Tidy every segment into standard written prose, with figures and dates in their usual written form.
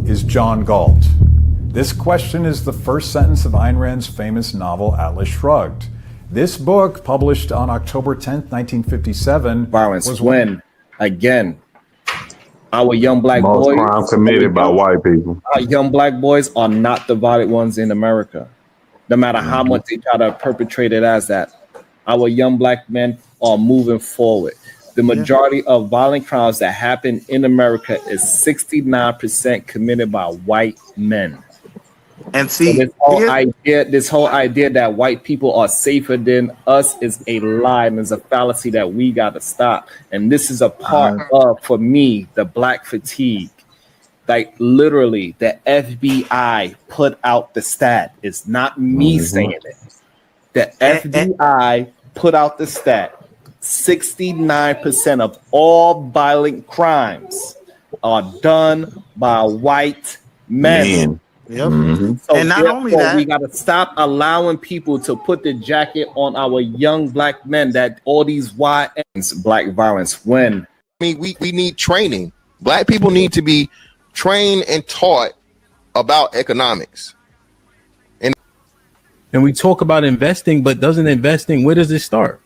Who is John Galt? This question is the first sentence of Ayn Rand's famous novel Atlas Shrugged. This book, published on October 10th, 1957, violence when, again, our young black Most boys, crime committed by white people. Our young black boys are not the violent ones in America, no matter how much they try to perpetrate it as that. Our young black men are moving forward. The majority of violent crimes that happen in America is 69% committed by white men. And see, so this whole idea that white people are safer than us is a lie and is a fallacy that we got to stop. And this is a part of, for me, the black fatigue. Like literally, the FBI put out the stat. It's not me saying it. The FBI put out the stat. 69% of all violent crimes are done by white men. Yep. So and not only that, we got to stop allowing people to put the jacket on our young black men that all these YNs, black violence, when. I mean, we need training. Black people need to be trained and taught about economics. And we talk about investing, but doesn't investing, where does it start?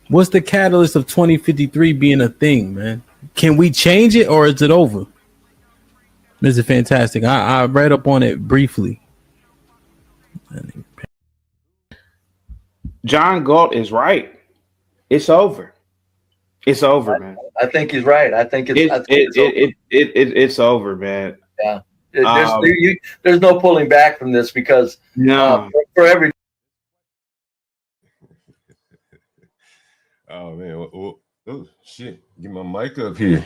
What's the catalyst of 2053 being a thing, man? Can we change it or is it over? This is fantastic. I read up on it briefly. John Galt is right. It's over. It's over, man. I think he's right. I think it's over, man. Yeah. There's no pulling back from this because for every. Oh man! Oh shit! Get my mic up here.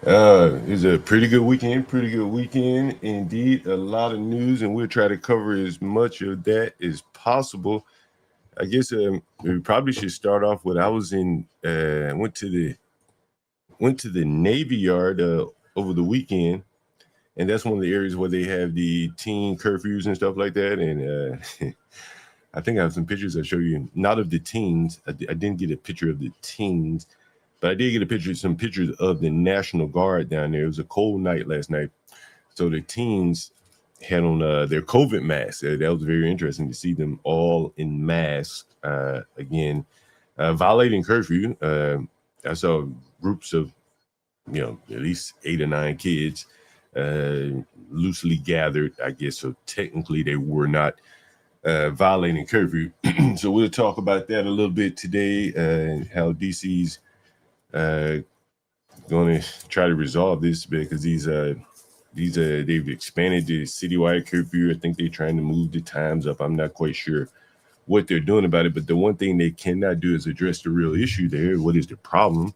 It was a pretty good weekend. Indeed. A lot of news, and we'll try to cover as much of that as possible. I guess we probably should start off with I was in. Went to the Navy Yard over the weekend, and that's one of the areas where they have the teen curfews and stuff like that. And I think I have some pictures I'll show you. Not of the teens. I didn't get a picture of the teens, but I did get some pictures of the National Guard down there. It was a cold night last night, so the teens had on their COVID masks. That was very interesting to see them all in masks again, violating curfew. I saw groups of, at least 8 or 9 kids loosely gathered, I guess. So technically they were not violating curfew. So we'll talk about that a little bit today, how DC's going to try to resolve this because they've expanded the citywide curfew. I think they're trying to move the times up. I'm not quite sure what they're doing about it, but the one thing they cannot do is address the real issue there. What is the problem?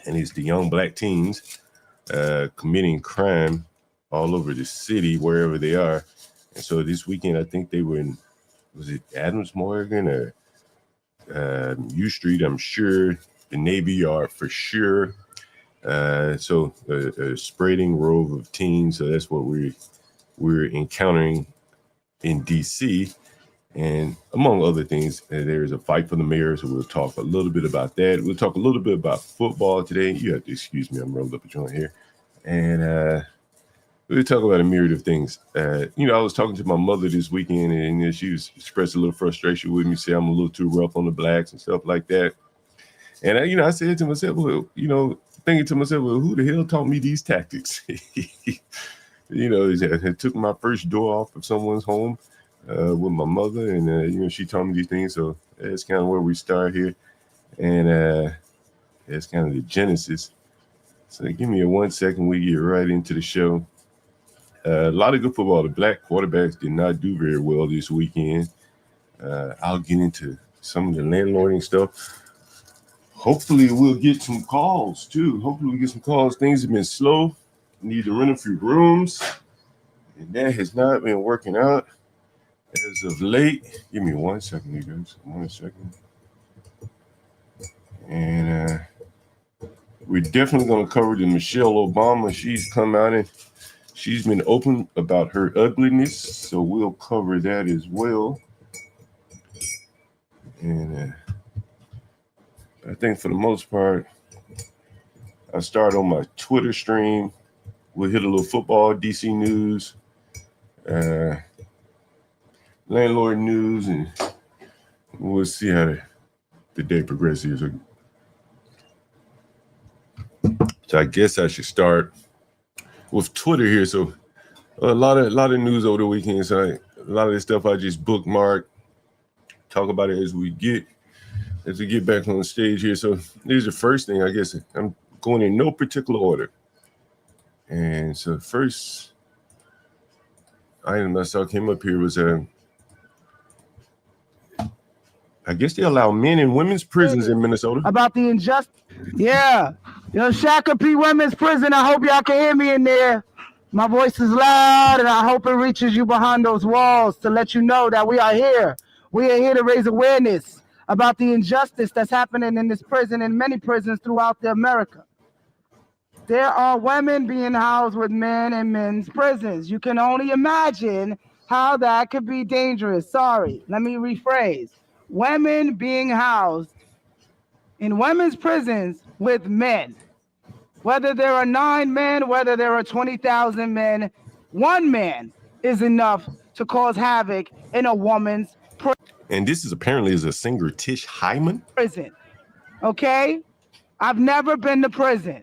And it's the young black teens committing crime all over the city, wherever they are. And so this weekend, I think they were in, was it Adams Morgan or U Street? I'm sure. The Navy Yard for sure. So a spreading rove of teens. So that's what we're encountering in DC. And among other things, there's a fight for the mayor. So we'll talk a little bit about that. We'll talk a little bit about football today. You have to excuse me. I'm rolled up a joint here. And we'll talk about a myriad of things. I was talking to my mother this weekend, and she was expressing a little frustration with me, say I'm a little too rough on the blacks and stuff like that. And I said to myself, thinking to myself, well, who the hell taught me these tactics? I took my first door off of someone's home with my mother, and she taught me these things. So that's kind of where we start here, and that's kind of the genesis. So give me 1 second, we get right into the show. A lot of good football. The black quarterbacks did not do very well this weekend. I'll get into some of the landlording stuff. Hopefully we'll get some calls too. Things have been slow. Need to rent a few rooms, and that has not been working out as of late. Give me 1 second, you guys. 1 second. And we're definitely going to cover the Michelle Obama. She's come out and she's been open about her ugliness, so we'll cover that as well. And I think for the most part, I start on my Twitter stream. We'll hit a little football, DC news, landlord news, and we'll see how the day progresses. So I guess I should start with Twitter here. So a lot of news over the weekend. So a lot of this stuff I just bookmark, talk about it as we get back on the stage here. So here's the first thing. I guess I'm going in no particular order. And so the first item I saw came up here was I guess they allow men in women's prisons in Minnesota. About the injustice. Yeah. Shakopee Women's Prison. I hope y'all can hear me in there. My voice is loud, and I hope it reaches you behind those walls to let you know that we are here. We are here to raise awareness about the injustice that's happening in this prison and many prisons throughout America. There are women being housed with men in men's prisons. You can only imagine how that could be dangerous. Sorry, let me rephrase. Women being housed in women's prisons with men. Whether there are 9 men, whether there are 20,000 men, one man is enough to cause havoc in a woman's prison. And this is apparently a singer, Tish Hyman. Okay? I've never been to prison.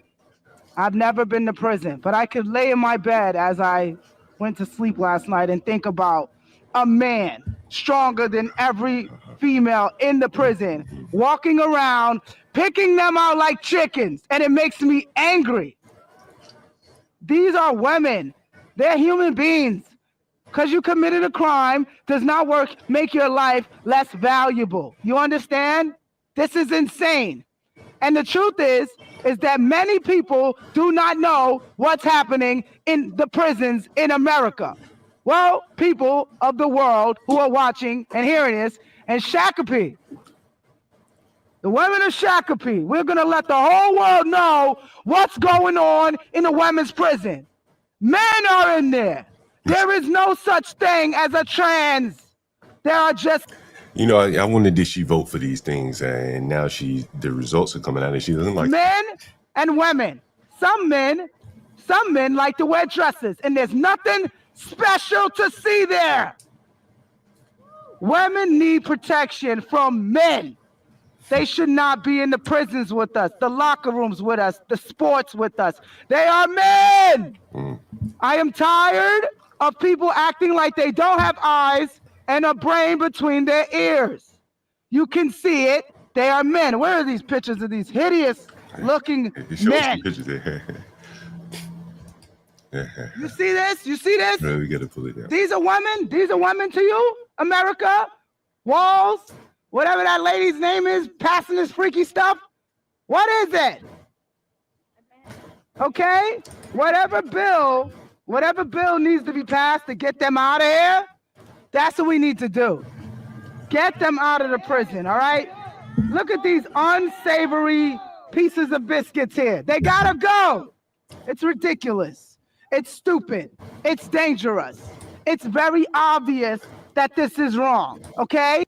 But I could lay in my bed as I went to sleep last night and think about a man stronger than every female in the prison, walking around, picking them out like chickens, and it makes me angry. These are women. They're human beings. Because you committed a crime does not make your life less valuable. You understand? This is insane. And the truth is that many people do not know what's happening in the prisons in America. Well, people of the world who are watching and hearing this, and Shakopee, the women of Shakopee, we're going to let the whole world know what's going on in the women's prison. Men are in there. There is no such thing as a trans. There are just... I wondered, did she vote for these things? And now the results are coming out and she doesn't like men and women. Some men like to wear dresses, and there's nothing special to see there. Women need protection from men. They should not be in the prisons with us, the locker rooms with us, the sports with us. They are men. I am tired of people acting like they don't have eyes and a brain between their ears. You can see it. They are men. Where are these pictures of these hideous looking men? You see this? No, we gotta pull it down. These are women. These are women to you, America. Walls, whatever that lady's name is, passing this freaky stuff. What is it? Okay, whatever bill needs to be passed to get them out of here, that's what we need to do. Get them out of the prison, all right? Look at these unsavory pieces of biscuits here. They gotta go. It's ridiculous. It's stupid. It's dangerous. It's very obvious that this is wrong, okay?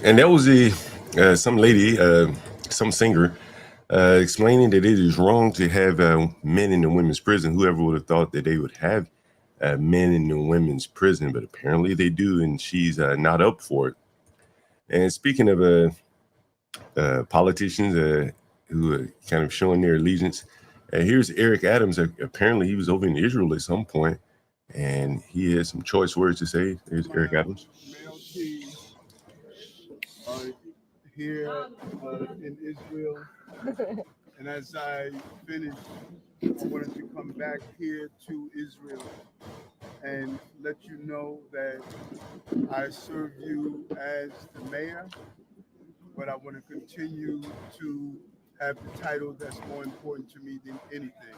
And that was some lady, some singer, explaining that it is wrong to have men in the women's prison. Whoever would have thought that they would have men in the women's prison, but apparently they do, and she's not up for it. And speaking of politicians who are kind of showing their allegiance, here's Eric Adams. Apparently he was over in Israel at some point, and he has some choice words to say. Here's Eric Adams. Here in Israel, and as I finished, I wanted to come back here to Israel and let you know that I serve you as the mayor, but I want to continue to have the title that's more important to me than anything.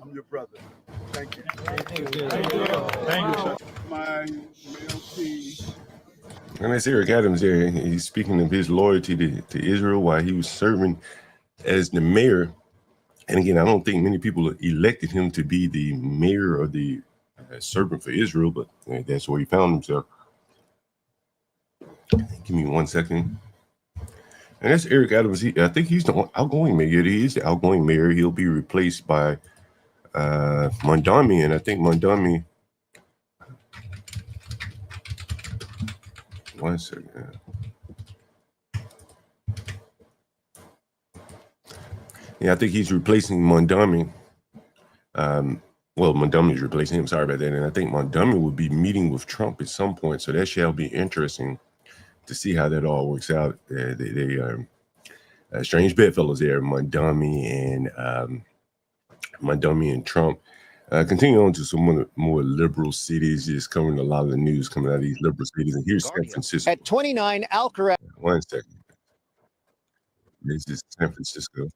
I'm your brother. Thank you. Thank you. Thank you. My male P. And that's Eric Adams there. He's speaking of his loyalty to Israel while he was serving as the mayor. And again, I don't think many people elected him to be the mayor or the servant for Israel, but that's where he found himself. Give me 1 second. And that's Eric Adams. I think he's the outgoing mayor. He is the outgoing mayor. He'll be replaced by Mondami, and I think Mondami. One second. Yeah, I think he's replacing Mondami. Well, Mondami is replacing him. Sorry about that. And I think Mondami will be meeting with Trump at some point. So that shall be interesting to see how that all works out. They strange bedfellows there, Mondami and Trump. Continue on to some more liberal cities, just covering a lot of the news coming out of these liberal cities. And here's San Francisco. At 29, Alcaraz. 1 second. This is San Francisco.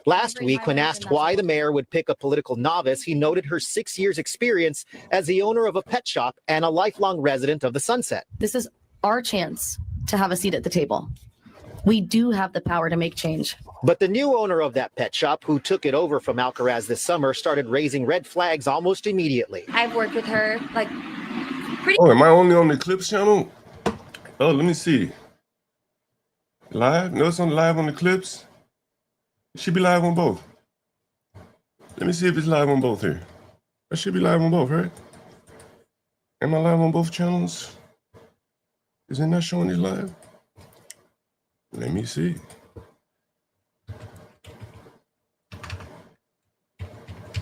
Last week, when asked why the mayor would pick a political novice, he noted her 6 years experience as the owner of a pet shop and a lifelong resident of the Sunset. This is our chance to have a seat at the table. We do have the power to make change. But the new owner of that pet shop, who took it over from Alcaraz this summer, started raising red flags almost immediately. I've worked with her like pretty. Oh, am I only on the Clips channel? Oh, let me see. Live? No, it's on live on the Clips. It should be live on both. Let me see if it's live on both here. I should be live on both, right? Am I live on both channels? Is it not showing it live? Let me see.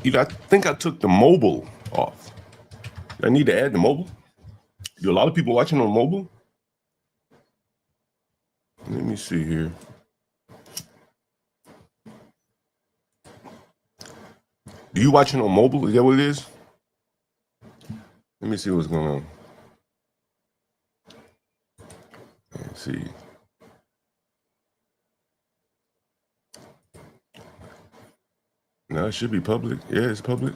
I think I took the mobile off. I need to add the mobile. Do a lot of people watching on mobile? Let me see here. Do you watching on mobile? Is that what it is? Let me see what's going on. Let's see. No, it should be public. Yeah, it's public.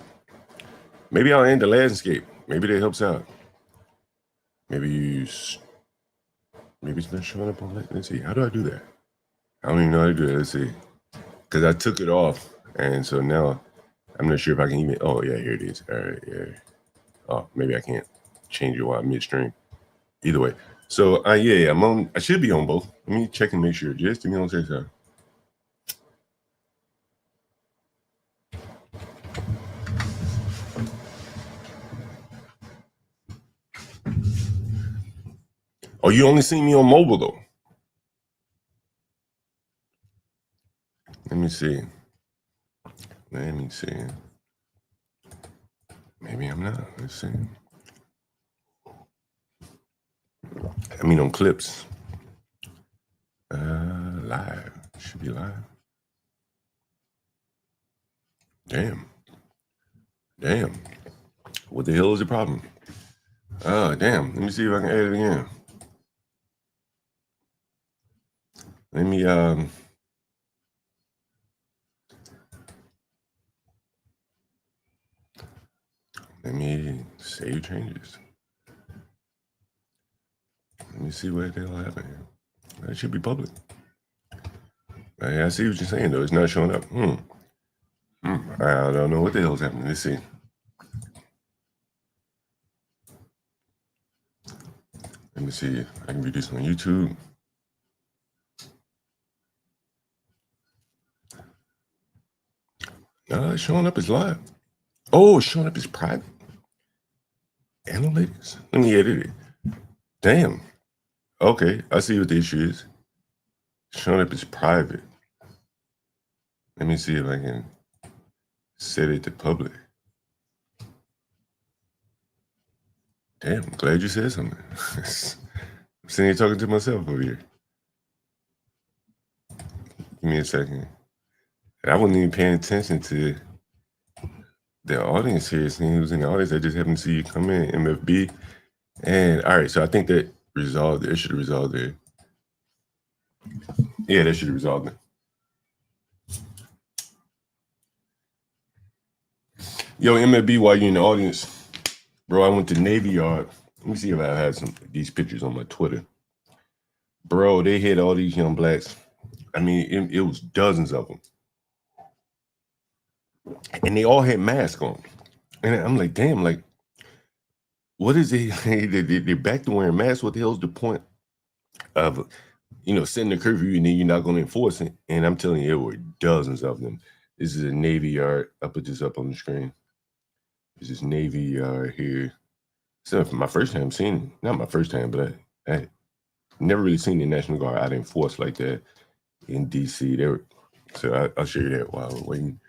Maybe I'll end the landscape. Maybe that helps out. Maybe it's not showing up on that. Let's see. How do I do that? I don't even know how to do that. Let's see. Because I took it off. And so now I'm not sure if I can even. Oh, yeah, here it is. All right, yeah. Oh, maybe I can't change it while I'm midstream. Either way. So, yeah, I'm on. I should be on both. Let me check and make sure. Just give me one second. Oh, you only see me on mobile, though. Let me see. Maybe I'm not. Let's see. I mean, on Clips. Live. Should be live. Damn. What the hell is the problem? Oh, damn. Let me see if I can add it again. Let me save changes. Let me see what the hell happened here. That should be public. I see what you're saying, though. It's not showing up. I don't know what the hell's happening. Let's see. Let me see if I can read this on YouTube. No, it's showing up as live. Oh, it's showing up as private. Analytics. Let me edit it. Damn. Okay, I see what the issue is. It's showing up as private. Let me see if I can set it to public. Damn, I'm glad you said something. I'm sitting here talking to myself over here. Give me a second. I wasn't even paying attention to the audience here. Seeing who's in the audience, I just happened to see you come in, MFB. And all right, so I think that resolved. It should have resolved there. Yeah, that should have resolved it. Yo, MFB, while you're in the audience, bro, I went to Navy Yard. Let me see if I had some these pictures on my Twitter. Bro, they hit all these young blacks. I mean, it was dozens of them. And they all had masks on. And I'm like, damn, like, what is it? They're back to wearing masks. What the hell's the point of, setting the curfew and then you're not going to enforce it? And I'm telling you, there were dozens of them. This is a Navy Yard. I'll put this up on the screen. This is Navy Yard here. So for my first time seeing it, not my first time, but I never really seen the National Guard out in force like that in DC. So I'll show you that while we're waiting.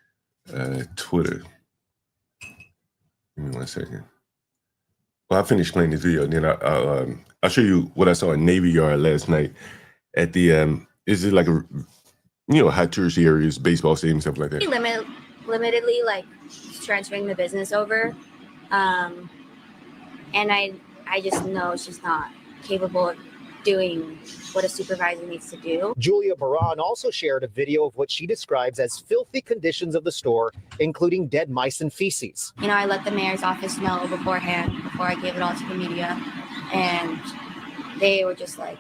Twitter. Give me 1 second. Well, I finished playing this video, and then I'll show you what I saw in Navy Yard last night at the is it like a high tourist areas, baseball stadium, stuff like that. Limitedly like transferring the business over, and I just know she's not capable of doing what a supervisor needs to do. Julia Baran also shared a video of what she describes as filthy conditions of the store, including dead mice and feces. I let the mayor's office know beforehand, before I gave it all to the media, and they were just like,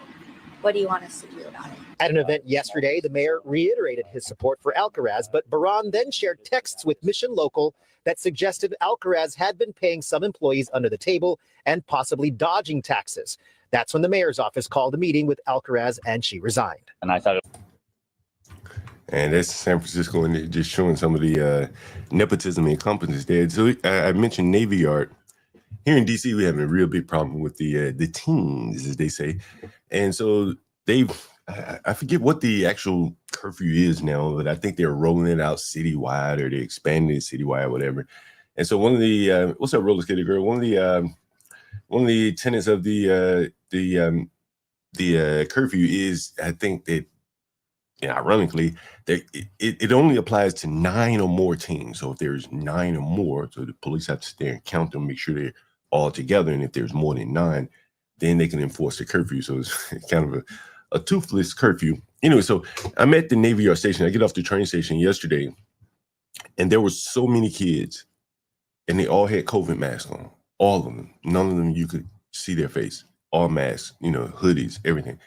what do you want us to do about it? At an event yesterday, the mayor reiterated his support for Alcaraz, but Baran then shared texts with Mission Local that suggested Alcaraz had been paying some employees under the table and possibly dodging taxes. That's when the mayor's office called a meeting with Alcaraz and she resigned. And I thought And that's San Francisco, and they're just showing some of the nepotism and incompetence there. So I mentioned Navy Yard. Here in DC, we have a real big problem with the teens, as they say. And so I forget what the actual curfew is now, but I think they're rolling it out citywide, or they're expanding it citywide, whatever. And so one of the what's up, roller skater girl? One of the tenets of the curfew is, I think that, ironically, that it only applies to 9 or more teams. So if there's 9 or more, so the police have to stay and count them, make sure they're all together. And if there's more than 9, then they can enforce the curfew. So it's kind of a toothless curfew. Anyway, so I'm at the Navy Yard station. I get off the train station yesterday, and there were so many kids, and they all had COVID masks on. All of them. None of them you could see their face. All masks, hoodies, everything.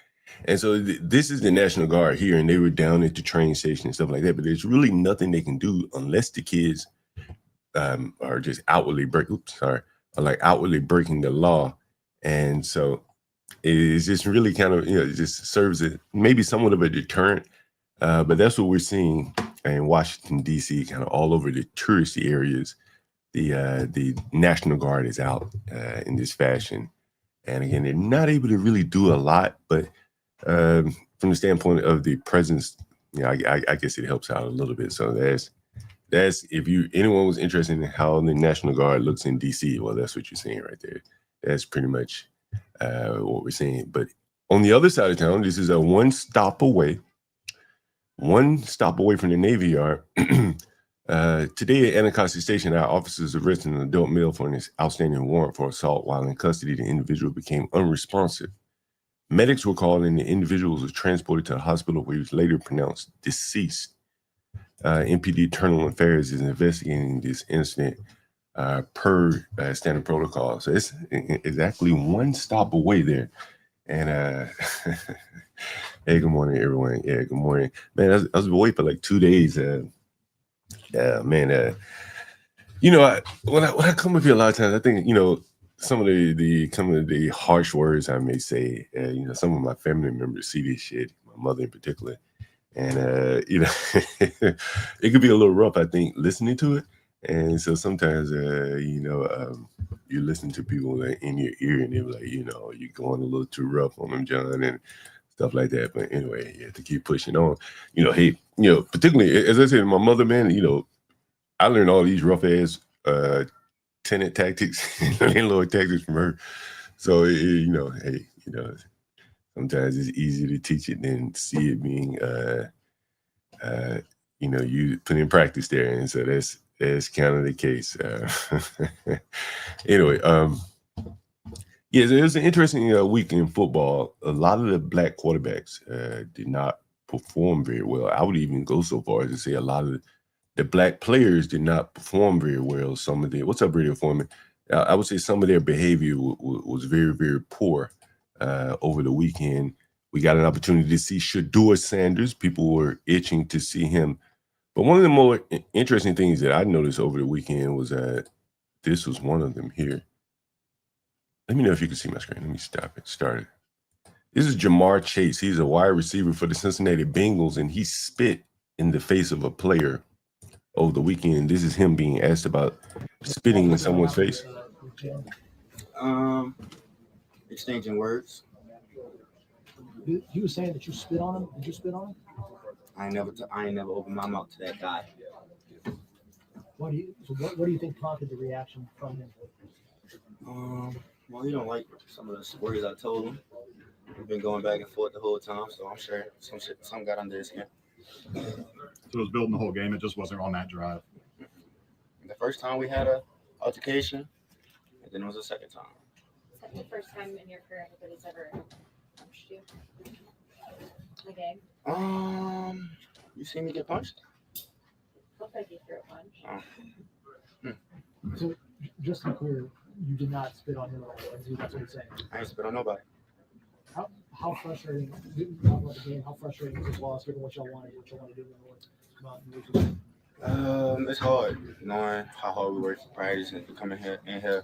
And so this is the National Guard here, and they were down at the train station and stuff like that. But there's really nothing they can do unless the kids are just outwardly breaking the law. And so it's just really kind of, it just serves as maybe somewhat of a deterrent. But that's what we're seeing in Washington, D.C., kind of all over the touristy areas. The National Guard is out in this fashion. And again, they're not able to really do a lot, but from the standpoint of the presence, I guess it helps out a little bit. So that's if anyone was interested in how the National Guard looks in DC, well, that's what you're seeing right there. That's pretty much what we're seeing. But on the other side of town, this is a one stop away from the Navy Yard. Today at Anacostia Station, our officers arrested an adult male for an outstanding warrant for assault. While in custody, the individual became unresponsive. Medics were called, and the individual was transported to a hospital where he was later pronounced deceased. MPD Internal Affairs is investigating this incident per standard protocol. So it's exactly one stop away there. And hey, good morning, everyone. Yeah, good morning. Man, I was away for like 2 days. When I come up here a lot of times, I think, some of the harsh words I may say, some of my family members see this shit, my mother in particular. And, it could be a little rough, I think, listening to it. And so sometimes, you listen to people in your ear and they're like, you're going a little too rough on them, John, and stuff like that. But anyway, you have to keep pushing on. Hey, particularly, as I said, my mother, man, I learned all these rough ass tenant tactics, landlord tactics from her. So, sometimes it's easier to teach it than see it being, you put in practice there. And so that's kind of the case. Anyway, yeah, it was an interesting week in football. A lot of the black quarterbacks did not perform very well. I would even go so far as to say a lot of the black players did not perform very well. Some of what's up, Radio Foreman? I would say some of their behavior was very, very poor over the weekend. We got an opportunity to see Shedeur Sanders. People were itching to see him. But one of the more interesting things that I noticed over the weekend was that this was one of them here. Let me know if you can see my screen. Let me stop it. Start it. This is Jamar Chase. He's a wide receiver for the Cincinnati Bengals, and he spit in the face of a player over the weekend. This is him being asked about spitting in someone's face. Exchanging words. He was saying that you spit on him. Did you spit on him? I ain't never opened my mouth to that guy. What do you think prompted the reaction from him? Well, he don't like some of the words I told him. We've been going back and forth the whole time, so I'm sure some got under his skin. So it was building the whole game. It just wasn't on that drive. The first time we had a altercation, and then it was the second time. Is that the first time in your career anybody's ever punched you? In a game? You see me get punched? Looks like you threw a punch. So just to be clear, you did not spit on him at all. That's what he's saying. I ain't spit on nobody. How frustrating? Talk about the game. How frustrating was this loss? Given what y'all wanted, what y'all want to do, It's hard knowing how hard we work to practice and coming here and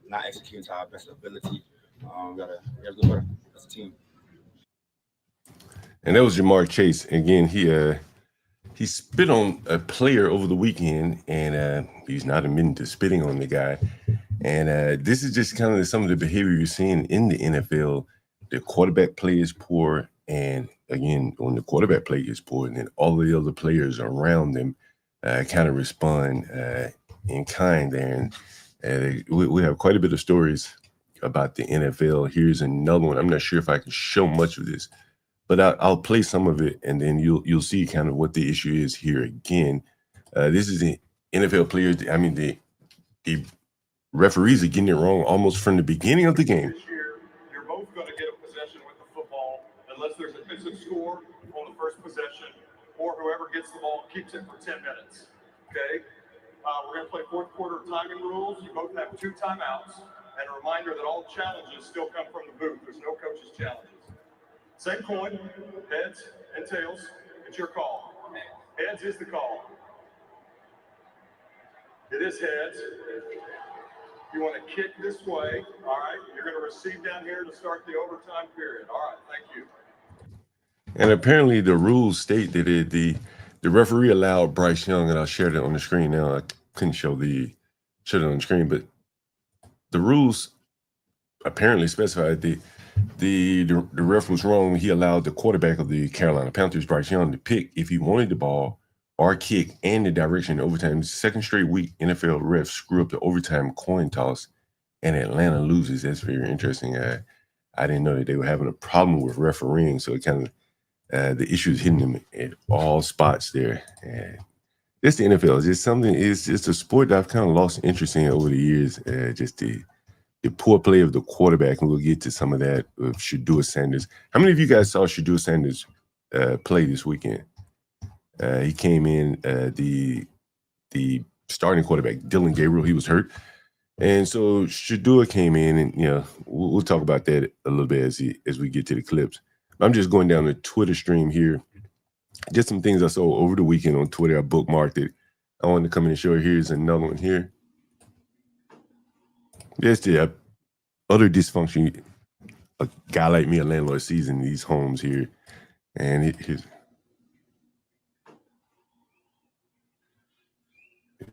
not executing to our best ability. We gotta do better as a team. And that was Jamar Chase. Again, he spit on a player over the weekend, and he's not admitting to spitting on the guy. And this is just kind of some of the behavior you're seeing in the NFL. The quarterback play is poor, and again, when the quarterback play is poor, and then all the other players around them kind of respond in kind there. And we have quite a bit of stories about the NFL. Here's another one. I'm not sure if I can show much of this, but I'll play some of it, and then you'll see kind of what the issue is here again. This is the NFL players. I mean, the referees are getting it wrong almost from the beginning of the game. This year, you're both going to get a possession with the football unless there's a missing score on the first possession, or whoever gets the ball keeps it for 10 minutes. Okay? We're going to play fourth quarter timing rules. You both have 2 timeouts. And a reminder that all challenges still come from the booth. There's no coaches' challenges. Same coin, heads and tails. It's your call. Heads is the call. It is heads. You want to kick this way. All right. You're going to receive down here to start the overtime period. All right. Thank you. And apparently the rules state that the referee allowed Bryce Young, and I'll share that on the screen now. I couldn't show it on the screen, but the rules apparently specified the ref was wrong. He allowed the quarterback of the Carolina Panthers, Bryce Young, to pick if he wanted the ball or kick and the direction of overtime. Second straight week, NFL refs screw up the overtime coin toss, and Atlanta loses. That's very interesting. I didn't know that they were having a problem with refereeing, so it kind of the issues hitting them at all spots there. And it's the NFL. It's a sport that I've kind of lost interest in over the years. Just the poor play of the quarterback, and we'll get to some of that with Shedeur Sanders. How many of you guys saw Shedeur Sanders play this weekend? He came in, the starting quarterback, Dylan Gabriel, he was hurt. And so Shedeur came in, and we'll talk about that a little bit as we get to the clips. I'm just going down the Twitter stream here. Just some things I saw over the weekend on Twitter. I bookmarked it. I wanted to come in and show you. Here's another one here. There's the utter dysfunction a guy like me, a landlord, sees in these homes here. And here's...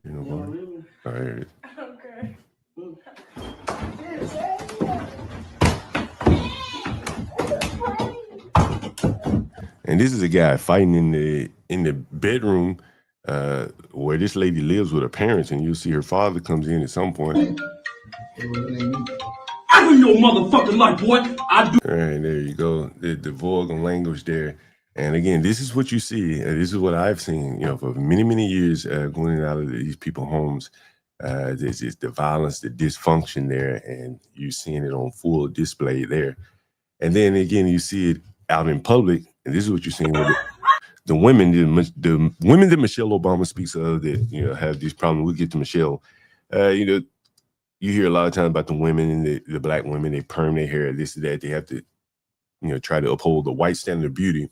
All right. Okay. And this is a guy fighting in the bedroom where this lady lives with her parents, and you'll see her father comes in at some point. I do your motherfucking life, boy. I do. All right, there you go. The vulgar language there. And again, this is what you see. This is what I've seen, for many, many years going in and out of these people's homes. There's just the violence, the dysfunction there, and you're seeing it on full display there. And then again, you see it out in public, and this is what you're seeing with the women. The women that Michelle Obama speaks of that have these problems. We'll get to Michelle. You hear a lot of times about the women and the black women. They perm their hair, this and that. They have to, try to uphold the white standard of beauty.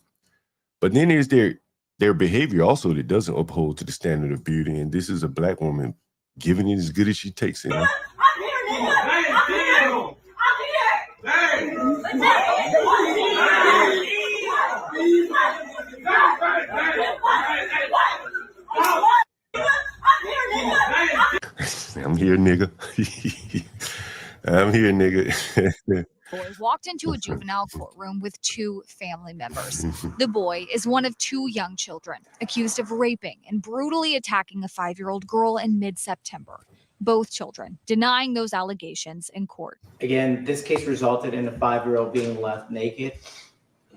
But then there's their behavior also that doesn't uphold to the standard of beauty. And this is a black woman giving it as good as she takes it. I'm here, nigga. I'm here, nigga. Boy walked into a juvenile courtroom with 2 family members. The boy is one of 2 young children accused of raping and brutally attacking a 5-year-old girl in mid-September. Both children denying those allegations in court. Again, this case resulted in a 5-year-old being left naked,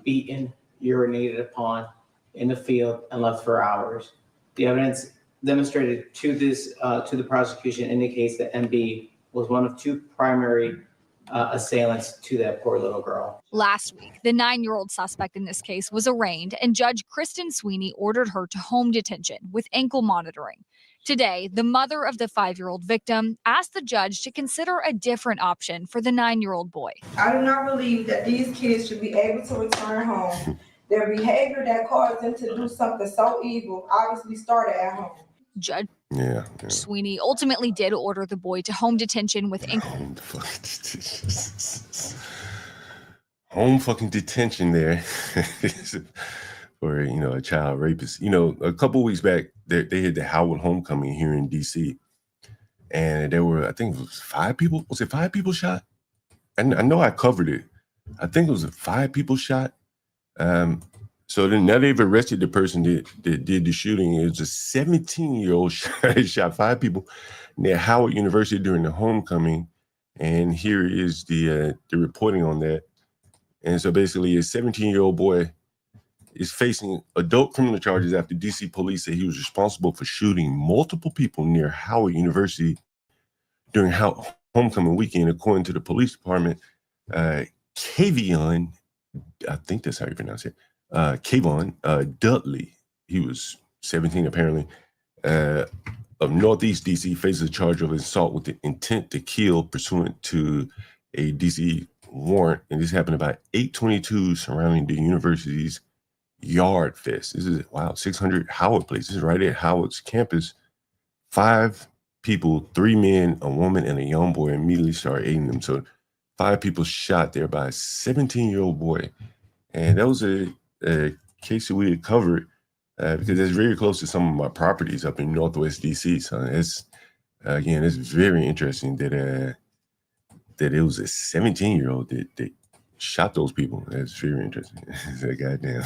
beaten, urinated upon in the field, and left for hours. The evidence demonstrated to the prosecution indicates that MB was one of 2 primary assailants to that poor little girl. Last week, the 9-year-old suspect in this case was arraigned, and Judge Kristen Sweeney ordered her to home detention with ankle monitoring. Today, the mother of the 5-year-old victim asked the judge to consider a different option for the 9-year-old boy. I do not believe that these kids should be able to return home. Their behavior that caused them to do something so evil obviously started at home. Judge Yeah. Sweeney ultimately did order the boy to home detention with ankle. Home fucking detention there for a child rapist. A couple weeks back they had the Howard homecoming here in DC, and there were, I think it was 5 people. Was it 5 people shot? And I know I covered it. I think it was 5 people shot. So then now they've arrested the person that did the shooting. It was a 17-year-old shot 5 people near Howard University during the homecoming. And here is the reporting on that. And so basically a 17-year-old boy is facing adult criminal charges after DC police said he was responsible for shooting multiple people near Howard University during homecoming weekend, according to the police department. Kavion, I think that's how you pronounce it. Kayvon Dudley, he was 17 apparently, of Northeast DC, faces a charge of assault with the intent to kill pursuant to a DC warrant, and this happened about 8:22 surrounding the university's Yard Fest. This is 600 Howard Place. This is right at Howard's campus. 5 people, 3 men, a woman, and a young boy immediately started aiding them. So 5 people shot there by a 17-year-old boy, and that was a case that we had covered because it's very close to some of my properties up in Northwest DC. So it's very interesting that it was a 17-year-old that shot those people. That's very interesting. Goddamn,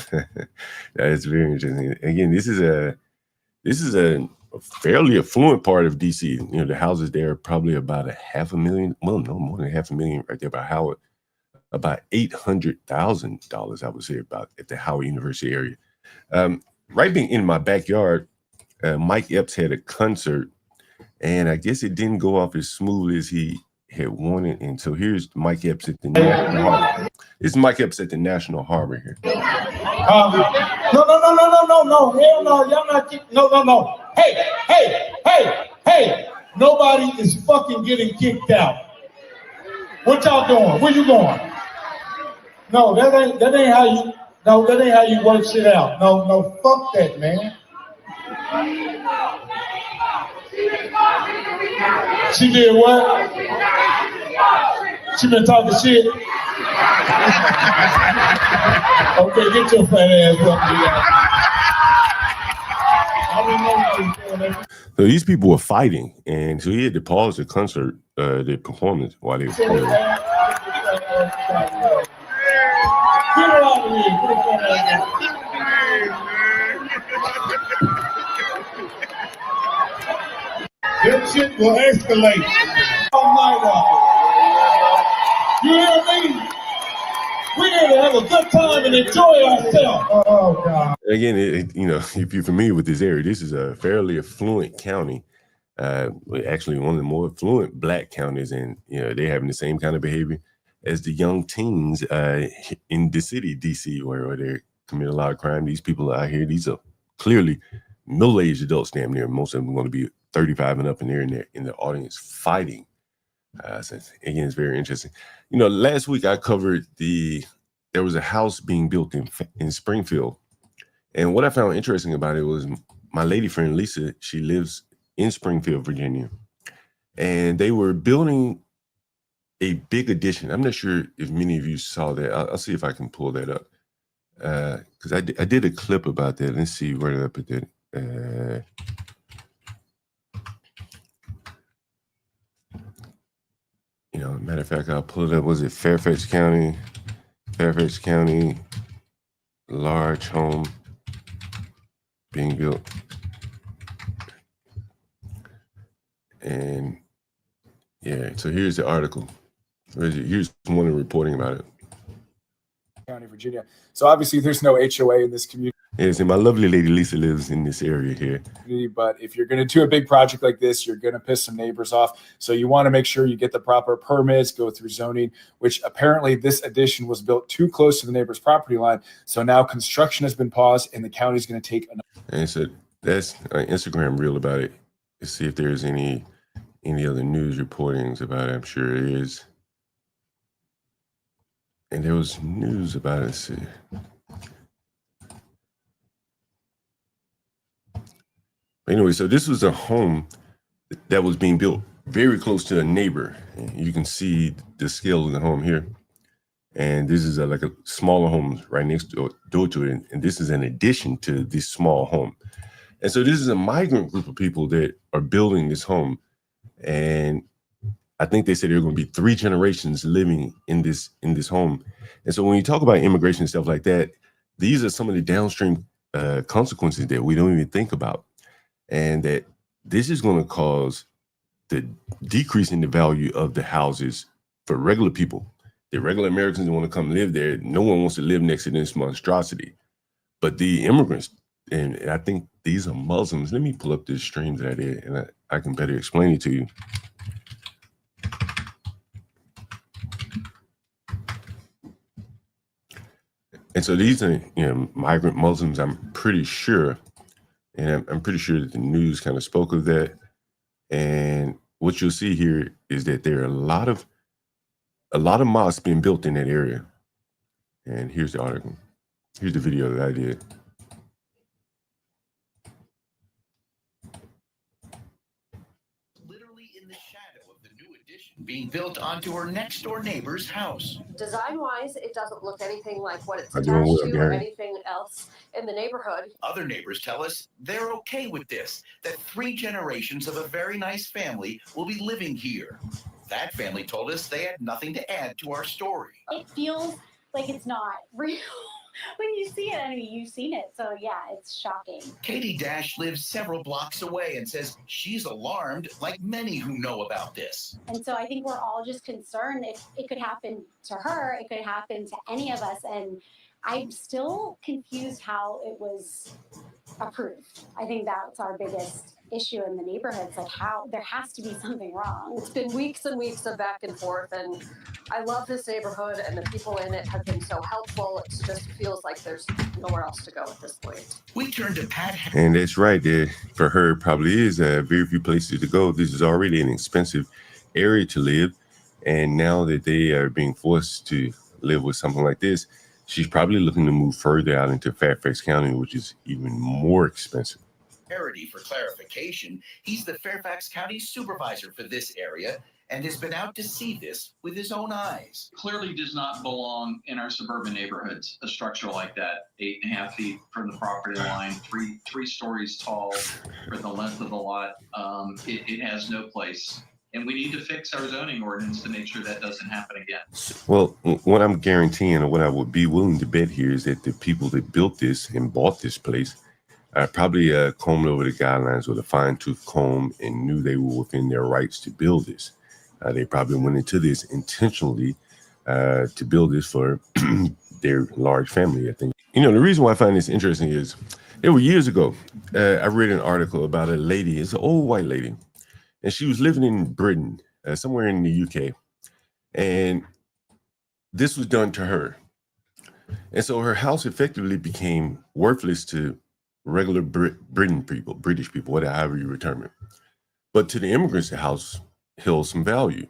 that is very interesting. Again, this is a fairly affluent part of DC. The houses there are probably about $500,000. Well, no, more than $500,000 right there by Howard. About $800,000, I would say, about at the Howard University area. Right being in my backyard, Mike Epps had a concert, and I guess it didn't go off as smooth as he had wanted. And so here's Mike Epps at the National Harbor. This is Mike Epps at the National Harbor here. No. Hell no. Y'all not. No. Hey. Nobody is fucking getting kicked out. What y'all doing? Where you going? No, that ain't how you work shit out. No, fuck that, man. She did what? She been talking shit. Okay, get your fat ass up here. So these people were fighting, and so he had to pause the concert, the performance while they were playing. Get her out of here. This shit will escalate all night long. You hear me? We're here to have a good time and enjoy ourselves. Oh, God. Again, if you're familiar with this area, this is a fairly affluent county. Actually, one of the more affluent Black counties, and they're having the same kind of behavior as the young teens in the city, DC, where they commit a lot of crime. These people out here, these are clearly middle-aged adults, damn near. Most of them are going to be 35 and up, and they're in the audience fighting. So again, it's very interesting. Last week I covered there was a house being built in Springfield, and what I found interesting about it was my lady friend Lisa. She lives in Springfield, Virginia, and they were building a big addition. I'm not sure if many of you saw that. I'll see if I can pull that up. Because I did a clip about that. Let's see, where did I put that? Matter of fact, I'll pull it up. Was it Fairfax County? Fairfax County, large home being built. And yeah, so here's the article. Here's one reporting about it. County, Virginia. So obviously there's no HOA in this community. Yes, and my lovely lady Lisa lives in this area here. But if you're going to do a big project like this, you're going to piss some neighbors off. So you want to make sure you get the proper permits, go through zoning, which apparently this addition was built too close to the neighbor's property line. So now construction has been paused and the county's going to take another. And so that's an Instagram reel about it. Let's see if there's any other news reportings about it. I'm sure it is. And there was news about it. Let's see. Anyway, so this was a home that was being built very close to a neighbor. You can see the scale of the home here. And this is like a smaller home right next door to it. And this is an addition to this small home. And so this is a migrant group of people that are building this home. And I think they said there are going to be 3 generations living in this home. And so when you talk about immigration and stuff like that, these are some of the downstream consequences that we don't even think about. And that this is going to cause the decrease in the value of the houses for regular people. The regular Americans want to come live there. No one wants to live next to this monstrosity. But the immigrants, and I think these are Muslims. Let me pull up this stream that I did, and I can better explain it to you. And so these are, migrant Muslims, I'm pretty sure. And I'm pretty sure that the news kind of spoke of that. And what you'll see here is that there are a lot of mosques being built in that area. And here's the article. Here's the video that I did. Being built onto her next door neighbor's house. Design-wise, it doesn't look anything like what it's I'm attached doing well, to or Gary. anything else in the neighborhood. Other neighbors tell us they're okay with this, that 3 generations of a very nice family will be living here. That family told us they had nothing to add to our story. It feels like it's not real. When you see it, I mean, you've seen it. So yeah, it's shocking. Katie Dash lives several blocks away and says she's alarmed, like many who know about this. And so I think we're all just concerned if it could happen to her, it could happen to any of us. And I'm still confused how it was approved. I think that's our biggest issue in the neighborhoods, like how there has to be something wrong. It's been weeks and weeks of back and forth, and I love this neighborhood, and the people in it have been so helpful. It just feels like there's nowhere else to go at this point. We turned to Pat. And that's right there. For her, it probably is very few places to go. This is already an expensive area to live. And now that they are being forced to live with something like this, she's probably looking to move further out into Fairfax County, which is even more expensive. Parity for clarification, he's the Fairfax County supervisor for this area and has been out to see this with his own eyes. Clearly does not belong in our suburban neighborhoods, a structure like that, 8.5 feet from the property line, three stories tall for the length of the lot. It has no place. And we need to fix our zoning ordinance to make sure that doesn't happen again. Well, what I'm guaranteeing, or what I would be willing to bet here, is that the people that built this and bought this place probably combed over the guidelines with a fine-tooth comb and knew they were within their rights to build this. They probably went into this intentionally to build this for their large family, I think. The reason why I find this interesting is there were years ago, I read an article about a lady, it's an old white lady, and she was living in Britain, somewhere in the UK. And this was done to her. And so her house effectively became worthless to regular British people, whatever, however you term it. But to the immigrants, the house held some value.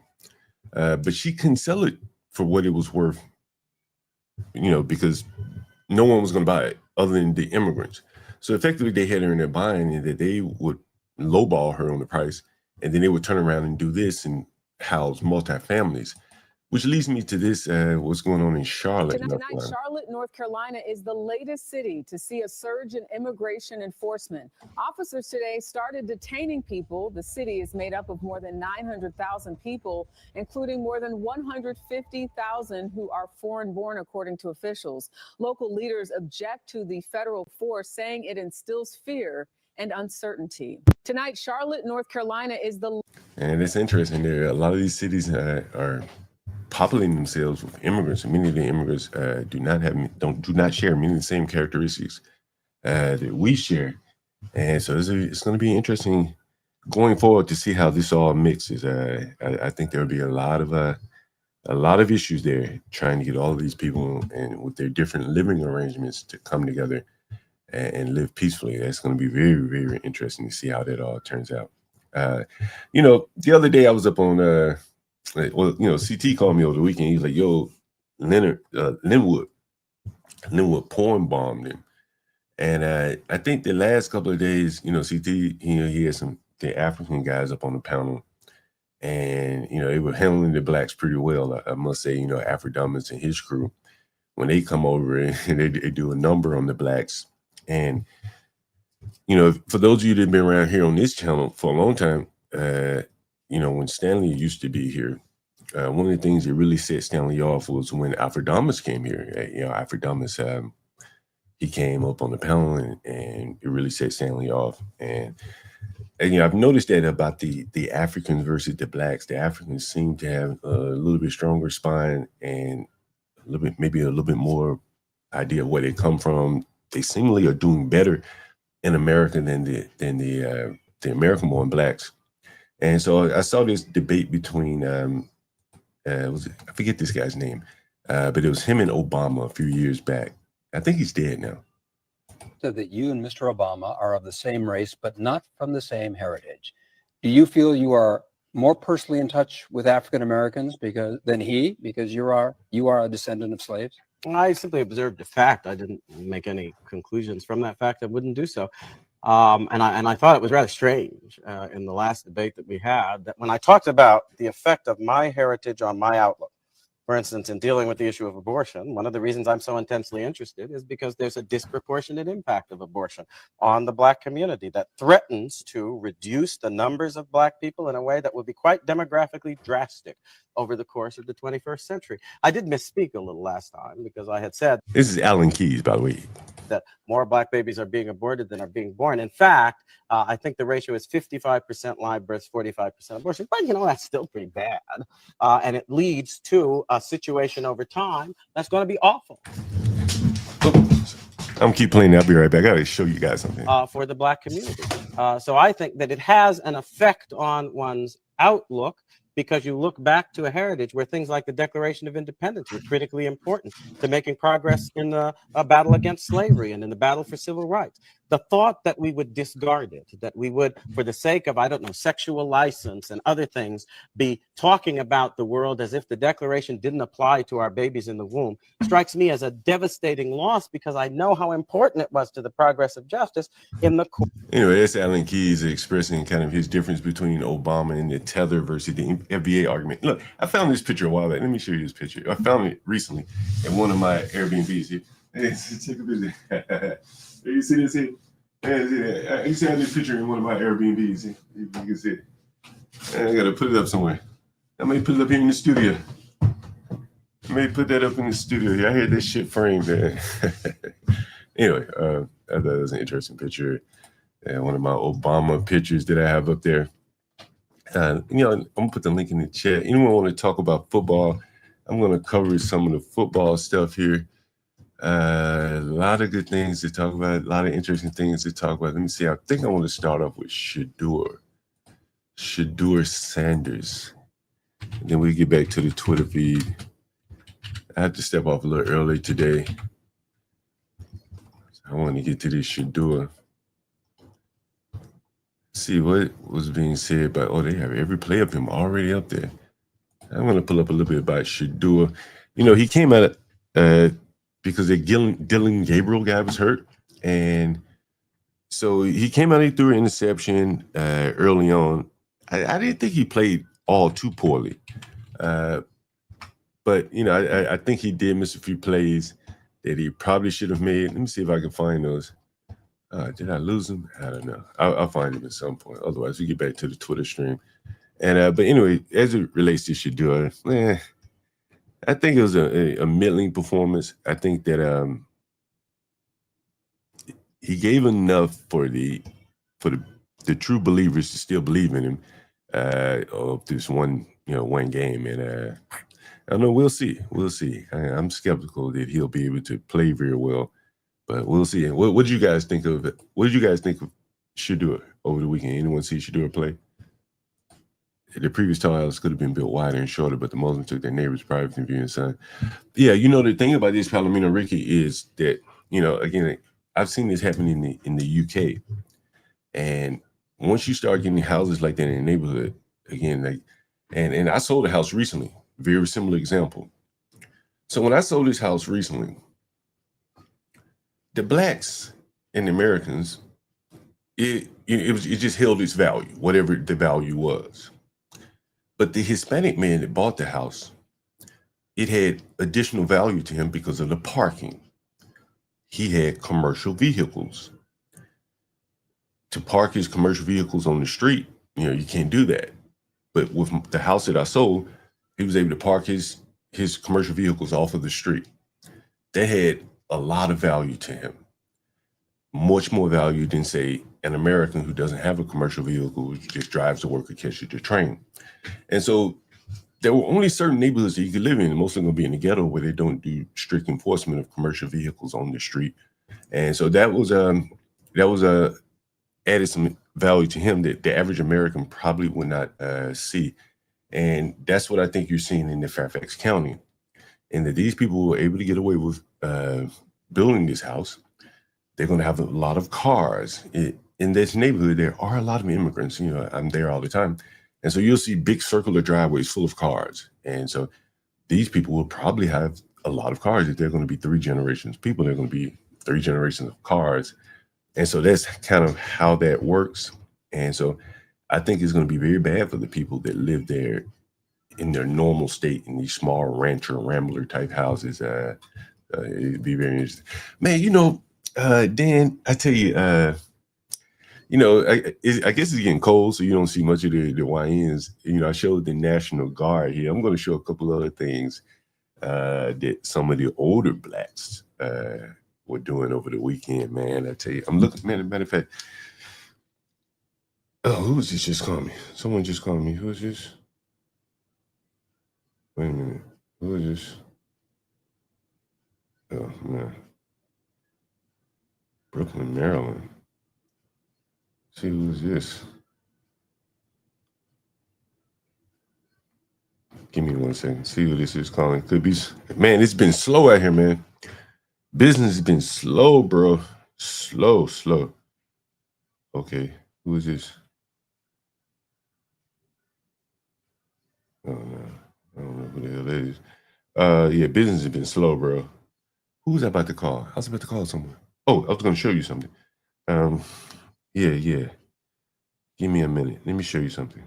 But she couldn't sell it for what it was worth, because no one was going to buy it other than the immigrants. So effectively, they had her in there buying, and that they would lowball her on the price, and then they would turn around and do this and house multi-families. which leads me to this, what's going on in Charlotte, North Tonight, Carolina. Charlotte, North Carolina is the latest city to see a surge in immigration enforcement. Officers today started detaining people. The city is made up of more than 900,000 people, including more than 150,000 who are foreign-born, according to officials. Local leaders object to the federal force, saying it instills fear and uncertainty. Tonight, Charlotte, North Carolina is the... And it's interesting there. A lot of these cities are populating themselves with immigrants, and many of the immigrants do not share many of the same characteristics that we share. And so it's going to be interesting going forward to see how this all mixes. I think there'll be a lot of issues there trying to get all of these people and with their different living arrangements to come together and live peacefully. That's going to be very, very interesting to see how that all turns out. The other day I was up on CT called me over the weekend. He's like, yo, Linwood porn bombed him. And I think the last couple of days, CT, he had the African guys up on the panel, and, they were handling the blacks pretty well. I must say, Afrodamus and his crew, when they come over and they do a number on the blacks. And, for those of you that have been around here on this channel for a long time, when Stanley used to be here, one of the things that really set Stanley off was when Afrodamus came here. Afrodamus, he came up on the panel and it really set Stanley off. And I've noticed that about the Africans versus the blacks. The Africans seem to have a little bit stronger spine and maybe a little bit more idea of where they come from. They seemingly are doing better in America than the American-born blacks. And so I saw this debate between I forget this guy's name, but it was him and Obama a few years back. I think he's dead now. Said that you and Mr. Obama are of the same race, but not from the same heritage. Do you feel you are more personally in touch with African Americans than he, because you are a descendant of slaves? I simply observed a fact. I didn't make any conclusions from that fact. I wouldn't do so. And I thought it was rather strange in the last debate that we had, that when I talked about the effect of my heritage on my outlook, for instance, in dealing with the issue of abortion, one of the reasons I'm so intensely interested is because there's a disproportionate impact of abortion on the Black community that threatens to reduce the numbers of Black people in a way that would be quite demographically drastic over the course of the 21st century. I did misspeak a little last time because I had said This is Alan Keyes, by the way. that more Black babies are being aborted than are being born. In fact, I think the ratio is 55% live births, 45% abortion. But, that's still pretty bad. And it leads to a situation over time that's going to be awful. I'm gonna keep playing. I'll be right back. I gotta show you guys something. For the Black community. So I think that it has an effect on one's outlook, because you look back to a heritage where things like the Declaration of Independence were critically important to making progress in the battle against slavery and in the battle for civil rights. The thought that we would discard it, that we would, for the sake of, sexual license and other things, be talking about the world as if the Declaration didn't apply to our babies in the womb, strikes me as a devastating loss, because I know how important it was to the progress of justice in the court. Anyway, that's Alan Keyes expressing kind of his difference between Obama and the tether versus the FBA argument. Look, I found this picture a while back. Let me show you this picture. I found it recently in one of my Airbnbs here. Hey, take a visit. You see this here? I used to have this picture in one of my Airbnbs. You can see it. I gotta put it up somewhere. I may put it up here in the studio. I may put that up in the studio. I had this shit framed there. Anyway, I thought it was an interesting picture. One of my Obama pictures that I have up there. I'm gonna put the link in the chat. Anyone want to talk about football? I'm gonna cover some of the football stuff here. A lot of good things to talk about, a lot of interesting things to talk about. Let me see. I think I want to start off with Shedeur Sanders. And then we get back to the Twitter feed. I had to step off a little early today. I want to get to this Shedeur. See what was being said about, they have every play of him already up there. I'm going to pull up a little bit about Shedeur. He came out because the Dylan Gabriel guy was hurt. And so he came out, he threw an interception early on. I didn't think he played all too poorly. But you know, I think he did miss a few plays that he probably should have made. Let me see if I can find those. Did I lose him? I don't know. I'll find him at some point. Otherwise, we get back to the Twitter stream. And but anyway, as it relates to Shedeur, I think it was a middling performance. I think that he gave enough for the true believers to still believe in him of this one game. And I don't know. We'll see. We'll see. I'm skeptical that he'll be able to play very well, but we'll see. What did you guys think of it? What did you guys think of Shedeur over the weekend? Anyone see Shedeur play? The previous tall house could have been built wider and shorter, but the Muslims took their neighbor's private view and son. Yeah, the thing about this, Palomino Ricky, is that again, I've seen this happen in the UK, and once you start getting houses like that in the neighborhood, again, and I sold a house recently, very similar example. So when I sold this house recently, the blacks and the Americans, it just held its value, whatever the value was. But the Hispanic man that bought the house, it had additional value to him because of the parking. He had commercial vehicles. To park his commercial vehicles on the street, you can't do that. But with the house that I sold, he was able to park his commercial vehicles off of the street. That had a lot of value to him. Much more value than, say, an American who doesn't have a commercial vehicle, who just drives to work or catches the train. And so there were only certain neighborhoods that you could live in, and most of them going to be in the ghetto where they don't do strict enforcement of commercial vehicles on the street. And so that was added some value to him that the average American probably would not see. And that's what I think you're seeing in the Fairfax County, and that these people were able to get away with building this house. They're going to have a lot of cars. In this neighborhood, there are a lot of immigrants. I'm there all the time. And so you'll see big circular driveways full of cars. And so these people will probably have a lot of cars. If they're going to be 3 generations of people, they're going to be 3 generations of cars. And so that's kind of how that works. And so I think it's going to be very bad for the people that live there in their normal state in these small rancher, rambler type houses. It'd be very interesting. Man, Dan, I tell you, I guess it's getting cold, so you don't see much of the YNs. I showed the National Guard here. I'm going to show a couple other things that some of the older blacks were doing over the weekend, man. I tell you, I'm looking, man, as a matter of fact, who was this just calling me? Someone just called me. Who is this? Wait a minute. Who is this? Oh, man. Brooklyn, Maryland. See, who's this? Give me 1 second. See who this is calling. Could be, man, it's been slow out here, man. Business has been slow, bro. Slow. Okay, who is this? Oh, no. I don't know who the hell that is. Yeah, business has been slow, bro. Who was I about to call? I was about to call someone. Oh, I was going to show you something. Yeah. Give me a minute. Let me show you something.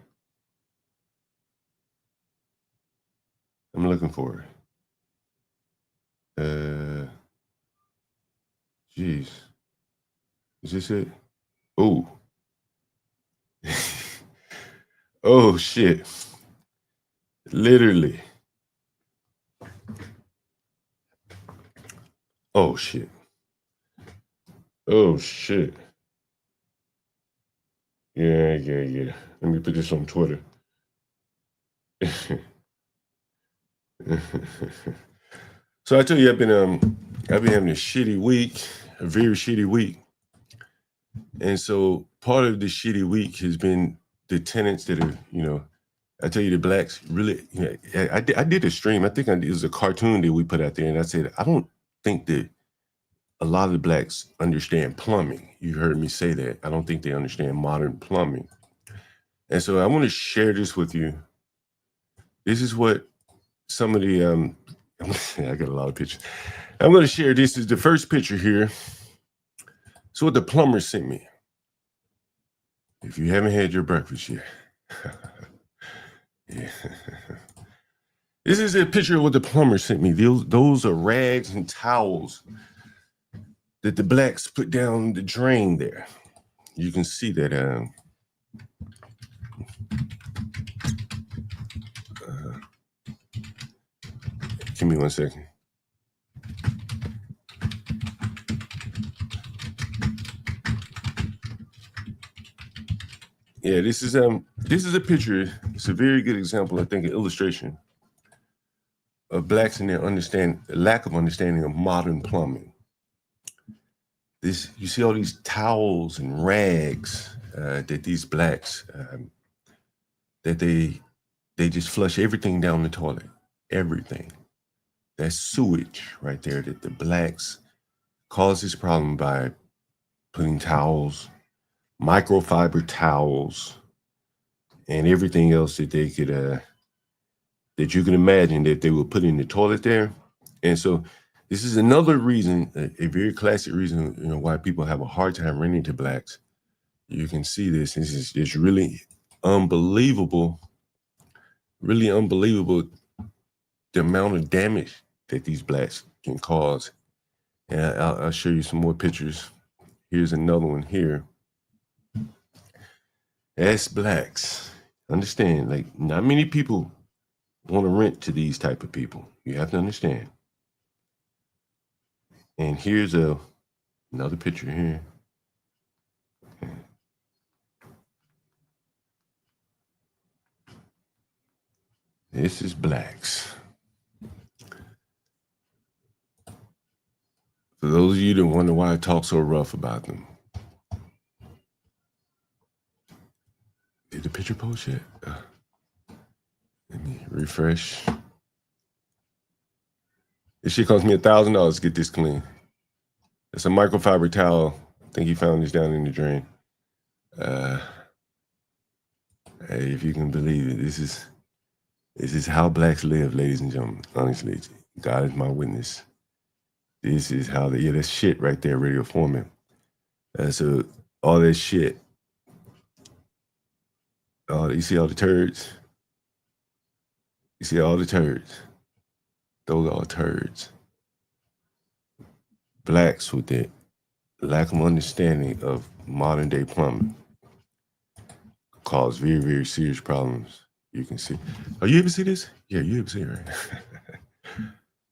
I'm looking for it. Jeez. Is this it? Oh. Oh, shit. Literally. Oh, shit. Oh, shit. Yeah. Let me put this on Twitter. So I tell you, I've been having a shitty week, a very shitty week. And so part of the shitty week has been the tenants that are, I tell you, the blacks really, I did a stream. I think it was a cartoon that we put out there. And I said, I don't think that a lot of the blacks understand plumbing. You heard me say that. I don't think they understand modern plumbing. And so I want to share this with you. This is what some of the, I got a lot of pictures. I'm going to share this. Is the first picture here. So what the plumber sent me. If you haven't had your breakfast yet. Yeah. This is a picture of what the plumber sent me. Those are rags and towels that the blacks put down the drain there. You can see that. Give me 1 second. Yeah, this is a picture. It's a very good example, I think, an illustration of blacks and their lack of understanding of modern plumbing. You see all these towels and rags that these blacks that they just flush everything down the toilet, everything. That's sewage right there that the blacks cause this problem by putting towels, microfiber towels, and everything else that they could that you can imagine that they will put in the toilet there. And so this is another reason, a very classic reason, why people have a hard time renting to blacks. You can see this. It's really unbelievable, the amount of damage that these blacks can cause. And I'll show you some more pictures. Here's another one here. As blacks, understand, like, not many people want to rent to these type of people. You have to understand. And here's another picture here. This is blacks. For those of you that wonder why I talk so rough about them. Did the picture post yet? Let me refresh. This shit cost me $1,000 to get this clean. It's a microfiber towel. I think he found this down in the drain. Hey, if you can believe it, this is how blacks live, ladies and gentlemen. Honestly, God is my witness. This is how that's shit right there, Radio Foreman. So all that shit. You see all the turds? You see all the turds? Those are all turds. Blacks with that lack of understanding of modern day plumbing cause very, very serious problems. You can see. Oh, you ever see this? Yeah, you ever see it, right?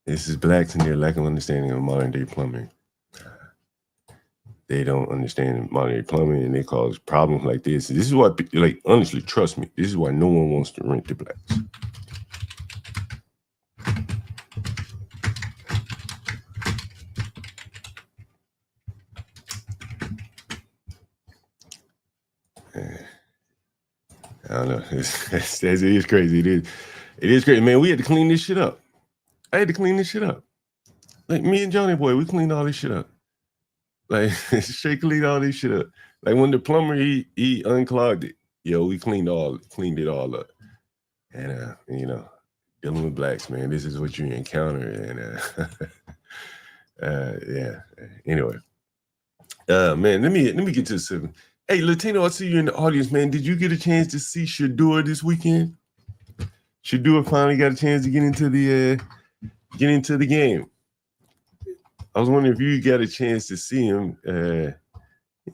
This is blacks and their lack of understanding of modern day plumbing. They don't understand modern day plumbing, and they cause problems like this. This is why, like, honestly, trust me, this is why no one wants to rent to blacks. I don't know. It is crazy. It is crazy, man. We had to clean this shit up. I had to clean this shit up. Like, me and Johnny Boy, we cleaned all this shit up. Like, straight cleaned all this shit up. Like, when the plumber he unclogged it, we cleaned it all up. And dealing with blacks, man, this is what you encounter. And yeah. Anyway, man, let me get to this. Hey, Latino, I see you in the audience, man. Did you get a chance to see Shedeur this weekend? Shedeur finally got a chance to get into the game. I was wondering if you got a chance to see him.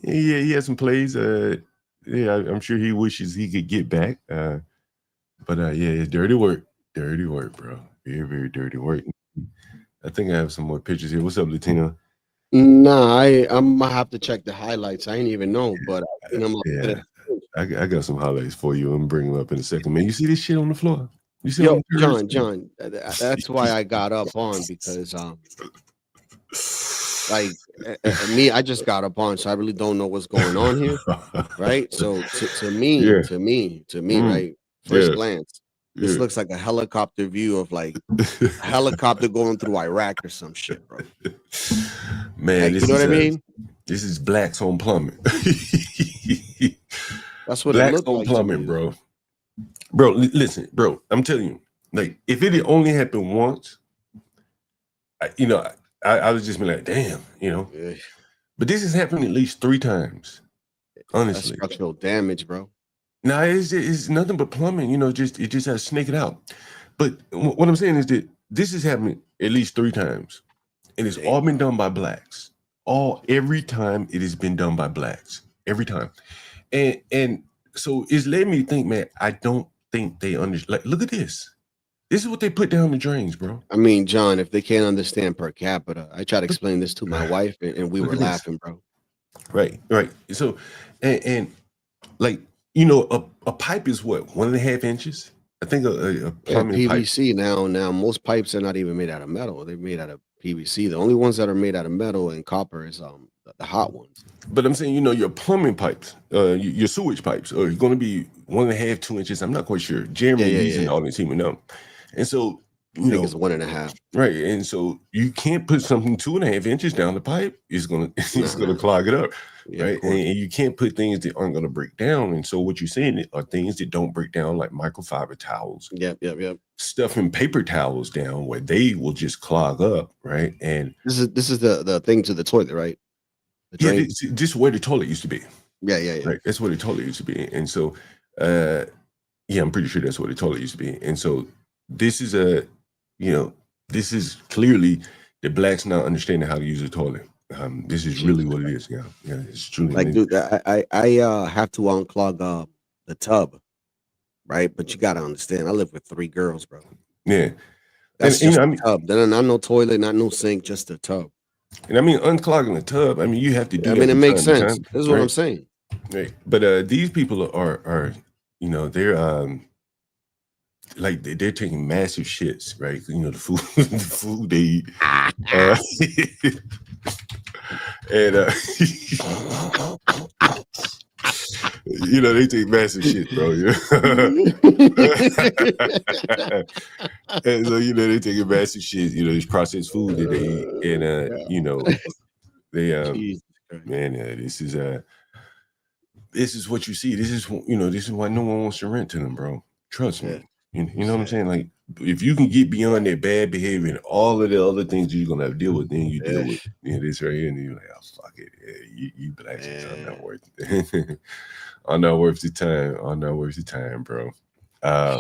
He had some plays. I'm sure he wishes he could get back. But it's dirty work, bro. Very, very dirty work. I think I have some more pictures here. What's up, Latino? Nah, I'm gonna have to check the highlights. I ain't even know, but I got some highlights for you. I'm bringing them up in a second, man. You see this shit on the floor? You see? Yo, John, that's why I got up on, because me, I just got up on, so I really don't know what's going on here, right? So to me, right, first glance, this looks like a helicopter view of like a helicopter going through Iraq or some shit, bro. Man, you know what I mean? This is blacks on plumbing. That's what blacks it looked on like plumbing, bro. Bro, listen, bro. I'm telling you, like, if it had only happened once, I would just be like, damn, Yeah. But this has happened at least 3 times. Honestly, that's structural damage, bro. Nah, it's nothing but plumbing. It just has to snake it out. But what I'm saying is that this has happened at least 3 times, and it's all been done by blacks. Every time it has been done by blacks, every time, and so it's led me to think, man, I don't think they understand. Like, look at this. This is what they put down the drains, bro. I mean, John, if they can't understand per capita, I try to explain this to my wife, and we were laughing, bro. Right. So, and like, you know, a pipe is what, 1.5 inches? I think a plumbing PVC pipe. Now most pipes are not even made out of metal. They're made out of PVC. The only ones that are made out of metal and copper is the hot ones. But I'm saying, you know, your plumbing pipes, your sewage pipes are going to be 1.5, 2 inches. I'm not quite sure. Jeremy and all the team would know. And so, I think it's 1.5. Right. And so you can't put something 2.5 inches down the pipe. It's gonna clog it up. Right. And you can't put things that aren't gonna break down. And so what you're saying are things that don't break down, like microfiber towels. Yep. Stuffing paper towels down where they will just clog up. Right. And this is the thing to the toilet, right? This is where the toilet used to be. Yeah. Right. That's where the toilet used to be. And so I'm pretty sure that's where the toilet used to be. And so this is this is clearly the blacks not understanding how to use a toilet. This is really what it is. Yeah, it's truly like, dude. I have to unclog the tub, right? But you gotta understand, I live with 3 girls, bro. Yeah, that's just a tub. Then not no toilet, not no sink, just a tub. And I mean, unclogging the tub. I mean, you have to do. I mean, it makes sense. This is what I'm saying. Right, but these people are they're like they're taking massive shits, right? You know, the food they eat, and you know, they take massive shit, bro. Yeah. And so, you know, they take massive shit. You know, this processed food that they eat, and you know, they this is what you see. This is why no one wants to rent to them, bro. Trust me. You know what I'm saying? Like, if you can get beyond their bad behavior and all of the other things you're gonna have to deal with, then you deal with this right here, and you're like, oh, fuck it, you blacks are not worth it. I'm not worth the time. I'm not worth the time, bro.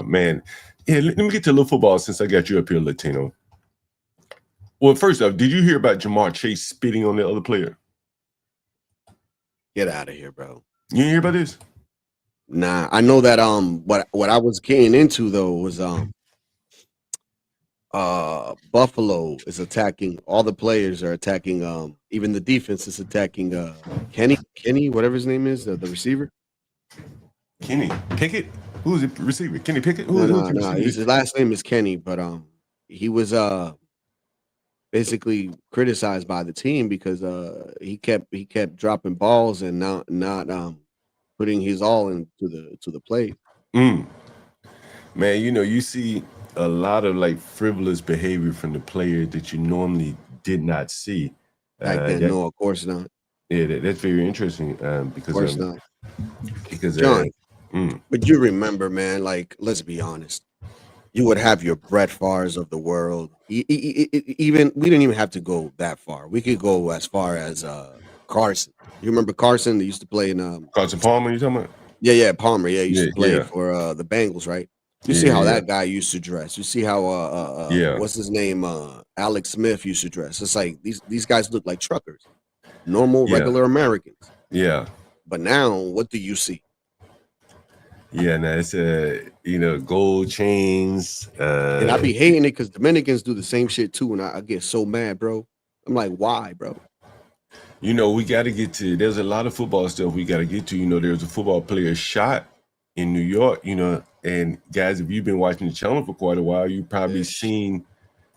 Man, let me get to a little football since I got you up here, Latino. Well, first off, did you hear about Jamar Chase spitting on the other player? Get out of here, bro. You didn't hear about this? Nah, I know that what I was getting into though was Buffalo is attacking, all the players are attacking, even the defense is attacking Kenny, whatever his name is, the receiver. Kenny Pickett? Who's the receiver? Kenny Pickett? No, his last name is Kenny, but he was basically criticized by the team because he kept dropping balls and not putting his all into the play. Man, you know, you see a lot of like frivolous behavior from the player that you normally did not see. No, of course not. Yeah, that's very interesting. Because of course not. Because John, but you remember, man, like, let's be honest. You would have your Brett Favres of the world. Even we didn't even have to go that far. We could go as far as Carson. You remember Carson? They used to play in Carson Palmer. You talking about? Yeah, Palmer. Yeah, he used to play for the Bengals, right? You see how that guy used to dress. You see how what's his name? Alex Smith used to dress. It's like these guys look like truckers, normal, regular Americans. Yeah. But now, what do you see? Yeah, no, it's gold chains. And I be hating it because Dominicans do the same shit too, and I get so mad, bro. I'm like, why, bro? You know, we got to get to. There's a lot of football stuff we got to get to. You know, there's a football player shot in New York. You know, and guys, if you've been watching the channel for quite a while, you probably seen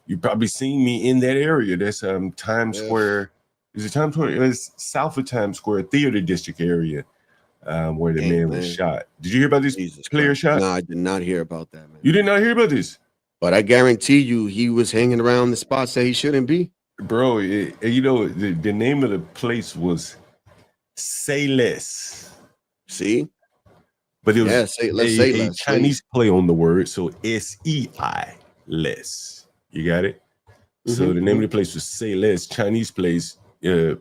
me in that area. That's Times Square. Is it Times Square? It's south of Times Square, Theater District area. Where the man was shot. Did you hear about this player shot? No, I did not hear about that, man. You did not hear about this? But I guarantee you he was hanging around the spots that he shouldn't be. Bro, you know, the name of the place was Say Less. See? But it was say less, Chinese play on the word, so SEI, less. You got it? So the name of the place was Say Less, Chinese place,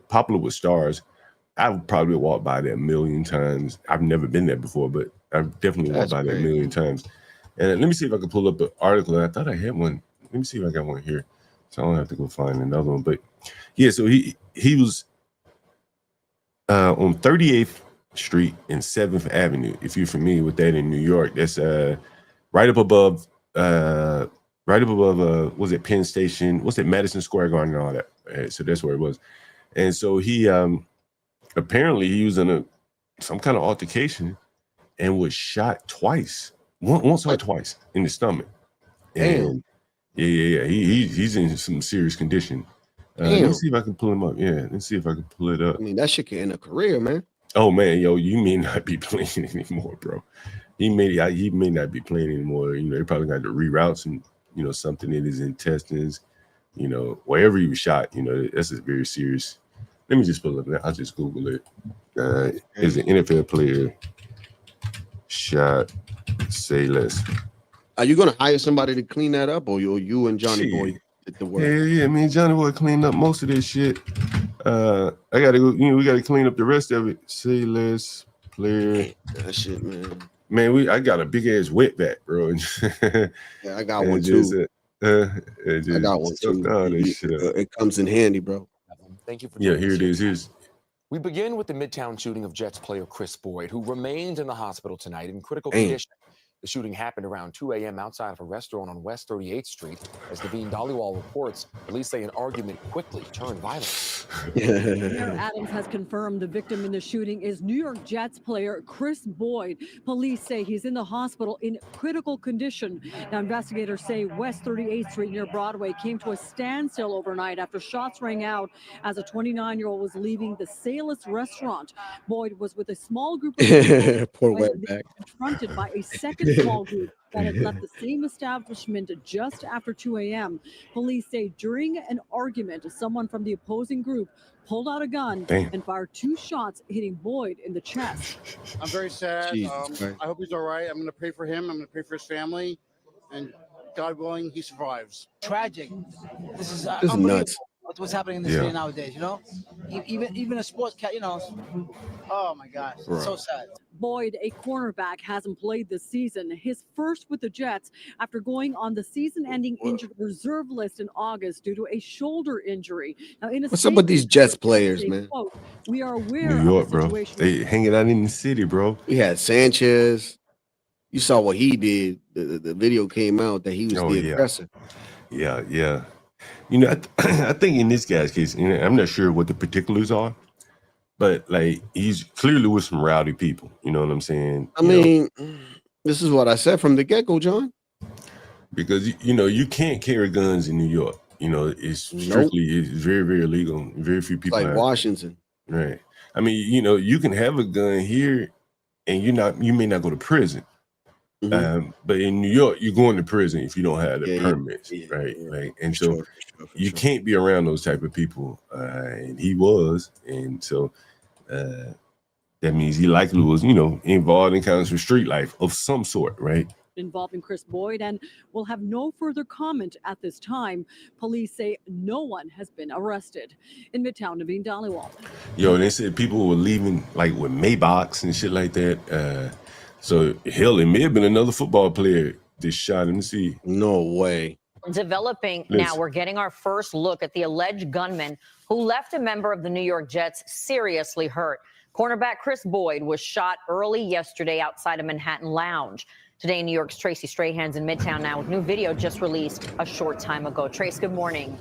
popular with stars. I've probably walked by there a million times. I've never been there before, but I've definitely walked by there a million times. And let me see if I can pull up an article. I thought I had one. Let me see if I got one here, so I don't have to go find another one. But yeah, so he was on 38th Street and 7th Avenue. If you're familiar with that in New York, that's right up above was it Penn Station? What's it, Madison Square Garden and all that? So that's where it was. And so he apparently he was in some kind of altercation and was shot twice, once or twice in the stomach. And yeah, he's in some serious condition. Let's see if I can pull him up. Yeah, let's see if I can pull it up. I mean, that shit can end a career, man. Oh man, yo, you may not be playing anymore, bro. He may not be playing anymore. You know, they probably got to reroute some, you know, something in his intestines. You know, wherever he was shot. You know, that's a very serious. Let me just pull it up. I'll just Google it. Is an NFL player shot? Say less. Are you gonna hire somebody to clean that up, or you and Johnny Boy did the work? Yeah. I mean, Johnny Boy cleaned up most of this shit. I gotta go. You know, we gotta clean up the rest of it. Say less player. That shit, man. Man, I got a big ass wetback, bro. Yeah, I got one too. I got one too. It comes in handy, bro. Thank you for here it is. We begin with the Midtown shooting of Jets player Chris Boyd, who remains in the hospital tonight in critical condition. The shooting happened around 2 a.m. outside of a restaurant on West 38th Street. As Naveen Dhaliwal reports, police say an argument quickly turned violent. Mayor Adams has confirmed the victim in the shooting is New York Jets player Chris Boyd. Police say he's in the hospital in critical condition. Now, investigators say West 38th Street near Broadway came to a standstill overnight after shots rang out as a 29-year-old was leaving the Salus restaurant. Boyd was with a small group of people Poor when wetback. they were confronted by a second small group that had left the same establishment just after 2 a.m. Police say during an argument, someone from the opposing group pulled out a gun and fired 2 shots, hitting Boyd in the chest. I'm very sad. Jesus Christ. I hope he's all right. I'm going to pray for him. I'm going to pray for his family. And God willing, he survives. Tragic. This is This is nuts. what's happening in the city nowadays, you know? Even a sports cat, you know. Oh, my gosh. Right. It's so sad. Boyd, a cornerback, hasn't played this season, his first with the Jets after going on the season-ending injured reserve list in August due to a shoulder injury. Now, in a What's up with these Jets players, they man? quote, "We are aware New York, of the bro. situation." They hanging out in the city, bro. We had Sanchez. You saw what he did. The video came out that he was the aggressor. Yeah. You know, I think in this guy's case, you know, I'm not sure what the particulars are, but like he's clearly with some rowdy people. You know what I'm saying? I mean, this is what I said from the get-go, John. Because you know you can't carry guns in New York. You know, it's strictly it's very, very illegal. Very few people Like have. Washington. Right. I mean, you know, you can have a gun here, and you may not go to prison. But in New York, you're going to prison if you don't have the permits, right? Like, and so you can't be around those type of people. And he was, and so that means he likely was, you know, involved in kind of some street life of some sort, right? Involving Chris Boyd and will have no further comment at this time. Police say no one has been arrested. In Midtown, Naveen Dhaliwal. Yo, they said people were leaving like with Maybachs and shit like that. So hell, it may have been another football player that shot him. See, no way. Developing Listen. now, we're getting our first look at the alleged gunman who left a member of the New York Jets seriously hurt. Cornerback Chris Boyd was shot early yesterday outside a Manhattan lounge. Today, New York's Tracy Strahan's in Midtown now with new video just released a short time ago. Trace, good morning.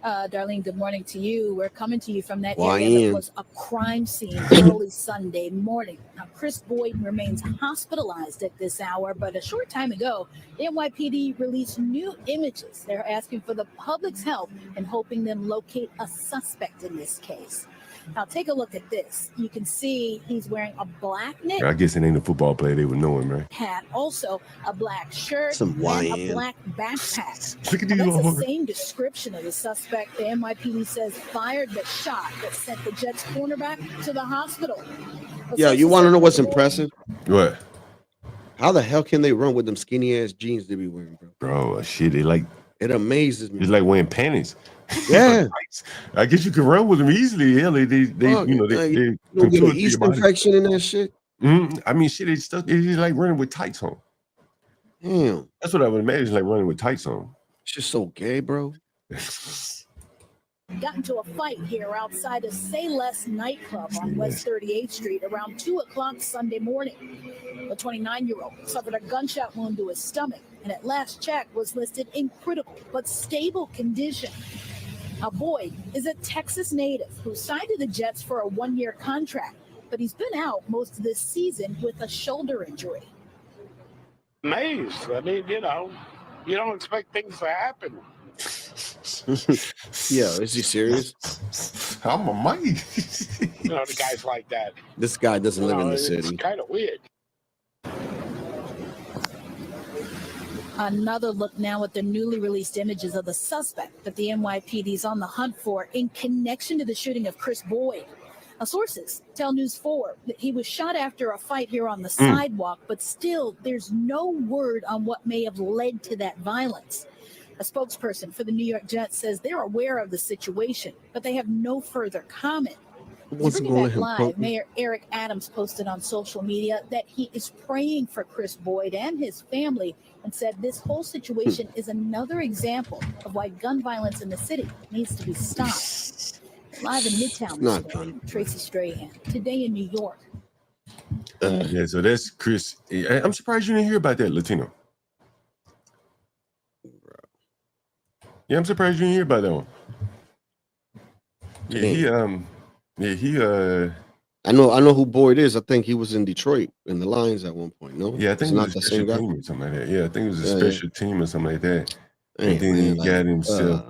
Darlene, good morning to you. We're coming to you from that Why area in? that was a crime scene early Sunday morning. Now, Chris Boyd remains hospitalized at this hour, but a short time ago, the NYPD released new images. They're asking for the public's help and hoping them locate a suspect in this case. Now, take a look at this. You can see he's wearing a black knit I guess it ain't a football player. They would know him, right? hat, also a black shirt, Some and YN. a black backpack. Look at Now, these that's the motherfuckers. same description of the suspect the NYPD says fired the shot that sent the Jets cornerback to the hospital. Yo, you want to know what's impressive? What? How the hell can they run with them skinny ass jeans they be wearing, bro? Bro, shit, they like It amazes me. it's like wearing panties. Yeah. I guess you can run with them easily. Hell, they Fuck, you know, like, they you don't get contour an to yeast your body. infection in that shit. I mean, shit, it's like running with tights on. Damn. That's what I would imagine, like running with tights on. It's just so gay, bro. Got into a fight here outside of Say Less nightclub on West 38th Street around 2 o'clock Sunday morning. The 29-year-old suffered a gunshot wound to his stomach and at last check was listed in critical but stable condition. Now, Boyd is a Texas native who signed to the Jets for a one-year contract, but he's been out most of this season with a shoulder injury. Amazed. I mean, you don't expect things to happen. Yeah, is he serious? I'm a mate. The guys like that. This guy doesn't live in the city. It's kind of weird. Another look now at the newly released images of the suspect that the NYPD is on the hunt for in connection to the shooting of Chris Boyd. Sources tell News 4 that he was shot after a fight here on the sidewalk, but still there's no word on what may have led to that violence. A spokesperson for the New York Jets says they're aware of the situation, but they have no further comment. What's Bringing going back on, live, bro? Mayor Eric Adams posted on social media that he is praying for Chris Boyd and his family and said this whole situation is another example of why gun violence in the city needs to be stopped. Live in Midtown Not this morning, Tracy Strahan, Today in New York. Yeah, so that's Chris. I'm surprised you didn't hear about that, Latino. Yeah, I'm surprised you didn't hear about that one. Yeah, I know who Boyd is. I think he was in Detroit in the Lions at one point. No, yeah, I think It's it not was a the same special guy. team or something like that. Yeah, I think it was a Yeah, special team or something like that. Hey, And then man, he like, got himself.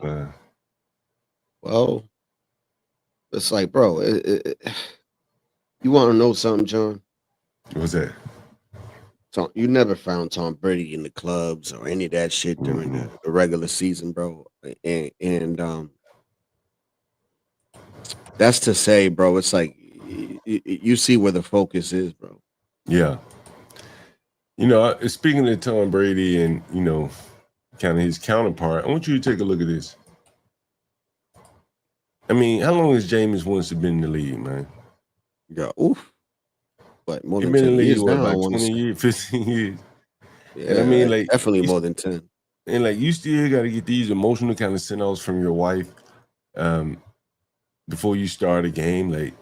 Well, it's like, bro, you want to know something, John? What's that? Tom, you never found Tom Brady in the clubs or any of that shit during the regular season, bro. And that's to say, bro, it's like you see where the focus is, bro. Yeah. Speaking of Tom Brady and, kind of his counterpart, I want you to take a look at this. I mean, how long has Jameis Winston been in the league, man? Yeah, oof. But more He's than been 10 in the league, years what, now, I about wanna 20 say. years, 15 years? Yeah, And I mean, like, definitely you more than 10. And like, you still got to get these emotional kind of send-offs from your wife before you start a game. Like,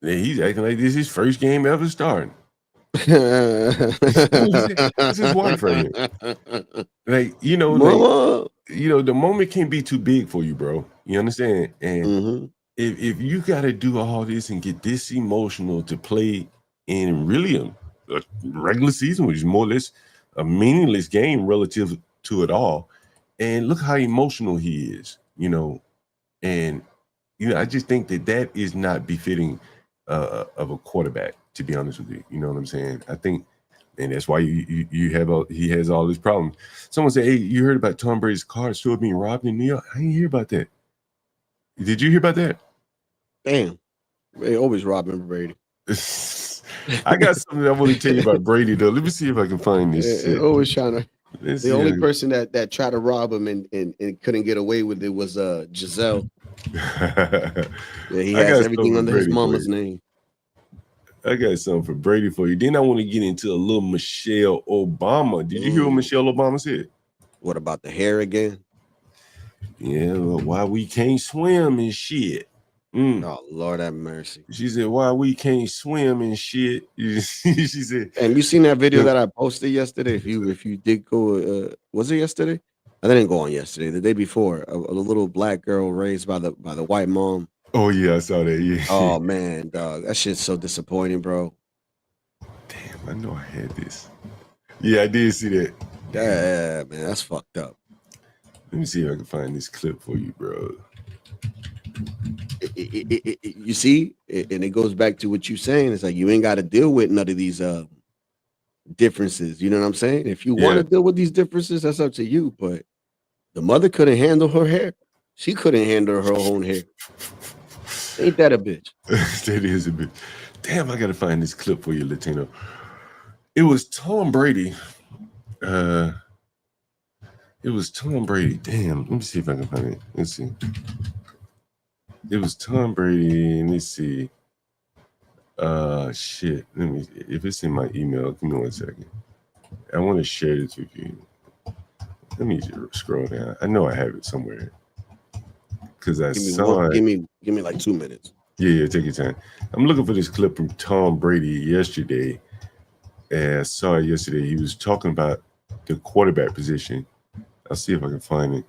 he's acting like this is his first game ever starting. It's his wife right here. Like, the moment can't be too big for you, bro. You understand? And if you got to do all this and get this emotional to play in really a regular season, which is more or less a meaningless game relative to it all, and look how emotional he is, and I just think that is not befitting of a quarterback, to be honest with you. You know what I'm saying? I think, and that's why he has all these problems. Someone said, "Hey, you heard about Tom Brady's car store being robbed in New York?" I didn't hear about that. Did you hear about that? Damn, they always robbing Brady. I got something I want to tell you about Brady, though. Let me see if I can find this. They're always trying to. Let's The see only if- person that tried to rob him and couldn't get away with it was Giselle. Yeah, he I got has everything something under his Brady for mama's you. name. I got something for Brady for you. Then I want to get into a little Michelle Obama. Did you hear what Michelle Obama said? What about the hair again? Yeah, well, why we can't swim and shit. Oh, Lord have mercy. She said, why we can't swim and shit. She said, And you seen that video Yeah. that I posted yesterday? If you did go, was it yesterday? I didn't go on yesterday. The day before, a little black girl raised by the white mom. Oh yeah, I saw that. Yeah. Oh man, dog, that shit's so disappointing, bro. Damn, I know I had this. Yeah, I did see that. Yeah, man, that's fucked up. Let me see if I can find this clip for you, bro. You see, and it goes back to what you're saying. It's like you ain't got to deal with none of these differences. You know what I'm saying? If you want to deal with these differences, that's up to you. But the mother couldn't handle her hair. She couldn't handle her own hair. Ain't that a bitch? That is a bit. Damn, I gotta find this clip for you, Latino. It was Tom Brady. It was Tom Brady. Damn, let me see if I can find it. Let's see. It was Tom Brady, and let's see. Shit. Let me. If it's in my email, give me 1 second. I want to share this with you. Let me scroll down. I know I have it somewhere because I saw it. Give me like 2 minutes. Yeah, take your time. I'm looking for this clip from Tom Brady yesterday. And I saw it yesterday. He was talking about the quarterback position. I'll see if I can find it.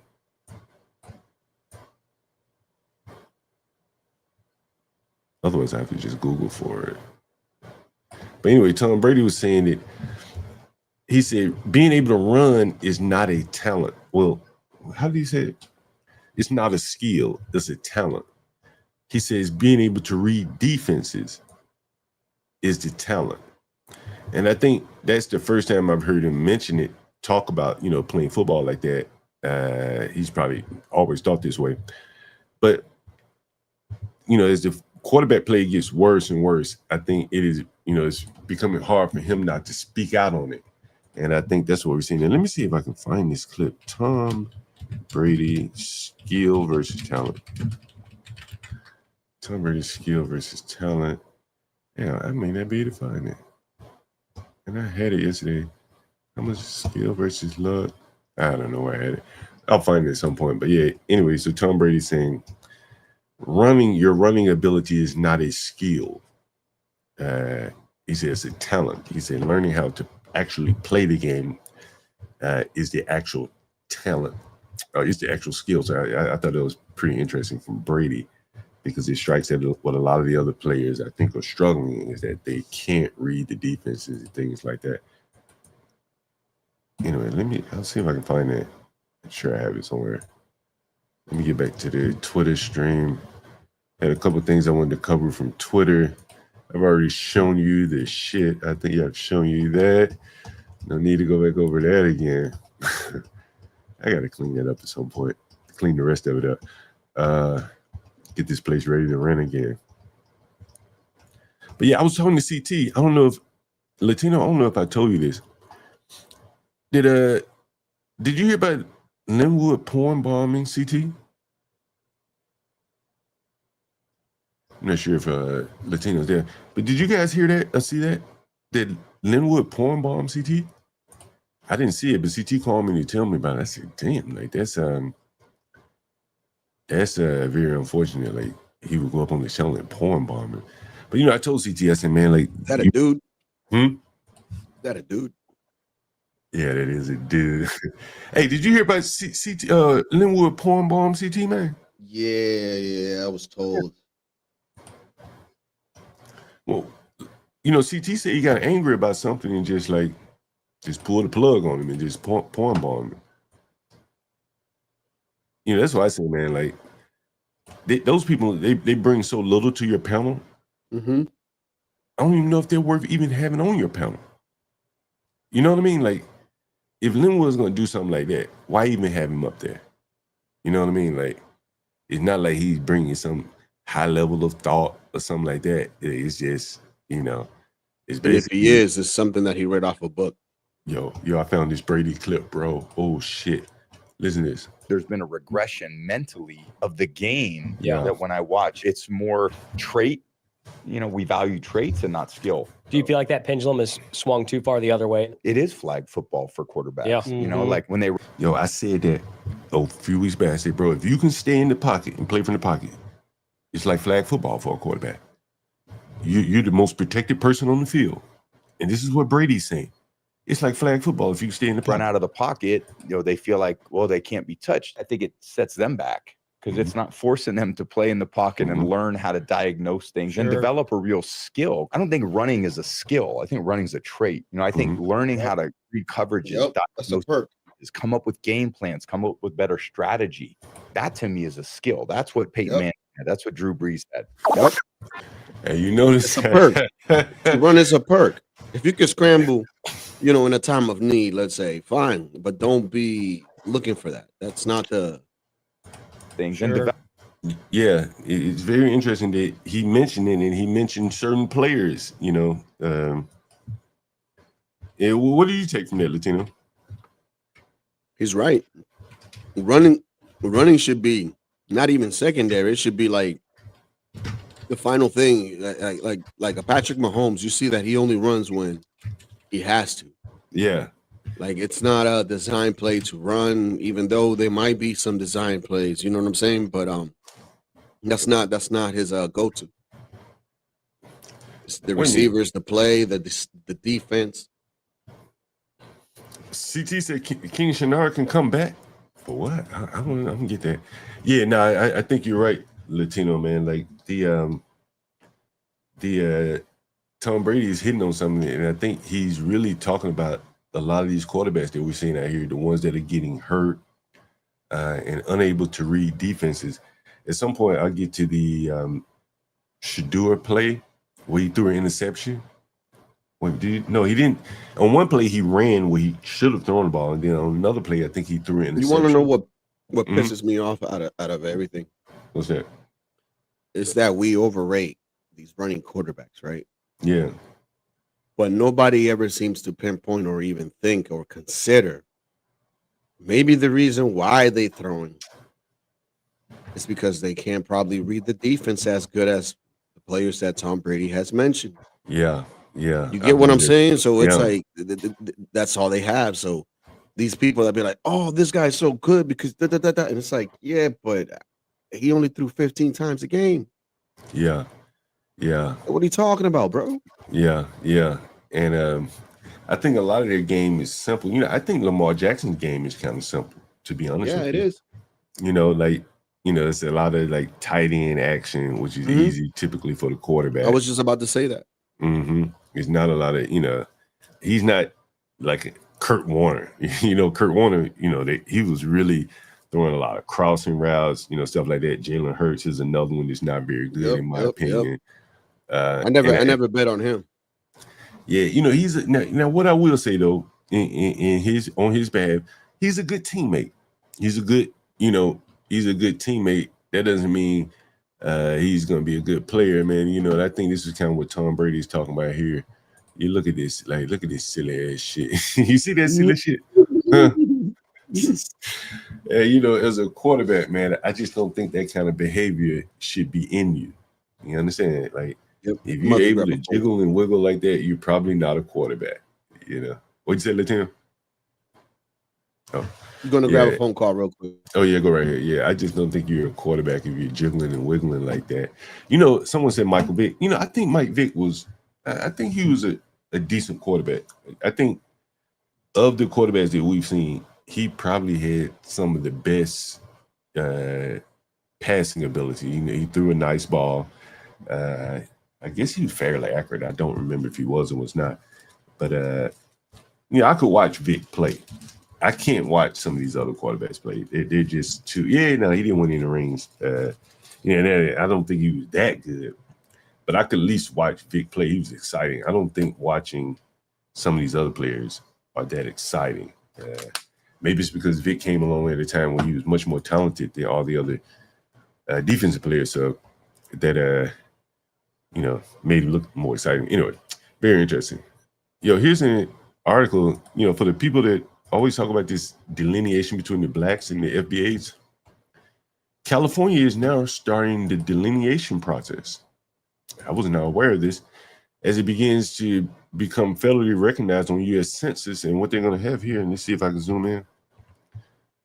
Otherwise, I have to just Google for it. But anyway, Tom Brady was saying that he said being able to run is not a talent. Well, how did he say it? It's not a skill, it's a talent. He says being able to read defenses is the talent. And I think that's the first time I've heard him mention it, talk about, playing football like that. He's probably always thought this way. But, as the quarterback play gets worse and worse, I think it is, it's becoming hard for him not to speak out on it. And I think that's what we're seeing. And let me see if I can find this clip. Tom Brady, skill versus talent. Tom Brady, skill versus talent. Yeah, I may not be able to find it. And I had it yesterday. How much skill versus luck? I don't know where I had it. I'll find it at some point. But yeah, anyway, so Tom Brady's saying your running ability is not a skill. He says it's a talent. He said learning how to actually play the game is the actual talent. It's the actual skill. So I thought it was pretty interesting from Brady, because it strikes at what a lot of the other players I think are struggling is that they can't read the defenses and things like that. Anyway, I'll see if I can find it. I'm sure I have it somewhere. Let me get back to the Twitter stream. Had a couple things I wanted to cover from Twitter. I've already shown you the shit. I think I've shown you that. No need to go back over that again. I got to clean that up at some point. Clean the rest of it up. Get this place ready to run again. But yeah, I was talking to CT. I don't know if Latino, I don't know if I told you this. Did you hear about Linwood porn bombing, CT? I'm not sure if Latino's there, but did you guys hear that or see that? Did Linwood porn bomb CT? I didn't see it, but CT called me to tell me about it. I said, damn, like that's very unfortunate. Like he would go up on the channel and porn bombing. But I told CT, I said, man, like is that a dude? Is that a dude? Yeah, that is a dude. Hey, did you hear about CT Linwood porn bomb CT, man? Yeah, I was told. Well, CT said he got angry about something and just pulled the plug on him and just porn bomb him. That's why I say, man, like those people, they bring so little to your panel. Mm-hmm. I don't even know if they're worth even having on your panel. You know what I mean? Like, if Linwood's going to do something like that, why even have him up there? You know what I mean? Like, it's not like he's bringing some high level of thought or something like that. It's just, it's basically. If he is, it's something that he read off a book. Yo, I found this Brady clip, bro. Oh, shit. Listen to this. There's been a regression mentally of the game Yeah. that when I watch, it's more trait. We value traits and not skill. Do you feel like that pendulum has swung too far the other way? It is flag football for quarterbacks. Yeah. Mm-hmm. Like when they. Yo, I said that a few weeks back. I said, bro, if you can stay in the pocket and play from the pocket, it's like flag football for a quarterback. You're the most protected person on the field. And this is what Brady's saying. It's like flag football if you stay in the pocket. Run out of the pocket, they feel like, well, they can't be touched. I think it sets them back because it's not forcing them to play in the pocket and learn how to diagnose things and develop a real skill. I don't think running is a skill. I think running is a trait. I think learning how to read coverages, is come up with game plans, come up with better strategy. That to me is a skill. That's what Peyton Manning had. That's what Drew Brees had. Yep. And you notice it's a perk. To run is a perk. If you can scramble, in a time of need, let's say, fine, but don't be looking for that. That's not the thing. Sure. Yeah, it's very interesting that he mentioned it, and he mentioned certain players. What do you take from that, Latino? He's right. Running should be not even secondary. It should be like the final thing. Like a Patrick Mahomes, you see that he only runs when he has to. Yeah. Like it's not a design play to run, even though there might be some design plays. You know what I'm saying? But that's not his go-to. It's the receivers, the play, the defense. CT said King Shenard can come back. For what? I don't get that. Yeah, no, I think you're right, Latino man. Like the Tom Brady is hitting on something, and I think he's really talking about a lot of these quarterbacks that we're seeing out here, the ones that are getting hurt and unable to read defenses. At some point, I'll get to the Shedeur play where he threw an interception. No, he didn't. On one play, he ran where he should have thrown the ball, and then on another play, I think he threw an interception. You want to know what pisses me off out of everything? What's that? It's that we overrate these running quarterbacks, right? Yeah. But nobody ever seems to pinpoint or even think or consider maybe the reason why they throwing is because they can't probably read the defense as good as the players that Tom Brady has mentioned. Yeah. Yeah. You get what I'm saying? So it's Yeah. like that's all they have. So these people that be like, oh, this guy's so good because da, da, da, da. And it's like, yeah, but he only threw 15 times a game. Yeah. Yeah. What are you talking about, bro? Yeah. Yeah. And I think a lot of their game is simple. You know, I think Lamar Jackson's game is kind of simple, to be honest Yeah, with it you. is. You know, like, you know, it's a lot of like tight end action, which is easy typically for the quarterback. I was just about to say that. It's not a lot of, you know, he's not like Kurt Warner. You know, Kurt Warner, you know, he was really throwing a lot of crossing routes, you know, stuff like that. Jalen Hurts is another one that's not very good, in my opinion. I never bet on him. Yeah, you know, now what I will say though, on his behalf, he's a good teammate. He's a good teammate. That doesn't mean he's gonna be a good player, man. You know, I think this is kind of what Tom Brady's talking about here. You look at this, like, look at this silly ass shit. You see that silly shit? Huh? You know, as a quarterback, man, I just don't think that kind of behavior should be in you. You understand? Like, if you're able to jiggle and wiggle like that, you're probably not a quarterback. You know, what'd you say, Latino? Oh, You're gonna grab a phone call real quick. Oh yeah, go right here. Yeah, I just don't think you're a quarterback if you're jiggling and wiggling like that. You know, someone said Michael Vick. You know, I think Mike Vick was. I think he was a decent quarterback. I think of the quarterbacks that we've seen, he probably had some of the best passing ability. You know, he threw a nice ball. I guess he was fairly accurate. I don't remember if he was or was not. But you know, I could watch Vick play. I can't watch some of these other quarterbacks play. They're just too. Yeah, no, he didn't win any rings. You know, I don't think he was that good. But I could at least watch Vick play. He was exciting. I don't think watching some of these other players are that exciting. Maybe it's because Vick came along at a time when he was much more talented than all the other defensive players. So that you know, made him look more exciting. Anyway, very interesting. Yo, here's an article, you know, for the people that always talk about this delineation between the blacks and the FBAs. California is now starting the delineation process. I was not aware of this, as it begins to become federally recognized on U.S. Census and what they're going to have here. And let's see if I can zoom in.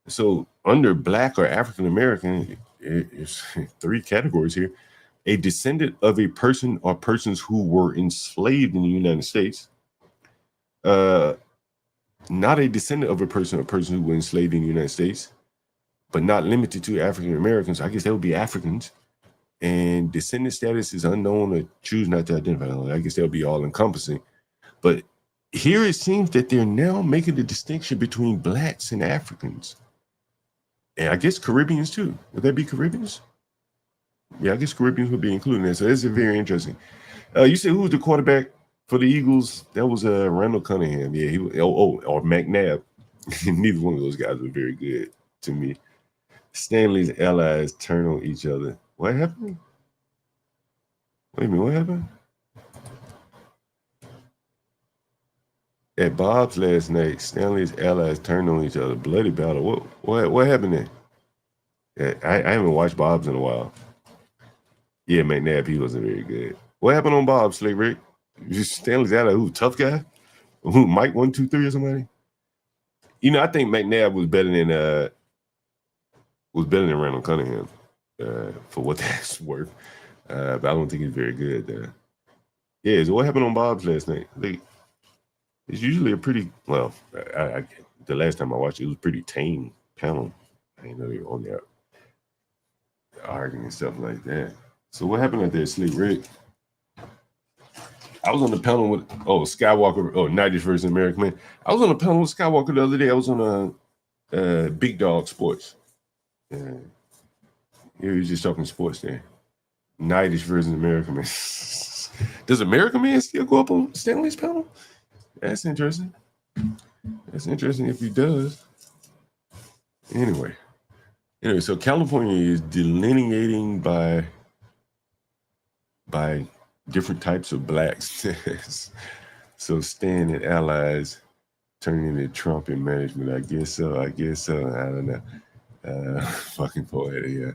So under Black or African American, it's 3 categories here. A descendant of a person or persons who were enslaved in the United States. Not a descendant of a person or person who were enslaved in the United States, but not limited to African Americans. I guess that would be Africans. And descendant status is unknown or choose not to identify. I guess that would be all encompassing. But here it seems that they're now making the distinction between blacks and Africans. And I guess Caribbeans too. Would that be Caribbeans? Yeah, I guess Caribbeans would be included in that. So this is very interesting. You said who was the quarterback for the Eagles? That was Randall Cunningham. Yeah, he was, or McNabb. Neither one of those guys were very good to me. Stanley's allies turn on each other. What happened? Wait a minute, what happened? At Bob's last night, Stanley's allies turned on each other. Bloody battle. What happened there? Yeah, I haven't watched Bob's in a while. Yeah, McNabb, he wasn't very good. What happened on Bob's, Slick Rick? Stanley's ally, who, tough guy? Who, Mike 123 or somebody? You know, I think McNabb was better than Randall Cunningham for what that's worth. But I don't think he's very good. Yeah, so what happened on Bob's last night? It's usually a pretty, well, the last time I watched it was a pretty tame panel. I didn't know they were on there arguing and stuff like that. So what happened at that Slick Rick? I was on the panel with Skywalker, 90s versus American Man. I was on the panel with Skywalker the other day. I was on Big Dog Sports. He was just talking sports there. 90s versus American Man. Does American Man still go up on Stanley's panel? That's interesting. That's interesting if he does. Anyway, so California is delineating by different types of blacks. So Stan and allies turning into Trump in management. I guess so. I don't know. Fucking poetic. Yeah.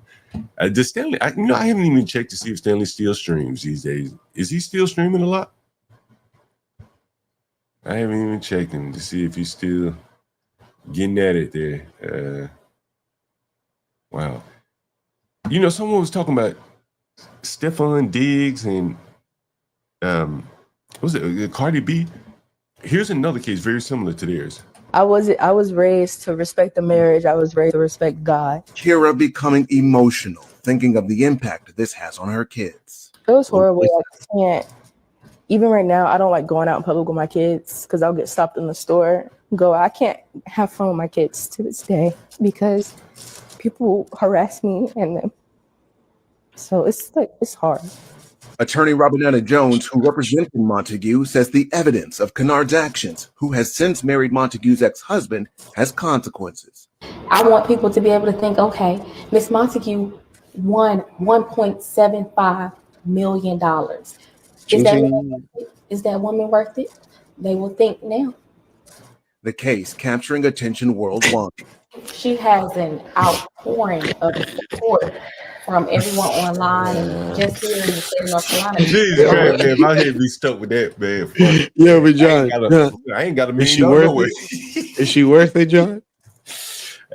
Does Stanley? I haven't even checked to see if Stanley still streams these days. Is he still streaming a lot? I haven't even checked him to see if he's still getting at it there. Wow. Someone was talking about Stephon Diggs and what was it, Cardi B? Here's another case very similar to theirs. I was raised to respect the marriage. I was raised to respect God. Kira becoming emotional, thinking of the impact this has on her kids. It was horrible. I can't. Even right now, I don't like going out in public with my kids because I'll get stopped in the store. I can't have fun with my kids to this day because people harass me so it's hard. Attorney Robinetta Jones, who represented Montague, says the evidence of Kennard's actions, who has since married Montague's ex-husband, has consequences. I want people to be able to think, okay, Miss Montague won $1.75 million. Is that woman worth it? They will think now. The case capturing attention worldwide. She has an outpouring of support from everyone online and just here in the state of North Carolina. Jesus Christ, man, my head be stuck with that, man. Fuck. Yeah, but John, I ain't got $1 million. Is she worth it? Is she worth it, John?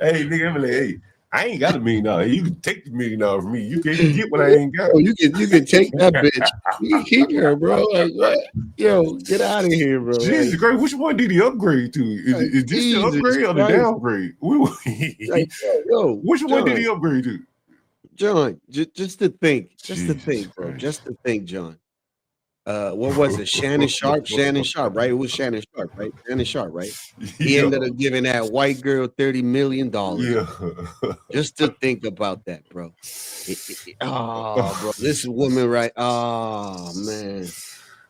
Hey, nigga, I'm like, hey, I ain't got $1 million. You can take the $1 million from me. You can't get what I ain't got. Oh, you can take that bitch. You can keep her, bro. Like what? Yo, get out of here, bro. Jesus Christ, which one did he upgrade to? Is this the upgrade or the downgrade? Which one did he upgrade to? John, just to think, bro. Just to think, John. What was it? Shannon Sharp, right? It was Shannon Sharp, right? Shannon Sharp, right? He ended up giving that white girl $30 million. Yeah. Just to think about that, bro. Bro, this woman, right? Oh man.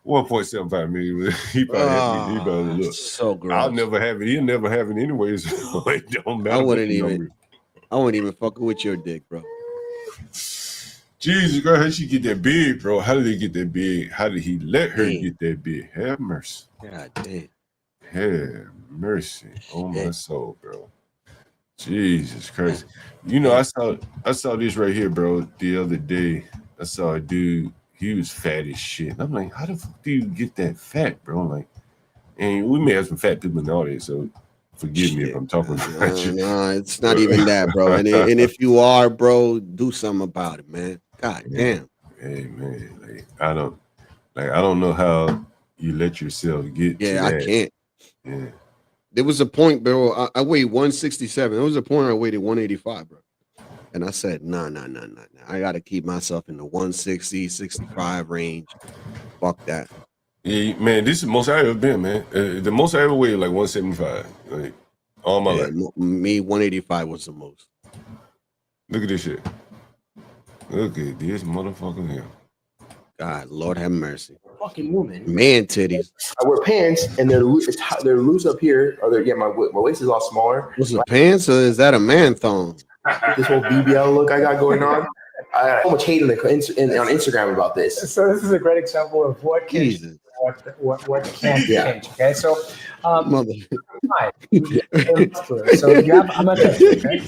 1.75 million. He probably look. So gross. I'll never have it. He'll never have it anyways. So it don't matter. I wouldn't even fuck with your dick, bro. Jesus, girl, how did she get that big, bro? How did they get that big? How did he let her get that big? Have mercy. God damn. Have mercy on my soul, bro. Jesus Christ. I saw this right here, bro, the other day. I saw a dude, he was fat as shit. And I'm like, how the fuck do you get that fat, bro? I'm like, and we may have some fat people in the audience, so forgive me if I'm talking about you. No, it's not even that, bro. And if you are, bro, do something about it, man. God damn. Hey, man, I don't know how you let yourself get. Yeah, to that. I can't. Yeah. There was a point, bro. I weighed 167. There was a point I weighed 185, bro. And I said, no. I got to keep myself in the 160, 65 range. Fuck that. Yeah, man, this is the most I ever been, man. The most I ever weighed like 175, like all my life. Me, 185 was the most. Look at this shit. Look at this motherfucker here. God, Lord have mercy. Fucking woman. Man titties. I wear pants and they're loose up here, or my waist is all smaller. Was it pants or is that a man thong? This whole BBL look I got going on. I got so much hate on Instagram about this. So this is a great example of what can what can change. Okay, so Mother. right. So you have, I'm not testing, okay?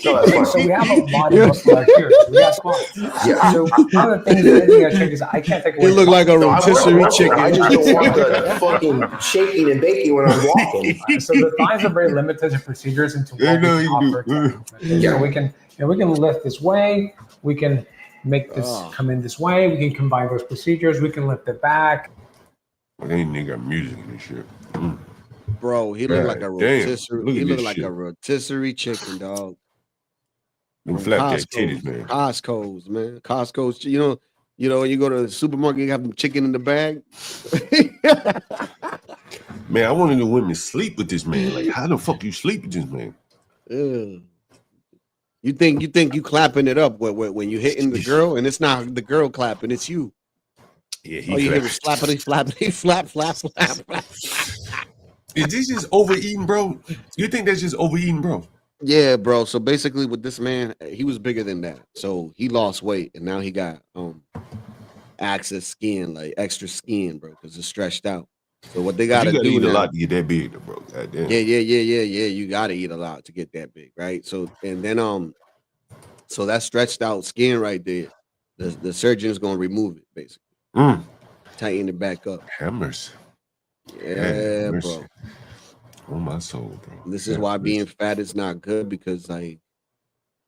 So we have a lot of muscle arterials. We got spots. Yeah. So one of the things that I change is I can't take away. You look like a rotisserie chicken. I just don't want the fucking shaking and baking when I'm walking. So the thighs are very limited to procedures and to what we can offer. So we can lift this way. We can make this come in this way. We can combine those procedures. We can lift it back. They ain't got music and shit. Bro, he looked like a rotisserie. Look He at looked this like shit. a rotisserie chicken, dog. Them From flapjack titties, man. Costco's, man. Costco's. You know, you go to the supermarket, you have them chicken in the bag. Man, I wanted the women to sleep with this man. Like, how the fuck you sleep with this man? Ugh. You think you clapping it up when you hitting the girl, and it's not the girl clapping, it's you. Yeah, All you hear is flappity, flappity, flap, flap, flap, flap. Is this just overeating, bro? You think that's just overeating, bro? Yeah, bro. So basically, with this man, he was bigger than that. So he lost weight, and now he got excess skin, like extra skin, bro, because it's stretched out. So what they gotta do eat now, a lot to get that big, bro. Goddamn. Yeah. You gotta eat a lot to get that big, right? So and then so that stretched out skin right there, the surgeon's gonna remove it, basically. Tighten it back up. Hammers. Yeah, mercy. bro. Oh my soul, bro. This is why being fat is not good, because like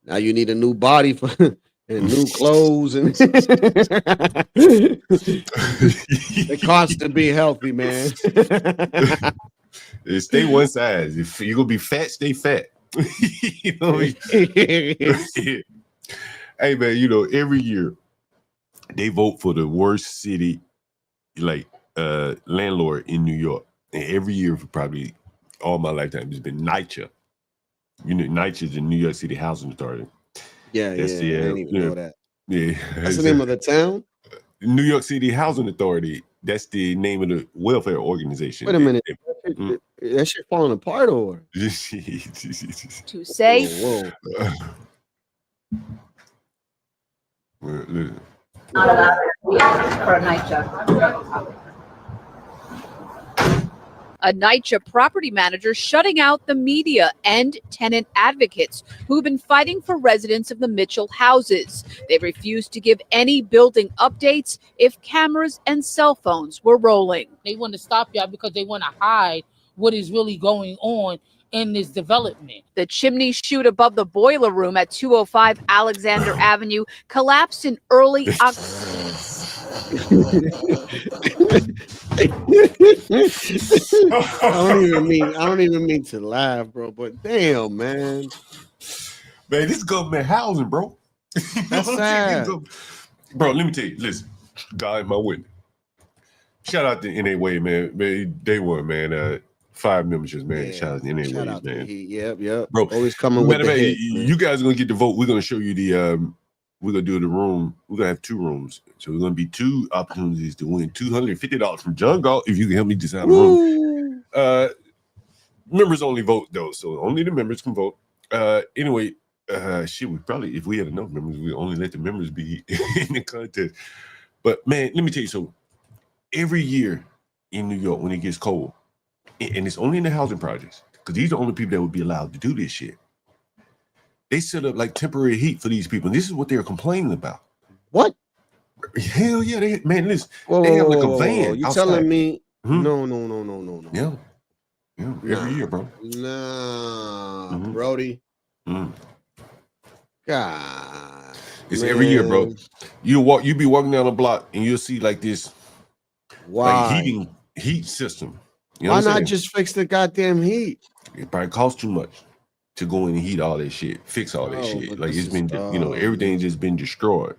now you need a new body for and new clothes and it costs to be healthy, man. Stay one size. If you're gonna be fat, stay fat. You know what I mean? Hey man, you know, every year they vote for the worst city, like landlord in New York. And every year for probably all my lifetime, it's been NYCHA. You know, NYCHA is the New York City Housing Authority. Yeah, That's I didn't even know that. Yeah. That's the name of the town? New York City Housing Authority. That's the name of the welfare organization. Wait a minute. That shit falling apart or? To say. Whoa. Not allowed for a NYCHA. A NYCHA property manager shutting out the media and tenant advocates who've been fighting for residents of the Mitchell houses. They refused to give any building updates if cameras and cell phones were rolling. They want to stop y'all because they want to hide what is really going on in this development. The chimney chute above the boiler room at 205 Alexander Avenue collapsed in early October. I don't even mean to laugh, bro, but damn, man. Man, this government housing, bro. That's sad. Bro, let me tell you, listen, God, my witness. Shout out to NA Way, man. Day one, man. 5 memberships, man. Shout out to NA Way, man. Yep. Bro, always coming with matter the of fact, hit, man. you guys are gonna get the vote. We're gonna show you the we're gonna do the room. We're gonna have 2 rooms. So we're gonna be 2 opportunities to win $250 from John Galt if you can help me design a room. Members only vote though, so only the members can vote. Anyway, shit, we probably, if we had enough members, we only let the members be in the contest. But man, let me tell you, so every year in New York when it gets cold, and it's only in the housing projects, because these are the only people that would be allowed to do this shit. They set up like temporary heat for these people. And this is what they're complaining about. What? Hell yeah, they have like a van. You outside. telling me? Hmm? No. Yeah, every year, bro. Nah, Brody. God, It's every year, bro. You be walking down the block and you'll see like this, Why? like heat system. You know Why what I'm not saying? just fix the goddamn heat? It probably costs too much to go in and heat all that shit, fix all that Oh, shit. but Like this it's been, is- everything's just been destroyed.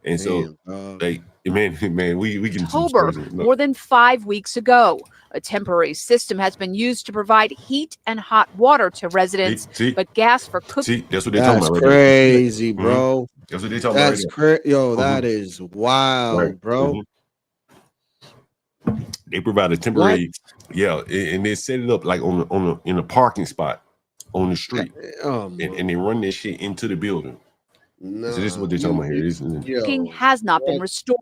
And so, like, man, we can do some October, stories. No. more than 5 weeks ago. A temporary system has been used to provide heat and hot water to residents, See? but gas for cooking. See, that's what they're talking That's about. Right crazy, there. bro. That's what they're talking about. That's Right crazy. Yo, that is wild, Right. bro. They provide a temporary, and they set it up like in a parking spot on the street, and they run this shit into the building. So this is what they're talking about here. Cooking has not been restored.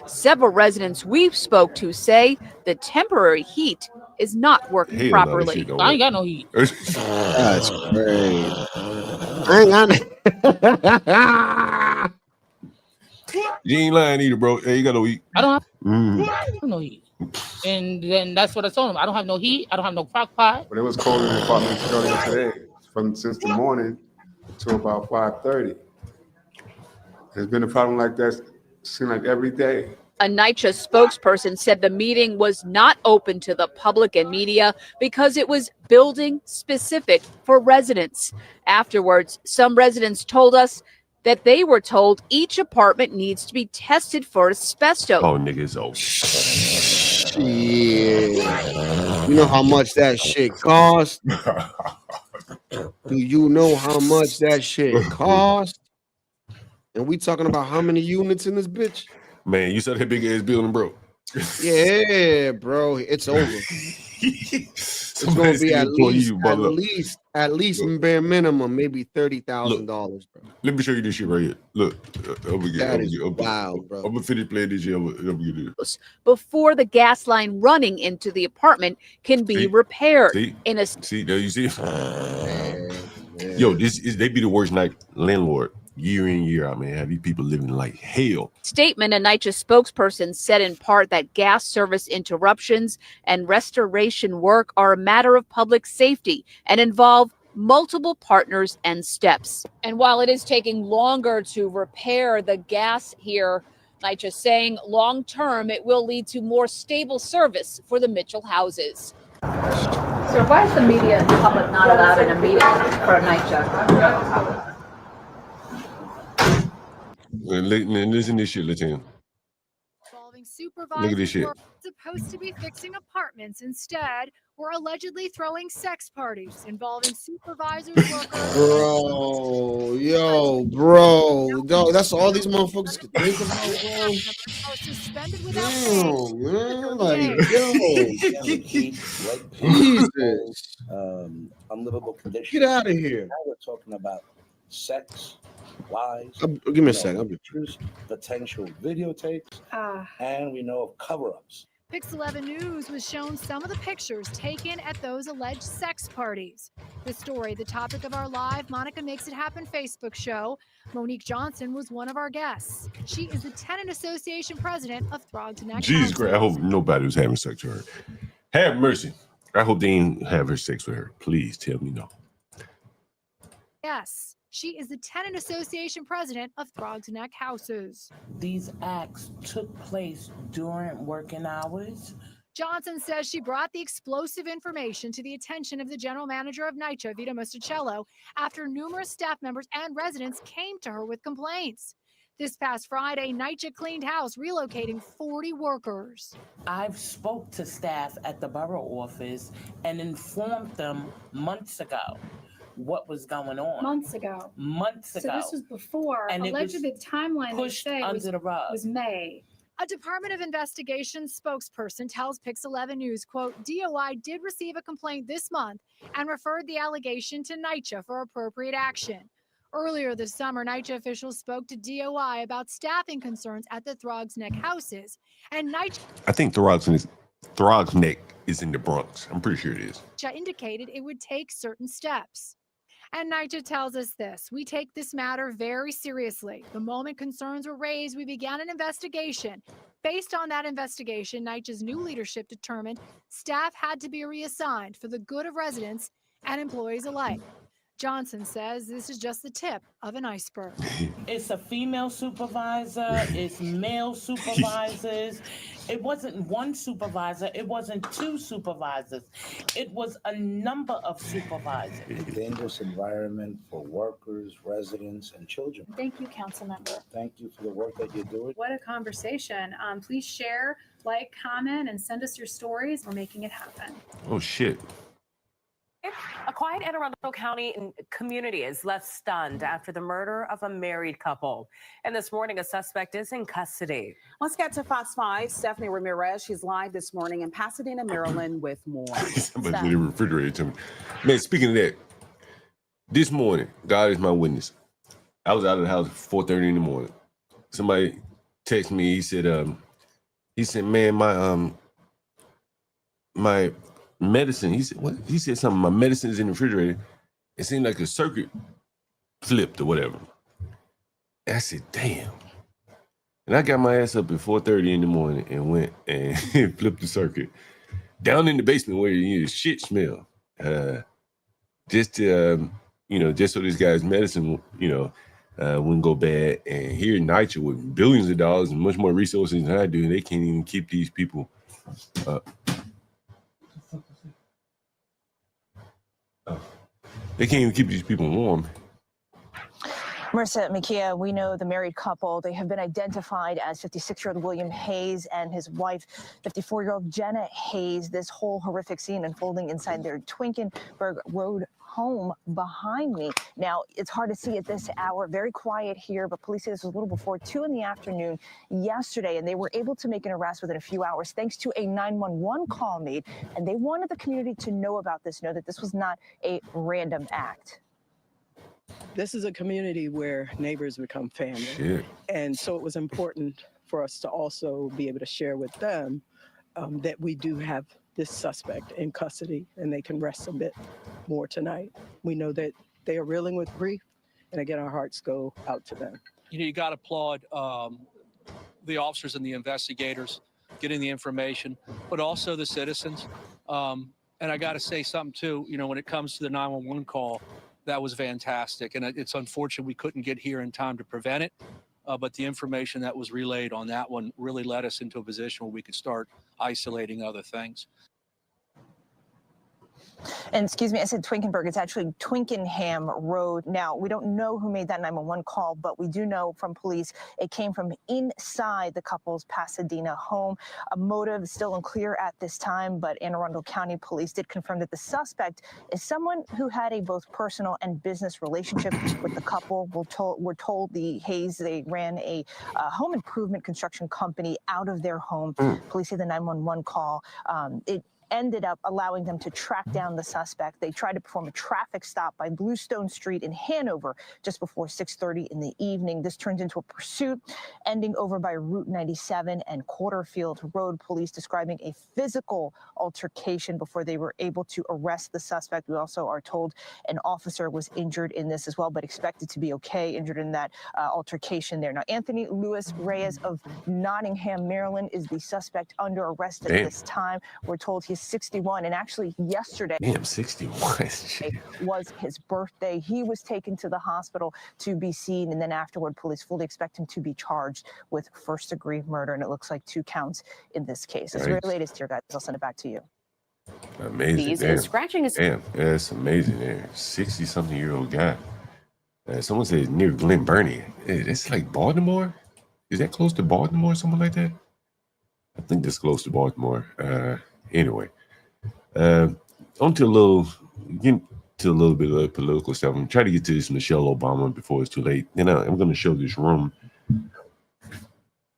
Several residents we've spoke to say the temporary heat is not working Hell no, that properly. shit don't I ain't work. got no heat. That's crazy. I ain't got You ain't lying either, bro. Hey, you got no heat. I don't have Mm. no heat. And then that's what I told him. I don't have no heat. I don't have no crock pot. But it was cold in the apartment earlier today, since the morning to about 5:30. There's been a problem like that, seems like every day. A NYCHA spokesperson said the meeting was not open to the public and media because it was building specific for residents. Afterwards, some residents told us that they were told each apartment needs to be tested for asbestos. Oh, nigga, it's over. Yeah. You know how much that shit cost? Do you know how much that shit cost? And we talking about how many units in this bitch? Man, you said that big ass building, bro. Yeah, bro, it's over. It's gonna be at least bare minimum, maybe $30,000, bro. Let me show you this shit right here. Look, wild, bro. I'm gonna finish playing this shit. I'm gonna get this. Before the gas line running into the apartment can be repaired. See, there you see. Yo, they be the worst night landlord year in, year out, man. Have these people living like hell. Statement, a NYCHA spokesperson said in part that gas service interruptions and restoration work are a matter of public safety and involve multiple partners and steps. And while it is taking longer to repair the gas here, NYCHA saying long term it will lead to more stable service for the Mitchell houses. So why is the media and the public not allowed in a meeting for NYCHA? Listen to this shit, listen. Look at this shit. Supposed to be fixing apartments instead were allegedly throwing sex parties involving supervisors, workers. Bro, that's all these motherfuckers could think about, bro. Damn, man, like, Jesus. Unlivable conditions. Get out of here. Now we're talking about sex, lies. Give me a second. Pictures, potential videotapes, and we know of cover-ups. Pix 11 News was shown some of the pictures taken at those alleged sex parties. The story, the topic of our live Monica Makes It Happen Facebook show. Monique Johnson was one of our guests. She is the Tenant Association president of Throgs Neck. Jesus Christ, I hope nobody was having sex with her. Have mercy. I hope they ain't have her sex with her. Please tell me no. Yes, she is the Tenant Association president of Throgs Neck Houses. These acts took place during working hours. Johnson says she brought the explosive information to the attention of the general manager of NYCHA, Vito Mosticello, after numerous staff members and residents came to her with complaints. This past Friday, NYCHA cleaned house, relocating 40 workers. I've spoke to staff at the borough office and informed them months ago what was going on. Months ago. Months ago. So this was before. And Allegedly, the timeline they pushed say under the rug. was May. A Department of Investigation spokesperson tells Pix 11 News, quote, DOI did receive a complaint this month and referred the allegation to NYCHA for appropriate action. Earlier this summer, NYCHA officials spoke to DOI about staffing concerns at the Throgs Neck houses. And NYCHA I think Throgs Neck is in the Bronx. I'm pretty sure it is. indicated it would take certain steps. And NYCHA tells us this: we take this matter very seriously. The moment concerns were raised, we began an investigation. Based on that investigation, NYCHA's new leadership determined staff had to be reassigned for the good of residents and employees alike. Johnson says this is just the tip of an iceberg. It's a female supervisor, it's male supervisors. It wasn't one supervisor, it wasn't two supervisors. It was a number of supervisors. A dangerous environment for workers, residents, and children. Thank you, council member. Thank you for the work that you're doing. What a conversation. Please share, like, comment, and send us your stories. We're making it happen. Oh, shit. A quiet Anne Arundel County community is left stunned after the murder of a married couple. And this morning, a suspect is in custody. Let's get to Fox 5. Stephanie Ramirez, she's live this morning in Pasadena, Maryland with more. Somebody did a refrigerator to me. Man, speaking of that, this morning, God is my witness. I was out of the house at 4:30 in the morning. Somebody texted me. He said, man, my medicine. He said, what? He said something. My medicine is in the refrigerator. It seemed like a circuit flipped or whatever. And I said, damn. And I got my ass up at 4:30 in the morning and went and flipped the circuit down in the basement where shit smell. Just to just so this guy's medicine, wouldn't go bad. And here in NYCHA with billions of dollars and much more resources than I do, they can't even keep these people. They can't even keep these people warm. Marissa Makia, we know the married couple. They have been identified as 56-year-old William Hayes and his wife, 54-year-old Jenna Hayes. This whole horrific scene unfolding inside their Twinkenberg Road home behind me. Now, it's hard to see at this hour, very quiet here, but police say this was a little before 2 in the afternoon yesterday, and they were able to make an arrest within a few hours thanks to a 911 call made, and they wanted the community to know about this, know that this was not a random act. This is a community where neighbors become family. Shit. And so it was important for us to also be able to share with them that we do have this suspect in custody and they can rest a bit more tonight. We know that they are reeling with grief, and again, our hearts go out to them. You got to applaud the officers and the investigators getting the information, but also the citizens. And I got to say something too, when it comes to the 911 call, that was fantastic. And it's unfortunate we couldn't get here in time to prevent it. But the information that was relayed on that one really led us into a position where we could start isolating other things. And excuse me, I said Twinkenberg. It's actually Twickenham Road. Now, we don't know who made that 911 call, but we do know from police it came from inside the couple's Pasadena home. A motive is still unclear at this time, but Anne Arundel County Police did confirm that the suspect is someone who had a both personal and business relationship with the couple. We're told the Hayes, they ran a home improvement construction company out of their home. Police say the 911 call, it ended up allowing them to track down the suspect. They tried to perform a traffic stop by Bluestone Street in Hanover just before 6:30 in the evening. This turns into a pursuit, ending over by Route 97 and Quarterfield Road. Police describing a physical altercation before they were able to arrest the suspect. We also are told an officer was injured in this as well, but expected to be okay, injured in that altercation there. Now, Anthony Lewis Reyes of Nottingham, Maryland, is the suspect under arrest at this time. We're told he's 61, and actually yesterday, damn, 61 was his birthday. He was taken to the hospital to be seen, and then afterward, police fully expect him to be charged with first-degree murder, and it looks like 2 counts in this case. That's the very latest here, guys. I'll send it back to you. Amazing. These Damn. and scratching is- Damn, that's amazing there. 60-something-year-old guy. Someone said near Glen Burnie. It's like Baltimore? Is that close to Baltimore or something like that? I think that's close to Baltimore. Anyway, on to a little bit of political stuff. I'm trying to get to this Michelle Obama before it's too late. And I'm going to show this room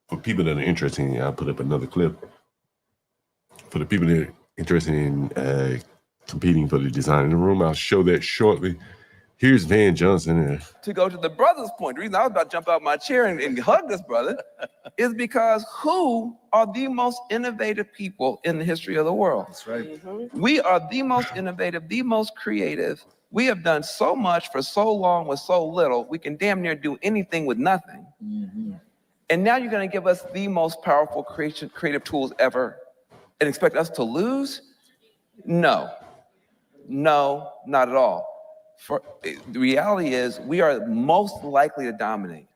for people that are interested. I'll put up another clip for the people that are interested in competing for the design in the room. I'll show that shortly. Here's Van Johnson. To go to the brother's point, the reason I was about to jump out my chair and hug this brother is because who are the most innovative people in the history of the world? That's right. We are the most innovative, the most creative. We have done so much for so long with so little. We can damn near do anything with nothing. And now you're going to give us the most powerful creative tools ever and expect us to lose? No, not at all. The reality is we are most likely to dominate.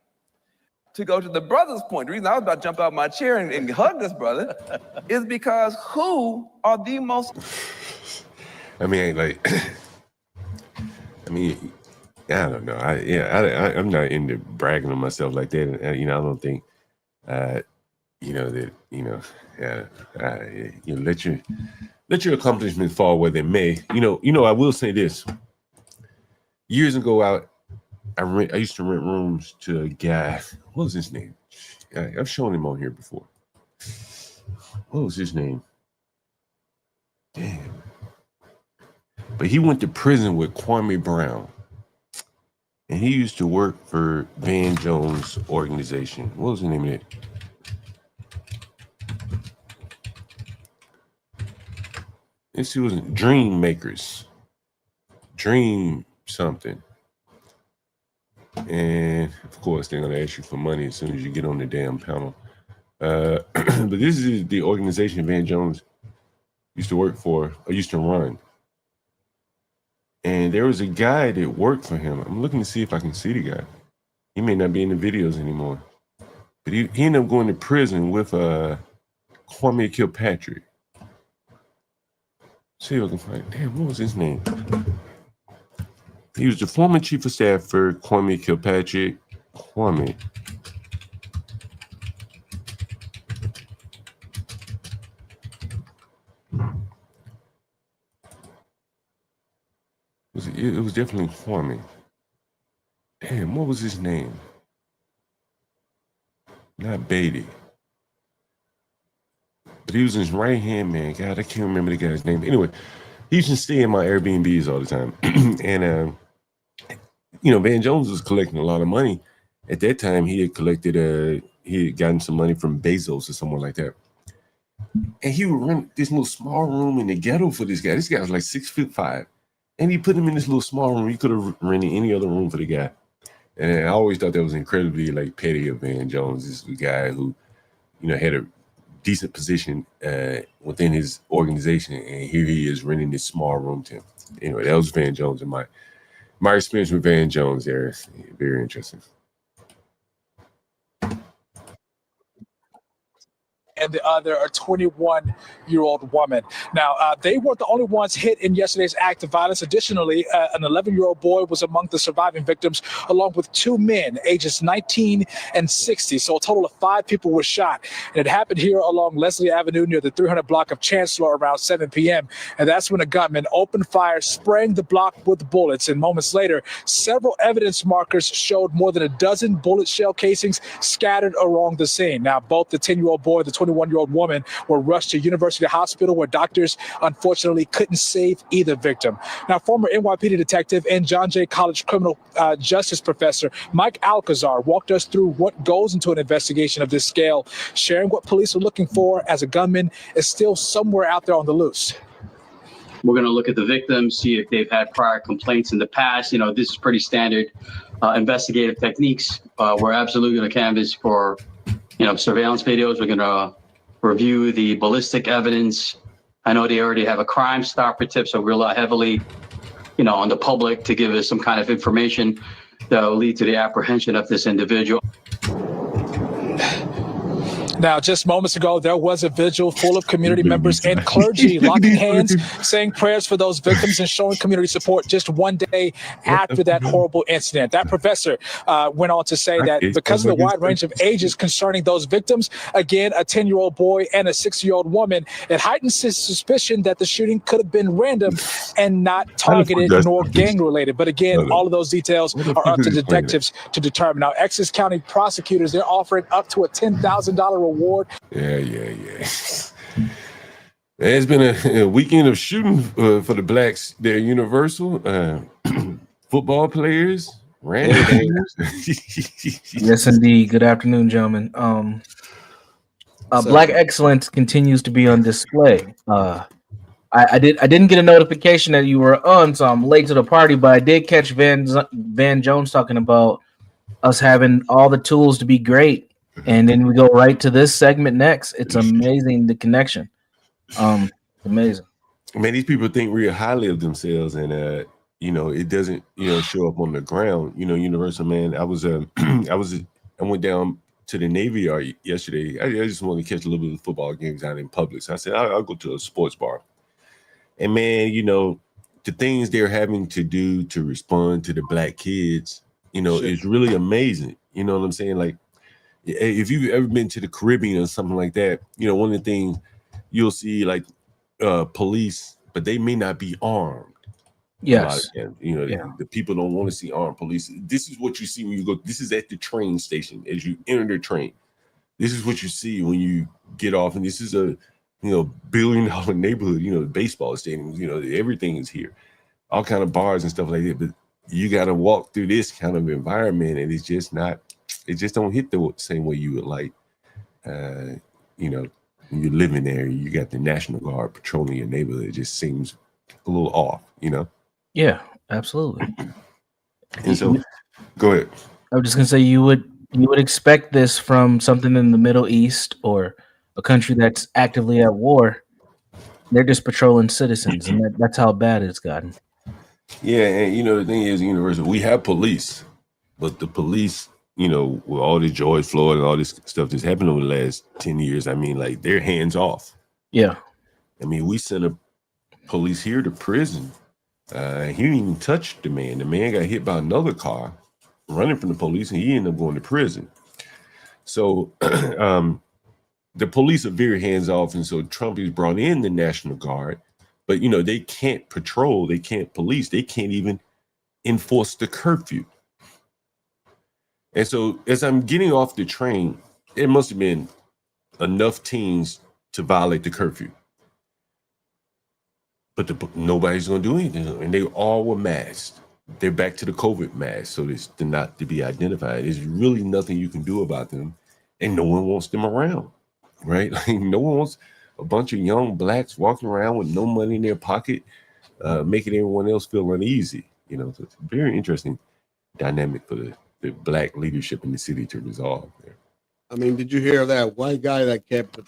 To go to the brother's point, the reason I was about to jump out my chair and hug this brother is because who are the most... I mean, I don't know. I'm not into bragging on myself like that. I don't think, let your accomplishments fall where they may. I will say this. Years ago, I used to rent rooms to a guy. What was his name? I've shown him on here before. What was his name? Damn. But he went to prison with Kwame Brown. And he used to work for Van Jones' organization. What was the name of it? Let's see, it was Dream Makers. Dream something. And of course, they're going to ask you for money as soon as you get on the damn panel. But this is the organization Van Jones used to work for, or used to run. And there was a guy that worked for him. I'm looking to see if I can see the guy. He may not be in the videos anymore. But he ended up going to prison with Kwame Kilpatrick. See if I can find. Damn, what was his name? He was the former chief of staff for Kwame Kilpatrick. Kwame. It was definitely Kwame. Damn, what was his name? Not Beatty. But he was his right-hand man. God, I can't remember the guy's name. Anyway, he used to stay in my Airbnbs all the time. And, Van Jones was collecting a lot of money. At that time, he had collected, he had gotten some money from Bezos or someone like that. And he would rent this little small room in the ghetto for this guy. This guy was like 6'5". And he put him in this little small room. He could have rented any other room for the guy. And I always thought that was incredibly like petty of Van Jones. This is the guy who, had a decent position within his organization, and here he is renting this small room to him. Anyway, that was Van Jones, and my experience with Van Jones there is very interesting. And the other, a 21-year-old woman. Now, they weren't the only ones hit in yesterday's act of violence. Additionally, an 11-year-old boy was among the surviving victims, along with two men, ages 19 and 60. So a total of 5 people were shot. And it happened here along Leslie Avenue near the 300 block of Chancellor around 7 p.m. And that's when a gunman opened fire, spraying the block with bullets. And moments later, several evidence markers showed more than a dozen bullet shell casings scattered along the scene. Now, both the 10-year-old boy and the 21-year-old woman were rushed to University Hospital, where doctors unfortunately couldn't save either victim. Now, former NYPD detective and John Jay College criminal justice professor Mike Alcazar walked us through what goes into an investigation of this scale, sharing what police are looking for as a gunman is still somewhere out there on the loose. We're going to look at the victims, see if they've had prior complaints in the past. This is pretty standard investigative techniques. We're absolutely going to canvass for surveillance videos. We're going to review the ballistic evidence. I know they already have a Crime Stopper tip, so we rely heavily, on the public to give us some kind of information that will lead to the apprehension of this individual. Now, just moments ago, there was a vigil full of community members and clergy locking hands, saying prayers for those victims and showing community support just one day after that horrible incident. That professor went on to say that because of the wide range of ages concerning those victims, again, a 10-year-old boy and a 6-year-old woman, it heightens his suspicion that the shooting could have been random and not targeted nor gang-related. But again, all of those details are up to detectives to determine. Now, Essex County prosecutors, they're offering up to a $10,000 reward. Yeah. It's been a weekend of shooting for the blacks. They're universal. Football players, random. Yes, indeed. Good afternoon, gentlemen. Black excellence continues to be on display. I didn't get a notification that you were on, so I'm late to the party. But I did catch Van Jones talking about us having all the tools to be great. And then we go right to this segment next. It's amazing, the connection. Amazing. Man, these people think real highly of themselves, and it doesn't show up on the ground. Universal, man. I went down to the Navy Yard yesterday. I just wanted to catch a little bit of football games out in public. So I said I'll go to a sports bar. And man, the things they're having to do to respond to the black kids, is really amazing. You know what I'm saying? Like, if you've ever been to the Caribbean or something like that, one of the things you'll see, like police, but they may not be armed. Yes. The people don't want to see armed police. This is what you see when you go. This is at the train station as you enter the train. This is what you see when you get off, and this is a billion-dollar neighborhood. Baseball stadiums. Everything is here, all kind of bars and stuff like that. But you got to walk through this kind of environment, and it's just not. It just don't hit the same way you would like. when you're living there, you got the National Guard patrolling your neighborhood. It just seems a little off, you know? Yeah, absolutely. And so, go ahead. I was just gonna say you would expect this from something in the Middle East or a country that's actively at war. They're just patrolling citizens, and that's how bad it's gotten. Yeah, and you know the thing is, Universal, we have police, but the police, you know, with all the George Floyd and all this stuff that's happened over the last 10 years, I mean, like they're hands off. Yeah. I mean, we sent a police here to prison. He didn't even touch the man. The man got hit by another car running from the police, and he ended up going to prison. So the police are very hands off, and so Trump has brought in the National Guard, but you know they can't patrol, they can't police, they can't even enforce the curfew. And so as I'm getting off the train, there must have been enough teens to violate the curfew, but nobody's going to do anything, and they all were masked. They're back to the COVID mask, so they're not to be identified. There's really nothing you can do about them, and no one wants them around. Right? Like no one wants a bunch of young blacks walking around with no money in their pocket, making everyone else feel uneasy. You know, so it's a very interesting dynamic for the black leadership in the city to resolve there. I mean, did you hear that white guy that kept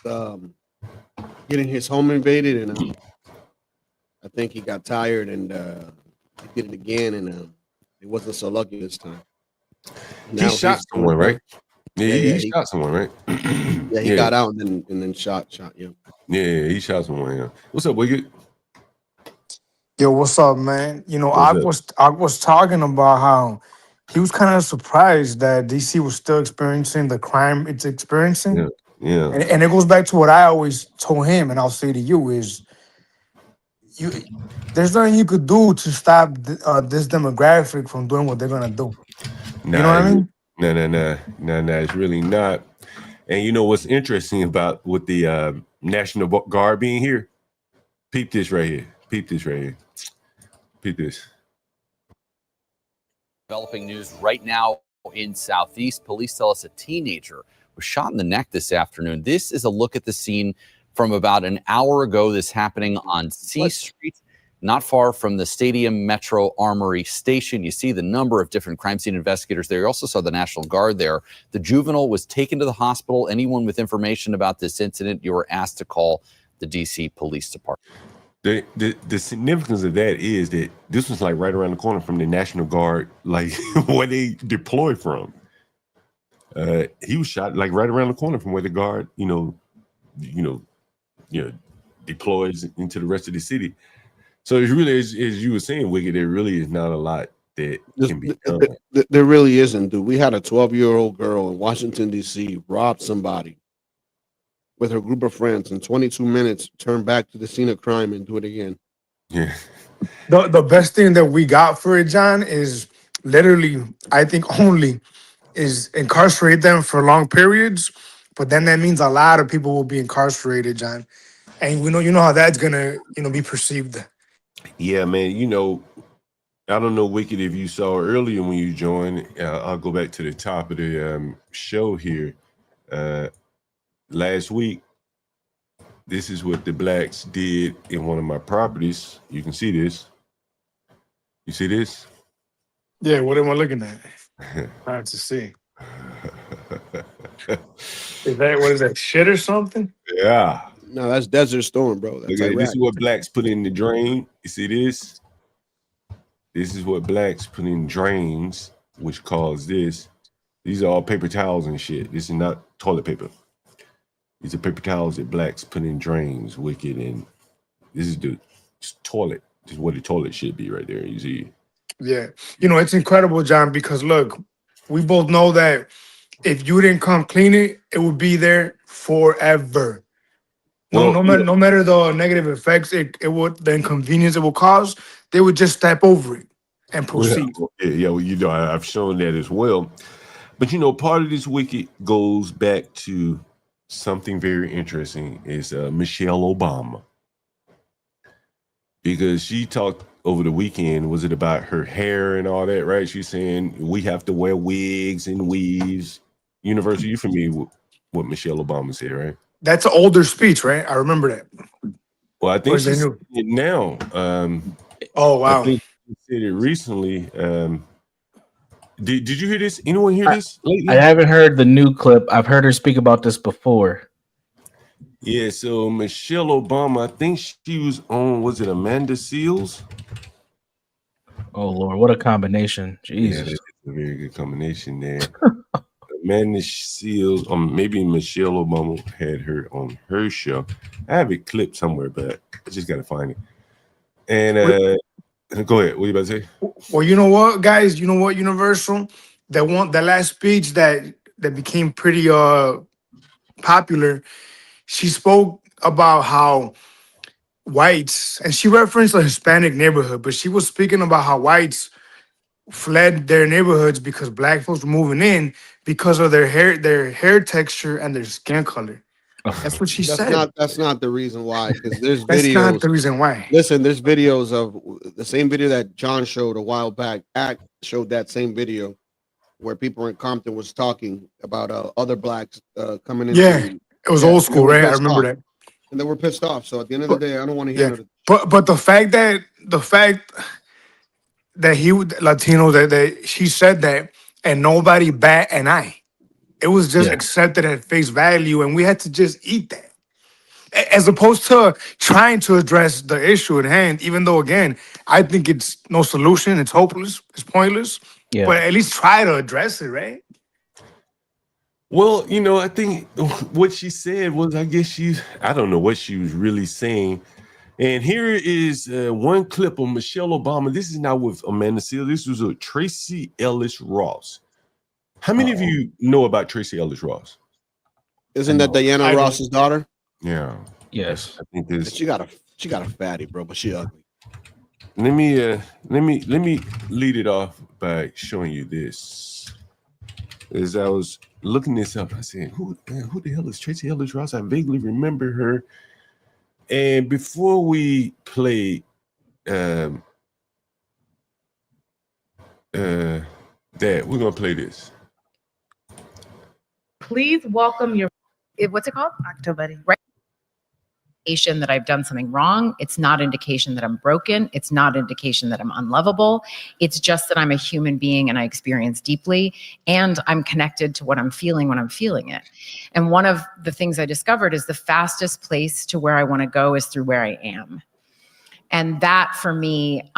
getting his home invaded, and I think he got tired and he did it again, and he wasn't so lucky this time. He shot someone, right? Yeah, he shot someone, right? Yeah, he got out and then shot. Yeah. Yeah, he shot someone. Yeah. What's up, Wicked? Yo, what's up, man? You know, I was talking about how he was kind of surprised that DC was still experiencing the crime it's experiencing. Yeah. And it goes back to what I always told him, and I'll say to you is, there's nothing you could do to stop this demographic from doing what they're gonna do. You know what I mean? No, it's really not. And you know what's interesting about with the National Guard being here? Peep this right here. Peep this. Developing news right now in Southeast. Police tell us a teenager was shot in the neck this afternoon. This is a look at the scene from about an hour ago. This happening on C Street, not far from the Stadium Metro Armory Station. You see the number of different crime scene investigators there. You also saw the National Guard there. The juvenile was taken to the hospital. Anyone with information about this incident, you were asked to call the DC Police Department. The significance of that is that this was like right around the corner from the National Guard, like where they deploy from. He was shot like right around the corner from where the guard, deploys into the rest of the city. So it's really, as you were saying, Wicked, there really is not a lot that can be done. There really isn't, dude. We had a 12-year-old girl in Washington, D.C. rob somebody with her group of friends in 22 minutes, turn back to the scene of crime and do it again. Yeah. The best thing that we got for it, John, is literally, I think only, is incarcerate them for long periods. But then that means a lot of people will be incarcerated, John. And you know how that's gonna, be perceived. Yeah, man. I don't know, Wicked, if you saw earlier when you joined. I'll go back to the top of the show here. Last week, this is what the blacks did in one of my properties. You can see this. You see this? Yeah, what am I looking at? Hard to see. What is that, shit or something? Yeah. No, that's Desert Storm, bro. That's This is what blacks put in the drain. You see this? This is what blacks put in drains, which cause this. These are all paper towels and shit. This is not toilet paper. These are paper towels that blacks put in drains, Wicked, and this is the toilet. This is what the toilet should be right there. You see? Yeah. It's incredible, John, because look, we both know that if you didn't come clean it, it would be there forever. No matter the negative effects the inconvenience it will cause, they would just step over it and proceed. I've shown that as well. But part of this, Wicked, goes back to something very interesting. Is Michelle Obama, because she talked over the weekend. Was it about her hair and all that? Right? She's saying we have to wear wigs and weaves. Universal, you familiar with what Michelle Obama said, right? That's an older speech, right? I remember that. Well, I Or think is it she's new? saying it now. Oh I wow. think she said it recently. Did you hear this? Anyone hear this I lately? haven't heard the new clip. I've heard her speak about this before. Yeah, so Michelle Obama, I think she was on, was it Amanda Seals? Oh Lord, what a combination. Yeah, Jesus. that's a very good combination there. Amanda Seals, maybe Michelle Obama had her on her show. I have it clipped somewhere, but I just gotta find it. And go ahead. What you about to say? Well, you know what, guys? You know what, Universal? The last speech that became pretty popular. She spoke about how whites, and she referenced a Hispanic neighborhood, but she was speaking about how whites fled their neighborhoods because black folks were moving in because of their hair texture and their skin color. That's what she said. That's not the reason why, because there's That's videos. not the reason why. Listen, there's videos of the same video that John showed a while back. Act showed that same video where people in Compton was talking about other blacks coming in. Yeah, it was old school, right? I remember that. And they were pissed off. So at the end of the day, I don't want to hear Yeah, another. but the fact that he was Latino, that she said that, and nobody bat an eye. It was just accepted at face value, and we had to just eat that. As opposed to trying to address the issue at hand, even though, again, I think it's no solution, it's hopeless, it's pointless. Yeah. But at least try to address it, right? Well, you know, I think what she said was, I don't know what she was really saying. And here is one clip of Michelle Obama. This is not with Amanda Seals. This was with Tracy Ellis Ross. How many of you know about Tracy Ellis Ross? Isn't that Diana Ross's daughter? Yeah. Yes. I think this. She got a fatty, bro, but she ugly. Let me lead it off by showing you this. As I was looking this up, I said, who the hell is Tracy Ellis Ross? I vaguely remember her. And before we play that, we're gonna play this. Please welcome your what's it called? Octobuddy. Right. Indication that I've done something wrong. It's not indication that I'm broken. It's not indication that I'm unlovable. It's just that I'm a human being and I experience deeply and I'm connected to what I'm feeling when I'm feeling it. And one of the things I discovered is the fastest place to where I want to go is through where I am. And that for me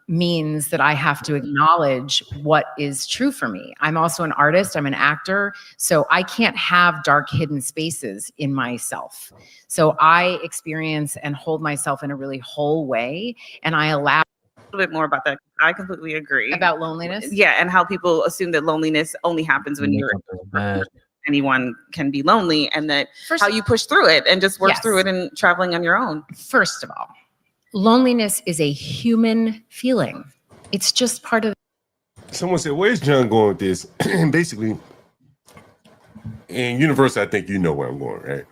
means that I have to acknowledge what is true for me. I'm also an artist, I'm an actor, so I can't have dark hidden spaces in myself. So I experience and hold myself in a really whole way, and I allow A little bit more about that. I completely agree. about loneliness. Yeah, and how people assume that loneliness only happens when you're anyone can be lonely, and that how you push through it and just work Yes. through it and traveling on your own. First of all, loneliness is a human feeling. It's just part of Someone said, "Where's John going with this?" And basically, in Universal, I think you know where I'm going, right?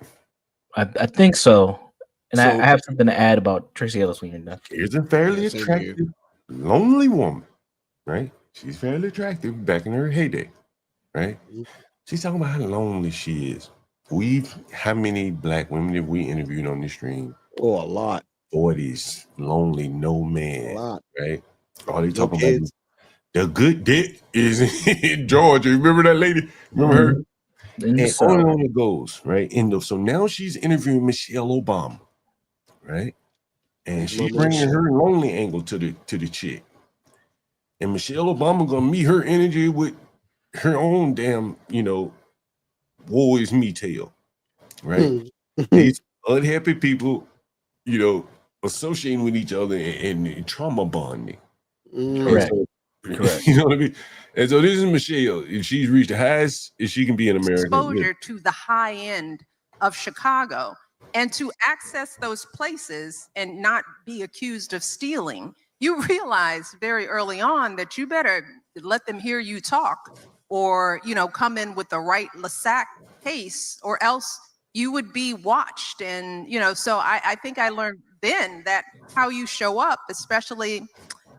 I think so. And So- I have something to add about Tracy Ellis when you're done. Here's a fairly Same here. attractive, lonely woman, right? She's fairly attractive back in her heyday, right? She's talking about how lonely she is. How many black women have we interviewed on the stream? Oh, a lot. 40s, lonely, no man, A lot. right? All they No talking about kids. is the good dick is in Georgia. Remember that lady? Remember her? In the And South. on it goes, right? So now she's interviewing Michelle Obama, right? And she's Lonely bringing shit. her lonely angle to the chick. And Michelle Obama gonna meet her energy with her own damn, woe is me tale, right? These unhappy people, associating with each other and trauma bonding. Correct. So, Correct. You know what I mean? And so this is Michelle. If she's reached the highest as she can be in America. Exposure to the high end of Chicago and to access those places and not be accused of stealing, you realize very early on that you better let them hear you talk or, come in with the right LASAC case or else you would be watched. And, so I think I learned then that how you show up, especially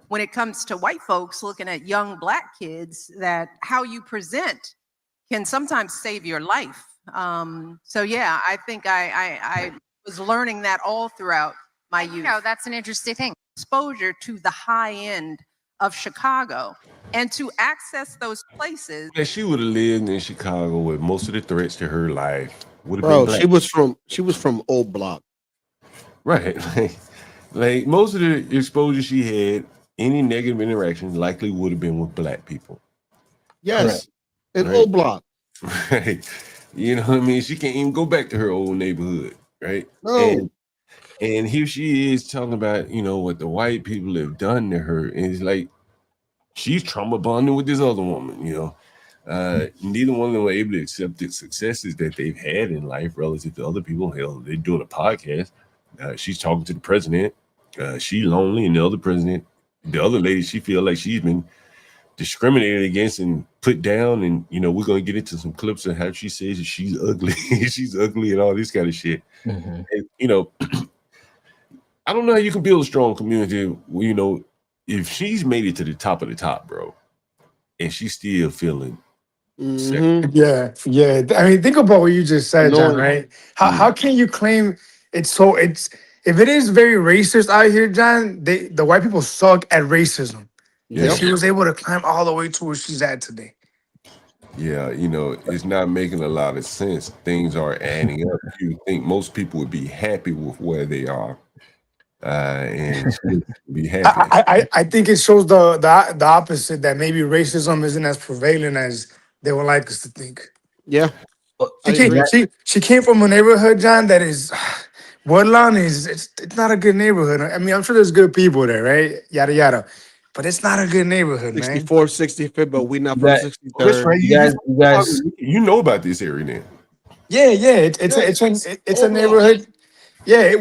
when it comes to white folks looking at young black kids, that how you present can sometimes save your life. So yeah, I think I was learning that all throughout my youth. That's an interesting thing. Exposure to the high end of Chicago and to access those places. If she would have lived in Chicago with most of the threats to her life would have Bro, been black. she was from Old Block. Right. Like most of the exposure she had, any negative interaction likely would have been with black people. Yes. In Right. Old Block. Right. You know what I mean? She can't even go back to her old neighborhood, right? No. And here she is talking about, what the white people have done to her. And it's like she's trauma bonding with this other woman, Neither one of them were able to accept the successes that they've had in life relative to other people. Hell, they're doing a podcast. She's talking to the president. She's lonely, and the other lady, she feel like she's been discriminated against and put down. And we're gonna get into some clips of how she says that she's ugly, she's ugly, and all this kind of shit. And, I don't know how you can build a strong community. If she's made it to the top of the top, bro, and she's still feeling. Yeah. I mean, think about what you just said, John. Right? How can you claim it's if it is very racist out here, John? The white people suck at racism. Yeah. She was able to climb all the way to where she's at today. Yeah, it's not making a lot of sense. Things are adding up. You think most people would be happy with where they are, and be happy. I think it shows the opposite, that maybe racism isn't as prevalent as they would like us to think. Yeah. She came from a neighborhood, John, that is Woodlawn it's not a good neighborhood. I mean, I'm sure there's good people there, right? Yada yada. But it's not a good neighborhood, man. 64th, 65th, but we not from 63rd. You guys, you know about this area then? Yeah. It's a neighborhood. Yeah,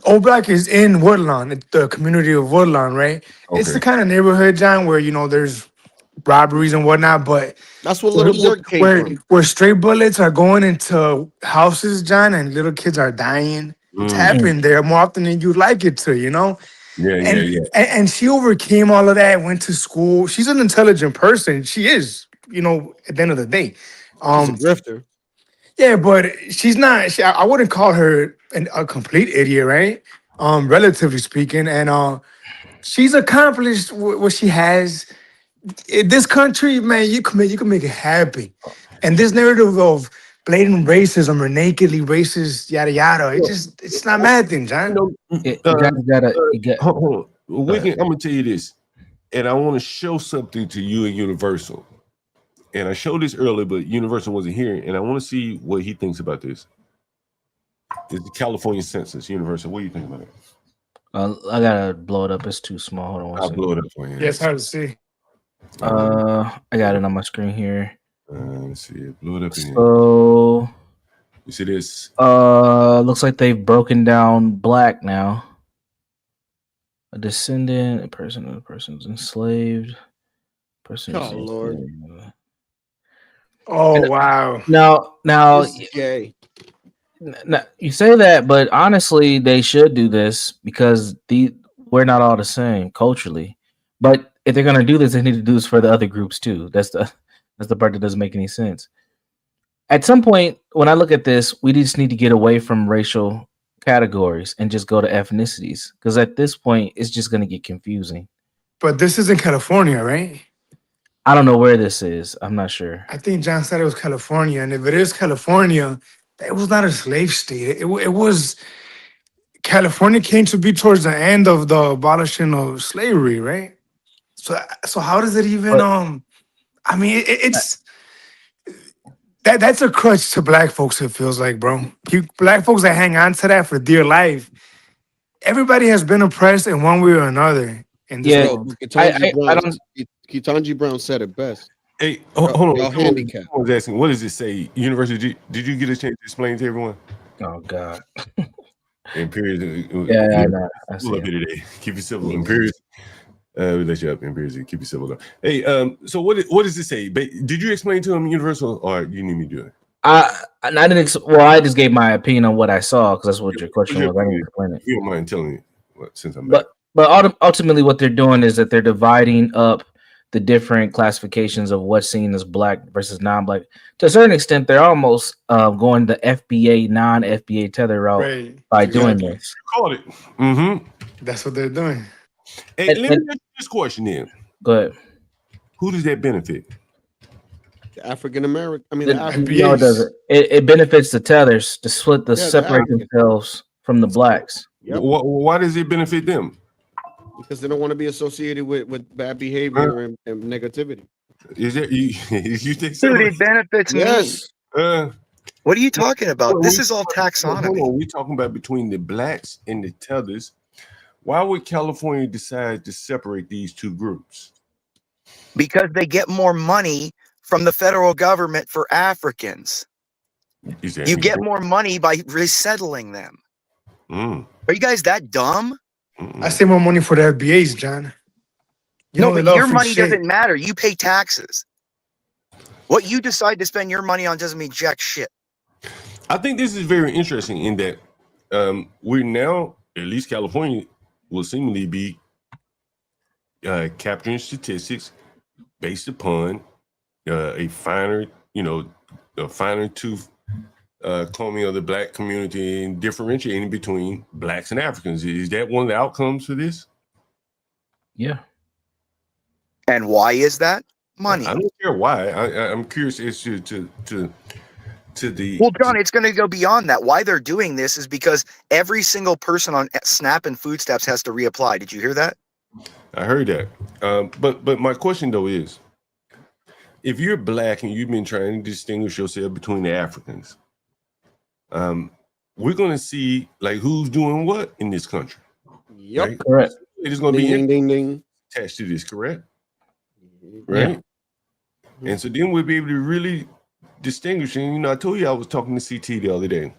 Old Block is in Woodlawn, the community of Woodlawn, right? Okay. It's the kind of neighborhood, John, where there's robberies and whatnot, but that's what Little York came from. Where stray bullets are going into houses, John, and little kids are dying. It's happening there more often than you'd like it to, Yeah. And she overcame all of that, went to school. She's an intelligent person. She is, at the end of the day. She's a grifter. Yeah, but she's not. I wouldn't call her a complete idiot, right? Relatively speaking, and she's accomplished what she has. In this country, man, you can make it happen. And this narrative of blatant racism or nakedly racist, yada yada, it's not mad thing, John. Hold on. I'm gonna tell you this, and I want to show something to you in Universal. And I showed this earlier, but Universal wasn't here, and I want to see what he thinks about this. It's the California census. Universal, what do you think about it? I gotta blow it up. It's too small. Hold on. I'll blow it up for you. Yeah, it's hard to see. I got it on my screen here. Let's see it. Blow it up in here. So you see this? Looks like they've broken down black now. A descendant, a person's enslaved. Oh Lord. Oh wow. Now This is gay. Now, you say that, but honestly, they should do this because we're not all the same culturally. But if they're gonna do this, they need to do this for the other groups too. That's the part that doesn't make any sense. At some point, when I look at this, we just need to get away from racial categories and just go to ethnicities, because at this point, it's just gonna get confusing. But this is in California, right? I don't know where this is. I'm not sure. I think John said it was California, and if it is California, it was not a slave state. It was California came to be towards the end of the abolishing of slavery, right? So how does it even I mean it's that's a crutch to black folks, it feels like, bro. Black folks that hang on to that for dear life. Everybody has been oppressed in one way or another. And Ketanji Brown said it best. Hey, hold on. Handicap. I was asking, what does it say? University? Did you get a chance to explain to everyone? Oh God. Imperial. Yeah, I we'll up here today. Keep it civil. Imperial. We let you up. Imperial. Keep it civil though. Hey, so what does it say? Did you explain to him Universal, or you need me to do it? I didn't. Well, I just gave my opinion on what I saw because that's what your question was. I didn't explain it. You don't mind telling me since I'm back. But ultimately, what they're doing is that they're dividing up the different classifications of what's seen as black versus non-black. To a certain extent, they're almost going the FBA, non-FBA tether route by doing this. Caught it. Mm-hmm. That's what they're doing. Hey, let me ask you this question then. Go ahead. Who does that benefit? The African American. I mean, It, the African. no, it doesn't. It benefits the tethers to split the separate themselves from the blacks. Yep. Why does it benefit them? Because they don't want to be associated with bad behavior and negativity. Is it you think so? Dude, it benefits me. What are you talking about? This is all taxonomy. We're talking about between the blacks and the tethers. Why would California decide to separate these two groups? Because they get more money from the federal government for Africans. You get more money by resettling them. Are you guys that dumb? I say more money for the FBAs, John. No, but your money doesn't matter. You pay taxes. What you decide to spend your money on doesn't mean jack shit. I think this is very interesting in that we're now, at least California, will seemingly be capturing statistics based upon a finer tooth combing of the black community and differentiating between blacks and Africans. Is that one of the outcomes for this? Yeah. And why is that? Money. I don't care why. I'm curious as to the. Well, John, it's going to go beyond that. Why they're doing this is because every single person on SNAP and food stamps has to reapply. Did you hear that? I heard that. But my question though is, if you're black and you've been trying to distinguish yourself between the Africans, we're going to see like who's doing what in this country. Yep. Right? Correct. It is going to be ding. attached to this, correct? Right. Yeah. And so then we'll be able to really distinguish. And I told you I was talking to CT the other day,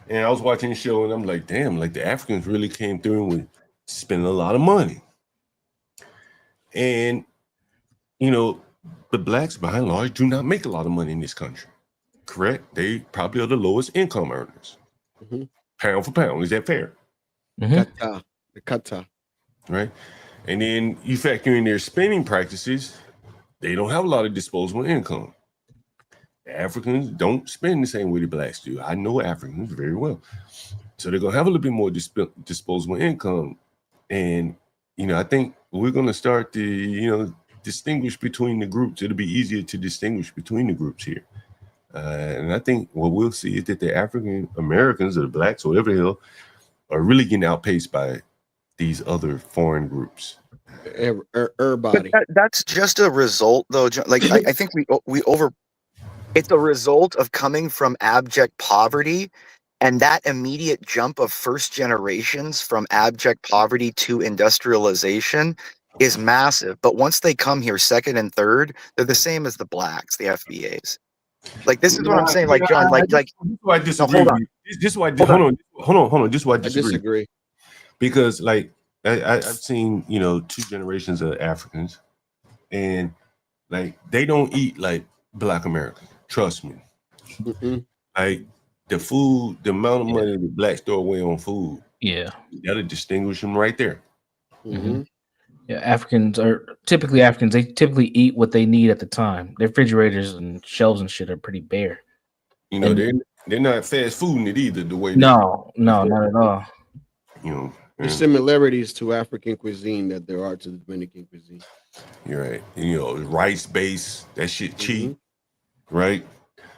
and I was watching the show, and I'm like, damn, like the Africans really came through with spending a lot of money. And the blacks, by and large, do not make a lot of money in this country. Correct? They probably are the lowest income earners. Pound for pound. Is that fair? Kata. Right? And then you factor in their spending practices, they don't have a lot of disposable income. Africans don't spend the same way the blacks do. I know Africans very well. So they're going to have a little bit more disposable income. And, I think we're going to start to, distinguish between the groups. It'll be easier to distinguish between the groups here. And I think what we'll see is that the African Americans or the blacks or whatever the hell are really getting outpaced by these other foreign groups. But that's just a result, though. Like I think it's a result of coming from abject poverty, and that immediate jump of first generations from abject poverty to industrialization is massive. But once they come here second and third, they're the same as the blacks, the FBAs. Like this is what I'm saying. Like John, like this is why I disagree. hold on. This is why hold on. This is why I disagree. Because like I've seen, 2 generations of Africans, and like they don't eat like Black Americans. Trust me. Like the food, the amount of money the blacks throw away on food. Yeah, that'll distinguish them right there. Yeah, Africans. They typically eat what they need at the time. Their refrigerators and shelves and shit are pretty bare. They're not fast fooding it either. The way no, not at all. There's similarities to African cuisine that there are to the Dominican cuisine. You're right. Rice base, that shit cheap, right?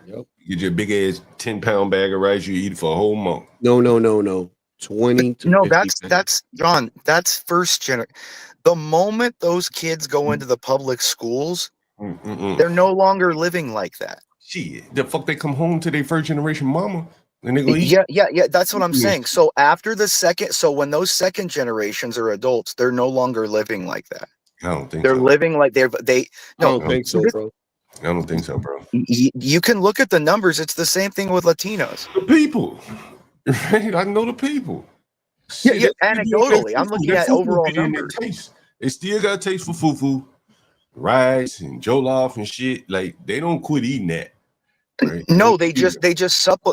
Yep. You get your big ass 10-pound bag of rice, you eat it for a whole month. No. 20 to no, 50 that's John. That's first generation. The moment those kids go into the public schools, they're no longer living like that. Shit, the fuck they come home to their first generation mama and they go eat. Yeah. That's what I'm saying. So when those second generations are adults, they're no longer living like that. I don't think they're so. living like I don't think so, bro. I don't think so, bro. You can look at the numbers. It's the same thing with Latinos. The people, right? I know the people. Yeah. Anecdotally, I'm looking at overall numbers. They still got a taste for fufu, rice, and jollof and shit. Like they don't quit eating that. Right? No, they just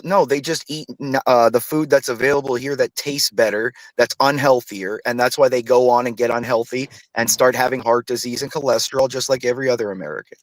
No, they just eat the food that's available here that tastes better, that's unhealthier, and that's why they go on and get unhealthy and start having heart disease and cholesterol, just like every other American.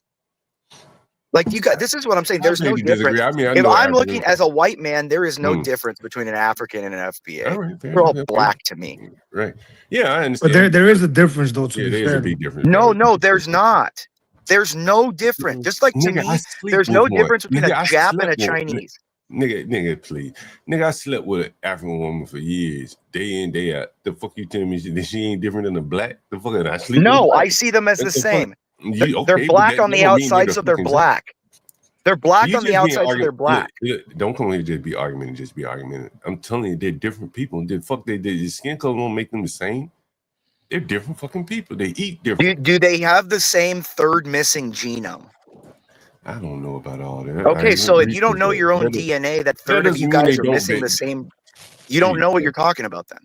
Like you got, this is what I'm saying. There's no difference. I mean, If I'm looking as a white man, there is no difference between an African and an FBA. All right, They're all black to me. Right? Yeah, I understand. But there is a difference, though. To be there is fair. a big difference. No, there's not. There's no difference. Just like to Nigga, I me, sleep there's with no one. difference between Nigga, a I Jap and a slept with- Chinese. Nigga, please. Nigga, I slept with an African woman for years, day in, day out. The fuck you telling me she ain't different than a black? The fuck I sleep with No, a black? I see them as the What fuck? same. Okay, They're but black that on the don't mean outside, so they're fucking- black. They're black You on the just being outside, so they're argument- black. look, don't come here to just be arguing, just be arguing. I'm telling you, they're different people. The fuck the skin color don't make them the same. They're different fucking people. They eat different. Do they have the same third missing genome? I don't know about all that. Okay, I so if research you don't know that. your own That DNA, that that third of doesn't you mean guys they are don't missing make- the same. You don't know what you're talking about then.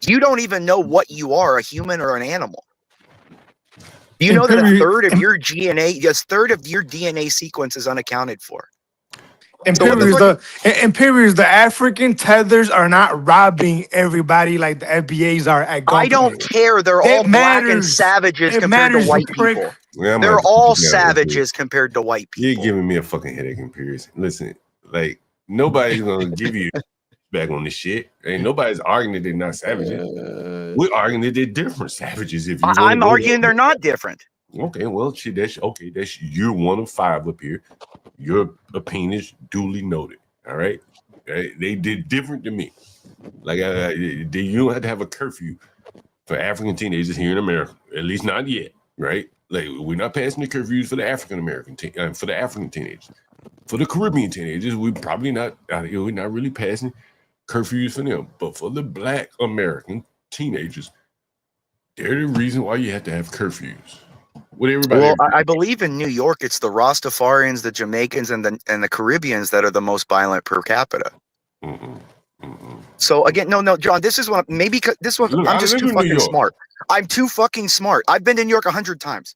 You don't even know what you are, a human or an animal. Do you know that a third of your DNA sequence is unaccounted for? And So what the periods, the African tethers are not robbing everybody like the FBAs are at gunpoint. I don't care. They're all black and savages compared to white people. Yeah, They're all savages compared to white people. You're giving me a fucking headache in periods. Listen, like nobody's gonna give you back on this shit. Ain't nobody's arguing that they're not savages. We're arguing that they're different savages. If you wanna I'm go arguing there. they're not different. Okay, well, shit, that's okay. That's you're one of 5 up here. Your opinion is duly noted. All right, they did different than me. Like you don't have to have a curfew for African teenagers here in America. At least not yet, right? Like we're not passing the curfews for the African American for the African teenagers. For the Caribbean teenagers, we're probably not. We're not really passing curfews for them. But for the Black American teenagers, they're the reason why you have to have curfews. With everybody. Well, I believe in New York, it's the Rastafarians, the Jamaicans, and the Caribbeans that are the most violent per capita. So again, no, John. This is what maybe this one. Look, I'm I just live too in New fucking York. smart. I'm too fucking smart. I've been to New York 100 times.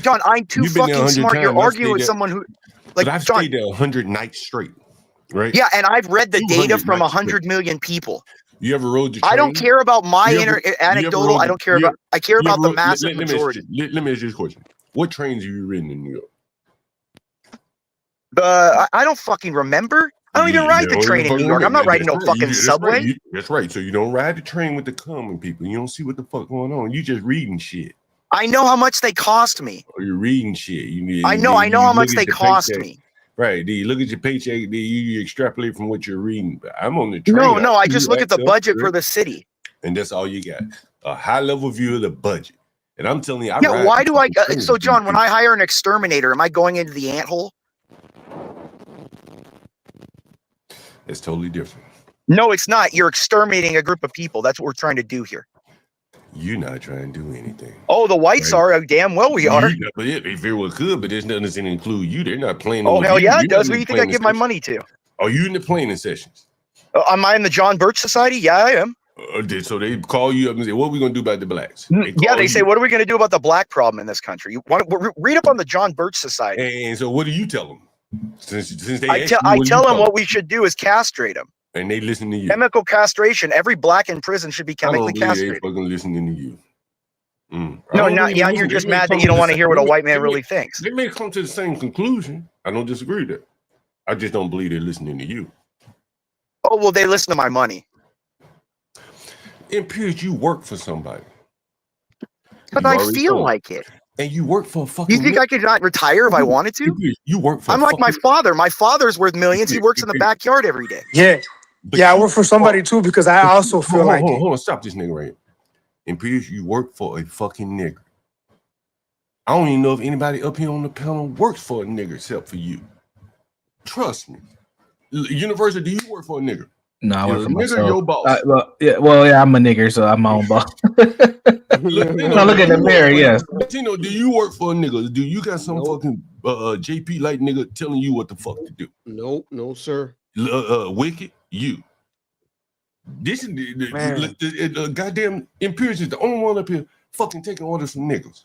John, I'm too You've been there fucking 100 smart. You're times. I've arguing stayed with there- someone who, But like, I've John. stayed there 100 nights straight, right? Yeah, and I've read the data 200 from nights 100 million people. You ever rode the train? I don't care about my You ever- anecdotal. I don't care about. I care about the massive majority. Let me ask you this question: what trains have you ridden in New York? I don't fucking remember. I don't even ride the train in New York. I'm not riding no fucking subway. That's right. So you don't ride the train with the common people. You don't see what the fuck going on. You just reading shit. I know how much they cost me. Or you're reading shit. I know how much they cost me. Right. You look at your paycheck, you extrapolate from what you're reading. But I'm on the train. No, I just look at the budget for the city. And that's all you got. A high level view of the budget. And I'm telling you, Yeah, why do I? So, John, when I hire an exterminator, am I going into the anthole? It's totally different. No, it's not. You're exterminating a group of people. That's what we're trying to do here. You're not trying to do anything. Oh, the whites are. Damn well we are. But they very well could, but this doesn't include you. They're not playing. Oh, on hell you. yeah, You're it does. not Who do in you think I planning give my sessions. money to? Are you in the planning sessions? Am I in the John Birch Society? Yeah, I am. So they call you up and say, "What are we going to do about the blacks?" Yeah, they say, what are we going to do about the black problem in this country? You want to read up on the John Birch Society. And so what do you tell them? Since they I asked you, tell do you them what we should do is castrate them. And they listen to you. Chemical castration. Every black in prison should be I don't chemically believe they castrated. fucking listening to you. I No, don't not believe yeah. they You're listen. just They may mad that come you don't to want the to hear same- what a they white may- man really thinks. They may come to the same conclusion. I don't disagree with that. I just don't believe they're listening to you. Oh well, they listen to my money. In period, you work for somebody. But You I already feel told. like it. And you work for a fucking. You think I could not retire if I wanted to? You work for. I'm a like my fucking- father. My father's worth millions. He works in the backyard every day. Yeah, I work for somebody too because I also feel like it. Hold on, stop this nigga right here. In period, you work for a fucking nigger. I don't even know if anybody up here on the panel works for a nigger except for you. Trust me. University, do you work for a nigger? No, I You're work a for nigger, myself. your boss. Yeah, I'm a nigger, so I'm my own boss. No, look in the mirror, yes. Tino, do you work for a nigga? Do you got some fucking JP like nigga telling you what the fuck to do? Nope, no, sir. Wicked, you. This is the goddamn Imperius is the only one up here fucking taking orders from niggas.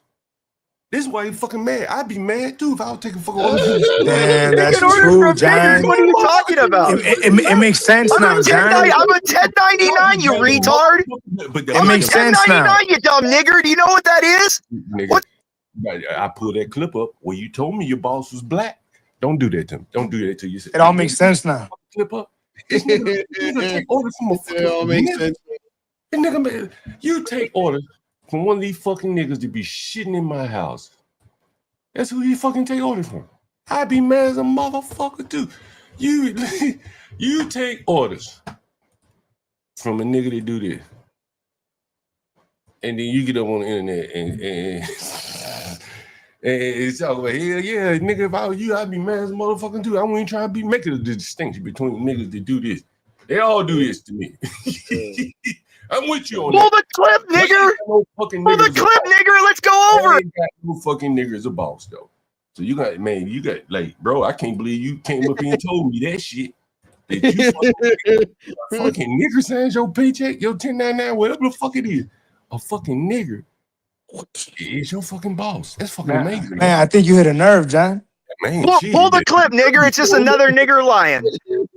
This is why you fucking mad. I'd be mad too if I was taking fucking orders. Damn, that's Taking orders true, from niggers? John. What are you talking about? It makes sense I'm now, a John. 1099, you retard. It makes sense now. 1099, you dumb nigger. Do you know what that is? Nigga, What? I pulled that clip up where you told me your boss was black. Don't do that to me. Don't do that to you. It all makes sense now. Clip up. This nigga take orders from a It all makes nigga. sense. This nigga, man, you take orders from one of these fucking niggas to be shitting in my house. That's who you fucking take orders from. I'd be mad as a motherfucker too. You take orders from a nigga that do this. And then you get up on the internet and talk about, hell yeah, nigga, if I was you, I'd be mad as a motherfucker too. I wouldn't try to make a distinction between niggas that do this. They all do this to me. I'm with you on Pull that. the clip, nigger. No fucking Pull the niggas clip, nigger. Let's go over it. ain't got no fucking niggas a boss though. So you got, man, you got like, bro, I can't believe you came up here and told me that shit. That you fucking nigger signs your paycheck, your 1099, whatever the fuck it is. A fucking nigger is your fucking boss. That's fucking amazing. Man, I think you hit a nerve, John. Man, Pull the clip, nigger. It's just another nigger lying.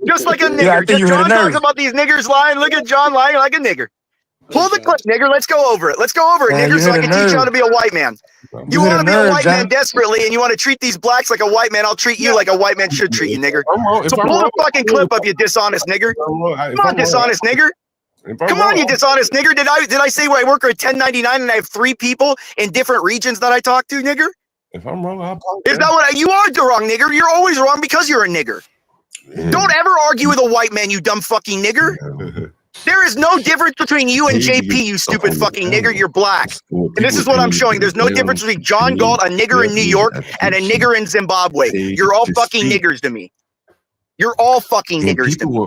Just like a nigger. Yeah, I think you hit a John nerve. talks about these niggers lying. Look at John lying like a nigger. Pull the clip, nigger. Let's go over it. Let's go over it, Man, nigger, you so I hit a can teach you how nerve. to be a white man. You You hit want a to be a nerve, white man John. desperately, and you want to treat these blacks like a white man. I'll treat you like a white man should treat you, nigger. So pull the fucking clip up, you dishonest nigger. Come on, dishonest nigger. Come on, you dishonest nigger. Did I say I work for a 1099 and I have 3 people in different regions that I talk to, nigger? If I'm wrong, I apologize. Is that what you are? The wrong nigger. You're always wrong because you're a nigger. Don't ever argue with a white man, you dumb fucking nigger. There is no difference between you and JP, you stupid fucking nigger. You're black. And this is what I'm showing. There's no difference between John Galt, a nigger in New York, and a nigger in Zimbabwe. You're all fucking niggers to me. You're all fucking niggers to me.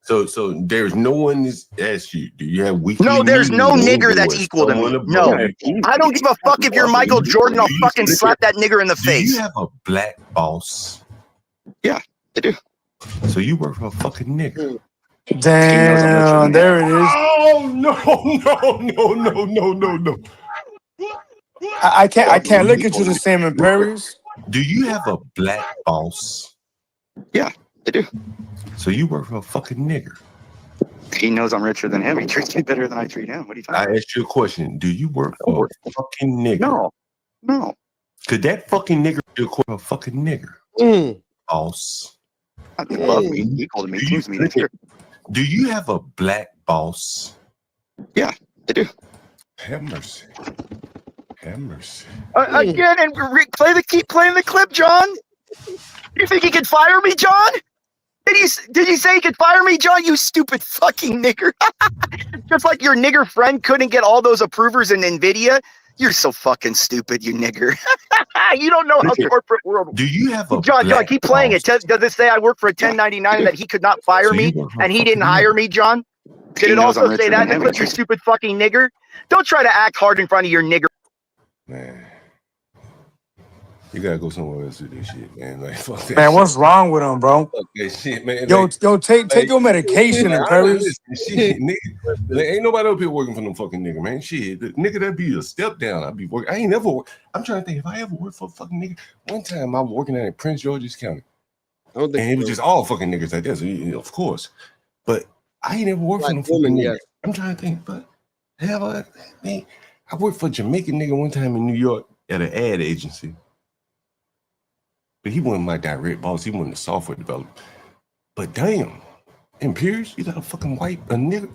So there's no one that's asked you, do you have weekly No, there's no meetings nigger where that's equal to me. someone No. above you- I don't give a fuck if you're Michael Jordan. I'll fucking slap that nigger in the Do face. you have a black boss? Yeah, I do. So you work for a fucking nigger. Damn, there it is. Oh no. I can't look at you the same in Paris. Do you have a black boss? Yeah, I do. So you work for a fucking nigger. He knows I'm richer than him. He treats me better than I treat him. What are you talking I about? asked you a question. Do you work for a fucking nigger? No. Could that fucking nigger be a fucking nigger? Boss. I love me. Equal to me. Choose me. That's here. Do you have a black boss? Yeah, I do. Have mercy. Have mercy. Again, and keep playing the clip, John. You think he could fire me, John? Did you say he could fire me, John? You stupid fucking nigger. Just like your nigger friend couldn't get all those approvers in NVIDIA. You're so fucking stupid, you nigger. You don't know how corporate world. Do you have a John, black keep playing boss? it. Does it say I work for a 1099 that he could not fire So me you work for a and he didn't fucking hire nigger. me, John? Did He it knows also I'm say richer that in than the him. clip, you stupid fucking nigger? Don't try to act hard in front of your nigger. Man. You gotta go somewhere else with this shit, man. Like, fuck that Man, shit. what's wrong with him, bro? Fuck that shit, man. Yo, Like, take your medication in man, Paris. shit, nigga. Like, ain't nobody up here working for no fucking nigga, man. Shit, the nigga, that'd be a step down. I'd be working. I ain't never. I'm trying to think if I ever worked for a fucking nigga. One time I was working out in Prince George's County, and it was just all fucking niggas like that. So of course, but I ain't ever worked for no fucking nigga. I'm trying to think, but hell, I worked for a Jamaican nigga one time in New York at an ad agency. But he wasn't my direct boss. He wasn't a software developer. But damn, in Pierce, you got a fucking white nigga.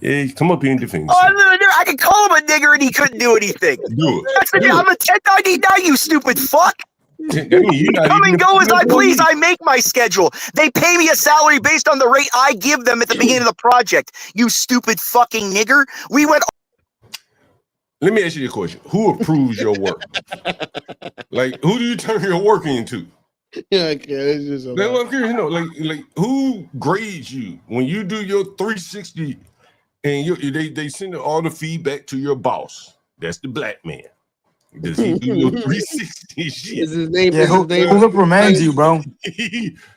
Yeah, come up here and defend yourself. I could call him a nigger and he couldn't do anything. Do it. That's the Do I'm it. a 1099, you stupid fuck. That mean you're not Come even and go as I employed. please. I make my schedule. They pay me a salary based on the rate I give them at the beginning of the project. You stupid fucking nigger. We went. Let me ask you a question. Who approves your work? Like, who do you turn your work into? Yeah, okay, it's just That's what I'm curious to know. Like who grades you when you do your 360 and they send all the feedback to your boss? That's the black man. Does he do your 360 shit? Is his name? Yeah, is who his name reprimands you, bro?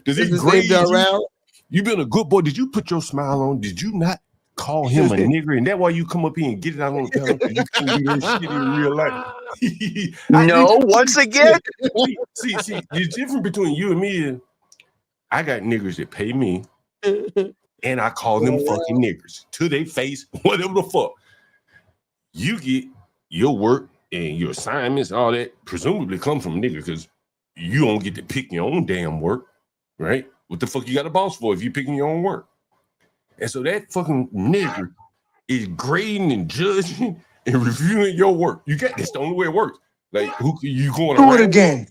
Does is he his grade name you? Darrell? You been a good boy. Did you put your smile on? Did you not call him a nigger, and that's why you come up here and get it out on the panel. You can't do that shit in real life. No, once again. See, the difference between you and me is I got niggers that pay me, and I call them fucking niggers to their face, whatever the fuck. You get your work and your assignments, all that, presumably come from a nigger, because you don't get to pick your own damn work, right? What the fuck you got a boss for if you picking your own work? And so that fucking nigger is grading and judging and reviewing your work. You got that's the only way it works. Like who you going do it again?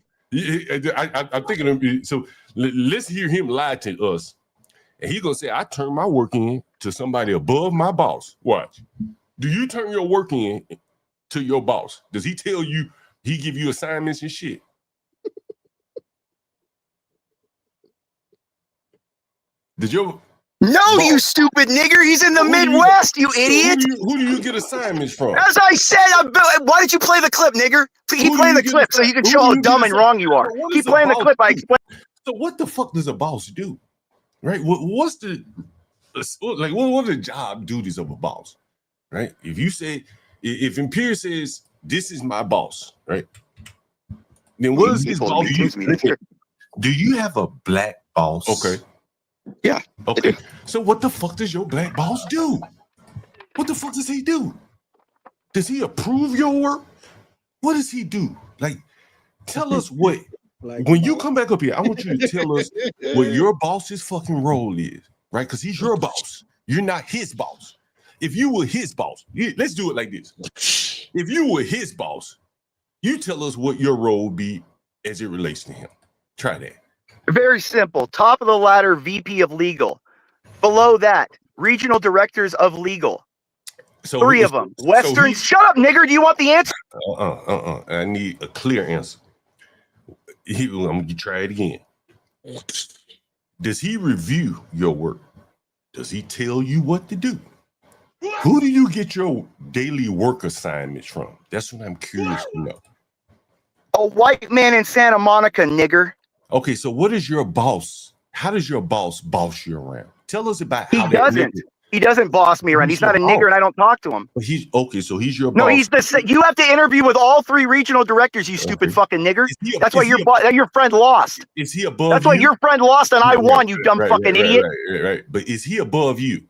I'm thinking of so let's hear him lie to us, and he gonna say I turn my work in to somebody above my boss. Watch. Do you turn your work in to your boss? Does he tell you he give you assignments and shit? Did your No, boss, you stupid nigger. He's in the Midwest, you idiot. Who do you get assignments from? As I said, why did you play the clip, nigger? Keep playing the clip so you can show how dumb and wrong you are. Keep playing the clip. I explain. So what the fuck does a boss do? Right? What's the like? What are the job duties of a boss? Right? If you say, if Imperial says this is my boss, right? Then what is his boss? Do you have a black boss? Okay. Yeah. Okay. So what the fuck does your black boss do? What the fuck does he do? Does he approve your work? What does he do? Like, tell us what. When you come back up here, I want you to tell us what your boss's fucking role is, right? Because he's your boss. You're not his boss. If you were his boss, let's do it like this. If you were his boss, you tell us what your role would be as it relates to him. Try that. Very simple. Top of the ladder, VP of legal. Below that, regional directors of legal. So 3 of them. Western. Shut up, nigger. Do you want the answer? I need a clear answer. I'm gonna try it again. Does he review your work? Does he tell you what to do? Who do you get your daily work assignments from? That's what I'm curious to know. A white man in Santa Monica, nigger. Okay, so what is your boss? How does your boss you around? Tell us about how he doesn't. He doesn't boss me around. He's not a nigger, and I don't talk to him. But he's okay. So he's your boss. No, he's the. You have to interview with all 3 regional directors. You stupid fucking nigger. That's why your friend lost. Is he above? That's why your friend lost and I won. You dumb fucking idiot. Right. But is he above you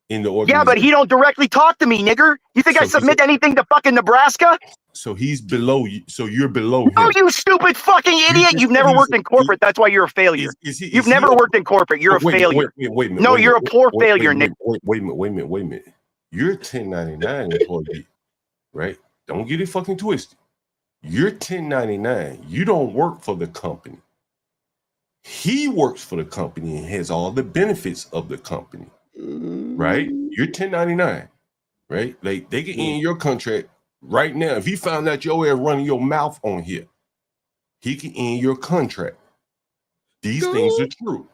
in the organization? Yeah, but he don't directly talk to me, nigger. You think I submit anything to fucking Nebraska? So he's below you. So you're below him. Oh, you stupid fucking idiot! You've never worked in corporate. That's why you're a failure. You've never worked in corporate. You're a failure. Wait a minute. No, you're a poor failure, Nick. Wait a minute. You're a 1099 employee, right? Don't get it fucking twisted. You're 1099. You don't work for the company. He works for the company and has all the benefits of the company, right? You're 1099, right? Like they can end your contract right now. If he found out your ass running your mouth on here, he can end your contract. These things are true,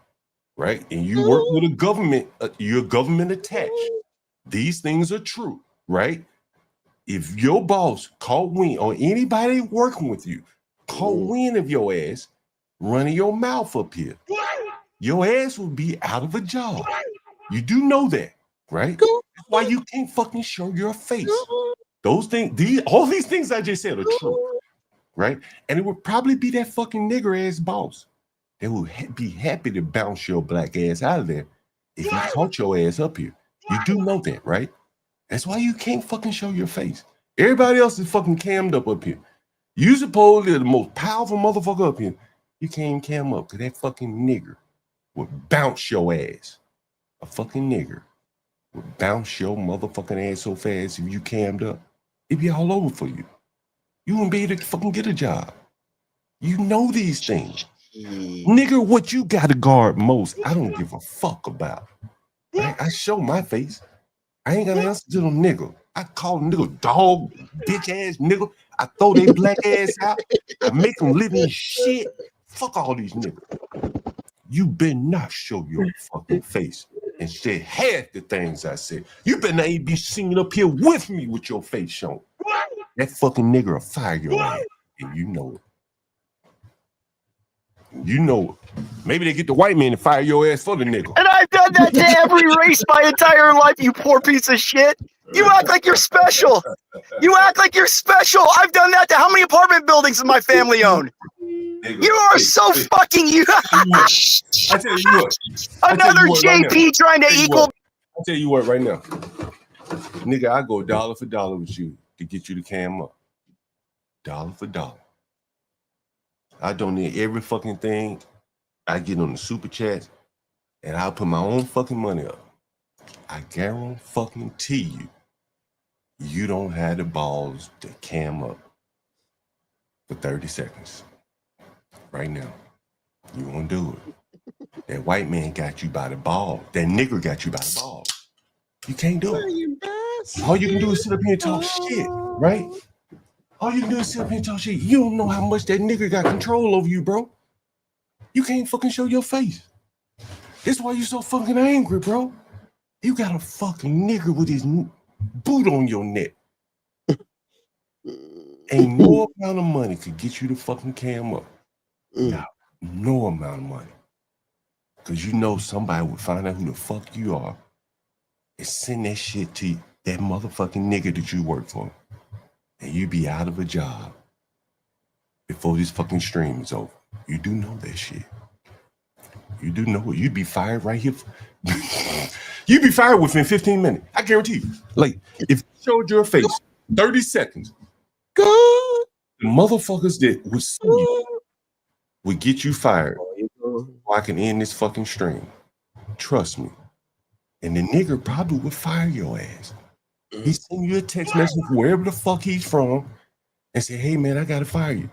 right? And you work with a government, you're government attached. These things are true, right? If your boss caught wind or anybody working with you caught wind of your ass running your mouth up here, your ass will be out of a job. You do know that, right? That's why you can't fucking show your face. Those things, all these things I just said are true, right? And it would probably be that fucking nigger ass boss that would be happy to bounce your black ass out of there if he caught your ass up here. You do know that, right? That's why you can't fucking show your face. Everybody else is fucking cammed up here. You supposedly the most powerful motherfucker up here. You can't cam up because that fucking nigger would bounce your ass. A fucking nigger would bounce your motherfucking ass so fast if you cammed up. It'd be all over for you. You wouldn't be able to fucking get a job. You know these things. Nigger, what you got to guard most, I don't give a fuck about. Right? I show my face. I ain't got to answer to them nigga. I call them nigga dog, bitch ass nigga. I throw their black ass out. I make them live in shit. Fuck all these niggas. You better not show your fucking face and say half the things I said. You better not even be singing up here with me with your face shown. That fucking nigga will fire your ass, and you know it. You know it. Maybe they get the white man to fire your ass for the nigga. And I've done done that to every race my entire life, you poor piece of shit. You act like you're special. You act like you're special. I've done that to how many apartment buildings does my family own? You are so fucking you. I tell you what. Another JP trying to equal. I'll tell you what right now. Nigga, I go dollar for dollar with you to get you to cam up. Dollar for dollar. I donate every fucking thing I get on the super chat, and I'll put my own fucking money up. I guarantee you, you don't have the balls to cam up for 30 seconds. Right now. You won't do it. That white man got you by the ball. That nigger got you by the ball. You can't do it. All you can do is sit up here and talk shit, right? All you can do is sit up here and talk shit. You don't know how much that nigger got control over you, bro. You can't fucking show your face. That's why you so fucking angry, bro. You got a fucking nigger with his boot on your neck. Ain't no amount of money could get you to fucking cam up. No amount of money. Because you know somebody would find out who the fuck you are and send that shit to that motherfucking nigga that you work for. And you be out of a job before this fucking stream is over. You do know that shit. You do know it. You'd be fired right here. You'd be fired within 15 minutes. I guarantee you. Like, if you showed your face 30 seconds, the motherfuckers that would see you would get you fired so I can end this fucking stream. Trust me. And the nigger probably would fire your ass. He send you a text message wherever the fuck he's from and say, hey man, I gotta fire you.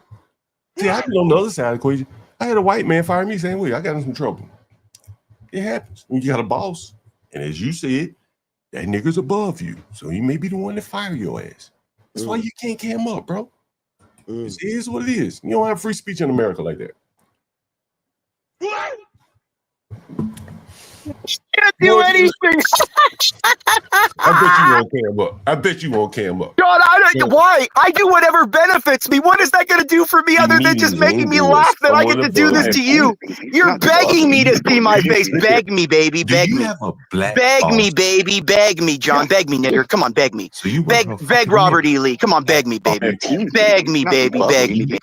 See, I've been on the other side of the equation. I had a white man fire me same way. I got in some trouble. It happens when you got a boss. And as you said, that nigger's above you. So he may be the one to fire your ass. That's why you can't cam up, bro. It is what it is. You don't have free speech in America like that. Can't do anything. I bet you won't cam up. I bet you won't cam up. God, why? I do whatever benefits me. What is that going to do for me other than just making me laugh that I get to do this to you? You're begging me to see my face. Beg me, baby. Beg me. Beg me, baby. Beg me, John. Beg me, nigger. Come on, beg me. Beg Robert E. Lee. Come on, beg me, baby. Beg me, baby. Beg me.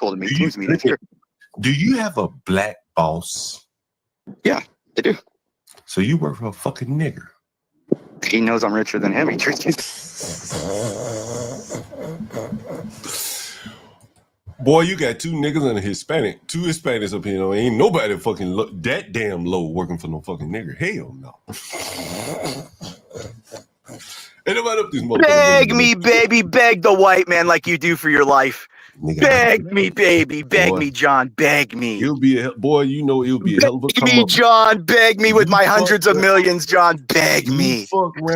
Do you have a black boss? Yeah, I do. So you work for a fucking nigger. He knows I'm richer than him. He treats me. Boy, you got two niggas and a Hispanic. Two Hispanics up here. You know, ain't nobody fucking that damn low working for no fucking nigger. Hell no. Ain't nobody up this motherfucker. Beg me, baby. Beg the white man like you do for your life. Beg me, baby. Beg me, John. Beg me. It'll be a boy. You know it'll be a hell of a come Beg me, up. John. Beg me with my hundreds of millions, John. Beg me.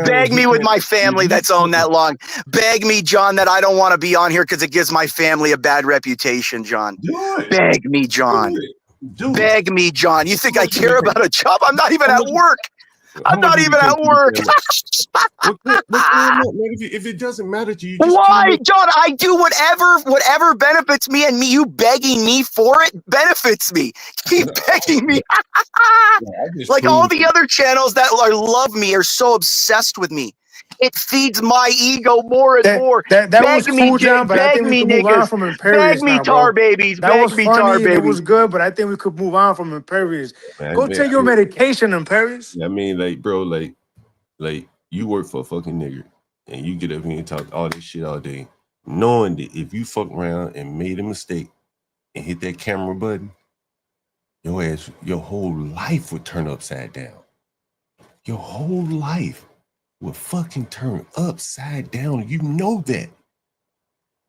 Beg me with my family that's owned that long. Beg me, John, that I don't want to be on here because it gives my family a bad reputation, John. Beg me, John. Beg me, John. You think I care about a job? I'm not even at work. I'm not even at work. If it doesn't matter to you, why, John? I do whatever benefits me, and you begging me for it benefits me. Keep begging me. Like all the other channels that love me are so obsessed with me. It feeds my ego more and more. That was cool, John, but I think we could move on from Imperious. Beg me, tar babies. Beg me, tar babies. It was good, but I think we could move on from Imperious. Go take your medication, Imperious. I mean, like, bro, like you work for a fucking nigger and you get up here and talk all this shit all day, knowing that if you fuck around and made a mistake and hit that camera button, your whole life would turn upside down. Your whole life will fucking turn upside down. You know that.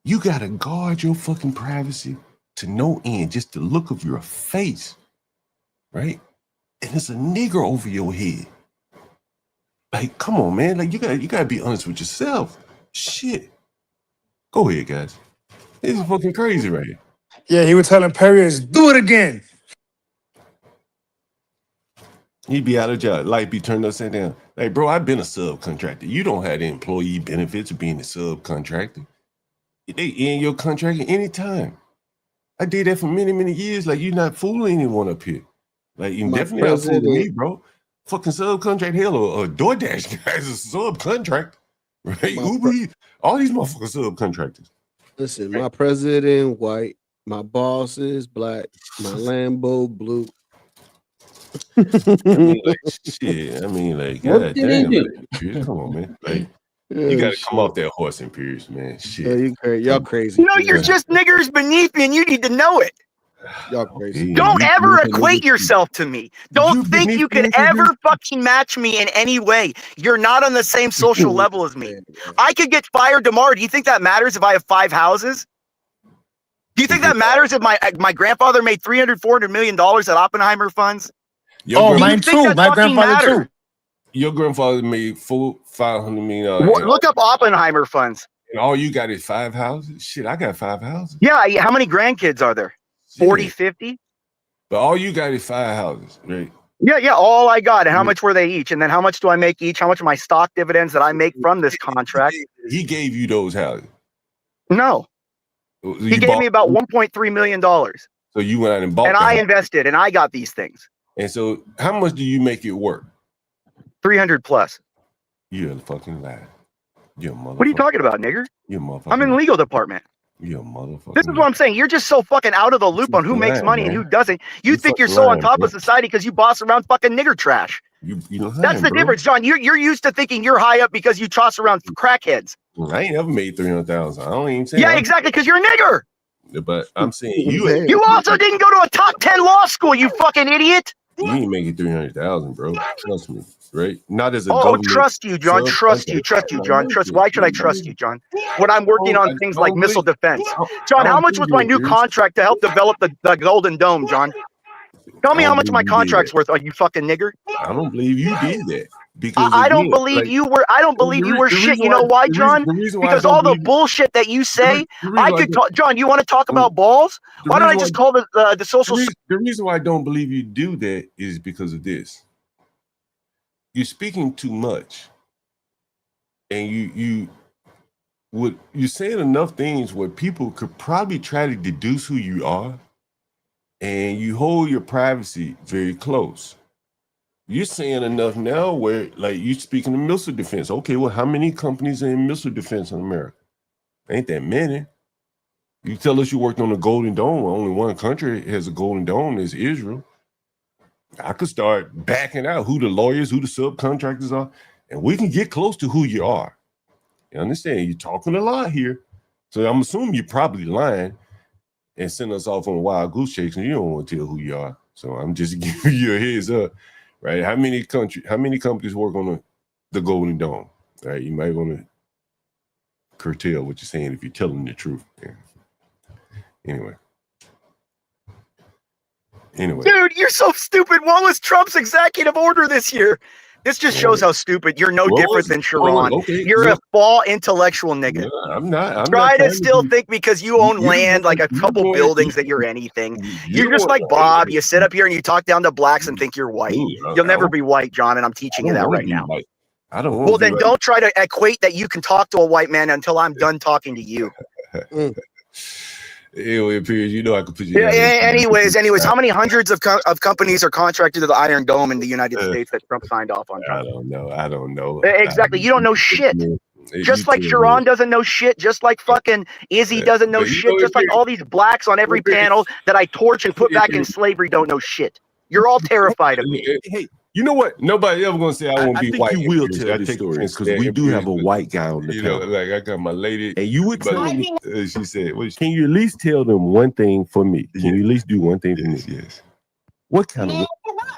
You gotta guard your fucking privacy to no end, just the look of your face, right? And it's a nigger over your head. Like, come on, man. Like, you gotta be honest with yourself. Shit. Go ahead, guys. This is fucking crazy right here. Yeah, he was telling Imperious, do it again. He'd be out of job. Life be turned upside down. Like, bro, I've been a subcontractor. You don't have the employee benefits of being a subcontractor. They end your contract at any time. I did that for many, many years. Like, you're not fooling anyone up here. Like, you definitely not fooling me, bro. fucking subcontract. Hell, a DoorDash guy is a subcontract, right? Uber, all these motherfuckers subcontractors. Listen, my president white, my boss is black, my Lambo blue. I mean, like, shit. I mean, like, What did he goddamn, do? like, come on, man. Like, you gotta come off that horse in Pierce, man. Shit. Y'all crazy. No, you're just niggers beneath me, and you need to know it. Y'all crazy. Don't ever equate yourself to me. Don't think you can ever fucking match me in any way. You're not on the same social level as me. I could get fired tomorrow. Do you think that matters if I have 5 houses? Do you think that matters if my grandfather made $300-400 million at Oppenheimer funds? Mine too. My grandfather too. Your grandfather made $500 million. Look up Oppenheimer funds. And all you got is 5 houses? Shit, I got 5 houses. Yeah, how many grandkids are there? 40, 50? But all you got is 5 houses, right? Yeah, all I got. And how much were they each? And then how much do I make each? How much of my stock dividends that I make from this contract? He gave you those houses. No. He gave me about $1.3 million. So you went out and bought and I invested and I got these things. And so how much do you make it work? 300 plus. You're a fucking liar. You're a motherfucker. What are you talking about, nigger? You're a motherfucker. I'm in the legal department. You're a motherfucker. This is what I'm saying. You're just so fucking out of the loop on who makes money and who doesn't. You think you're so on top of society because you boss around fucking nigger trash. That's the difference, John. You're used to thinking you're high up because you toss around crackheads. I ain't never made 300,000. I don't even say. Yeah, exactly, because you're a nigger. But I'm saying you. You also didn't go to a top 10 law school, you fucking idiot. You ain't making 300,000, bro. Trust me, right? Not as a trust you, John. Trust you, John. Why should I trust you, John? When I'm working on things like missile defense, John. How much was my new contract to help develop the Golden Dome, John? Tell me how much my contract's worth, you fucking nigger. I don't believe you did that. Because I don't believe you were. I don't believe you were shit. You know why, John? Because all the bullshit that you say, I could talk. John, you want to talk about balls? Why don't I just call the social? The reason why I don't believe you do that is because of this. You're speaking too much, and you're saying enough things where people could probably try to deduce who you are, and you hold your privacy very close. You're saying enough now where, like, you speaking of missile defense. Okay, well, how many companies are in missile defense in America? Ain't that many. You tell us you worked on the Golden Dome. Only one country has a Golden Dome, is Israel. I could start backing out who the lawyers, who the subcontractors are, and we can get close to who you are. You understand? You're talking a lot here. So I'm assuming you're probably lying and send us off on wild goose chase, and you don't want to tell who you are. So I'm just giving you a heads up. Right? How many companies work on the Golden Dome? Right? You might want to curtail what you're saying if you're telling the truth. Yeah. Anyway. Dude, you're so stupid. What was Trump's executive order this year? This just shows how stupid you're. No different than Sharon. You're a fall intellectual nigga. No, I'm not. Try to still think because you own land, like a couple buildings, that you're anything. You're just like Bob. You sit up here and you talk down to blacks and think you're white. You'll never be white, John, and I'm teaching you that right now. I don't. Well, then don't try to equate that you can talk to a white man until I'm done talking to you. Anyway, Piers, you know I could put you. Anyways, how many hundreds of companies are contracted to the Iron Dome in the United States that Trump signed off on? I don't know. Exactly. You don't know shit. Just like Sharon doesn't know shit. Just like fucking Izzy doesn't know shit. Just like all these blacks on every panel that I torch and put back in slavery don't know shit. You're all terrified of me. Hey, you know what? Nobody ever gonna say I won't be white. You will tell this story because we do have a white guy on the panel. Like I got my lady, and you would tell me. She said, "Can you at least tell them one thing for me? Can you at least do one thing for me?" Yes. What kind of?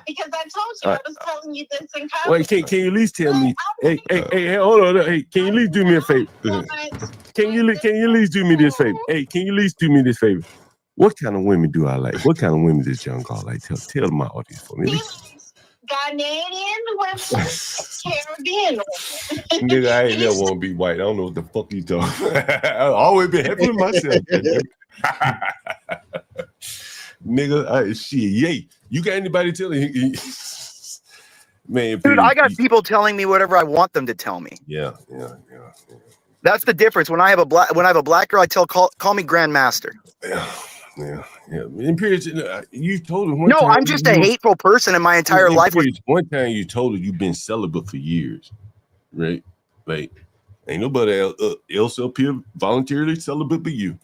Because I told you I was telling you this in college. Wait, can you at least tell me? Hey, hold on. Hey, can you at least do me a favor? Can you at least do me this favor? Hey, can you at least do me this favor? What kind of women do I like? What kind of women does John Gall like? Tell my audience for me. Ghanaian women, Caribbean women. Nigga, I ain't never want to be white. I don't know what the fuck you talking. I've always been happy with myself. Nigga, shit, yay. You got anybody telling you? Man, dude, I got people telling me whatever I want them to tell me. Yeah. That's the difference. When I have a black girl, I call me Grandmaster. Yeah. Yeah. Imperious, you told her one No, time. I'm just a hateful person in my entire life. One time you told her you've been celibate for years, right? Like, ain't nobody else up here voluntarily celibate but you,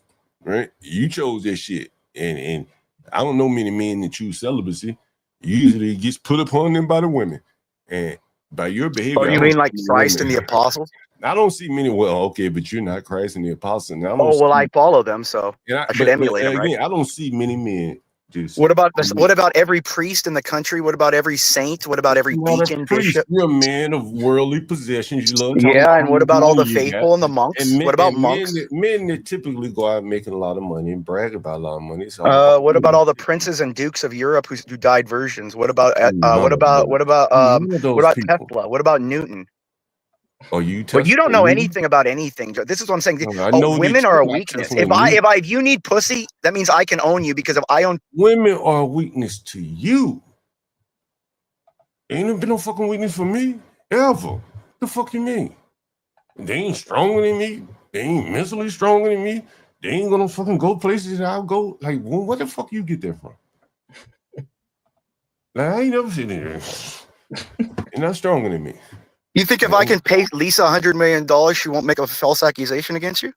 right? You chose that shit. And I don't know many men that choose celibacy. Usually it gets put upon them by the women. And by your behavior. Oh, you mean like Christ and the apostles? I don't see many. Well, okay, but you're not Christ and the apostles. I follow them, so I should emulate them, right? Again, I don't see many men just. What about this? What about every priest in the country? What about every saint? What about every deacon, bishop? You're a man of worldly possessions. You love. And what about all the faithful and the monks? What about monks? Men that typically go out making a lot of money and brag about a lot of money. So what about all the princes and dukes of Europe who died virgins? What about Tesla? What about Newton? Well, you don't know anything about anything. This is what I'm saying. Women are a weakness. If you need pussy, that means I can own you because if I own women are a weakness to you. Ain't been no fucking weakness for me ever. The fuck you mean? They ain't stronger than me. They ain't mentally stronger than me. They ain't gonna fucking go places that I'll go. Like, what the fuck you get that from? Like, I ain't never seen it. You're not stronger than me. You think if I can pay Lisa $100 million, she won't make a false accusation against you?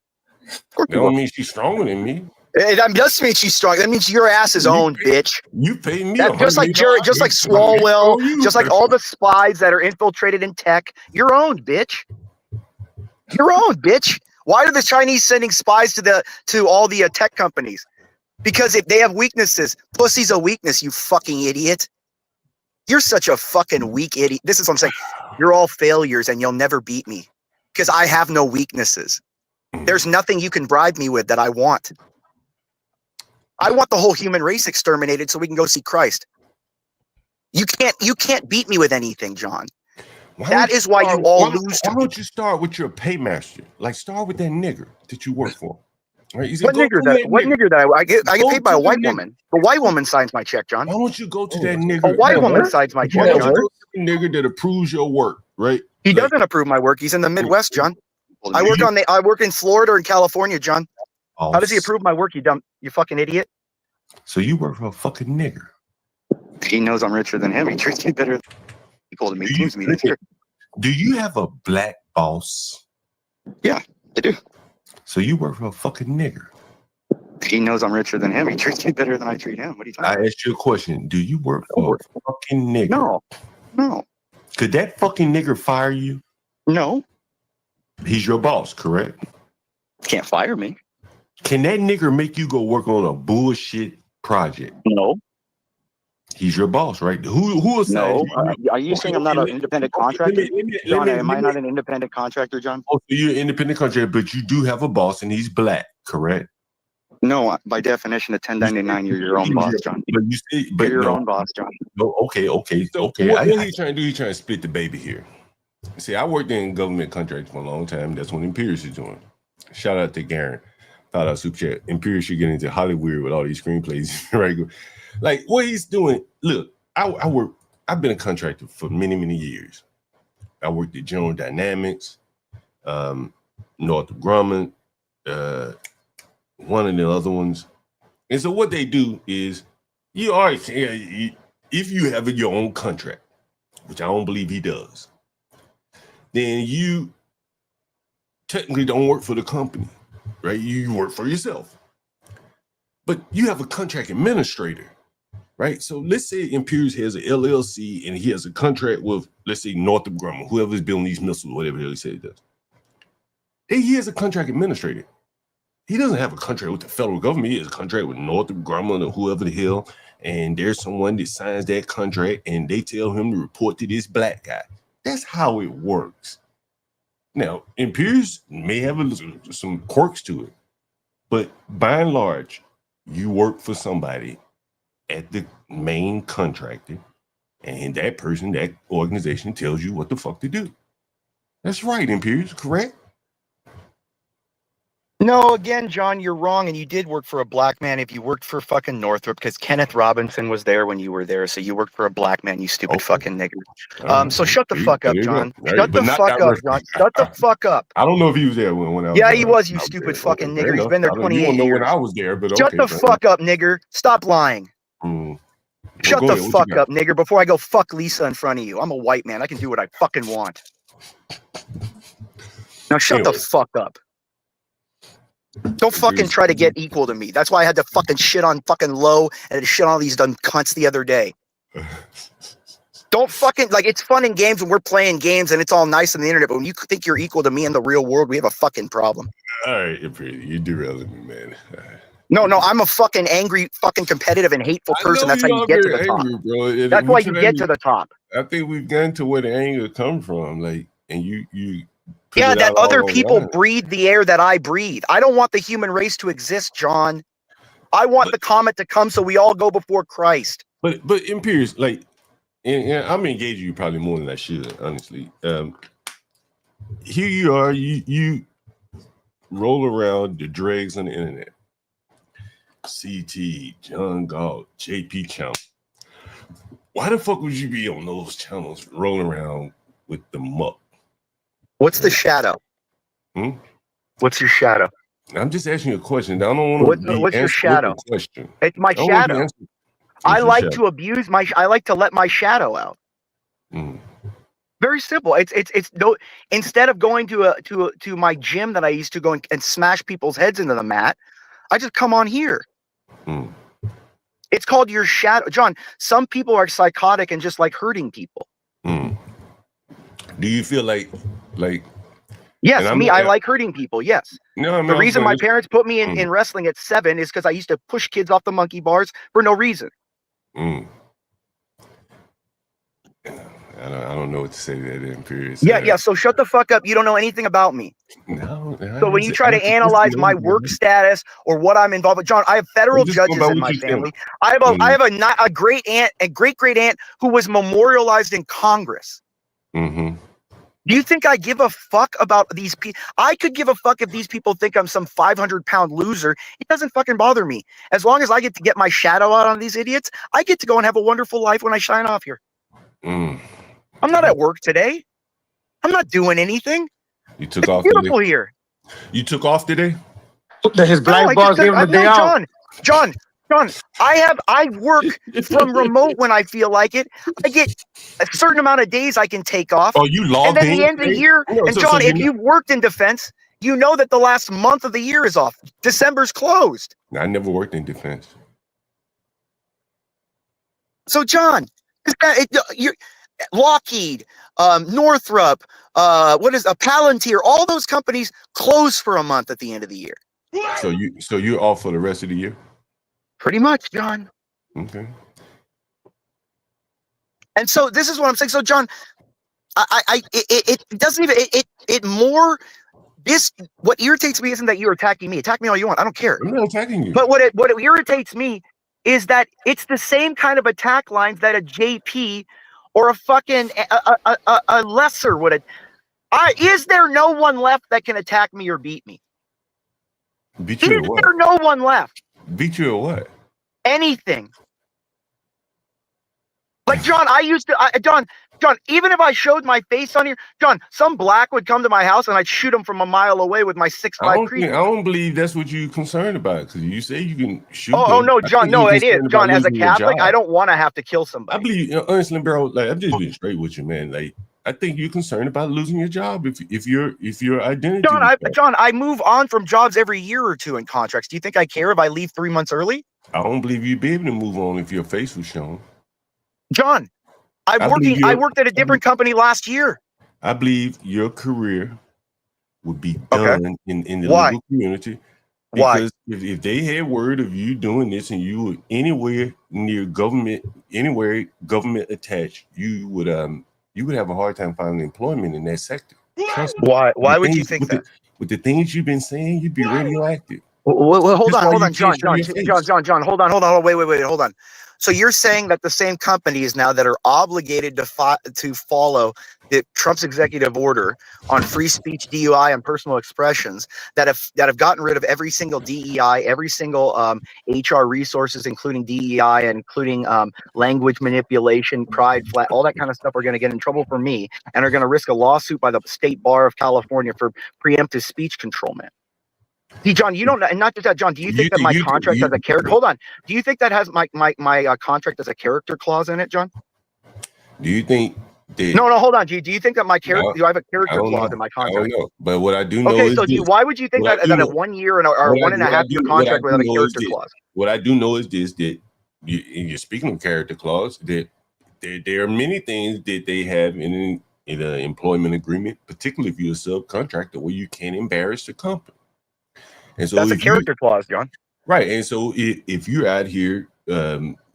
That don't mean she's stronger than me. That does mean she's strong. That means your ass is owned, bitch. You pay me just like Jared, just like Swalwell, just like all the spies that are infiltrated in tech. You're owned, bitch. You're owned, bitch. Why are the Chinese sending spies to all the tech companies? Because if they have weaknesses, pussy's a weakness. You fucking idiot. You're such a fucking weak idiot. This is what I'm saying. You're all failures and you'll never beat me because I have no weaknesses. There's nothing you can bribe me with that I want. I want the whole human race exterminated so we can go see Christ. You can't beat me with anything, John. That is why you all lose. Why don't you start with your paymaster? Like, start with that nigger that you work for. Right? What nigger that I get paid by a white woman? The white woman signs my check, John. Why don't you go to that nigger? A white woman signs my check, John. Nigger that approves your work, right? He doesn't approve my work. He's in the Midwest, John. I work in Florida or in California, John. How does he approve my work? You fucking idiot. So you work for a fucking nigger. He knows I'm richer than him. He treats me better. He called me teams meetings here. Do you have a black boss? Yeah, I do. So you work for a fucking nigger. He knows I'm richer than him. He treats me better than I treat him. What are you talking about? I asked you a question. Do you work for a fucking nigger? No. Could that fucking nigger fire you? No. He's your boss, correct? Can't fire me. Can that nigger make you go work on a bullshit project? No. He's your boss, right? Who assigned you? Are you saying I'm not an independent contractor? John, am I not an independent contractor, John? Oh, so you're an independent contractor, but you do have a boss and he's black, correct? No, by definition, a 1099, you're your own boss, John. But you say, you're your own boss, John. No, okay. What are you trying to do? He's trying to split the baby here. See, I worked in government contracts for a long time. That's what Imperious is doing. Shout out to Garen. Thought out super chat. Imperious should get into Hollywood with all these screenplays, right? Like what he's doing. Look, I've been a contractor for many, many years. I worked at General Dynamics, Northrop Grumman, one of the other ones. And so what they do is if you have your own contract, which I don't believe he does, then you technically don't work for the company, right? You work for yourself. But you have a contract administrator, right? So let's say Imperious has an LLC and he has a contract with, let's say, Northrop Grumman, whoever's building these missiles, whatever he said he does. He has a contract administrator. He doesn't have a contract with the federal government. He has a contract with Northrop Grumman or whoever the hell. And there's someone that signs that contract and they tell him to report to this black guy. That's how it works. Now, Imperious may have some quirks to it, but by and large, you work for somebody at the main contractor, and that person, that organization tells you what the fuck to do. That's right, Imperious, correct? No, again, John, you're wrong, and you did work for a black man if you worked for fucking Northrop, because Kenneth Robinson was there when you were there, so you worked for a black man, you stupid fucking nigger. So shut the fuck up, John. Shut the fuck up, John. Shut the fuck up. I don't know if he was there when I was Yeah, there. he was, you stupid fucking nigger. He's been there You 28 won't know years. when I was there, but Shut okay, the man. fuck up, nigger. Stop lying. Shut go the ahead, what you fuck got? up, nigger, before I go fuck Lisa in front of you. I'm a white man. I can do what I fucking want. Now shut the fuck up. Don't fucking try to get equal to me. That's why I had to fucking shit on fucking Low and shit on all these dumb cunts the other day. Don't fucking, like, it's fun in games when we're playing games and it's all nice on the internet, but when you think you're equal to me in the real world, we have a fucking problem. All right, you derailing me, man. No, I'm a fucking angry, fucking competitive and hateful I person. know That's how you you are get to very the top. angry, bro. And That's we why you trying get to the top. I think we've gotten to where the anger come from, like, and you. put Yeah, it that out all other people online. breathe the air that I breathe. I don't want the human race to exist, John. I want the comet to come so we all go before Christ. But Imperious, like, and I'm engaging you probably more than I should, honestly. Here you are, you roll around the dregs on the internet. CT, John Galt, JP channel. Why the fuck would you be on those channels rolling around with the muck? What's the shadow? What's your shadow? I'm just asking you a question. I don't want to What's your shadow? Question. It's my I don't want you to shadow. answer- I What's your like shadow? to abuse I like to let my shadow out. Very simple. It's no, instead of going to my gym that I used to go and smash people's heads into the mat, I just come on here. It's called your shadow. John, some people are psychotic and just like hurting people. Do you feel like Yes, and I'm me, not- I like hurting people. Yes. No, The reason my parents. parents put me in wrestling at 7 is because I used to push kids off the monkey bars for no reason. I don't know what to say to that, Imperious. Yeah. So shut the fuck up. You don't know anything about me. No. So when you try to analyze my work status or what I'm involved with, John, I have federal just going judges by in what my you feel. family. I have a great aunt, a great aunt who was memorialized in Congress. Do you think I give a fuck about these people? I could give a fuck if these people think I'm some 500-pound loser. It doesn't fucking bother me. As long as I get to get my shadow out on these idiots, I get to go and have a wonderful life when I shine off here. I'm not at work today. I'm not doing anything. You took It's off beautiful today? here. You took off today? His black boss gave him the day out. John, I work from remote when I feel like it. I get a certain amount of days I can take off. Oh, you And logged then in the end of the today? year, No, and so John, if you- you've worked in defense, you know that the last month of the year is off. December's closed. I never worked in defense. So, John, you're Lockheed, Northrop, what is a Palantir? All those companies close for a month at the end of the year. So you're off for the rest of the year? Pretty much, John. Okay. And so this is what I'm saying. So, John, it doesn't even it more. This what irritates me isn't that you're attacking me. Attack me all you want. I don't care. I'm not attacking you. But what it irritates me is that it's the same kind of attack lines that a JP or a fucking a lesser would. Is there no one left that can attack me or beat me? Beat you at Is what? there no one left? Beat you at what? Anything. Like John, John, even if I showed my face on here, John, some black would come to my house and I'd shoot him from a mile away with my I 6.5 Creed. don't believe that's what you're concerned about, because you say you can shoot. Oh no, them. I John, think no, you're it is. concerned John, about as a losing your Catholic, job. I don't want to have to kill somebody. I believe, honestly, bro, like I'm just being straight with you, man. Like I think you're concerned about losing your job if your identity. John, I move on from jobs every year or two in contracts. Do you think I care if I leave 3 months early? I don't believe you'd be able to move on if your face was shown. John, I worked at a different company last year. I believe your career would be done in the Why? legal community. Why? Because if they had word of you doing this and you were anywhere near government, anywhere government attached, you would have a hard time finding employment in that sector. Trust me. Why? Why The would you things- think with that? With the things you've been saying, you'd be radioactive. Well, hold That's why on, you can't John, show your face. John, hold on, wait, hold on. So you're saying that the same companies now that are obligated to follow Trump's executive order on free speech, DUI, and personal expressions that have gotten rid of every single DEI, every single HR resources, including DEI, and including language manipulation, pride, flat, all that kind of stuff, are going to get in trouble for me and are going to risk a lawsuit by the State Bar of California for preemptive speech control, man. See, John, you don't, and not just that, John. Do you think that my contract has a character? Hold on. Do you think that has my contract has a character clause in it, John? Do you think? No, hold on. Do you think that my character? Do I have a character clause in my contract? I don't know. But what I do know okay, is so why would you think that a 1 year or 1.5 year contract without a character clause? What I do know is this: that you're speaking of character clause. That there are many things that they have in an employment agreement, particularly if you're a subcontractor, where you can't embarrass the company. And so that's a character clause, John. Right. And so if you're out here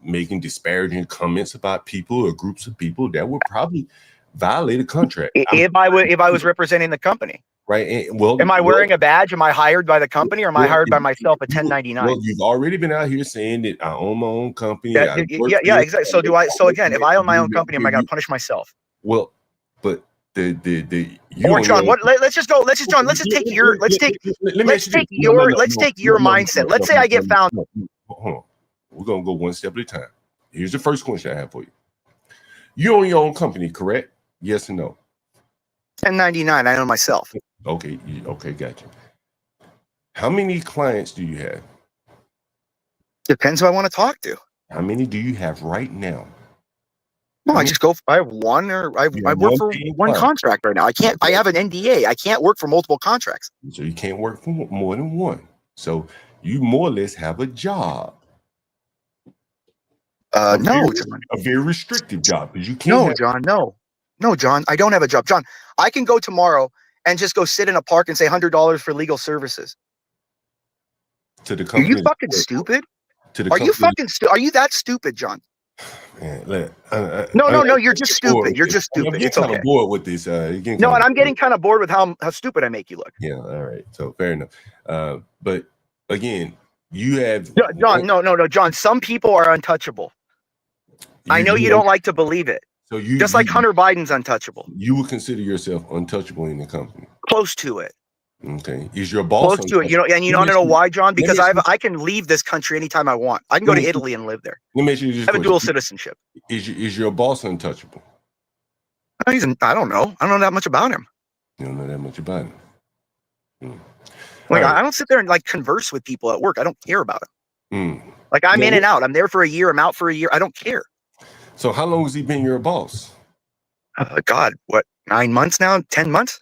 making disparaging comments about people or groups of people, that would probably violate a contract. If I was representing the company. Right. And, well, am I wearing a badge? Am I hired by the company, or am I hired by myself at 1099? Well, you've already been out here saying that I own my own company. Yeah, exactly. So do I? So again, if I own my own company, am I going to punish myself? Well, but let's just take your mindset. Let's say I get found. Hold on. We're gonna go one step at a time. Here's the first question I have for you. You own your own company, correct? Yes or no? 1099. I own myself. Okay, gotcha. How many clients do you have? Depends who I want to talk to. How many do you have right now? No, I just go. I have one, or I work for one contract right now. I can't. I have an NDA. I can't work for multiple contracts. So you can't work for more than one. So you more or less have a job. No, John. A very restrictive job, because you can't. No, John. No, John. I don't have a job, John. I can go tomorrow and just go sit in a park and say $100 for legal services. To the company. Are you fucking stupid? Are you that stupid, John? Man, no, you're just stupid. You're just stupid. I'm getting kind of bored with this. And I'm getting kind of bored with how stupid I make you look. Yeah, all right. So fair enough. But again, you have John. No, John. Some people are untouchable. I know you don't like to believe it. So just like Hunter Biden's untouchable. You would consider yourself untouchable in the company. Close to it. Okay. Is your boss close to it? And you don't know why, John? Because I can leave this country anytime I want. I can go to Italy and live there. Let me ask you this I have a dual citizenship. Is your boss untouchable? I don't know. I don't know that much about him. You don't know that much about him. Like I don't sit there and like converse with people at work. I don't care about him. Like I'm in and out. I'm there for a year. I'm out for a year. I don't care. So how long has he been your boss? God, what, 9 months now? 10 months?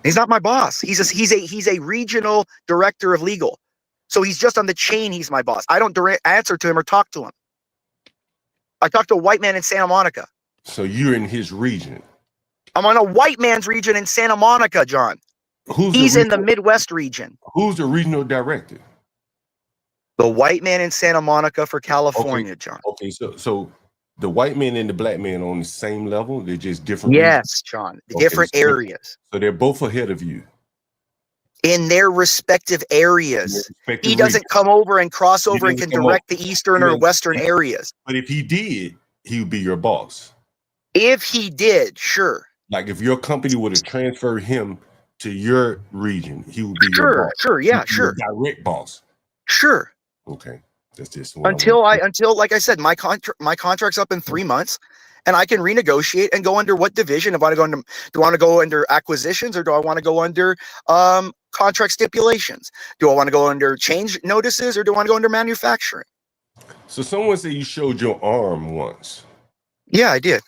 He's not my boss. He's a regional director of legal. So he's just on the chain. He's my boss. I don't answer to him or talk to him. I talk to a white man in Santa Monica. So you're in his region. I'm on a white man's region in Santa Monica, John. He's in the Midwest region. Who's the regional director? The white man in Santa Monica for California, John. Okay, so the white man and the black man are on the same level. They're just different. Yes, John. Different areas. So they're both ahead of you. In their respective areas. He doesn't come over and cross over and can direct the eastern or western areas. But if he did, he would be your boss. If he did, sure. Like if your company would have transferred him to your region, he would be your boss. Sure, yeah, sure. Direct boss. Sure. Okay. That's just until like I said, my contract's up in 3 months, and I can renegotiate and go under what division. If I do I want to go under acquisitions, or do I want to go under contract stipulations? Do I want to go under change notices, or do I want to go under manufacturing? So someone said you showed your arm once. Yeah, I did.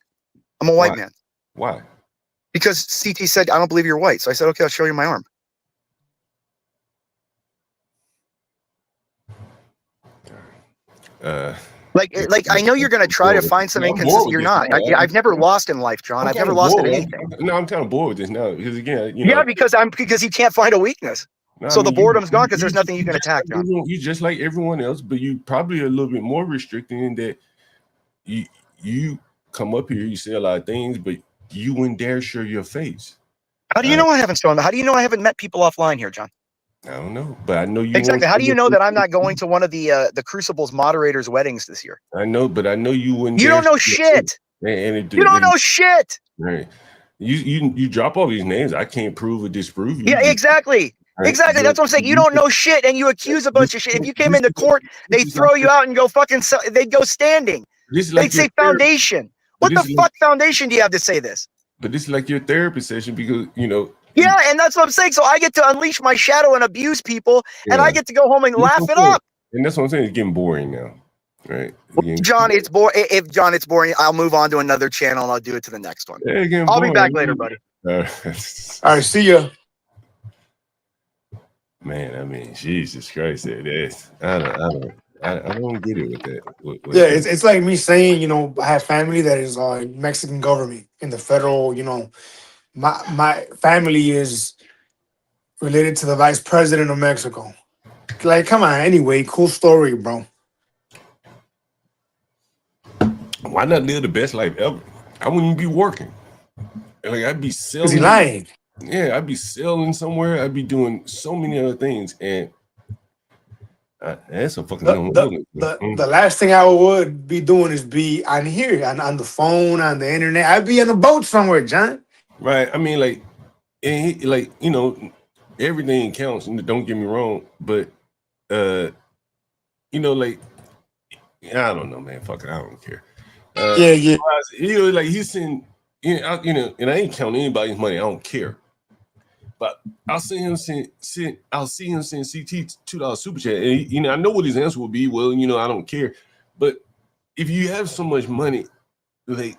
I'm a white man. Why? Because CT said, I don't believe you're white. So I said, okay, I'll show you my arm. Like I know you're going to try to find some inconsistency. You're not. I've never lost in life, John. I've never lost in anything. No, I'm kind of bored with this now because again, because you can't find a weakness. So the boredom's gone because there's nothing you can attack, John. You're just like everyone else, but you probably are a little bit more restricted in that you come up here, you say a lot of things, but you wouldn't dare show your face. How do you know I haven't shown? How do you know I haven't met people offline here, John? I don't know, but I know you. Exactly. How do you know that I'm not going to one of the Crucible's moderators' weddings this year? I know, but I know you wouldn't. You don't know shit. You don't know shit. Right. You drop all these names. I can't prove or disprove you. Yeah, exactly. Right? Exactly. That's what I'm saying. You don't know shit, and you accuse a bunch of shit. If you came into court, they throw you out and go fucking. They'd go standing. They'd say foundation. What the fuck foundation do you have to say this? But this is like your therapy session because Yeah, and that's what I'm saying. So I get to unleash my shadow and abuse people, and I get to go home and laugh it up. And that's what I'm saying. It's getting boring now, right? John, it's boring. If John, it's boring, I'll move on to another channel and I'll do it to the next one. Yeah, I'll be back later, buddy. All right, see ya. Man, I mean, Jesus Christ, it is. I don't get it with that. Yeah, it's like me saying, I have family that is Mexican government in the federal, my family is related to the vice president of Mexico. Like, come on, anyway, cool story, bro. Why not live the best life ever? I wouldn't even be working. Like, I'd be selling. Is he lying? Yeah, I'd be selling somewhere. I'd be doing so many other things, and that's a fucking. The last thing I would be doing is be on here, on the phone, on the internet. I'd be on a boat somewhere, John. Right. I mean, like, everything counts. Don't get me wrong, but like, I don't know, man. Fuck it, I don't care. Yeah. Like he's saying, and I ain't counting anybody's money. I don't care. But I'll see him send CT $2 super chat, and I know what his answer will be. Well, I don't care. But if you have so much money, like,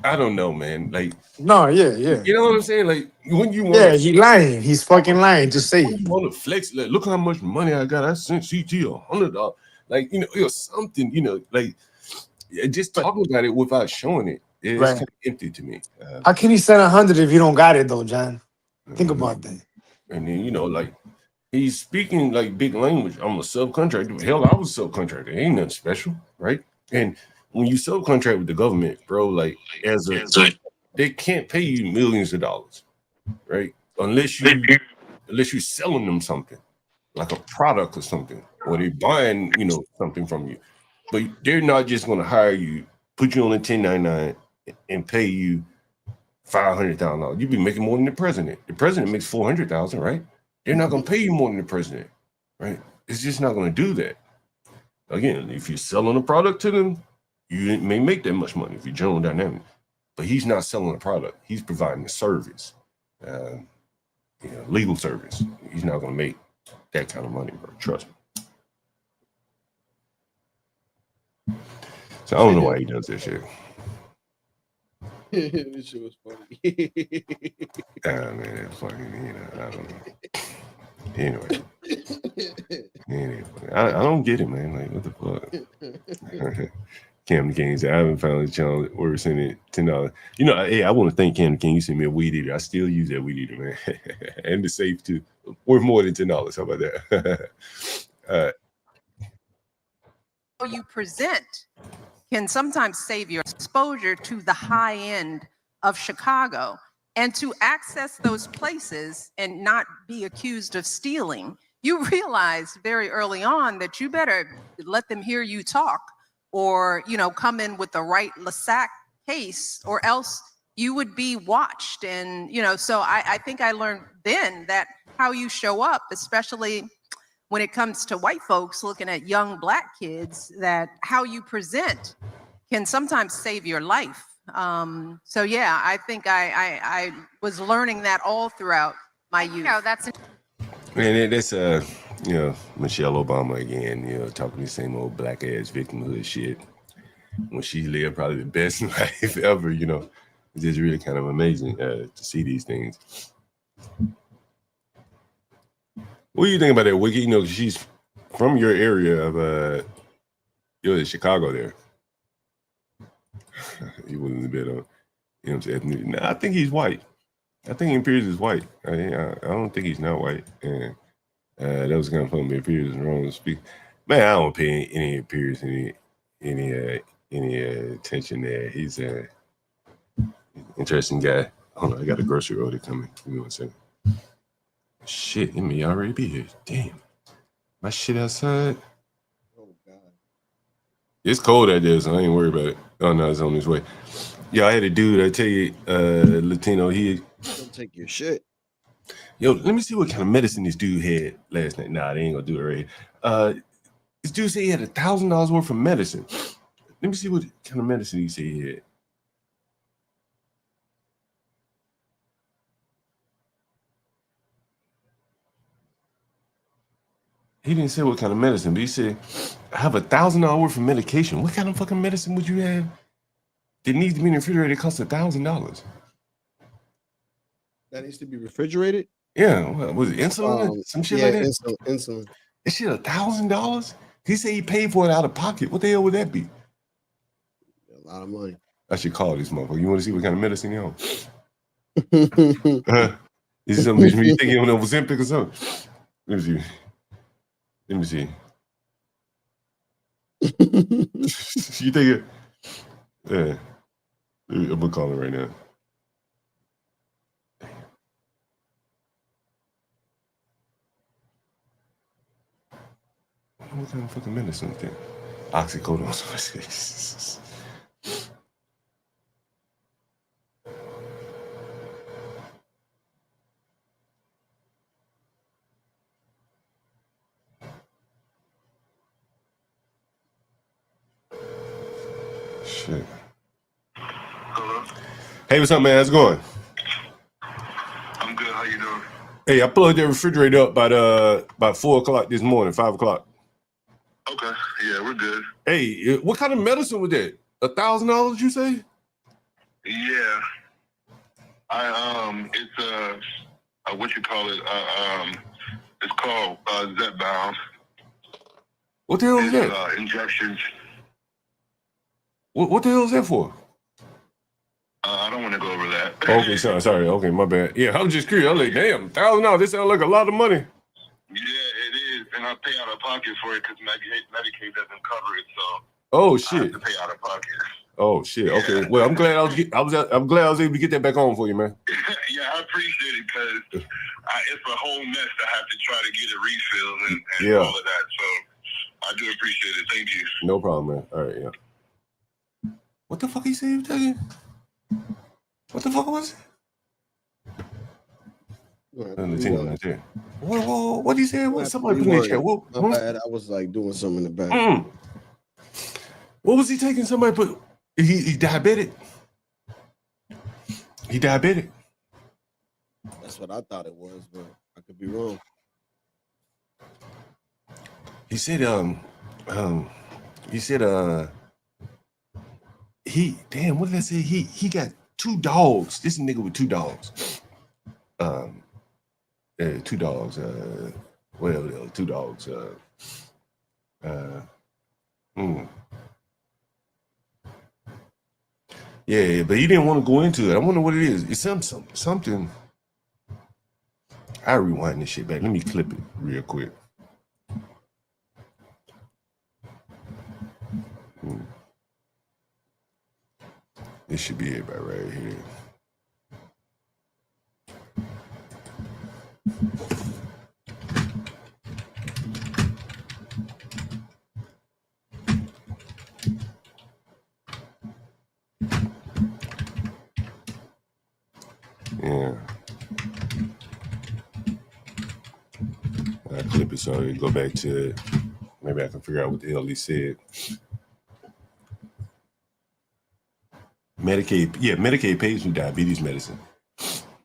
I don't know, man. Like, no, yeah. You know what I'm saying? Like, when you want, he lying. He's fucking lying. Just say it. You want to flex? Like, look how much money I got. I sent CT $100. Like, or something. Like, just talking about it without showing it is kind of empty to me. How can he send 100 if you don't got it though, John? Think about that. And then like he's speaking like big language. I'm a subcontractor. Hell, I was a subcontractor. Ain't nothing special, right? And when you subcontract with the government, bro, like they can't pay you millions of dollars, right? Unless you're selling them something, like a product or something, or they're buying, something from you. But they're not just going to hire you, put you on a 1099, and pay you $500,000. You'd be making more than the president. The president makes $400,000, right? They're not going to pay you more than the president, right? It's just not going to do that. Again, if you're selling a product to them, you may make that much money if you're General Dynamics. But he's not selling a product. He's providing a service, legal service. He's not going to make that kind of money, bro. Trust me. So I don't know why he does that shit. This shit was funny. Man, that's funny. I don't know. Anyway, I don't get it, man. Like, what the fuck? Cam the King said, I haven't found a channel where we're sending $10. Hey, I want to thank Cam the King. You sent me a weed eater. I still use that weed eater, man. And the safe too. Worth more than $10. How about that? How you present can sometimes save your exposure to the high end of Chicago, and to access those places and not be accused of stealing. You realize very early on that you better let them hear you talk, or come in with the right LASAC case, or else you would be watched. And so I think I learned then that how you show up, especially when it comes to white folks looking at young Black kids, that how you present can sometimes save your life. So yeah, I think I was learning that all throughout my youth. That's Man, that's Michelle Obama again, talking the same old Black ass victimhood shit when she lived probably the best life ever. It's just really kind of amazing to see these things. What do you think about that, Wiki? She's from your area of Chicago there. You wouldn't have been on, ethnic. I think he's white. I think he appears as white. I don't think he's not white. And that was kind of funny. It appears wrong to speak. Man, I don't pay any appears any attention there. He's an interesting guy. Hold on, I got a grocery order coming. Give me 1 second. Shit, it may already be here. Damn. My shit outside. Oh God. It's cold out there, so I ain't worried about it. Oh no, it's on his way. Yeah, I had a dude, I tell you, Latino, Don't take your shit. Yo, let me see what kind of medicine this dude had last night. Nah, they ain't gonna do it right. This dude said he had $1,000 worth of medicine. Let me see what kind of medicine he said he had. He didn't say what kind of medicine, but he said, I have $1,000 worth of medication. What kind of fucking medicine would you have that needs to be in the refrigerator? It costs $1,000. That needs to be refrigerated? Yeah, what was it, insulin? Some shit like that? Insulin. That shit $1,000? He said he paid for it out of pocket. What the hell would that be? A lot of money. I should call this motherfucker. You want to see what kind of medicine he on? Is it something you think he on Ozempic or something? Let me see. Let me see. You think it? Yeah. I'm gonna call it right now. What kind of fucking medicine is that? Oxycodone. Shit. Hey, what's up, man? How's it going? I'm good. How you doing? Hey, I plugged that refrigerator up about 4 o'clock this morning, 5 o'clock. Okay. Yeah, we're good. Hey, what kind of medicine was that? $1,000, you say? Yeah. It's what you call it? It's called Zepbound. What the hell is that? Injections. What the hell is that for? I don't want to go over that. Okay, sorry. Okay, my bad. Yeah, I'm just curious. I'm like, damn, $1,000. This sounds like a lot of money. Yeah, it is, and I pay out of pocket for it because Medicaid doesn't cover it, so. Oh I shit. have to pay out of pocket. Oh shit. Okay. Well, I'm glad I was able to get that back on for you, man. Yeah, I appreciate it because it's a whole mess to have to try to get a refill and Yeah. all of that. So I do appreciate it. Thank you. No problem, man. All right, yeah. What the fuck he said he was taking? What the fuck was it? Right there. What he said? What somebody put in the chat? My bad. I was like doing something in the back. What was he taking? Somebody put he diabetic. He diabetic. That's what I thought it was, but I could be wrong. He said what did I say? He got 2 dogs. This nigga with 2 dogs. 2 dogs. Whatever the hell, 2 dogs. Yeah, but he didn't want to go into it. I wonder what it is. It's something. I rewind this shit back. Let me clip it real quick. This should be it right here. Yeah. I clip it so I go back to it. Maybe I can figure out what the hell he said. Medicaid pays for diabetes medicine.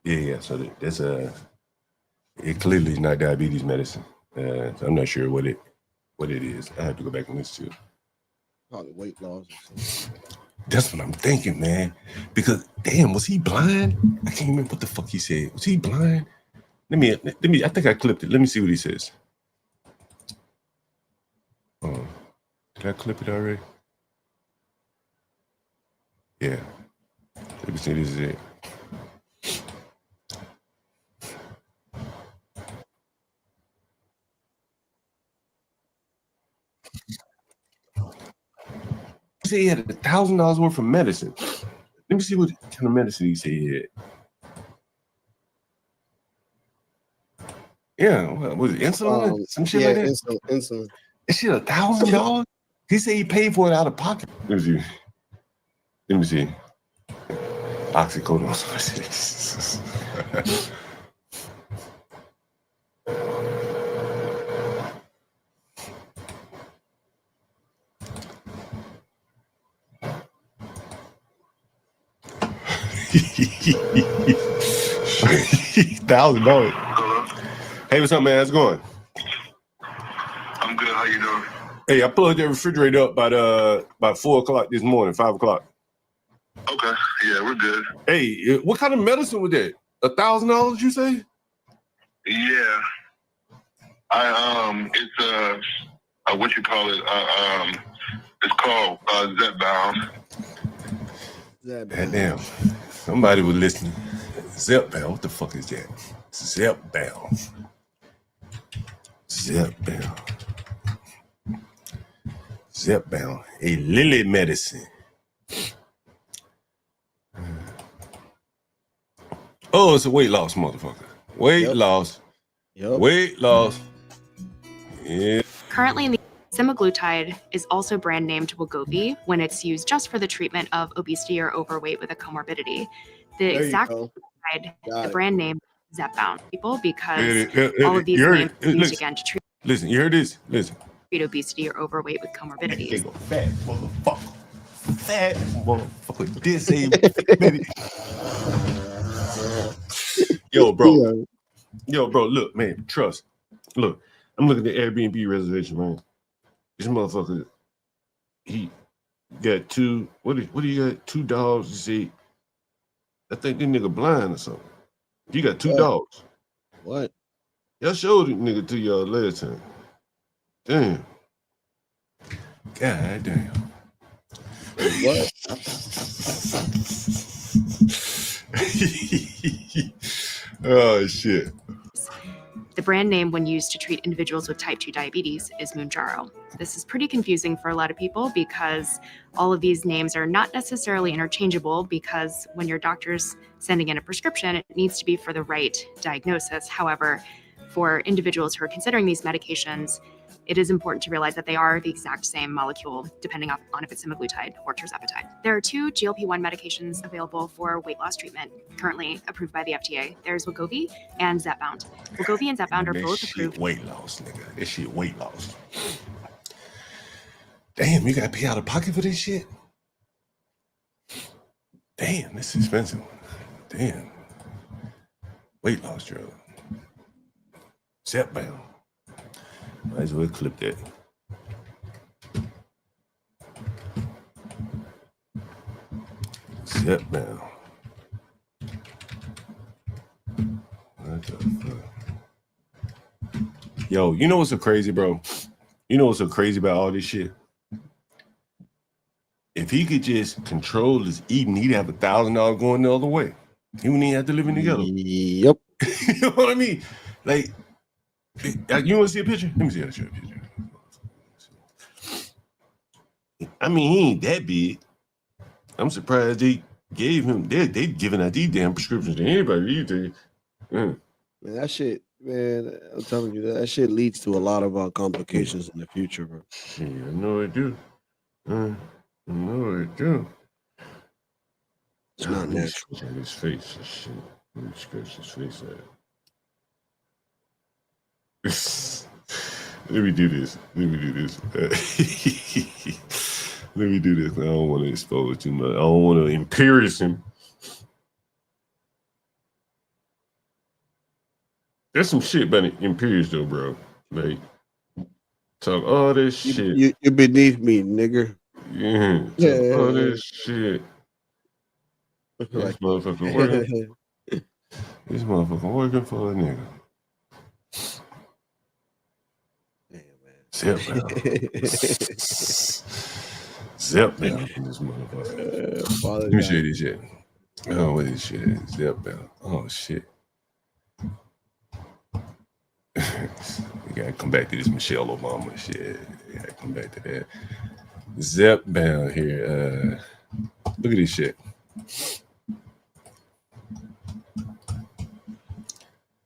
Yeah. So that's it clearly is not diabetes medicine. So I'm not sure what it is. I have to go back and listen to it. Probably weight loss or something. That's what I'm thinking, man. Because damn, was he blind? I can't remember what the fuck he said. Was he blind? Let me. I think I clipped it. Let me see what he says. Did I clip it already? Yeah. Let me see. This is it. He said he had $1,000 worth of medicine. Let me see what kind of medicine he said he had. Yeah, what was it, insulin? Some shit like that? Insulin. Is shit $1,000? He said he paid for it out of pocket. Let me see. Oxycodone. $1,000. Hey, what's up, man? How's it going? I'm good. How you doing? Hey, I plugged that refrigerator up about 4 o'clock this morning, 5 o'clock. Okay. Yeah, we're good. Hey, what kind of medicine was that? $1,000, you say? Yeah. It's what you call it? It's called Zepbound. Damn. Somebody was listening. Zepbound. What the fuck is that? Zepbound. Zepbound. A Lilly medicine. Oh, it's a weight loss, motherfucker. Weight loss. Weight loss. Yeah. Currently, the semaglutide is also brand named Wegovy when it's used just for the treatment of obesity or overweight with a comorbidity. The exact the brand name is Zepbound people because all of these names are used again to treat. Listen, you heard this? Listen. Treat obesity or overweight with comorbidities. Fat motherfucker. Fat motherfucker. Disabled. Yo, bro. Look, man, trust. Look, I'm looking at the Airbnb reservation, man. This motherfucker, he got two, what do you got? 2 dogs, you see? I think this nigga blind or something. You got 2 dogs. What? Y'all showed the nigga to y'all last time. Damn. God damn. What? Oh, shit. The brand name when used to treat individuals with type 2 diabetes is Mounjaro. This is pretty confusing for a lot of people because all of these names are not necessarily interchangeable because when your doctor's sending in a prescription, it needs to be for the right diagnosis. However, for individuals who are considering these medications, it is important to realize that they are the exact same molecule, depending on if it's semaglutide or tirzepatide. There are 2 GLP-1 medications available for weight loss treatment, currently approved by the FDA. There's Wegovy and Zepbound. Wegovy and Zepbound are both approved. Weight loss, nigga. This shit weight loss. Damn, you gotta pay out of pocket for this shit? Damn, this is expensive. Damn. Weight loss drug. Zepbound. Might as well clip that. Zepbound. What the fuck? Yo, you know what's so crazy, bro? You know what's so crazy about all this shit? If he could just control his eating, he'd have $1,000 going the other way. He wouldn't even have to live in together. Yep. You know what I mean? Like, you want to see a picture? Let me see. I'll show you a picture. I mean, he ain't that big. I'm surprised they gave him. They giving out these damn prescriptions to anybody these days. Man, that shit, man. I'm telling you, that shit leads to a lot of complications in the future, bro. Yeah, I know it do. I know it do. It's not natural. On his face and shit. Let me scratch his face out. Let me do this. Let me do this. Let me do this. I don't want to expose too much. I don't want to embarrass him. There's some shit about Imperius though, bro. Like, talk all this shit. You're beneath me, nigga. Yeah. Talk all this shit. This motherfucker working. This motherfucker working for a nigga. Zepbound. Zepbound in this motherfucker. Let me show you this shit. Oh, what this shit is. Zepbound. Oh, shit. We gotta come back to this Michelle Obama shit. We gotta come back to that. Zepbound here. Look at this shit.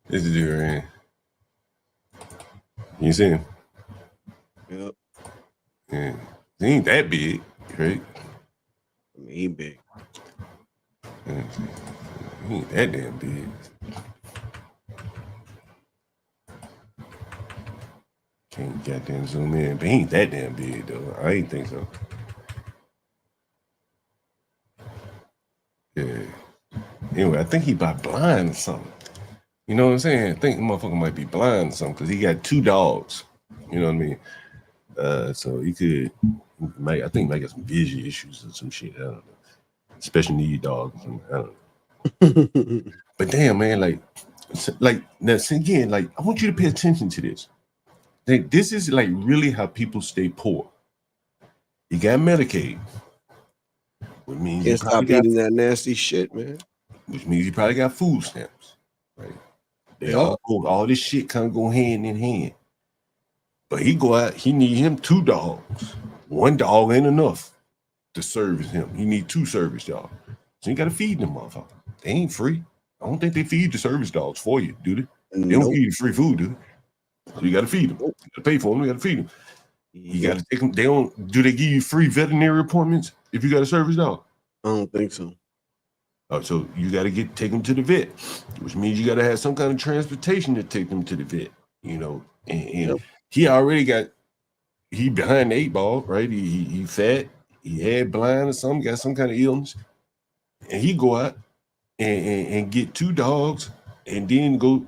This is dude right here. You see him? Yep. Yeah. He ain't that big, right? I mean, he big. Yeah. He ain't that damn big. Can't goddamn zoom in, but he ain't that damn big though. I ain't think so. Yeah. Anyway, I think he by blind or something. You know what I'm saying? I think the motherfucker might be blind or something because he got 2 dogs. You know what I mean? So he could, I think he might get some vision issues or some shit. I don't know. Special need dogs. I don't know. But damn, man, like now, again, like I want you to pay attention to this. Like, this is like really how people stay poor. You got Medicaid, which means Can't stop eating that nasty shit, man. Which means you probably got food stamps, right? They all this shit kind of go hand in hand. But he go out, he need him 2 dogs. 1 dog ain't enough to service him. He need 2 service dogs. So you got to feed them motherfuckers. They ain't free. I don't think they feed the service dogs for you, do they? They don't give you free food, do they? So you got to feed them. You got to pay for them. You got to feed them. You got to take them. Do they give you free veterinary appointments if you got a service dog? I don't think so. Oh, so you got to take them to the vet, which means you got to have some kind of transportation to take them to the vet. You know, and he already got behind the 8 ball, right? He fat, he had blind or something, got some kind of illness, and he go out and get 2 dogs, and then go.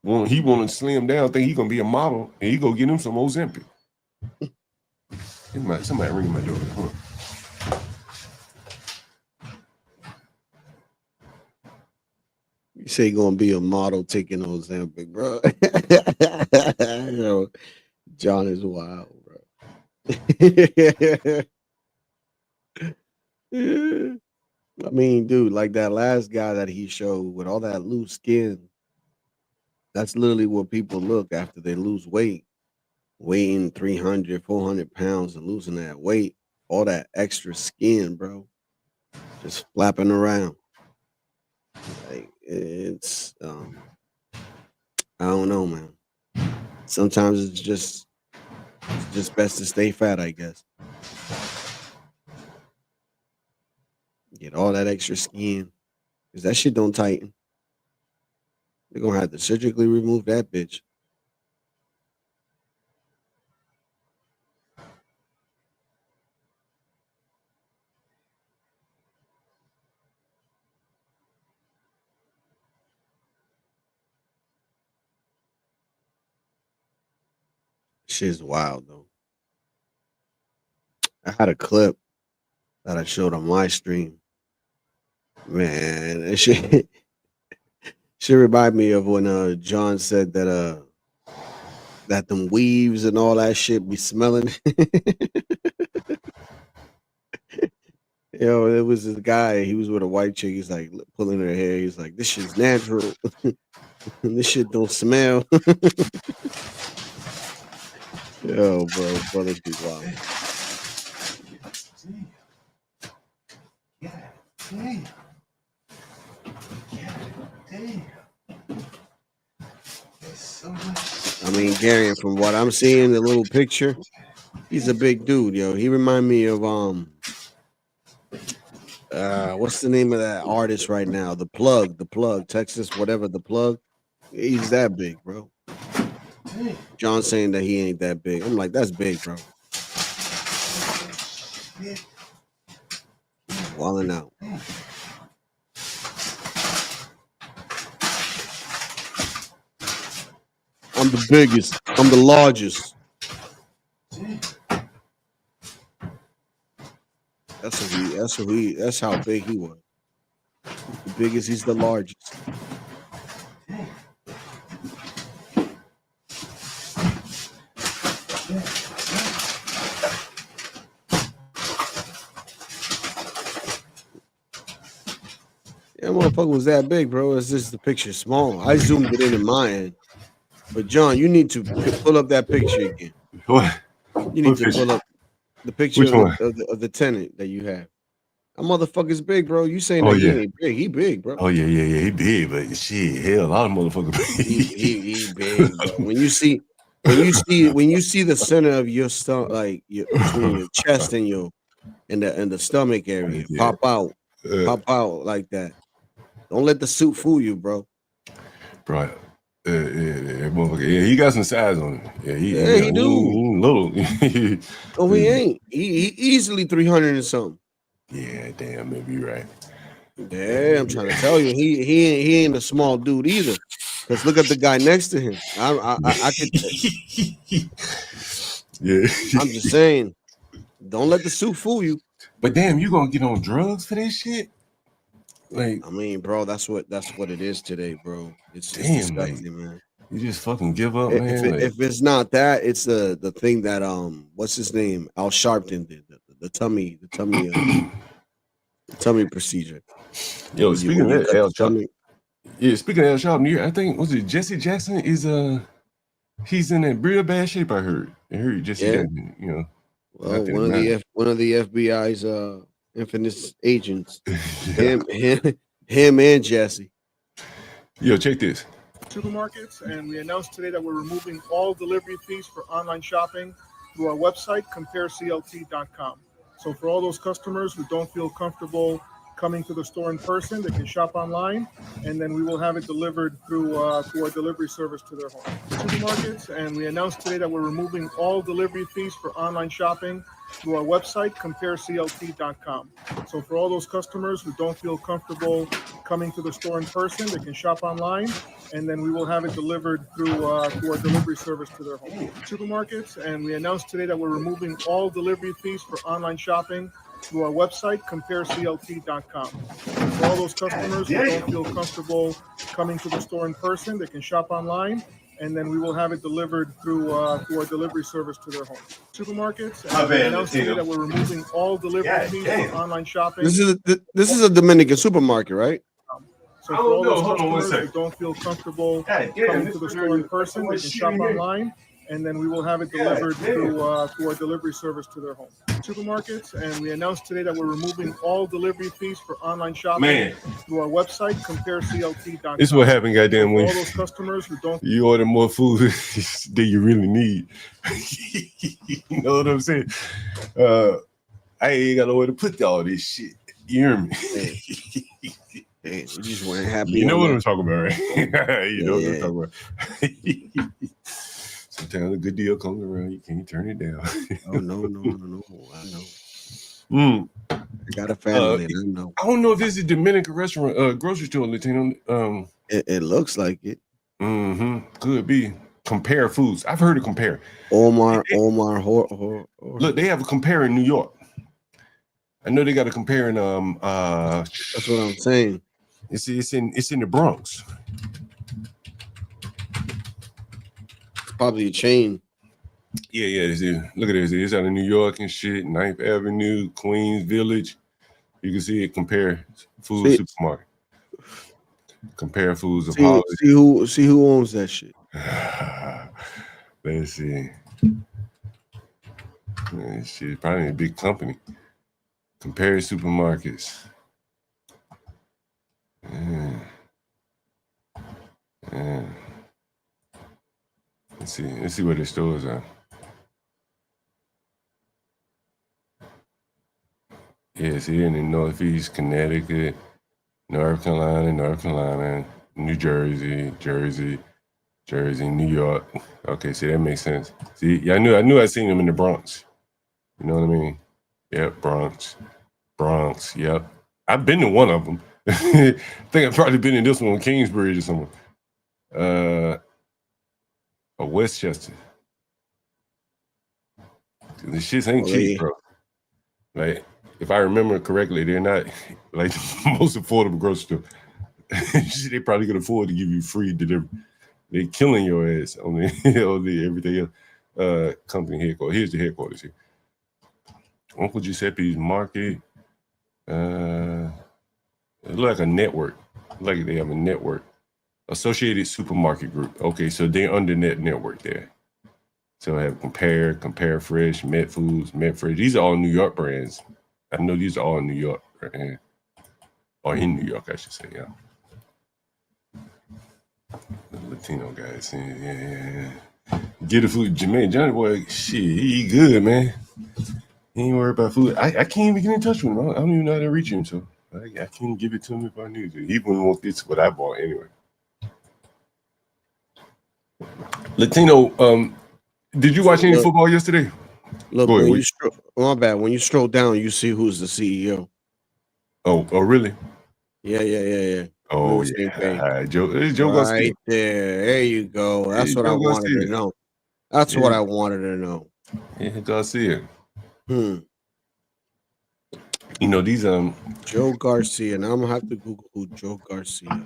Well, he want to slim down, think he gonna be a model, and he go get him some Ozempic. Somebody ring my door. Huh? You say you're gonna be a model taking Ozempic, bro. Yo, John is wild, bro. I mean, dude, like that last guy that he showed with all that loose skin, that's literally what people look after they lose weight. Weighing 300, 400 pounds and losing that weight, all that extra skin, bro, just flapping around. Like, it's I don't know, man. Sometimes it's just best to stay fat, I guess. Get all that extra skin, because that shit don't tighten. They're gonna have to surgically remove that bitch. Shit's wild though. I had a clip that I showed on my stream. Man, it should remind me of when John said that that them weaves and all that shit be smelling. Yo, it was this guy, he was with a white chick, he's like pulling her hair, he's like, this shit's natural. This shit don't smell. Yo, bro, brothers be wild. I mean, Gary, from what I'm seeing, the little picture, he's a big dude, yo. He remind me of what's the name of that artist right now? The Plug, Texas, whatever, The Plug. He's that big, bro. John saying that he ain't that big. I'm like, that's big, bro. Wilding out. I'm the biggest. I'm the largest. That's how big he was. He's the biggest, he's the largest. That motherfucker was that big, bro. It's just the picture small. I zoomed it in my end. But John, you need to pull up that picture again. What? You need to pull up the picture of the tenant that you have. That motherfucker's big, bro. You saying that he ain't big? He big, bro. Oh yeah, he big, but shit, hell, a lot of motherfuckers big. He big, bro. When you see when you see the center of your stomach, like between your chest and the stomach area, pop out like that. Don't let the suit fool you, bro. Bro, yeah, he got some size on him. Yeah, he do. He little. Oh, he ain't. He easily 300 and something. Yeah, damn, maybe you're right. Yeah, I'm trying to tell you, he ain't a small dude either. Cause look at the guy next to him. I could. Yeah, I'm just saying, don't let the suit fool you. But damn, you gonna get on drugs for this shit? Like, I mean, bro, that's what it is today, bro. It's damn, disgusting, man. You just fucking give up, man. If it's not that, it's the thing that what's his name? Al Sharpton did the tummy procedure. Yo, speaking of Al Sharpton, speaking of Al Sharpton, I think was it Jesse Jackson is he's in a real bad shape. I heard Jesse Jackson. You know, well, one of the FBI's infamous agents, him and Jesse. Yo, check this. Supermarkets, and we announced today that we're removing all delivery fees for online shopping through our website, compareclt.com. So for all those customers who don't feel comfortable coming to the store in person, they can shop online, and then we will have it delivered through our delivery service to their home. Supermarkets, and we announced today that we're removing all delivery fees for online shopping through our website, compareclt.com. So for all those customers who don't feel comfortable coming to the store in person, they can shop online, and then we will have it delivered through our delivery service to their home. Supermarkets, and we announced today that we're removing all delivery fees for online shopping through our website, compareclt.com. For all those customers who don't feel comfortable coming to the store in person, they can shop online, and then we will have it delivered through our delivery service to their home. Supermarkets, and we announced today that we're removing all delivery fees for online shopping. This is a Dominican supermarket, right? So for all those customers who don't feel comfortable coming to the store in person, they can shop online, and then we will have it delivered through our delivery service to their home. Supermarkets, and we announced today that we're removing all delivery fees for online shopping through our website, compareclt.com. This is what happened, goddamn, when all those customers who don't you order more food than you really need. You know what I'm saying? I ain't got nowhere to put all this shit. You hear me? Hey, you just weren't happy. You know what I'm talking about, right? You know what I'm talking about. Sometimes a good deal comes around, you can't turn it down. Oh no, I know. I got a family. I know. I don't know if this is a Dominican restaurant, grocery store, Latino. It looks like it. Could be. Compare Foods. I've heard of Compare. Omar. Look, they have a Compare in New York. I know they got a Compare in That's what I'm saying. It's in the Bronx. Probably a chain. Yeah. Look at this. It's out of New York and shit. 9th Avenue, Queens Village. You can see it. Compare Foods supermarket. Compare Foods of Hollis. See who owns that shit. Let's see. Man, shit, probably a big company. Compare supermarkets. Yeah. Let's see where the stores are. Yeah, see in the Northeast, Connecticut, North Carolina, New Jersey, New York. Okay, see that makes sense. See, yeah, I knew I seen them in the Bronx. You know what I mean? Yep, Bronx. Yep, I've been to one of them. I think I've probably been in this one, Kingsbridge or somewhere. Or Westchester. The shits ain't cheap, bro. Like, if I remember correctly, they're not like the most affordable grocery store. They probably could afford to give you free delivery. They killing your ass on the everything else. Company headquarters. Here's the headquarters here. Uncle Giuseppe's Market. It look like a network. Like they have a network. Associated Supermarket Group. Okay, so they're under that network there. So I have Compare Fresh, Met Foods, Met Fresh. These are all New York brands. I know these are all in New York, right? Or in New York, I should say, yeah. The Latino guys, yeah. Get the food. Man, Johnny boy, shit, he good, man. He ain't worried about food. I can't even get in touch with him. I don't even know how to reach him, so I can't give it to him if I need to. He wouldn't want this what I bought anyway. Latino, did you watch any football yesterday? Look, when you scroll down, you see who's the CEO. Oh, really? Yeah. Oh, yeah. Joe Garcia. Right there you go. That's what I wanted to know. That's what I wanted to know. Yeah, Garcia. You know, these Joe Garcia. Now I'm gonna have to Google who Joe Garcia is.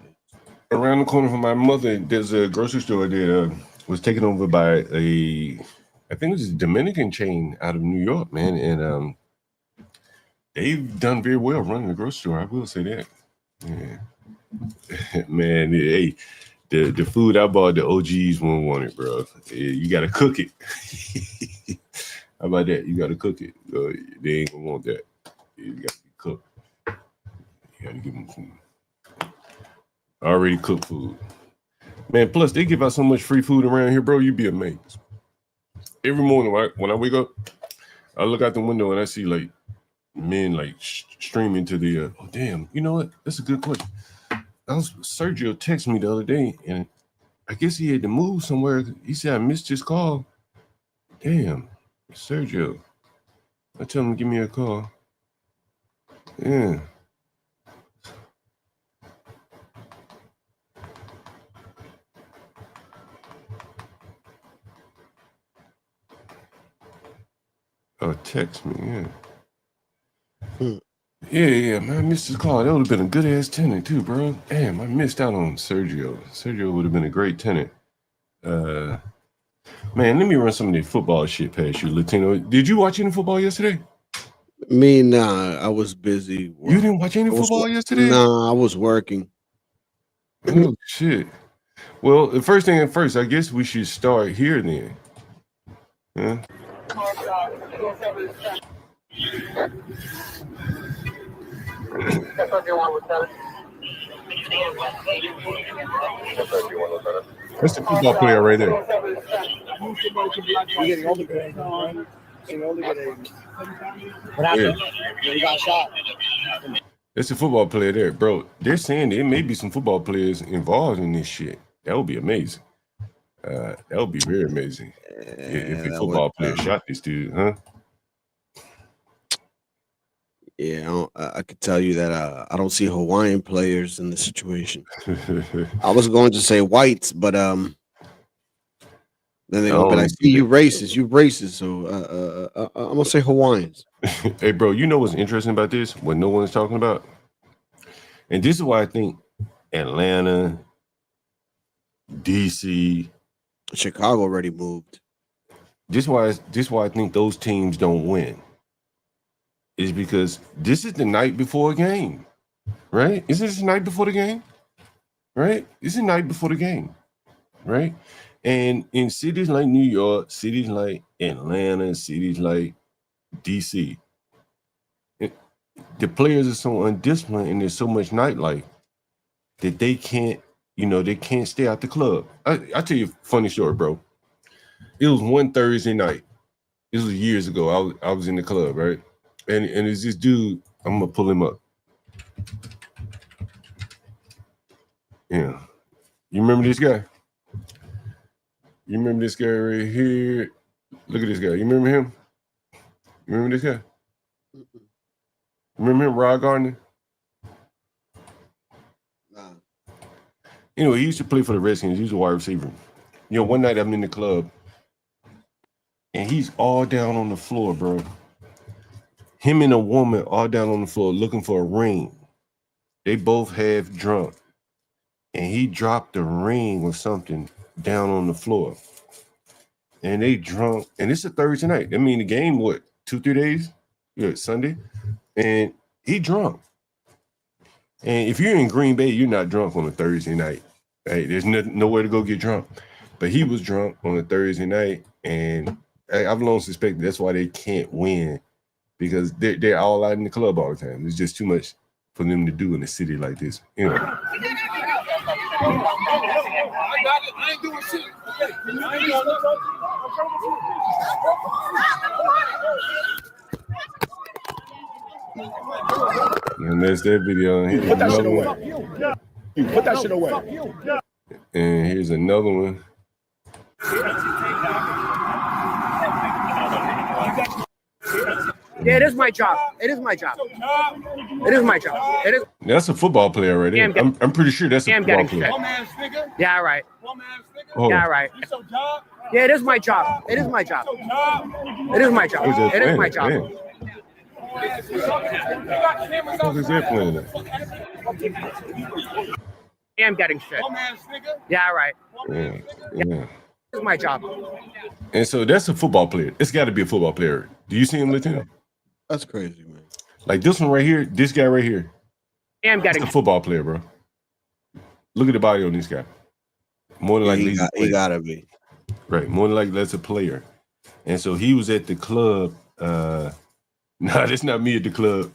Around the corner from my mother, there's a grocery store that was taken over by I think it was a Dominican chain out of New York, man, and they've done very well running the grocery store. I will say that. Yeah, man. Hey, the food I bought, the OGs won't want it, bro. You got to cook it. How about that? You got to cook it. They ain't gonna want that. You got to be cooked. You got to give them food. Already cooked food. Man, plus they give out so much free food around here, bro. You'd be amazed. Every morning when I wake up, I look out the window and I see like men like streaming to the. Oh damn! You know what? That's a good question. Sergio texted me the other day, and I guess he had to move somewhere. He said I missed his call. Damn, Sergio. I tell him to give me a call. Yeah. Text me, yeah, man, I missed his call. That would have been a good ass tenant too, bro. Damn, I missed out on Sergio. Sergio would have been a great tenant. Man, let me run some of the football shit past you, Latino. Did you watch any football yesterday? Me, nah, I was busy. You didn't watch any football yesterday? Nah, I was working. Oh shit. Well, the first thing first, I guess we should start here then. Yeah. That's the football player right there. He got shot. That's a football player there, bro. They're saying there may be some football players involved in this shit. That would be amazing. That would be very amazing if a football player shot this dude, huh? Yeah, I could tell you that I don't see Hawaiian players in the situation. I was going to say whites, but then they go, but I see you racist. You racist, so I'm gonna say Hawaiians. Hey, bro, you know what's interesting about this? What no one's talking about, and this is why I think Atlanta, DC, Chicago already moved. This is why I think those teams don't win. Is because this is the night before a game, right? Isn't this the night before the game? Right? It's the night before the game, right? And in cities like New York, cities like Atlanta, cities like DC, the players are so undisciplined and there's so much nightlife that they can't stay out the club. I'll tell you a funny story, bro. It was one Thursday night. This was years ago. I was in the club, right? And it's this dude, I'm gonna pull him up. Yeah. You remember this guy? You remember this guy right here? Look at this guy. You remember him? You remember this guy? Remember him, Rod Gardner? Nah. Anyway, he used to play for the Redskins. He was a wide receiver. You know, one night I'm in the club, and he's all down on the floor, bro. Him and a woman all down on the floor looking for a ring. They both half drunk. And he dropped a ring or something down on the floor. And they drunk. And it's a Thursday night. I mean, the game, what, 2-3 days? Yeah, Sunday. And he drunk. And if you're in Green Bay, you're not drunk on a Thursday night. Right? There's nowhere to go get drunk. But he was drunk on a Thursday night. And I've long suspected that's why they can't win. Because they're all out in the club all the time. There's just too much for them to do in a city like this. Anyway. got it. I ain't doing shit. And that's that video. And here's Put that shit another away. one. You put that shit away. And here's another one. Yeah, it is my job. It is my job. It is my job. It is. That's a football player right there. I'm pretty sure that's a I'm football getting player. shit. Yeah, right. Oh. Yeah, right. Yeah, it is my job. It is my job. It is my job. It is my job. What is that playing at? Yeah, I'm getting shit. Yeah, right. Yeah. It is my job. And so that's a football player. It's got to be a football player. Do you see him, Lieutenant? That's crazy, man. Like this one right here, this guy right here. Yeah, I'm getting a football player, bro. Look at the body on this guy. More than likely, he gotta be. Right. More than likely, that's a player. And so he was at the club. No, that's not me at the club.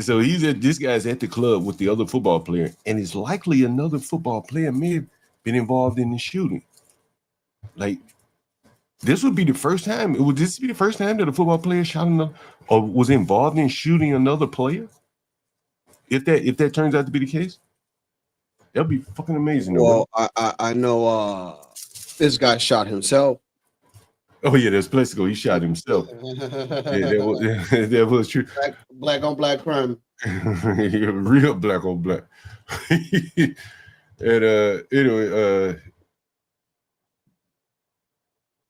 So this guy's at the club with the other football player, and it's likely another football player may have been involved in the shooting. Like, this would be the first time. Would this be the first time that a football player shot another or was involved in shooting another player? If that turns out to be the case, that'd be fucking amazing. Well, I know this guy shot himself. Oh yeah, there's Plexico. He shot himself. That was true. Black on black crime. Real black on black. And anyway,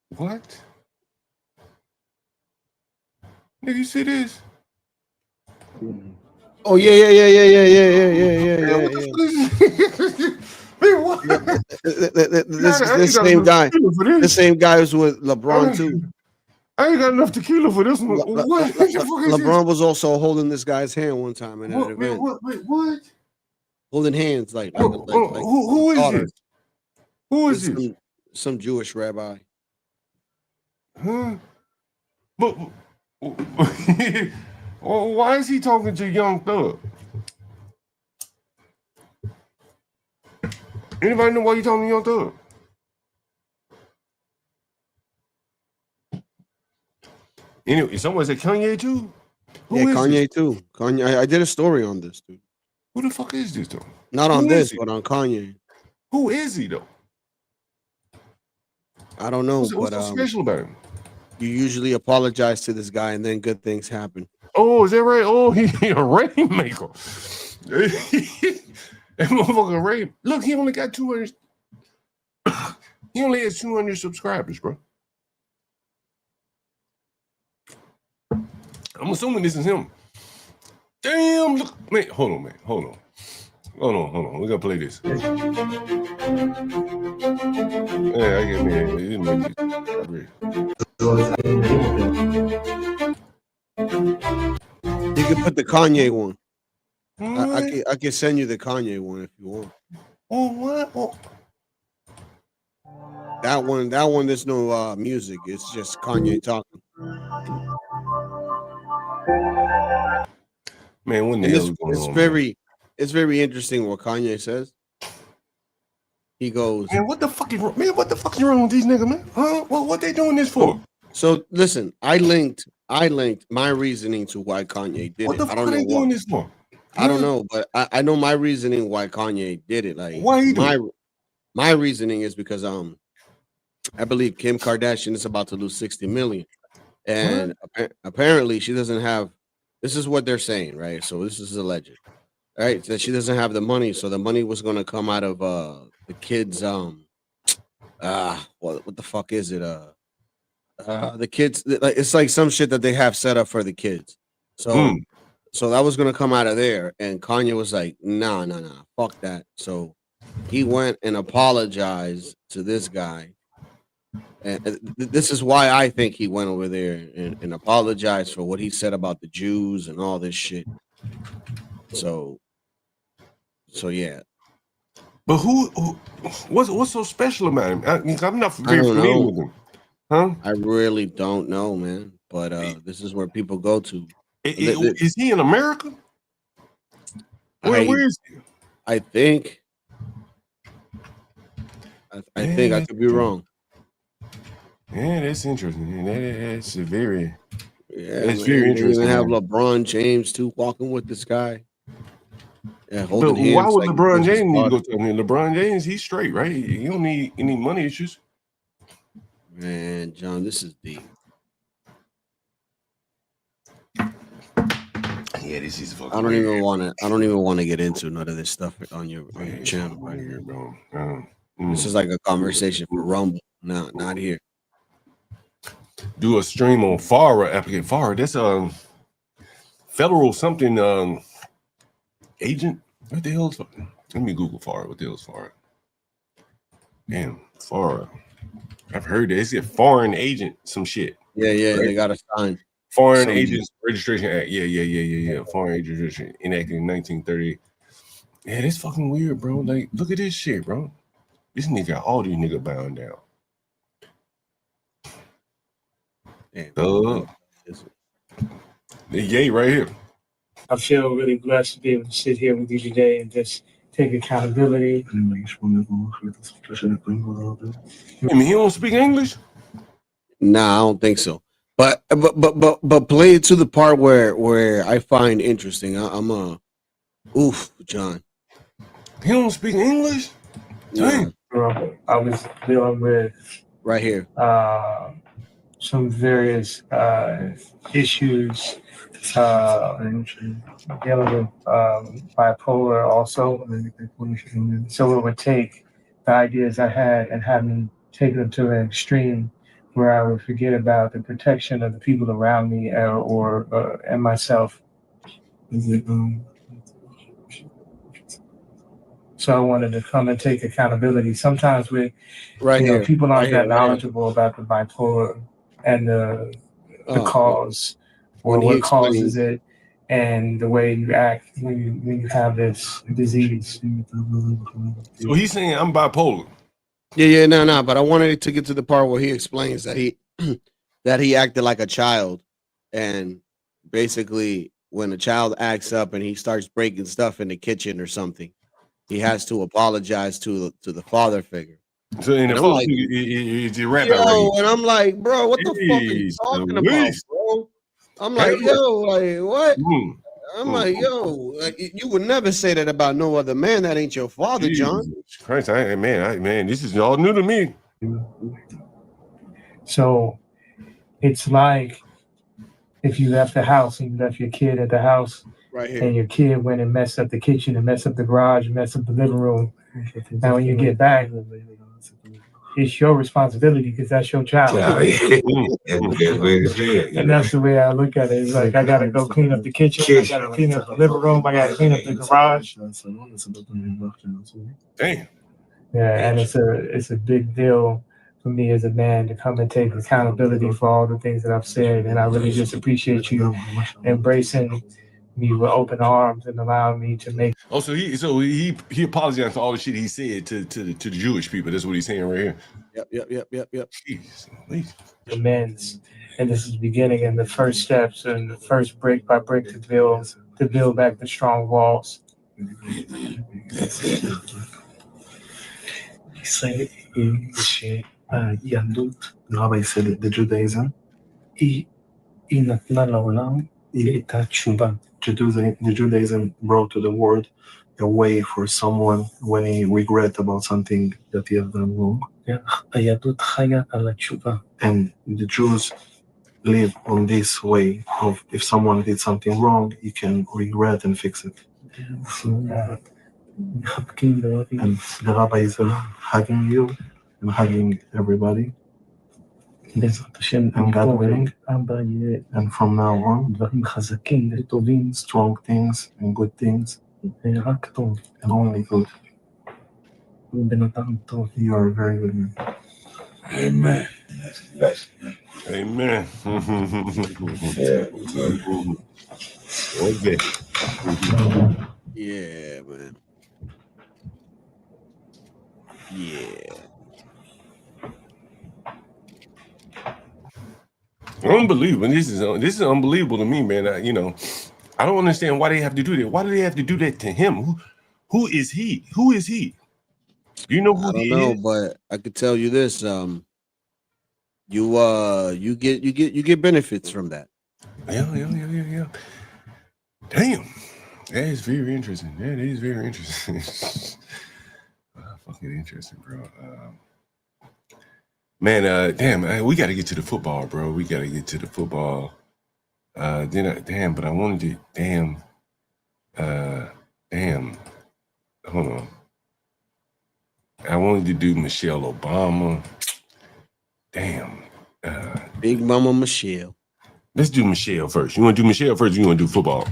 what? Nigga, you see this? Oh yeah. This same guy was with LeBron too. I ain't got enough tequila for this one. What? LeBron was also holding this guy's hand one time in an event. What? Holding hands like who is daughter. this? Who is this? Some Jewish rabbi. Huh? But why is he talking to Young Thug? Anybody know why you talking to Young Thug? Anyway, someone said Kanye too. Who is Kanye this? too. Kanye. I did a story on this, dude. Who the fuck is this though? Not on Who this, is he? but on Kanye. Who is he though? I don't know, What's so special about him? You usually apologize to this guy, and then good things happen. Oh, is that right? Oh, he a rainmaker. That motherfucker rain. Look, he only got 200. He only has 200 subscribers, bro. I'm assuming this is him. Damn, look, man, hold on. We gotta play this. Yeah, I get me. You can put the Kanye one. I can send you the Kanye one if you want. Oh, what? Oh. That one. There's no music. It's just Kanye talking. Man, when the hell is going on? It's very interesting what Kanye says. He goes, man, what the fuck is wrong? Man, what the fuck is wrong with these niggas, man? Huh? What they doing this for? So listen, I linked my reasoning to why Kanye did What the it. fuck I don't are they know doing why. this for? I don't know, but I know my reasoning why Kanye did it. Like why he do my reasoning is because I believe Kim Kardashian is about to lose 60 million. And apparently she doesn't have, this is what they're saying, right? So this is alleged. Right? That she doesn't have the money. So the money was gonna come out of the kids, what the fuck is it? The kids, it's like some shit that they have set up for the kids. So so that was gonna come out of there, and Kanye was like, nah, fuck that. So he went and apologized to this guy, and this is why I think he went over there and apologized for what he said about the Jews and all this shit. So yeah. But what's so special about him? I'm not very familiar with him. Huh? I really don't know, man. But this is where people go to. Is he in America? Where is he? I think I think I could be wrong. Yeah, that's interesting. That's a very, that's very interesting. They have LeBron James too walking with this guy. Yeah, But why would LeBron James need to go to him? LeBron James, he's straight, right? He don't need any money issues. Man, John, this is deep. Yeah, this is fucking. I don't even want to get into none of this stuff on your channel right here, bro. This is like a conversation for Rumble. No, not here. Do a stream on FARA applicant. FARA, that's federal something agent. What the hell is? Let me Google FARA. What the hell is FARA? Damn, FARA. I've heard that. It's a foreign agent, some shit. Yeah, right? They got to sign. Foreign Agents Registration Act. Yeah. Foreign Agents Registration enacted in 1930. Yeah, that's fucking weird, bro. Like, look at this shit, bro. This nigga got all these niggas bound down. The yay right here. I feel really blessed to be able to sit here with you today and just take accountability. I mean, he don't speak English? Nah, I don't think so. But play it to the part where I find interesting. John. He don't speak English? Dang. I was dealing with right here some various issues, dealing with bipolar also. So it would take the ideas I had and have me take them to an extreme where I would forget about the protection of the people around me and myself. So I wanted to come and take accountability. Sometimes people aren't that knowledgeable about the bipolar and the cause or what causes it and the way you act when you have this disease. So he's saying I'm bipolar. Yeah, no. But I wanted to get to the part where he explains that he acted like a child, and basically when a child acts up and he starts breaking stuff in the kitchen or something, he has to apologize to the father figure. So in the father figure, he's a rapper. And I'm like, bro, what the fuck are you talking about, bro? I'm like, what? I'm like, you would never say that about no other man. That ain't your father, John. Christ, man, this is all new to me. So it's like if you left the house and you left your kid at the house, right here, and your kid went and messed up the kitchen and messed up the garage and messed up the living room. Now when you get back, it's your responsibility because that's your child. And that's the way I look at it. It's like I gotta go clean up the kitchen, I gotta clean up the living room, I gotta clean up the garage. Damn. Yeah, and it's a big deal for me as a man to come and take accountability for all the things that I've said. And I really just appreciate you embracing me with open arms and allowing me to make. Oh, so he apologized for all the shit he said to the Jewish people. That's what he's saying right here. Yep. Jeez, amends, and this is the beginning and the first steps and the first brick by brick to build back the strong walls. יהדות לא ביסדת בג'ודאיזם, היא נתנה לעולם את התשובה. Judaism brought to the world a way for someone when he regret about something that he has done wrong. היהדות חיה על התשובה. And the Jews live on this way of if someone did something wrong, you can regret and fix it. And the rabbi is hugging you and hugging everybody. And God willing, and from now on, strong things and good things, and only good. You are a very good man. Amen. Amen. Okay. Yeah, man. Yeah. Unbelievable. This is unbelievable to me, man. I don't understand why they have to do that. Why do they have to do that to him? Who is he? Who is he? You know who I don't he know, is? but I could tell you this: you get benefits from that. Yeah. Damn, that is very interesting. That is very interesting. Fucking interesting, bro. Man, damn, we got to get to the football, bro. We got to get to the football. But I wanted to, damn. Hold on. I wanted to do Michelle Obama. Damn. Big Mama Michelle. Let's do Michelle first. You want to do Michelle first? Or you want to do football?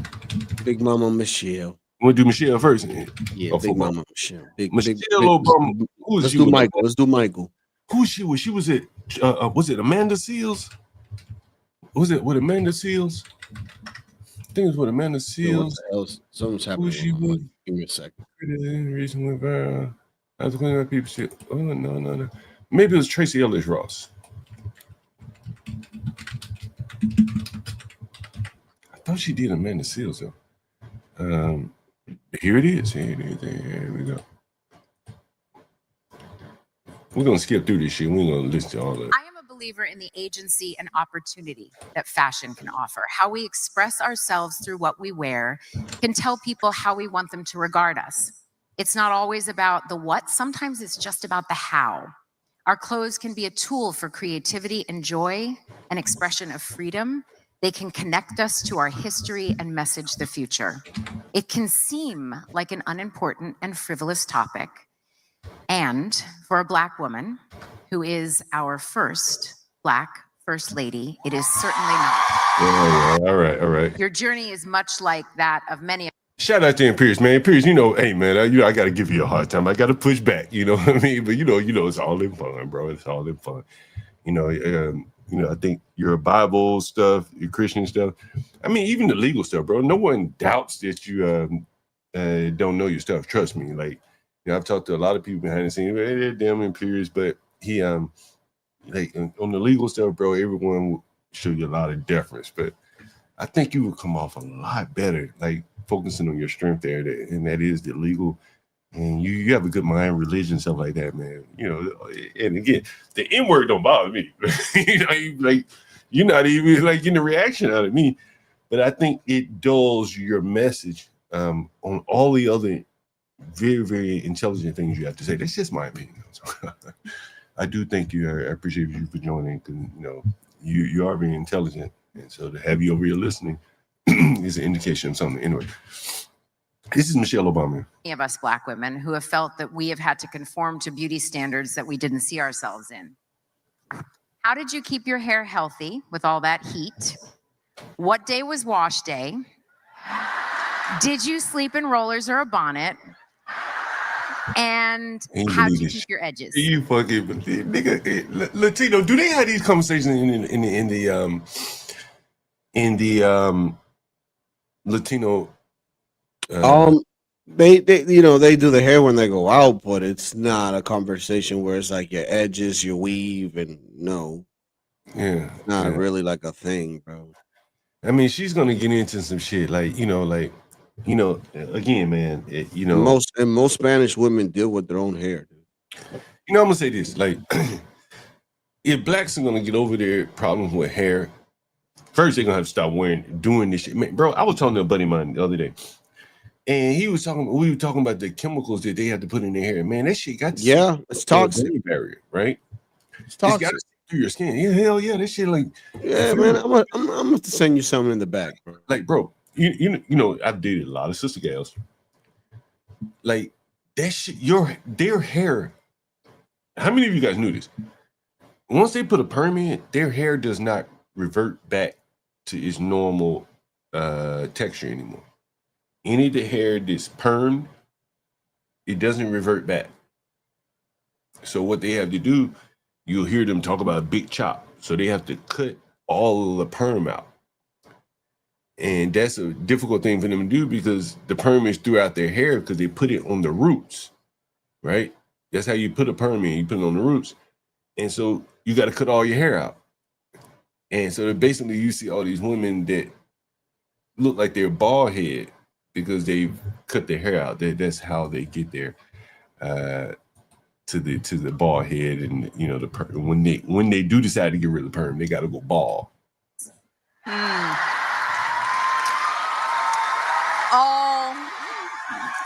Big Mama Michelle. You want to do Michelle first? Yeah, Big Mama Michelle. Obama. Who is Let's she do with? Michael. Let's do Michael. Who she was? She was at. Was it Amanda Seals? Was it with Amanda Seals? I think it was with Amanda Seals. Something's happening. Who she with? Give me a second. Recently, I was cleaning up people's shit. Oh no. Maybe it was Tracy Ellis Ross. I thought she did Amanda Seals though. Here it is. Here we go. We're gonna skip through this shit. We're gonna listen to all of it. I am a believer in the agency and opportunity that fashion can offer. How we express ourselves through what we wear can tell people how we want them to regard us. It's not always about the what, sometimes it's just about the how. Our clothes can be a tool for creativity and joy, an expression of freedom. They can connect us to our history and message the future. It can seem like an unimportant and frivolous topic. And for a Black woman who is our first Black First Lady, it is certainly not. Yeah, all right. Your journey is much like that of many. Shout out to Imperius, man. Imperius, hey man, I got to give you a hard time. I got to push back, you know what I mean? But you know, it's all in fun, bro. It's all in fun. I think your Bible stuff, your Christian stuff. I mean, even the legal stuff, bro. No one doubts that you don't know your stuff. Trust me. Like, I've talked to a lot of people behind the scenes. They're damn Imperius, but he like on the legal stuff, bro. Everyone will show you a lot of deference, but I think you would come off a lot better, like focusing on your strength there, and that is the legal. And you have a good mind, religion, stuff like that, man. And again, the N word don't bother me. You're not even like getting a reaction out of me. But I think it dulls your message on all the other very, very intelligent things you have to say. That's just my opinion. So, I do thank you. I appreciate you for joining, because you are very intelligent, and so to have you over here listening is an indication of something. Anyway. This is Michelle Obama. Many of us Black women who have felt that we have had to conform to beauty standards that we didn't see ourselves in. How did you keep your hair healthy with all that heat? What day was wash day? Did you sleep in rollers or a bonnet? And how did you keep your edges? You fucking nigga, Latino. Do they have these conversations in the Latino? They do the hair when they go out, but it's not a conversation where it's like your edges, your weave, and not really like a thing, bro. I mean, she's gonna get into some shit again, man. Most Spanish women deal with their own hair. I'm gonna say this: like, if Blacks are gonna get over their problems with hair, first they're gonna have to stop doing this shit, man, bro. I was talking to a buddy of mine the other day. And we were talking about the chemicals that they have to put in their hair. Man, that shit got it's toxic barrier, right? It's toxic. It's got to through your skin. Yeah, hell yeah, that shit man. I'm gonna send you something in the back, bro. Like, bro, I've dated a lot of sister gals. Like that shit, their hair. How many of you guys knew this? Once they put a perm in, their hair does not revert back to its normal texture anymore. Any of the hair that's permed, it doesn't revert back. So what they have to do, you'll hear them talk about a big chop. So they have to cut all of the perm out. And that's a difficult thing for them to do because the perm is throughout their hair because they put it on the roots, right? That's how you put a perm in, you put it on the roots. And so you got to cut all your hair out. And so basically you see all these women that look like they're bald head because they've cut their hair out. That's how they get there. to the bald head, and you know, the when they do decide to get rid of the perm, they got to go bald.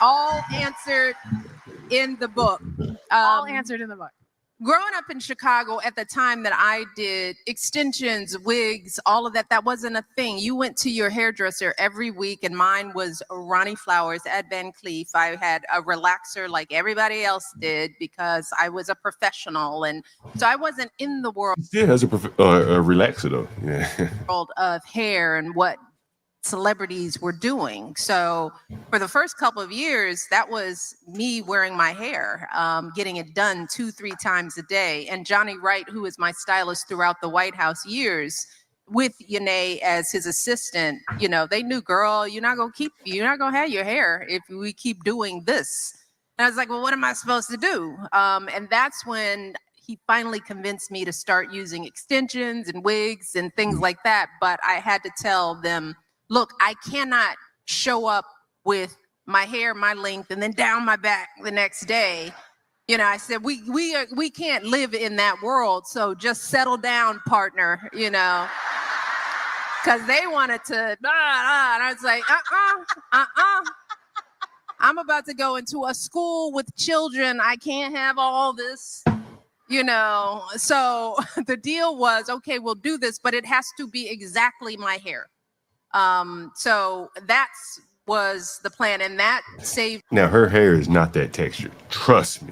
All answered in the book. All answered in the book. Growing up in Chicago at the time that I did, extensions, wigs, all of that, that wasn't a thing. You went to your hairdresser every week, and mine was Ronnie Flowers at Van Cleef. I had a relaxer like everybody else did because I was a professional, and so I wasn't in the world Still has a relaxer though. Yeah. of hair and what celebrities were doing. So for the first couple of years, that was me wearing my hair, getting it done 2-3 times a day. And Johnny Wright, who was my stylist throughout the White House years, with Yanae as his assistant, you know, they knew, girl, you're not gonna have your hair if we keep doing this. And I was like, well, what am I supposed to do? And that's when he finally convinced me to start using extensions and wigs and things like that. But I had to tell them, look, I cannot show up with my hair, my length, and then down my back the next day. You know, I said, we can't live in that world. So just settle down, partner, you know, because they wanted to, and I was like, I'm about to go into a school with children. I can't have all this, you know. So the deal was, okay, we'll do this, but it has to be exactly my hair. So that's was the plan, and that saved Now her hair is not that textured. Trust me.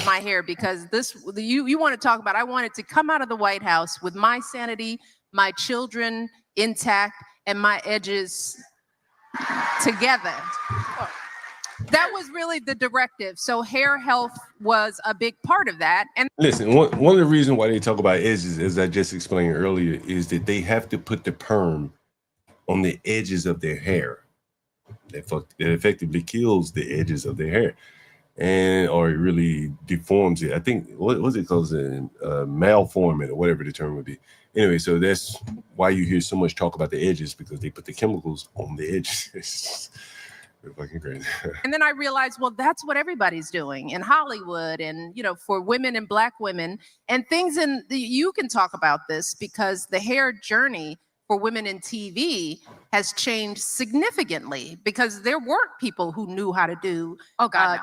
my hair, because you want to talk about, I wanted to come out of the White House with my sanity, my children intact, and my edges together. That was really the directive. So hair health was a big part of that. And Listen, one of the reasons why they talk about edges, as I just explained earlier, is that they have to put the perm on the edges of their hair. That effectively kills the edges of their hair, or it really deforms it. I think what was it called, malform it, or whatever the term would be. Anyway, so that's why you hear so much talk about the edges, because they put the chemicals on the edges. They're fucking crazy. And then I realized, well, that's what everybody's doing in Hollywood, and you know, for women and Black women and things. And you can talk about this because the hair journey for women in TV has changed significantly, because there weren't people who knew how to do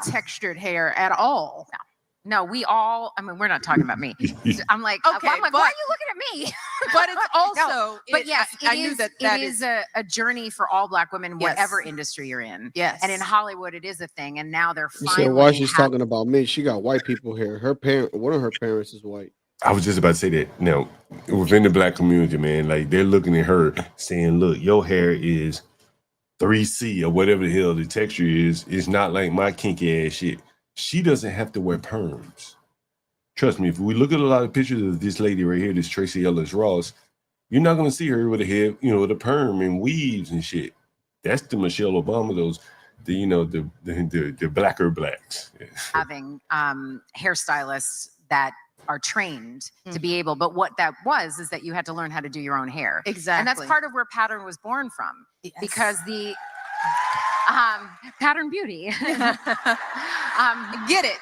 textured hair at all. No, we all, I mean, we're not talking about me. I'm like, Okay, I'm like, why are you looking at me? But it's also, No, but yes, I knew that it is a journey for all Black women, Yes. whatever industry you're in. Yes. And in Hollywood, it is a thing. And now they're You finally. said why she's talking about me? She got white people here. One of her parents is white. I was just about to say that. Now, within the Black community, man, like they're looking at her saying, look, your hair is 3C or whatever the hell the texture is. It's not like my kinky ass shit. She doesn't have to wear perms. Trust me, if we look at a lot of pictures of this lady right here, this Tracy Ellis Ross, you're not going to see her with a hair, you know, with a perm and weaves and shit. That's the Michelle Obama, the blacker blacks. Yeah. Having hairstylists that are trained to be able, but what that was is that you had to learn how to do your own hair. Exactly. And that's part of where Pattern was born from, because the Pattern Beauty. Get it.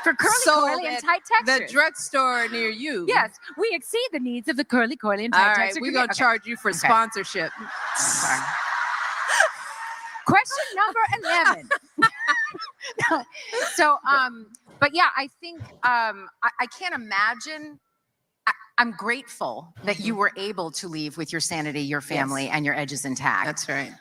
For curly, coily, and tight textures. The drugstore near you. Yes, we exceed the needs of the curly, coily, and tight All right, texture. we're going to charge you for sponsorship. Sorry. Question number 11. So, but yeah, I think I can't imagine. I'm grateful that you were able to leave with your sanity, your family, and your edges intact. That's right.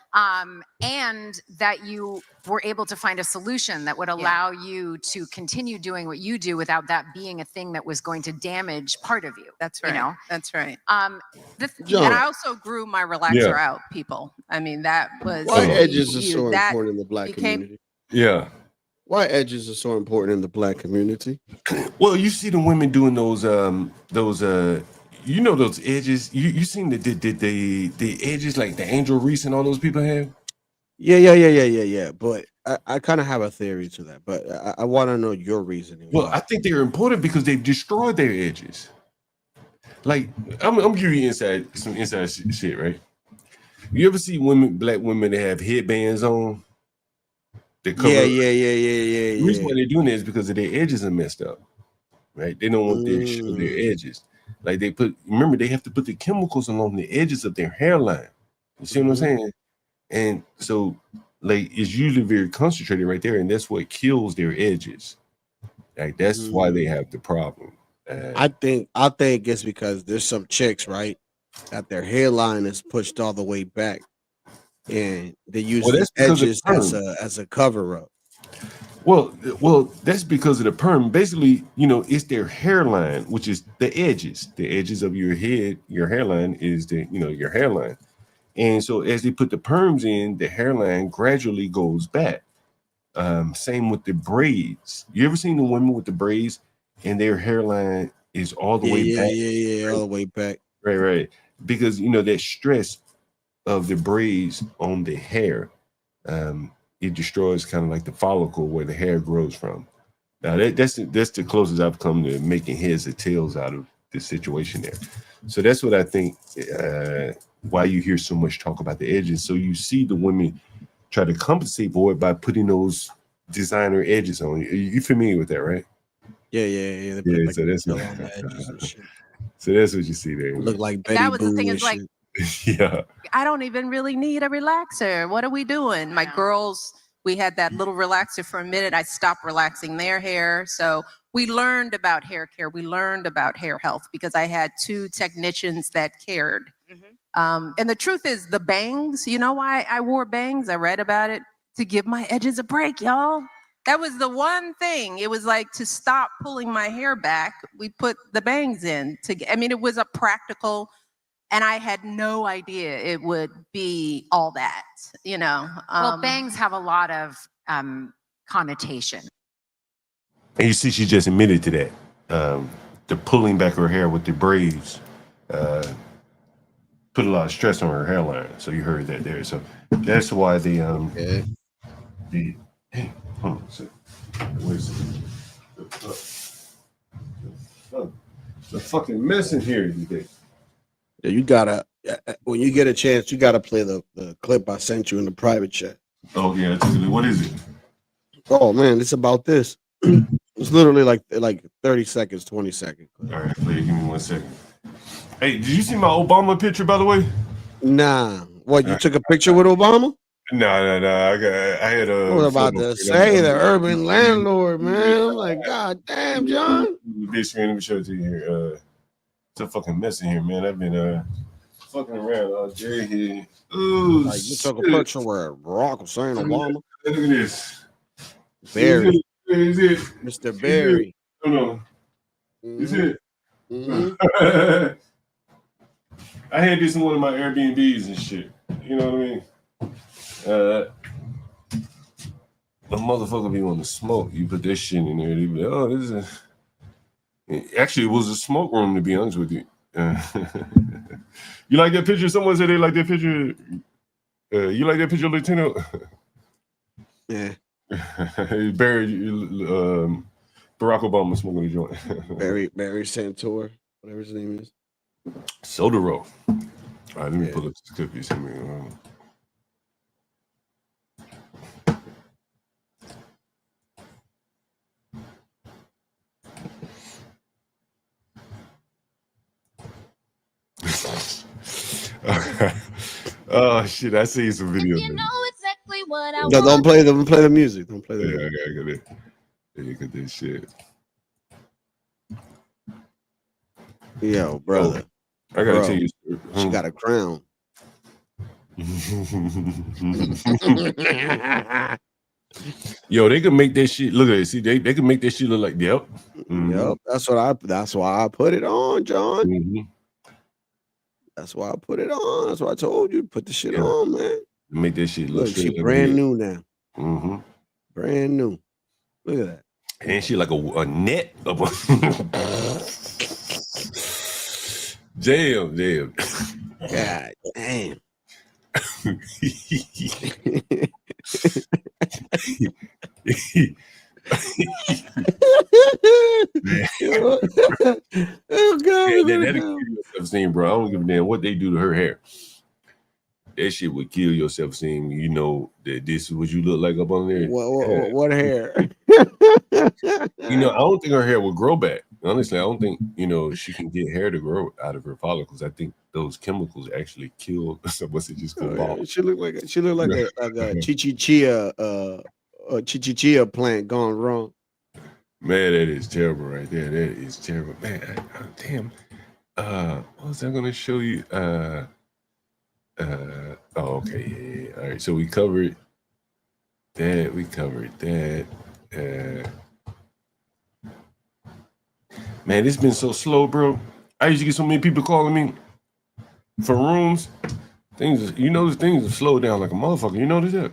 And that you were able to find a solution that would allow you to continue doing what you do without that being a thing that was going to damage part of you. That's right. You know? That's right. John. And I also grew my relaxer out, people. I mean, that was Why edges are huge. so That important in the Black became- community? Yeah. Why edges are so important in the Black community? Well, you see the women doing those you know, those edges. You seen the edges like the Angel Reese and all those people have? Yeah. But I kind of have a theory to that. But I want to know your reasoning. Well, I think they're important because they've destroyed their edges. Like, I'm giving you some inside shit, right? You ever see Black women that have headbands on? They cover Yeah. The reason why they're doing that is because of their edges are messed up, right? They don't want to show their edges. Like remember, they have to put the chemicals along the edges of their hairline. You see what I'm saying? And so, like, it's usually very concentrated right there, and that's what kills their edges. Like, that's why they have the problem. I think it's because there's some chicks, right, that their hairline is pushed all the way back, and they use the edges as a cover up. Well, that's because of the perm. Basically, it's their hairline, which is the edges. The edges of your head, your hairline is your hairline. And so as they put the perms in, the hairline gradually goes back. Same with the braids. You ever seen the women with the braids and their hairline is all the way back? Yeah, all the way back. Right. Because that stress of the braids on the hair, it destroys kind of like the follicle where the hair grows from. Now that's the closest I've come to making heads or tails out of the situation there. So that's what I think. Why you hear so much talk about the edges. So you see the women try to compensate for it by putting those designer edges on. You familiar with that, right? Yeah. So that's what you see there. Look like Betty That was the Boo thing. and It's like, shit. Yeah. I don't even really need a relaxer. What are we doing? My girls, we had that little relaxer for a minute. I stopped relaxing their hair. So we learned about hair care. We learned about hair health because I had 2 technicians that cared. And the truth is the bangs, you know why I wore bangs? I read about it to give my edges a break, y'all. That was the one thing. It was like to stop pulling my hair back. We put the bangs in it was a practical, and I had no idea it would be all that, Well, bangs have a lot of connotation. And you see, she just admitted to that. The pulling back her hair with the braids put a lot of stress on her hairline. So you heard that there. So that's why the hold on a second. Where's the fucking mess in here today? Yeah, you gotta when you get a chance, you gotta play the clip I sent you in the private chat. Oh yeah, what is it? Oh man, it's about this. It's literally like 30 seconds, 20 seconds. All right, play. Give me 1 second. Hey, did you see my Obama picture, by the way? Nah. What, you took a picture with Obama? No. I had a. I was about to say the urban landlord, man. I'm like, God damn, John. Big screen, let me show it to you here. It's a fucking mess in here, man. I've been fucking around all day here. Ooh, like you took a picture where Barack Hussein Obama. Look at this. Barry. Is it? Mr. Barry. No. Is it? I had this in one of my Airbnbs and shit. You know what I mean? The motherfucker be wanting to smoke. You put this shit in there. They be like, oh, this is actually, it was a smoke room, to be honest with you. You like that picture? Someone said they like that picture. You like that picture, Lieutenant? Yeah. Barry, Barack Obama smoking a joint. Barry Santor, whatever his name is. Sodero. All right, let me pull up this clip. You see me. Oh shit! I see some videos. You know exactly what I No, don't play the music. Don't play the Yeah, music. I got it. Yeah, you got this shit. Yo, brother. I gotta Bro, tell you, she got a crown. Yo, they can make that shit. Look at it. See, they can make that shit look like yep. Yep, that's why I put it on, John. Mm-hmm. That's why I put it on. That's why I told you put the shit on, man. Make that shit look. Look, she brand new now. Mm-hmm. Brand new. Look at that. And she like a net of a damn. God damn. Oh god, I've seen, bro. I don't give a damn what they do to her hair. that shit would kill your self-esteem. You know that this is what you look like up on there. What hair? You know, I don't think her hair will grow back. Honestly, I don't think, you know, she can get hair to grow out of her follicles. I think those chemicals actually kill. What's it just called? Yeah, she looked like a chichichia plant gone wrong. Man, that is terrible right there. That is terrible. Man, damn. What was I gonna show you? Oh, okay, yeah. All right, so we covered that. Man, it's been so slow, bro. I used to get so many people calling me for rooms. Things have slowed down like a motherfucker. You notice that?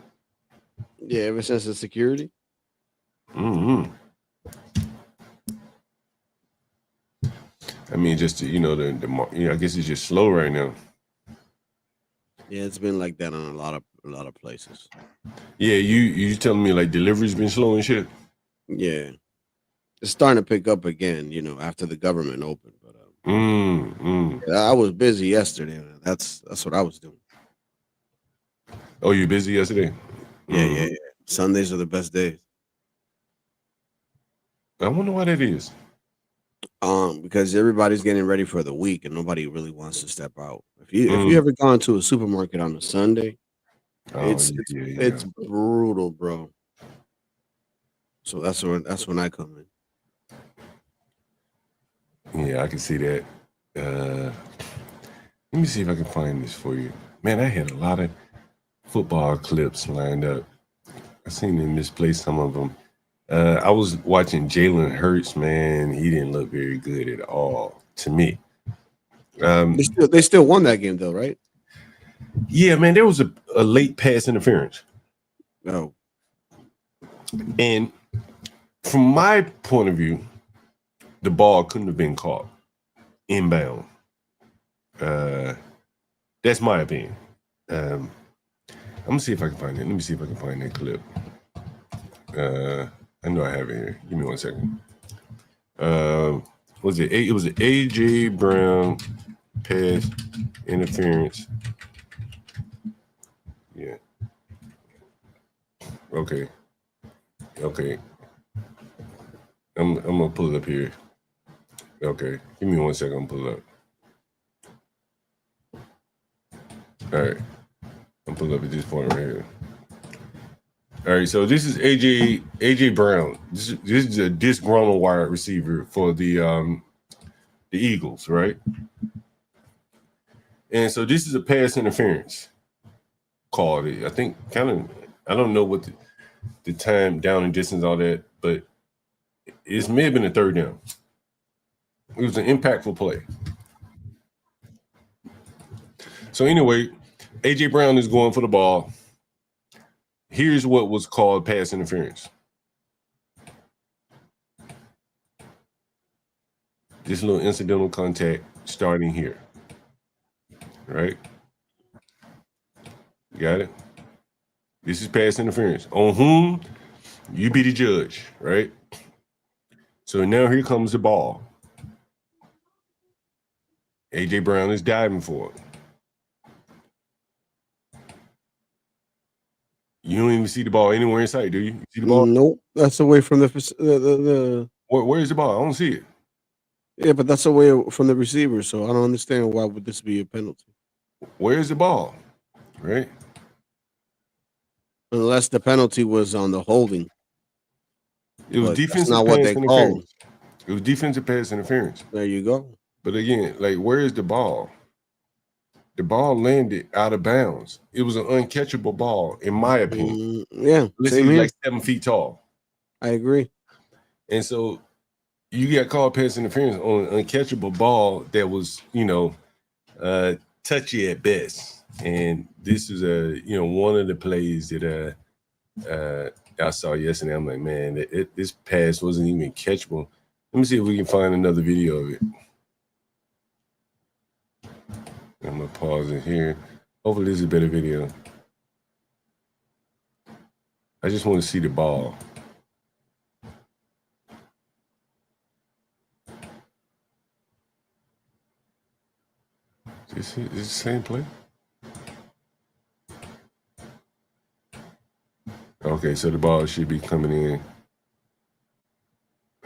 Yeah, ever since the security. Mm-hmm. I mean, just I guess it's just slow right now. Yeah, it's been like that on a lot of places. Yeah, you telling me like delivery's been slow and shit? Yeah, it's starting to pick up again. You know, after the government opened. But I was busy yesterday. That's what I was doing. Oh, you busy yesterday? Yeah. Sundays are the best days. I wonder why that is. Because everybody's getting ready for the week and nobody really wants to step out. If you ever gone to a supermarket on a Sunday, it's brutal, bro. So that's when I come in. Yeah, I can see that. Let me see if I can find this for you. Man, I had a lot of football clips lined up. I seen them misplace some of them. I was watching Jalen Hurts, man. He didn't look very good at all to me. They still won that game though, right? Yeah, man. There was a late pass interference. Oh. And from my point of view, the ball couldn't have been caught inbound. That's my opinion. I'm gonna see if I can find it. Let me see if I can find that clip. I know I have it here. Give me 1 second. Was it? It was an AJ Brown pass interference. Yeah. Okay. I'm gonna pull it up here. Okay. Give me 1 second. I'm pull it up. All right. I'm pulling up at this point right here. All right, so this is AJ Brown. This is a disgruntled wide receiver for the Eagles, right? And so this is a pass interference call. I think I don't know what the time, down and distance, all that, but it may have been a third down. It was an impactful play. So anyway, AJ Brown is going for the ball. Here's what was called pass interference. This little incidental contact starting here. Right? You got it? This is pass interference. On whom? You be the judge, right? So now here comes the ball. AJ Brown is diving for it. You don't even see the ball anywhere in sight, do you? You see the ball? Nope. That's away from the Where's the ball? I don't see it. Yeah, but that's away from the receiver, so I don't understand why would this be a penalty. Where's the ball? Right? Unless the penalty was on the holding. It was defensive not pass what they interference. called. It was defensive pass interference. There you go. But again, like, where is the ball? The ball landed out of bounds. It was an uncatchable ball, in my opinion. Yeah, Unless he was like 7 feet tall. I agree. And so you got called pass interference on an uncatchable ball that was, touchy at best. And this is one of the plays that I saw yesterday. I'm like, man, this pass wasn't even catchable. Let me see if we can find another video of it. I'm gonna pause it here. Hopefully this is a better video. I just want to see the ball. Is this the same play? Okay, so the ball should be coming in.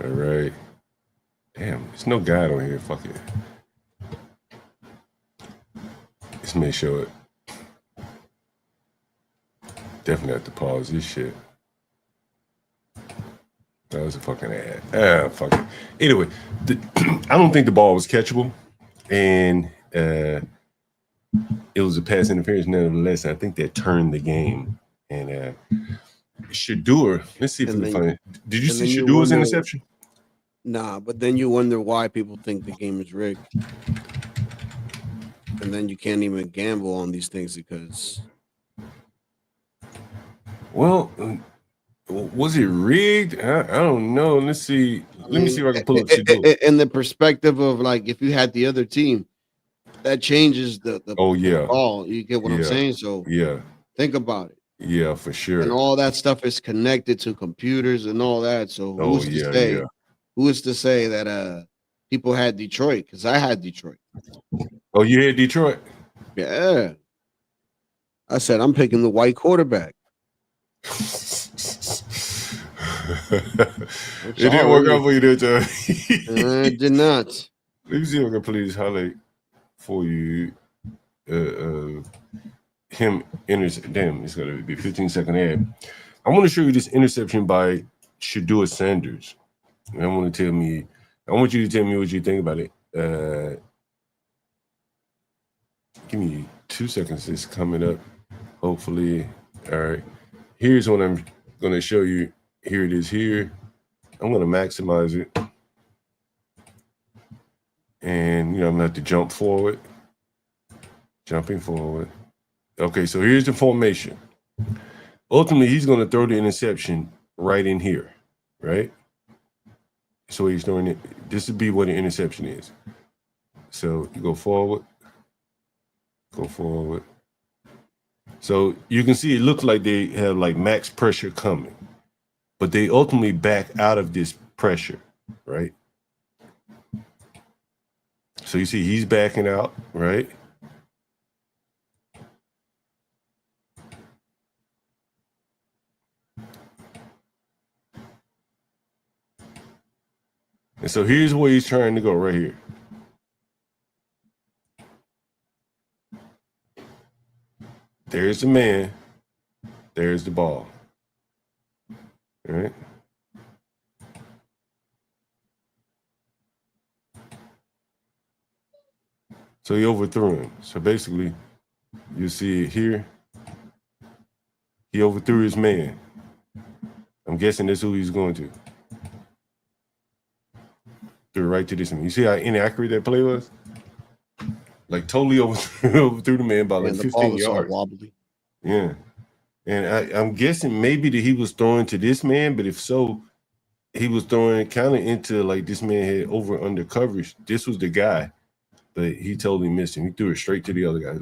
All right. Damn, there's no guide on here. Fuck it. Let's make sure it. Definitely have to pause this shit. That was a fucking ad. Fuck it. Anyway, I don't think the ball was catchable, and it was a pass interference nevertheless. I think that turned the game. And Shedeur, let's see if we can find it. Did you see Shedur's interception? Nah, but then you wonder why people think the game is rigged. And then you can't even gamble on these things because... Well, was it rigged? I don't know. Let's see. Let me see if I can pull up Shedeur. In the perspective of, like, if you had the other team, that changes the ball. You get what I'm saying? So think about it. Yeah, for sure. And all that stuff is connected to computers and all that. So who's to say? Who is to say that people had Detroit? Because I had Detroit. Oh, you had Detroit? Yeah. I said I'm picking the white quarterback. It didn't work out for you there, John. It did not. Let me see if I can play this highlight for you. Him intercept. Damn, it's gonna be 15-second ad. I want to show you this interception by Shedeur Sanders. And I want you to tell me what you think about it. Give me 2 seconds. It's coming up. Hopefully. All right. Here's what I'm gonna show you. Here it is here. I'm gonna maximize it. And I'm gonna have to jump forward. Jumping forward. Okay, so here's the formation. Ultimately, he's going to throw the interception right in here, right? So he's throwing it. This would be what the interception is. So you go forward. So you can see it looks like they have like max pressure coming, but they ultimately back out of this pressure, right? So you see he's backing out, right? And so here's where he's trying to go right here. There's the man. There's the ball. All right. So he overthrew him. So basically, you see it here. He overthrew his man. I'm guessing that's who he's going to. Right to this man. You see how inaccurate that play was? Like totally overthrew the man by like 15 yards. Wobbly. Yeah. And I'm guessing maybe that he was throwing to this man, but if so, he was throwing kind of into like this man had over under coverage. This was the guy, but he totally missed him. He threw it straight to the other guy.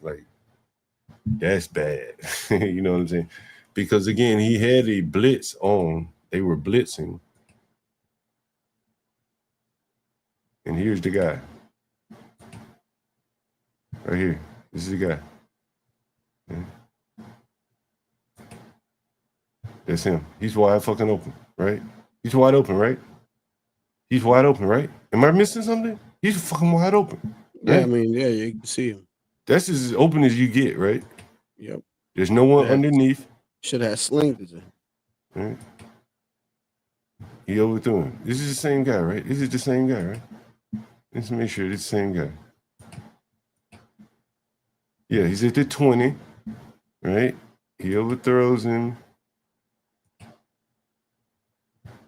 Like that's bad. You know what I'm saying? Because again, he had a blitz on. They were blitzing. And here's the guy. Right here. This is the guy. Yeah. That's him. He's wide fucking open, right? He's wide open, right? He's wide open, right? Am I missing something? He's fucking wide open. Right? Yeah, I mean, yeah, you can see him. That's as open as you get, right? Yep. There's no one underneath. Should have slinged it. Right? He overthrew him. This is the same guy, right? This is the same guy, right? Let's make sure it's the same guy. Yeah, he's at the 20, right? He overthrows him.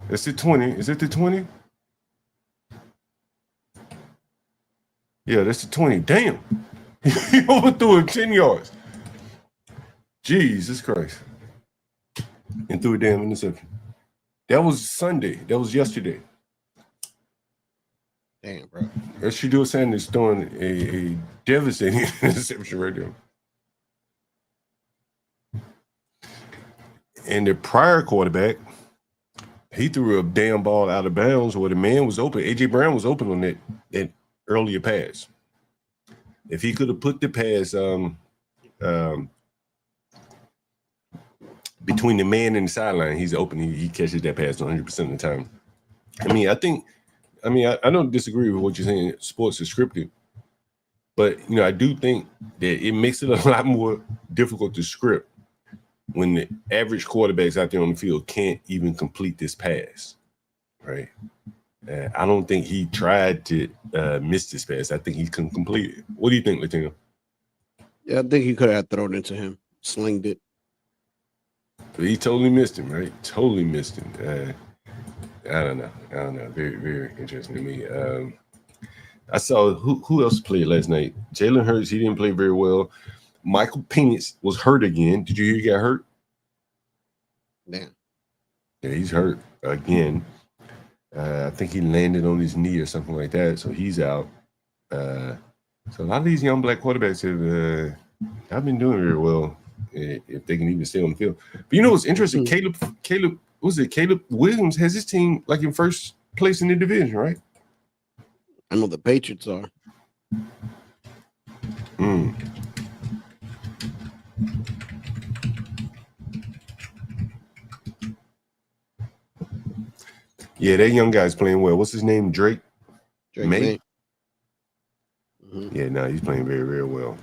That's the 20. Is it the 20? Yeah, that's the 20. Damn. He overthrew him 10 yards. Jesus Christ. And threw a damn interception. That was Sunday. That was yesterday. Damn, bro. That Shedeur Sanders throwing a devastating interception right there. And the prior quarterback, he threw a damn ball out of bounds where the man was open. A.J. Brown was open on that earlier pass. If he could have put the pass, between the man and the sideline, he's open. He catches that pass 100% of the time. I don't disagree with what you're saying. Sports is scripted, but I do think that it makes it a lot more difficult to script when the average quarterbacks out there on the field can't even complete this pass, right? I don't think he tried to miss this pass. I think he couldn't complete it. What do you think, Latino? Yeah, I think he could have thrown it to him, slinged it. But he totally missed him, right? Totally missed him. I don't know. Very, very interesting to me. I saw who else played last night. Jalen Hurts, he didn't play very well. Michael Penix was hurt again. Did you hear he got hurt? Damn. Yeah, he's hurt again. I think he landed on his knee or something like that, so he's out. So a lot of these young black quarterbacks have been doing very well if they can even stay on the field. But what's interesting? Caleb Williams has his team like in first place in the division, right? I know the Patriots are. Yeah, that young guy's playing well. What's his name? Drake May? Mm-hmm. Yeah, no, he's playing very, very well.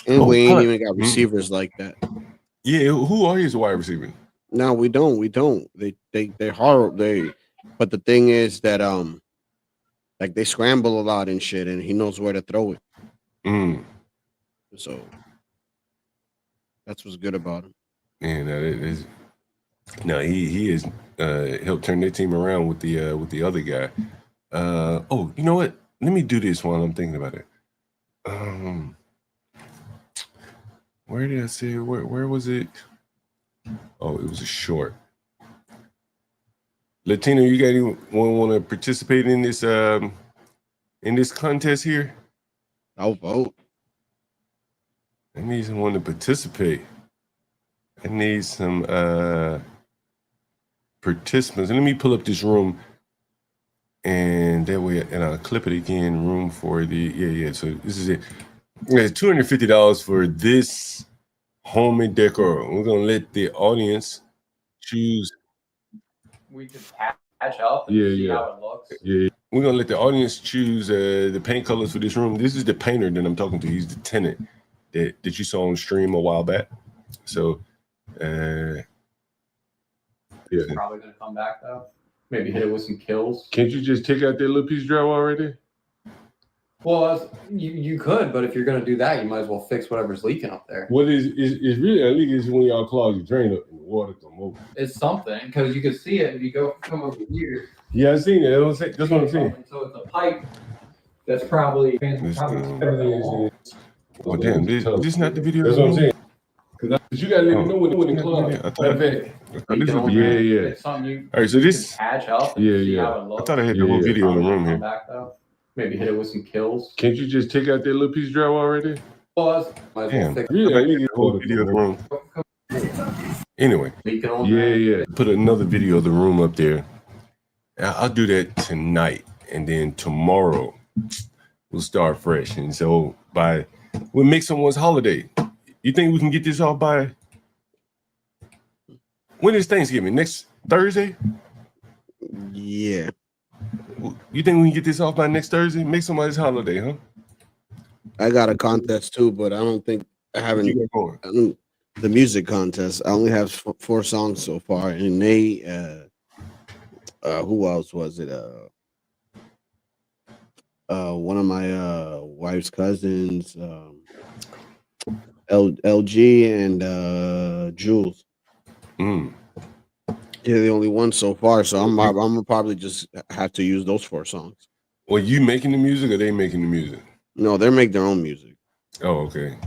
And we ain't even got receivers like that. Yeah, who are his wide receivers? No, we don't. They're horrible. But the thing is that like they scramble a lot and shit, and he knows where to throw it. So that's what's good about him. And he has helped turn their team around with the other guy. You know what? Let me do this while I'm thinking about it. Where did I say? Where was it? Oh, it was a short. Latino, you got anyone want to participate in this contest here? I'll vote. I need someone to participate. I need some participants. Let me pull up this room, and that way, and I'll clip it again. Room for the So this is it. It's $250 for this home and decor. We're gonna let the audience choose. We just patch up and see how it looks. Yeah, we're gonna let the audience choose the paint colors for this room. This is the painter that I'm talking to. He's the tenant that you saw on stream a while back. So, It's probably gonna come back though. Maybe hit it with some kills. Can't you just take out that little piece of drywall right there? Well, you could, but if you're gonna do that, you might as well fix whatever's leaking up there. What is really a leak is when y'all clog your drain up and the water come over. It's something because you can see it if you come over here. Yeah, I seen it. That's what I'm saying. So it's a pipe that's probably. Oh damn! This not the video. That's what I'm saying. But you gotta let me know when it clogged. I thought this would be It's something you all right, so this patch up and see how it looks. I thought I had the whole video in the room here. Back, though. Maybe hit it with some kills. Can't you just take out that little piece of drywall right there? Well, Damn, really, I need the whole video of the room. Anyway, put another video of the room up there. I'll do that tonight, and then tomorrow we'll start fresh. And so we'll make someone's holiday. You think we can get this off by when is Thanksgiving? Next Thursday? Yeah. You think we can get this off by next Thursday? Make somebody's holiday, huh? I got a contest too, but I don't think I haven't. The music contest. I only have 4 songs so far, and they. Who else was it? One of my wife's cousins, LG and Jules. They're the only ones so far, so I'm gonna probably just have to use those 4 songs. Well, you making the music, or they making the music? No, they make their own music. Oh, okay.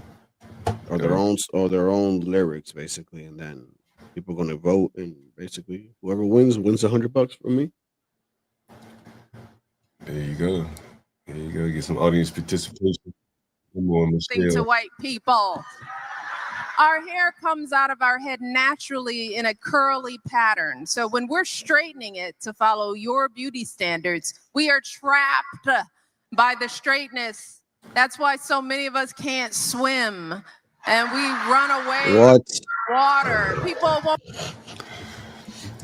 Or their own lyrics, basically, and then people are gonna vote, and basically whoever wins $100 from me. There you go. There you go. Get some audience participation. Thing to white people. Our hair comes out of our head naturally in a curly pattern. So when we're straightening it to follow your beauty standards, we are trapped by the straightness. That's why so many of us can't swim. and we run away What? with water. People won't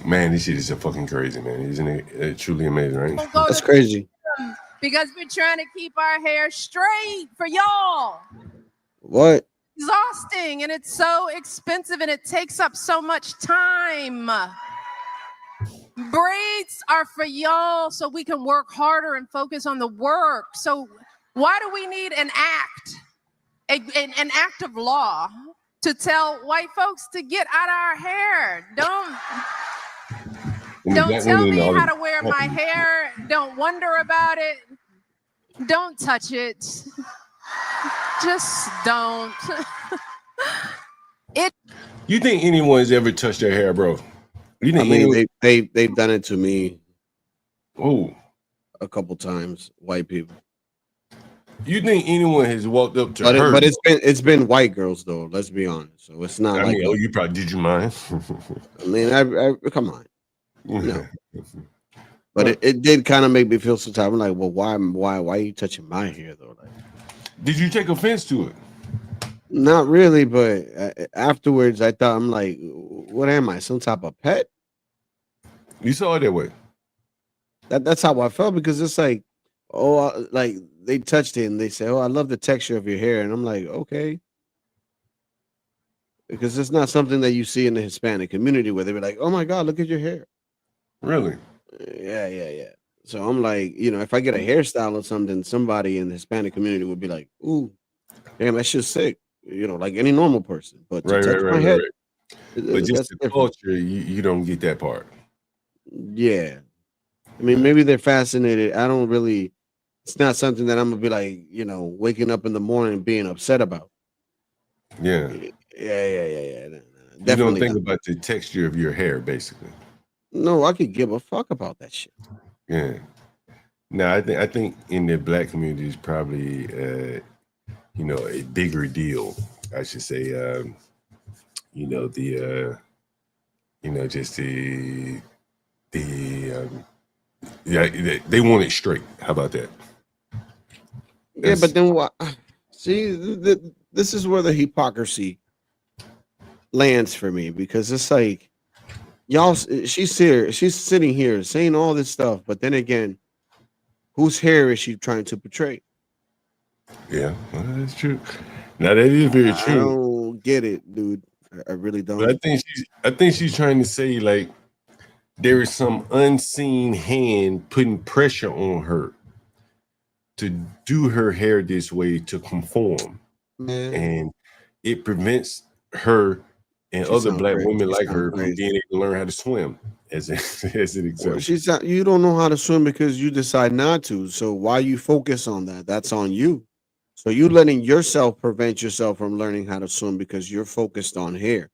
Man, this shit is so fucking crazy, man. Isn't it truly amazing, right? go That's to crazy. them because we're trying to keep our hair straight for y'all. What? Exhausting, and it's so expensive, and it takes up so much time. Braids are for y'all so we can work harder and focus on the work. So why do we need an act, an act of law to tell white folks to get out of our hair? Don't tell me how to wear my hair. Don't wonder about it. Don't touch it. Just don't. You think anyone's ever touched their hair, bro? You think I mean, they've done it to me. Oh, a couple times. White people. You think anyone has walked up to her? But it's been white girls though. Let's be honest. So it's not like. Oh, you probably did. You mind? I mean, I come on. No. But it did kind of make me feel some type. I'm like, well, why are you touching my hair though? Like, did you take offense to it? Not really, but afterwards, I thought, I'm like, what am I? Some type of pet? You saw it that way. That's how I felt, because it's like, like they touched it and they said, oh, I love the texture of your hair. And I'm like, okay. Because it's not something that you see in the Hispanic community where they be like, oh my God, look at your hair. Really? Yeah. So I'm like, if I get a hairstyle or something, somebody in the Hispanic community would be like, ooh, damn, that shit's sick. Like any normal person. But to touch my head, but just the culture, you don't get that part. Yeah. I mean, maybe they're fascinated. I don't really, it's not something that I'm gonna be like, waking up in the morning being upset about. Yeah. Yeah. You don't think about the texture of your hair, basically. No, I could give a fuck about that shit. Yeah. Now, I think in the black community is probably a bigger deal, I should say. They want it straight. How about that? Yeah, but then what? See, this is where the hypocrisy lands for me, because it's like, y'all, she's sitting here saying all this stuff, but then again, whose hair is she trying to portray? Yeah, well, that's true. Now that is very true. I don't get it, dude. I really don't. But I think she's trying to say, like, there is some unseen hand putting pressure on her to do her hair this way to conform, and it prevents her and other black women like her from being able to learn how to swim. As an example, Well, you don't know how to swim because you decide not to. So why you focus on that? That's on you. So you letting yourself prevent yourself from learning how to swim because you're focused on hair.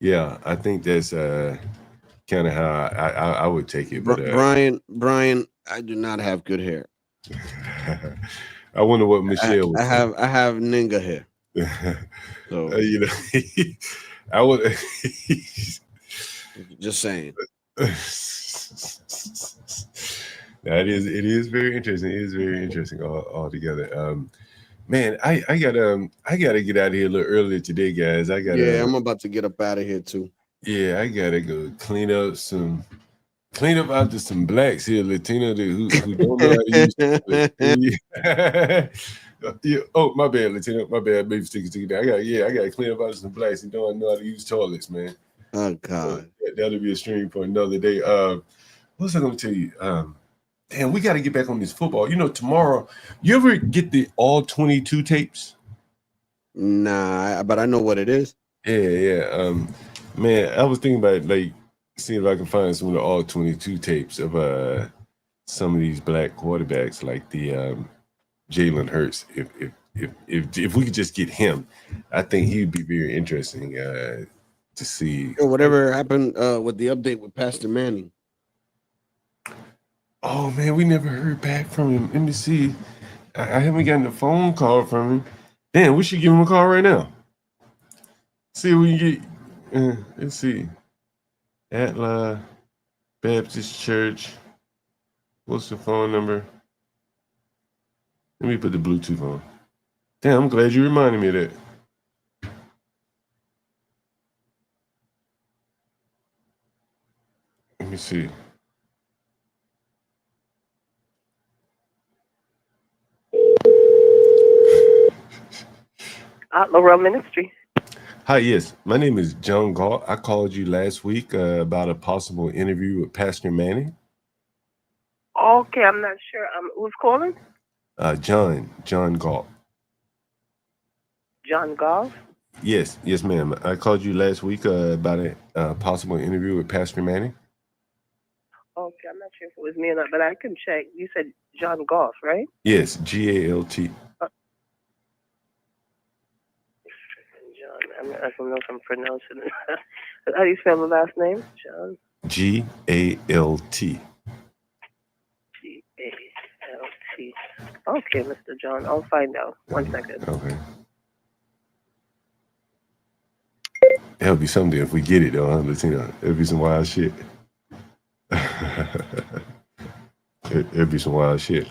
Yeah, I think that's kind of how I would take it. But Brian, I do not have good hair. I wonder what Michelle would I have ninja hair. So I would just saying. It is very interesting. It is very interesting altogether. Man, I gotta get out of here a little earlier today, guys. I'm about to get up out of here too. Yeah, I gotta go clean up after some blacks here, Latino who don't know how to use yeah. Oh, my bad, Latino. My bad, baby sticky down. I gotta clean up after some blacks who don't know how to use toilets, man. Oh God. That'll be a stream for another day. What's I gonna tell you? Damn, we gotta get back on this football. Tomorrow, you ever get the all 22 tapes? Nah, but I know what it is. Yeah. Man, I was thinking about like seeing if I can find some of the all 22 tapes of some of these black quarterbacks, like the Jalen Hurts. If we could just get him, I think he'd be very interesting to see. Whatever happened with the update with Pastor Manning? Oh man, we never heard back from him. Let me see. I haven't gotten a phone call from him. Damn, we should give him a call right now. See if we can get. Let's see. Atla Baptist Church. What's the phone number? Let me put the Bluetooth on. Damn, I'm glad you reminded me of that. me see. Laurel Ministry. Hi, yes. My name is John Galt. I called you last week about a possible interview with Pastor Manning. Okay, I'm not sure. Who's calling? John Galt. John Golf. Yes, ma'am. I called you last week about a possible interview with Pastor Manning. Okay, I'm not sure if it was me or not, but I can check. You said John Golf, right? Yes, Galt. John, I don't know if I'm pronouncing it. How do you spell the last name? John. Galt. Galt. Okay, Mr. John. I'll find out. 1 second. Okay. That'll be something if we get it, though. Huh? But, it'll be some wild shit. It'll be some wild shit.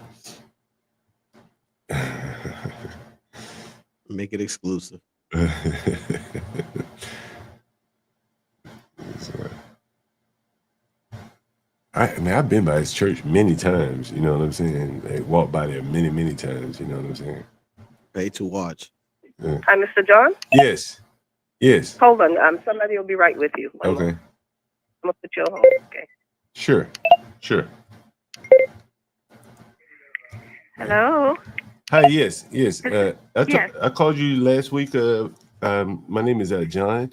Make it exclusive. I've been by his church many times. You know what I'm saying? I walked by there many times. You know what I'm saying? Pay to watch. Yeah. Hi, Mr. John. Yes. Hold on. Somebody will be right with you. Okay. I'm gonna put you on hold. Okay. Sure. Hello. Hi. Yes. I called you last week. My name is John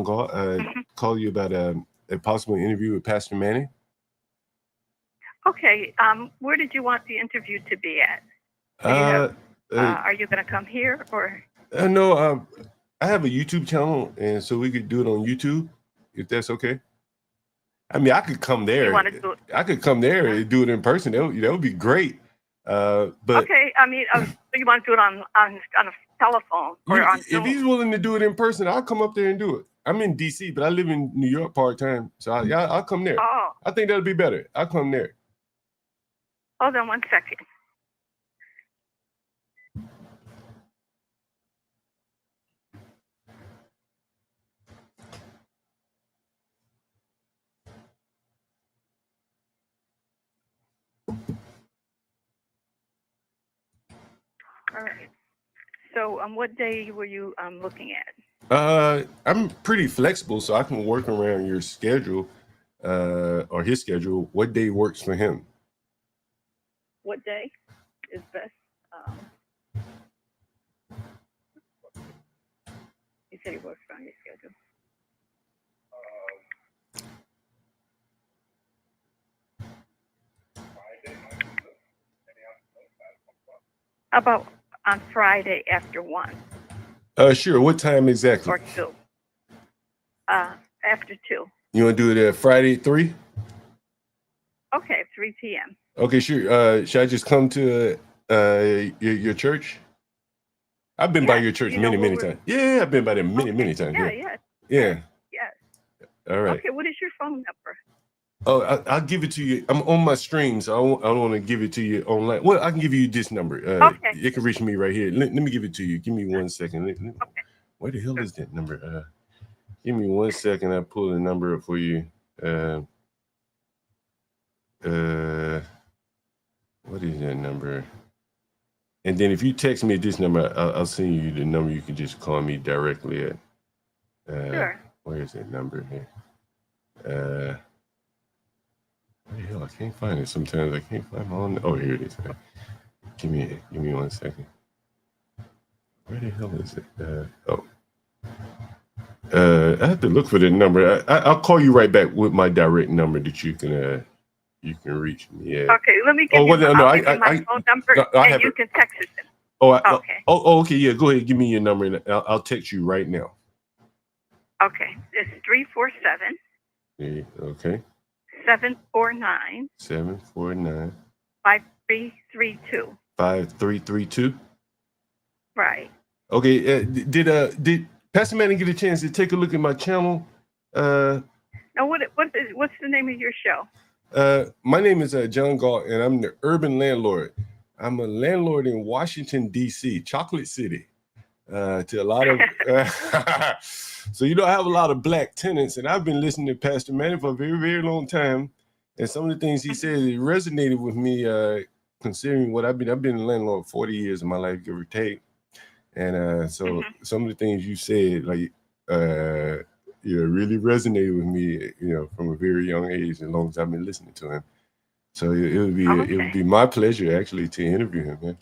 Galt. Called you about a possible interview with Pastor Manning. Okay. Where did you want the interview to be at? Are you going to come here or? No. I have a YouTube channel, and so we could do it on YouTube, if that's okay. I mean, I could come there. You want to do it? I could come there and do it in person. That would be great. But okay. I mean, you want to do it on a telephone or on Zoom? If he's willing to do it in person, I'll come up there and do it. I'm in DC, but I live in New York part-time, so I'll come there. Oh. I think that'll be better. I'll come there. Hold on 1 second. All right. So, what day were you looking at? I'm pretty flexible, so I can work around your schedule, or his schedule. What day works for him? What day is best? You said he works on your schedule. How about on Friday after 1? Sure. What time exactly? Or 2. After 2. You want to do it Friday at 3? Okay, 3 p.m. Okay, sure. Should I just come to your church? I've been by your church many times. Yeah, I've been by there many times. Yeah. All right. Okay, what is your phone number? Oh, I'll give it to you. I'm on my stream, so I don't want to give it to you online. Well, I can give you this number. Okay. You can reach me right here. Let me give it to you. Give me 1 second. Where the hell is that number? Give me 1 second. I pull the number up for you. What is that number? And then if you text me this number, I'll send you the number. You can just call me directly at. Sure. Where is that number here? Where the hell? I can't find it. Sometimes I can't find my own. Oh, here it is. Give me 1 second. Where the hell is it? I have to look for the number. I'll call you right back with my direct number that you can reach me at. Okay, let me give you my phone number, and you can text it to me. Okay. Okay. Yeah, go ahead. Give me your number, and I'll text you right now. Okay, it's 347. Yeah, okay. 749. 749. 5332. 5332. Right. Okay. Did Pastor Manning get a chance to take a look at my channel? Now, what's the name of your show? My name is John Galt, and I'm the urban landlord. I'm a landlord in Washington, D.C., Chocolate City. to a lot of. So I have a lot of black tenants, and I've been listening to Pastor Manny for a very, very long time. And some of the things he said, it resonated with me, considering what I've been a landlord 40 years of my life, give or take. And so some of the things you said, like, really resonated with me, from a very young age, as long as I've been listening to him. So it would be my pleasure actually to interview him, man.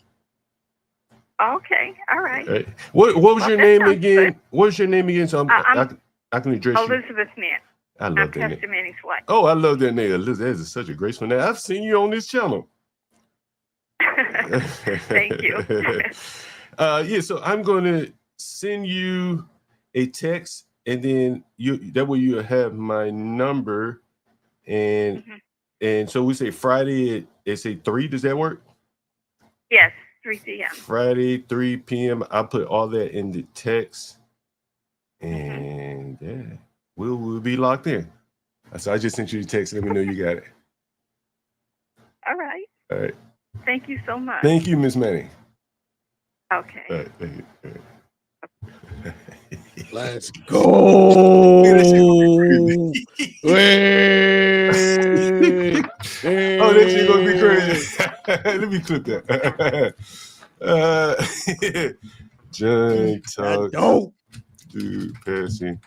Okay, all right. What was your name again? What's your name again? So I can address you. Elizabeth Mann. I love I'm that name. Pastor Manning's wife. Oh, I love that name. Elizabeth, that is such a graceful name. I've seen you on this channel. Thank you. So I'm going to send you a text, and then that way you'll have my number, and so we say Friday at say 3. Does that work? Yes, 3 p.m. Friday 3 p.m. I'll put all that in the text, and we'll be locked in. So I just sent you the text. Let me know you got it. All right. All right. Thank you so much. Thank you, Miss Manning. Okay. All right, thank you. All right. Let's go. Oh, this shit gonna be crazy. Let me clip that. John talk. Dude, passing.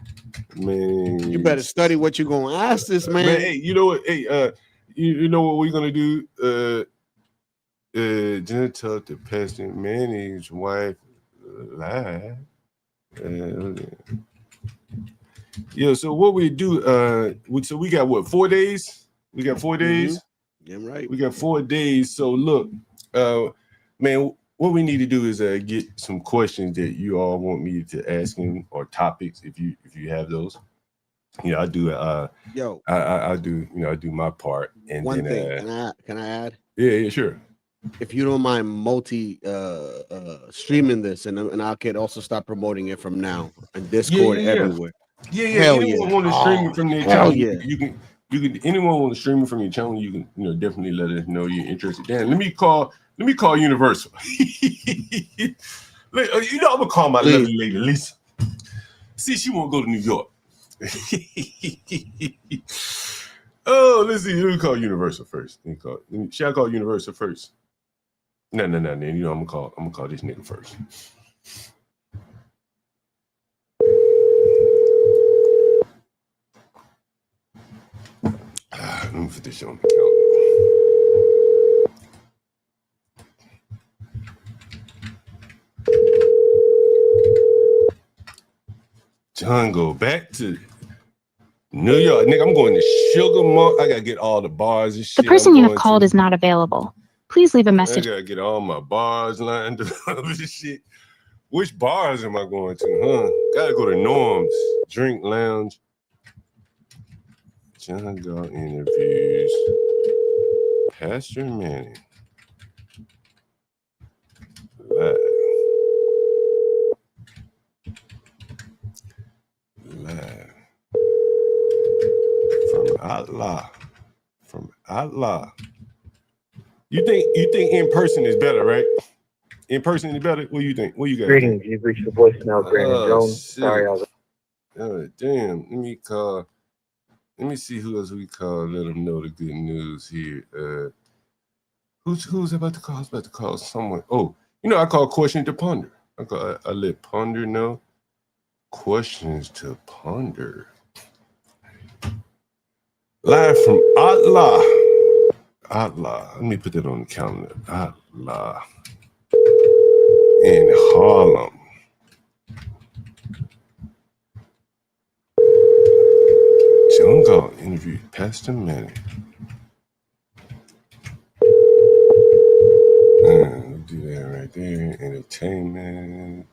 Man, you better study what you're gonna ask this man. Hey, you know what? Hey, you know what we're gonna do? John talk to Pastor Manning's wife live. So what we do? So we got what? 4 days. We got 4 days. Yeah, right. We got 4 days. So look, man, what we need to do is get some questions that you all want me to ask him, or topics if you have those. I do. I do. I do my part. And one then, thing, can I add? Yeah, sure. If you don't mind streaming this, and I can also start promoting it from now and Discord everywhere. Yeah. Hell anyone want to stream it from their channel? You can. Anyone want to stream it from your channel? You can. Definitely let us know you're interested. Dan, let me call Universal. I'm gonna call my lovely lady Lisa. See, she won't go to New York. Oh, let's see. Let me call Universal first. Should I call Universal first? No. I'm gonna call this nigga first. Let me put this on the calendar. John, go back to New York. Nigga, I'm going to Sugar Monk. I gotta get all the bars and shit. The person you have called is not available. Please leave a message. I gotta get all my bars lined up and shit. Which bars am I going to, Gotta go to Norm's Drink Lounge. John Galt interviews Pastor Manning live. From Allah. You think in person is better, right? In person is better. What do you think? What you got? Greetings. You've reached the voicemail, Brandon Jones. Shit. Sorry, I was. Oh, damn. Let me call. Let me see who else we call. Let them know the good news here. Who's about to call? I was about to call someone. Oh, I call Question to Ponder. I let Ponder know. Questions to Ponder. Live from Allah. Let me put that on the calendar. Allah. In Harlem. John Galt interviewed Pastor Manning. We'll do that right there. Entertainment.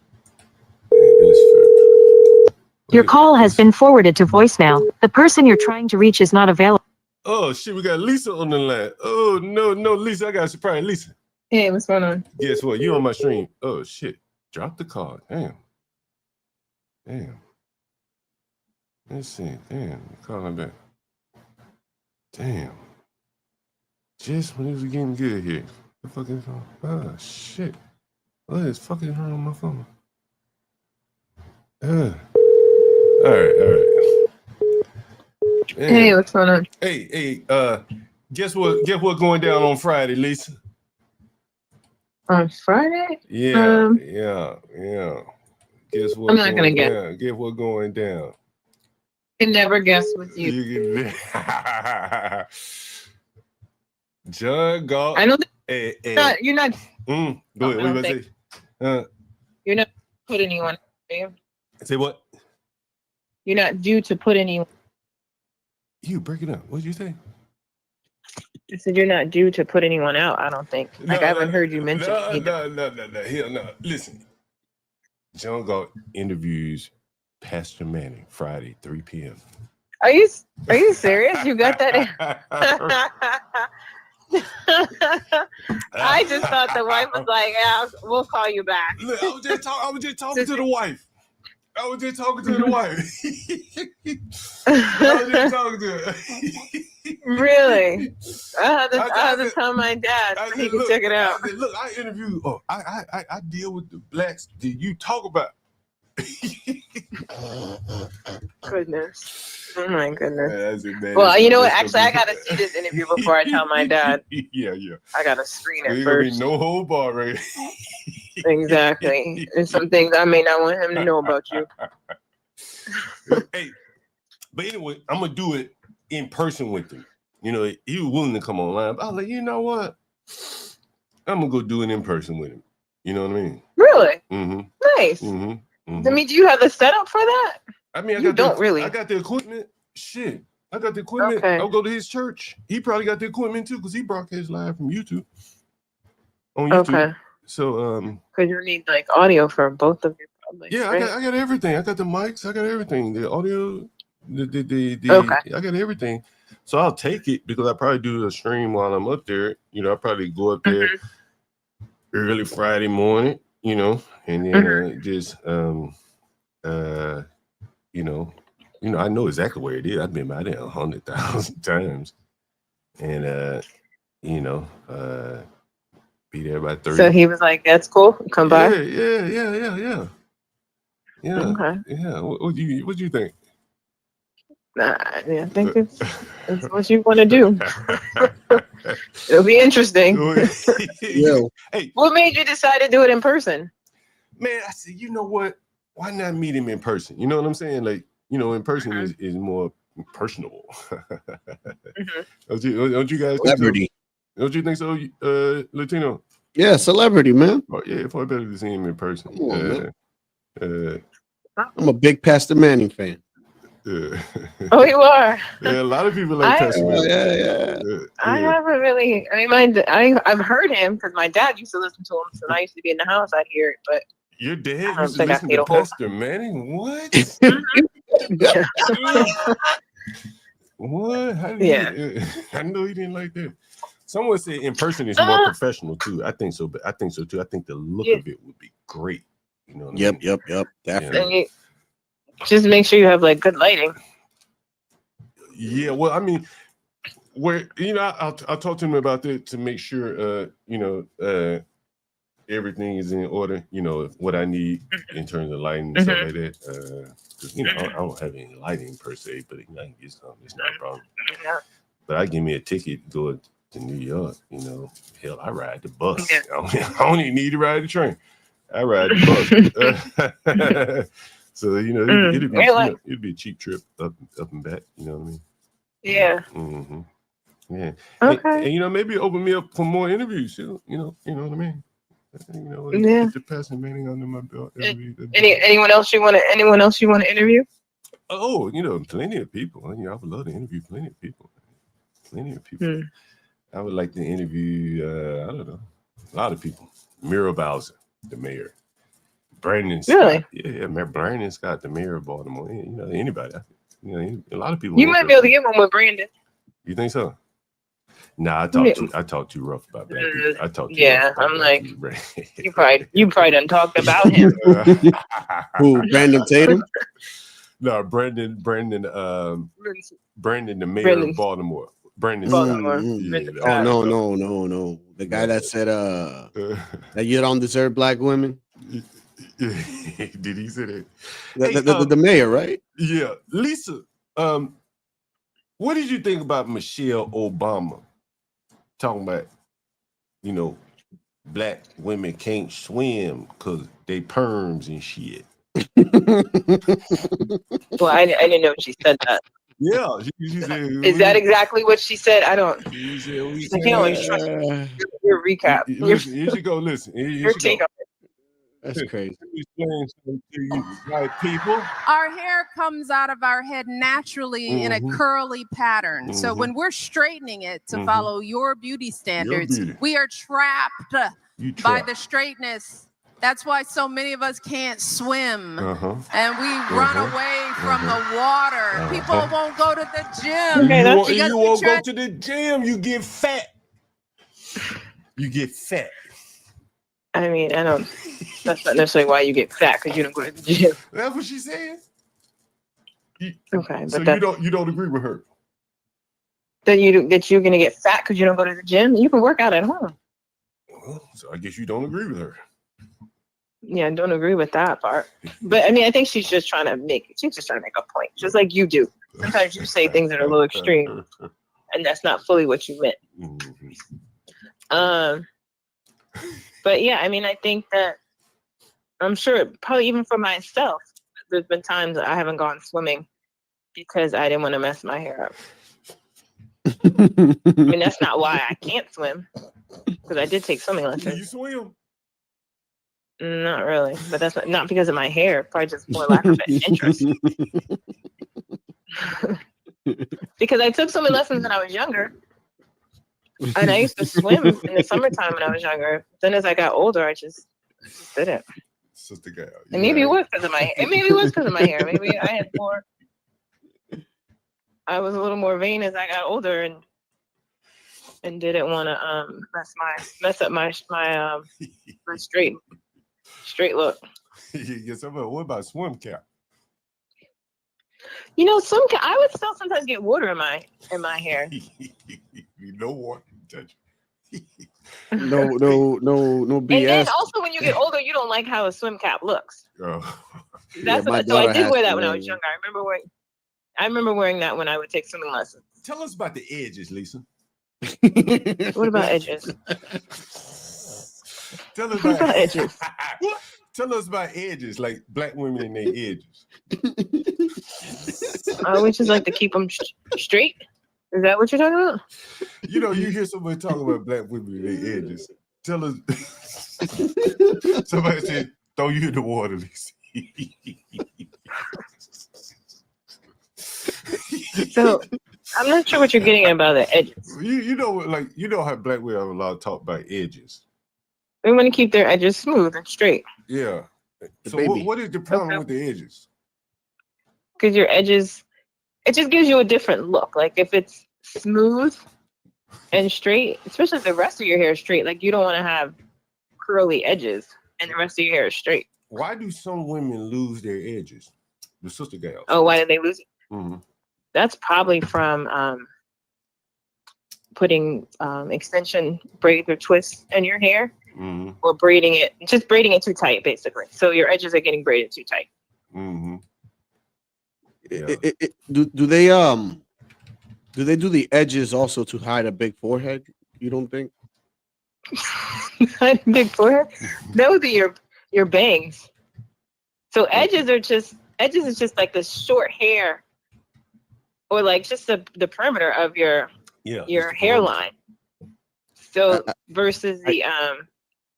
Your call has been forwarded to voicemail. The person you're trying to reach is not available. Oh shit, we got Lisa on the line. Oh no, Lisa, I got a surprise. Lisa. Hey, what's going on? Guess what? You on my stream. Oh shit. Drop the card. Damn. Let's see. Damn. Call him back. Damn. Just when it was getting good here. The fuck is wrong? Oh shit. What is fucking wrong on my phone? All right. Man. Hey, what's going on? Hey, guess what? Guess what going down on Friday, Lisa? On Friday? Yeah. Guess what? I'm not gonna guess. Down? Guess what going down? I can never guess with you. John Galt. I don't. Hey. You're not. Go ahead. What you gonna say? You're not put anyone. Are you? Say what? You're not due to put anyone. You break it up. What did you say? I said you're not due to put anyone out. I don't think. Like I haven't heard you mention. No. Hell no. Listen, John Galt interviews Pastor Manning Friday, 3 p.m. Are you serious? You got that? I just thought the wife was like, "Yeah, we'll call you back." Look, I was just talking to the wife. I was just talking to the wife. I was just talking to her. Really? I had to tell my dad so he can check it out. Look, I interview. I deal with the blacks. Did you talk about? Goodness. Oh my goodness. Man, well, you know what? Actually, I gotta see this interview before I tell my dad. Yeah. I gotta screen it There's first. gonna be no whole bar, right? Exactly. There's some things I may not want him to know about you. Hey, but anyway, I'm gonna do it in person with him. You know, he was willing to come online, but I was like, you know what? I'm gonna go do it in person with him. You know what I mean? Really? Mm-hmm. Nice. Mm-hmm. I mean, do you have the setup for that? I mean, I got the equipment. Shit, I got the equipment. Okay. I'll go to his church. He probably got the equipment too, because he broadcasts live from YouTube. On YouTube. Okay. So, because you need like audio for both of you, probably. yeah, right? I got everything. I got the mics. I got everything. The audio. The Okay. I got everything. So I'll take it because I probably do a stream while I'm up there. You know, I'll probably go up there early Friday morning. You know, and then just you know, I know exactly where it is. I've been by there 100,000 times, and be there by 30. So he was like, "That's cool. Come by." Yeah. Okay. Yeah. What do you think? I think it's what you want to do. It'll be interesting. Hey, what made you decide to do it in person? Man, I said, you know what? Why not meet him in person? You know what I'm saying? Like, you know, in person is more personable. Don't you guys? Celebrity. Don't you think so, Latino? Yeah, celebrity, man. Oh, yeah, it's probably better to see him in person. Come on, man. I'm a big Pastor Manning fan. Oh, you are. Yeah, a lot of people like Pastor Manning. Yeah. I haven't really. I mean, I've heard him because my dad used to listen to him, so when I used to be in the house, I'd hear it. But your dad I used to listen to Pastor Manning? What? What? How did I know he didn't like that. Someone said in person is more professional too. I think so, but I think so too. I think the look of it would be great. You know what I mean? Yep. Definitely. Just make sure you have like good lighting. Yeah, well, I mean, where I'll talk to him about that to make sure everything is in order. You know what I need in terms of lighting and stuff like that. Because I don't have any lighting per se, but I can get something. It's not a problem. Yeah. But I give me a ticket to go to New York. You know, hell, I ride the bus. Yeah. I don't even need to ride the train. I ride the bus. So it'd be a cheap trip up and back. You know what I mean? Yeah. Mm-hmm. Yeah. Okay. And maybe open me up for more interviews. You know what I mean? Yeah. The Pastor Manning under my belt. Anyone else you want to interview? Oh, plenty of people. I would love to interview plenty of people. I would like to interview. I don't know, a lot of people. Muriel Bowser, the mayor. Brandon Scott. Really? Yeah, Brandon Scott, the mayor of Baltimore. Anybody. A lot of people. You might be able to get one with Brandon. You think so? Nah, I talk too rough about black people. I talk too rough about I'm like, people. you probably done talked about him. Who? Brandon Tatum? No, Brandon, the mayor of Baltimore. Brandon Scott. Yeah. Oh no. The guy that said that you don't deserve black women. Did he say that? The mayor, right? Yeah, Lisa. What did you think about Michelle Obama talking about, black women can't swim because they perms and shit? Well, I didn't know she said that. Yeah, she said. Is that exactly what she said? I don't. She said, I can't always trust your recap. Listen, you should go listen. Your take on it. That's crazy. Let me explain something to you, white people. Our hair comes out of our head naturally in a curly pattern. So when we're straightening it to follow your beauty standards, we are trapped by the straightness. That's why so many of us can't swim. And we run away from the water. People won't go to the gym. You won't go to the gym. You get fat. You get fat. I mean, I don't. That's not necessarily why you get fat, because you don't go to the gym. That's what she said. Okay, but So you don't agree with her? That you're gonna get fat because you don't go to the gym. You can work out at home. Well, so I guess you don't agree with her. Yeah, I don't agree with that part. But I mean, I think she's just trying to make a point, just like you do. Sometimes you say things that are a little extreme, and that's not fully what you meant. But yeah, I mean, I think that I'm sure probably even for myself, there's been times that I haven't gone swimming because I didn't want to mess my hair up. I mean, that's not why I can't swim, because I did take swimming lessons. You swim? Not really, but that's not because of my hair. Probably just more lack of interest. Because I took swimming lessons when I was younger, and I used to swim in the summertime when I was younger. Then as I got older, I just didn't. Sister girl. And maybe it was because of my hair. Maybe it was because of my hair. Maybe I had more. I was a little more vain as I got older, and didn't want to mess up my straight look. Yes, what about swim cap? You know, I would still sometimes get water in my hair. You know what? Touch. No BS. And then also when you get older, you don't like how a swim cap looks. Oh. That's Yeah, my so I daughter did has wear that to when I wear was it. younger. I remember wearing that when I would take swimming lessons. Tell us about the edges, Lisa. What about edges? Tell us What about edges? Tell us about edges, like black women and their edges. I would just like to keep them straight. Is that what you're talking about? You know, you hear somebody talking about black women and their edges. Tell us. Somebody said, throw you in the water, Lisa. So I'm not sure what you're getting at about the edges. You know how black women have a lot of talk about edges. They want to keep their edges smooth and straight. Yeah. So baby. what is the problem with the edges? Because your edges, it just gives you a different look. Like if it's smooth and straight, especially if the rest of your hair is straight, like you don't want to have curly edges and the rest of your hair is straight. Why do some women lose their edges? The sister gals. Oh, why did they lose it? Mm-hmm. That's probably from putting extension braids or twists in your hair, or braiding it too tight, basically. So your edges are getting braided too tight. Mm-hmm. Yeah. Do they do the edges also to hide a big forehead? You don't think? Big forehead? That would be your bangs. So edges is just like the short hair, or like just the perimeter of your hairline. So versus the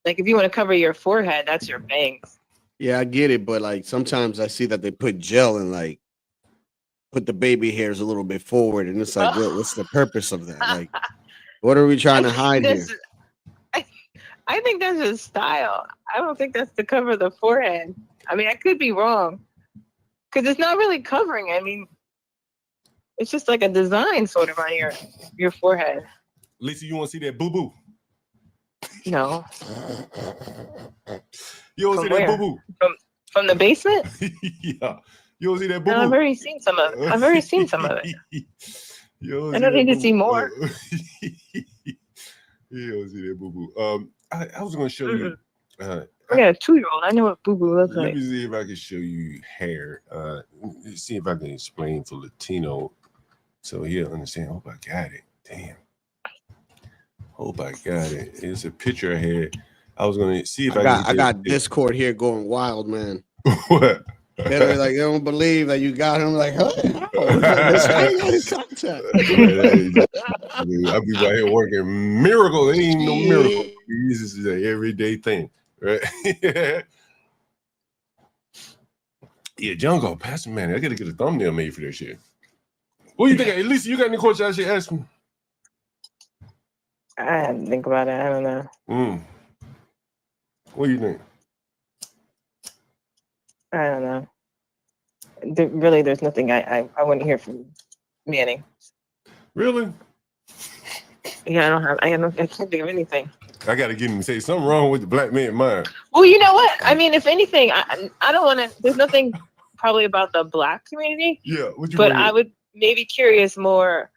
like if you want to cover your forehead, that's your bangs. Yeah, I get it, but like sometimes I see that they put gel and like put the baby hairs a little bit forward, and it's like, what's the purpose of that? Like, what are we trying to hide here? I think that's just style. I don't think that's to cover the forehead. I mean, I could be wrong, because it's not really covering. I mean, it's just like a design sort of on your forehead. Lisa, you want to see that boo-boo? No. You want to see that boo-boo? From the basement? Yeah. You want to see that boo-boo? No, I've already seen some of it. I don't need to see more. You don't see that boo-boo. I was going to show you. I got a 2-year-old. I know what boo boo looks Let like. me see if I can show you hair. See if I can explain for Latino so he'll understand. Hope I got it. Damn. Hope I got it. It's a picture I had. I was gonna see if I got Discord here going wild, man. What? They're like, they don't believe that you got him. Like, how? This guy got his contact. I be right here working miracle. It ain't no miracle. This is an everyday thing, right? Yeah, Jungle, Pastor Manny. I gotta get a thumbnail made for that shit. What do you think? At least you got any questions I should ask me? I had to think about it. I don't know. What do you think? I don't know. There's nothing I want to hear from Manning. Really? Yeah, I can't think of anything. I gotta get him to say something wrong with the black man mind. Well, you know what? I mean, if anything, I don't want to. There's nothing probably about the Black community. Yeah, but I would maybe curious more.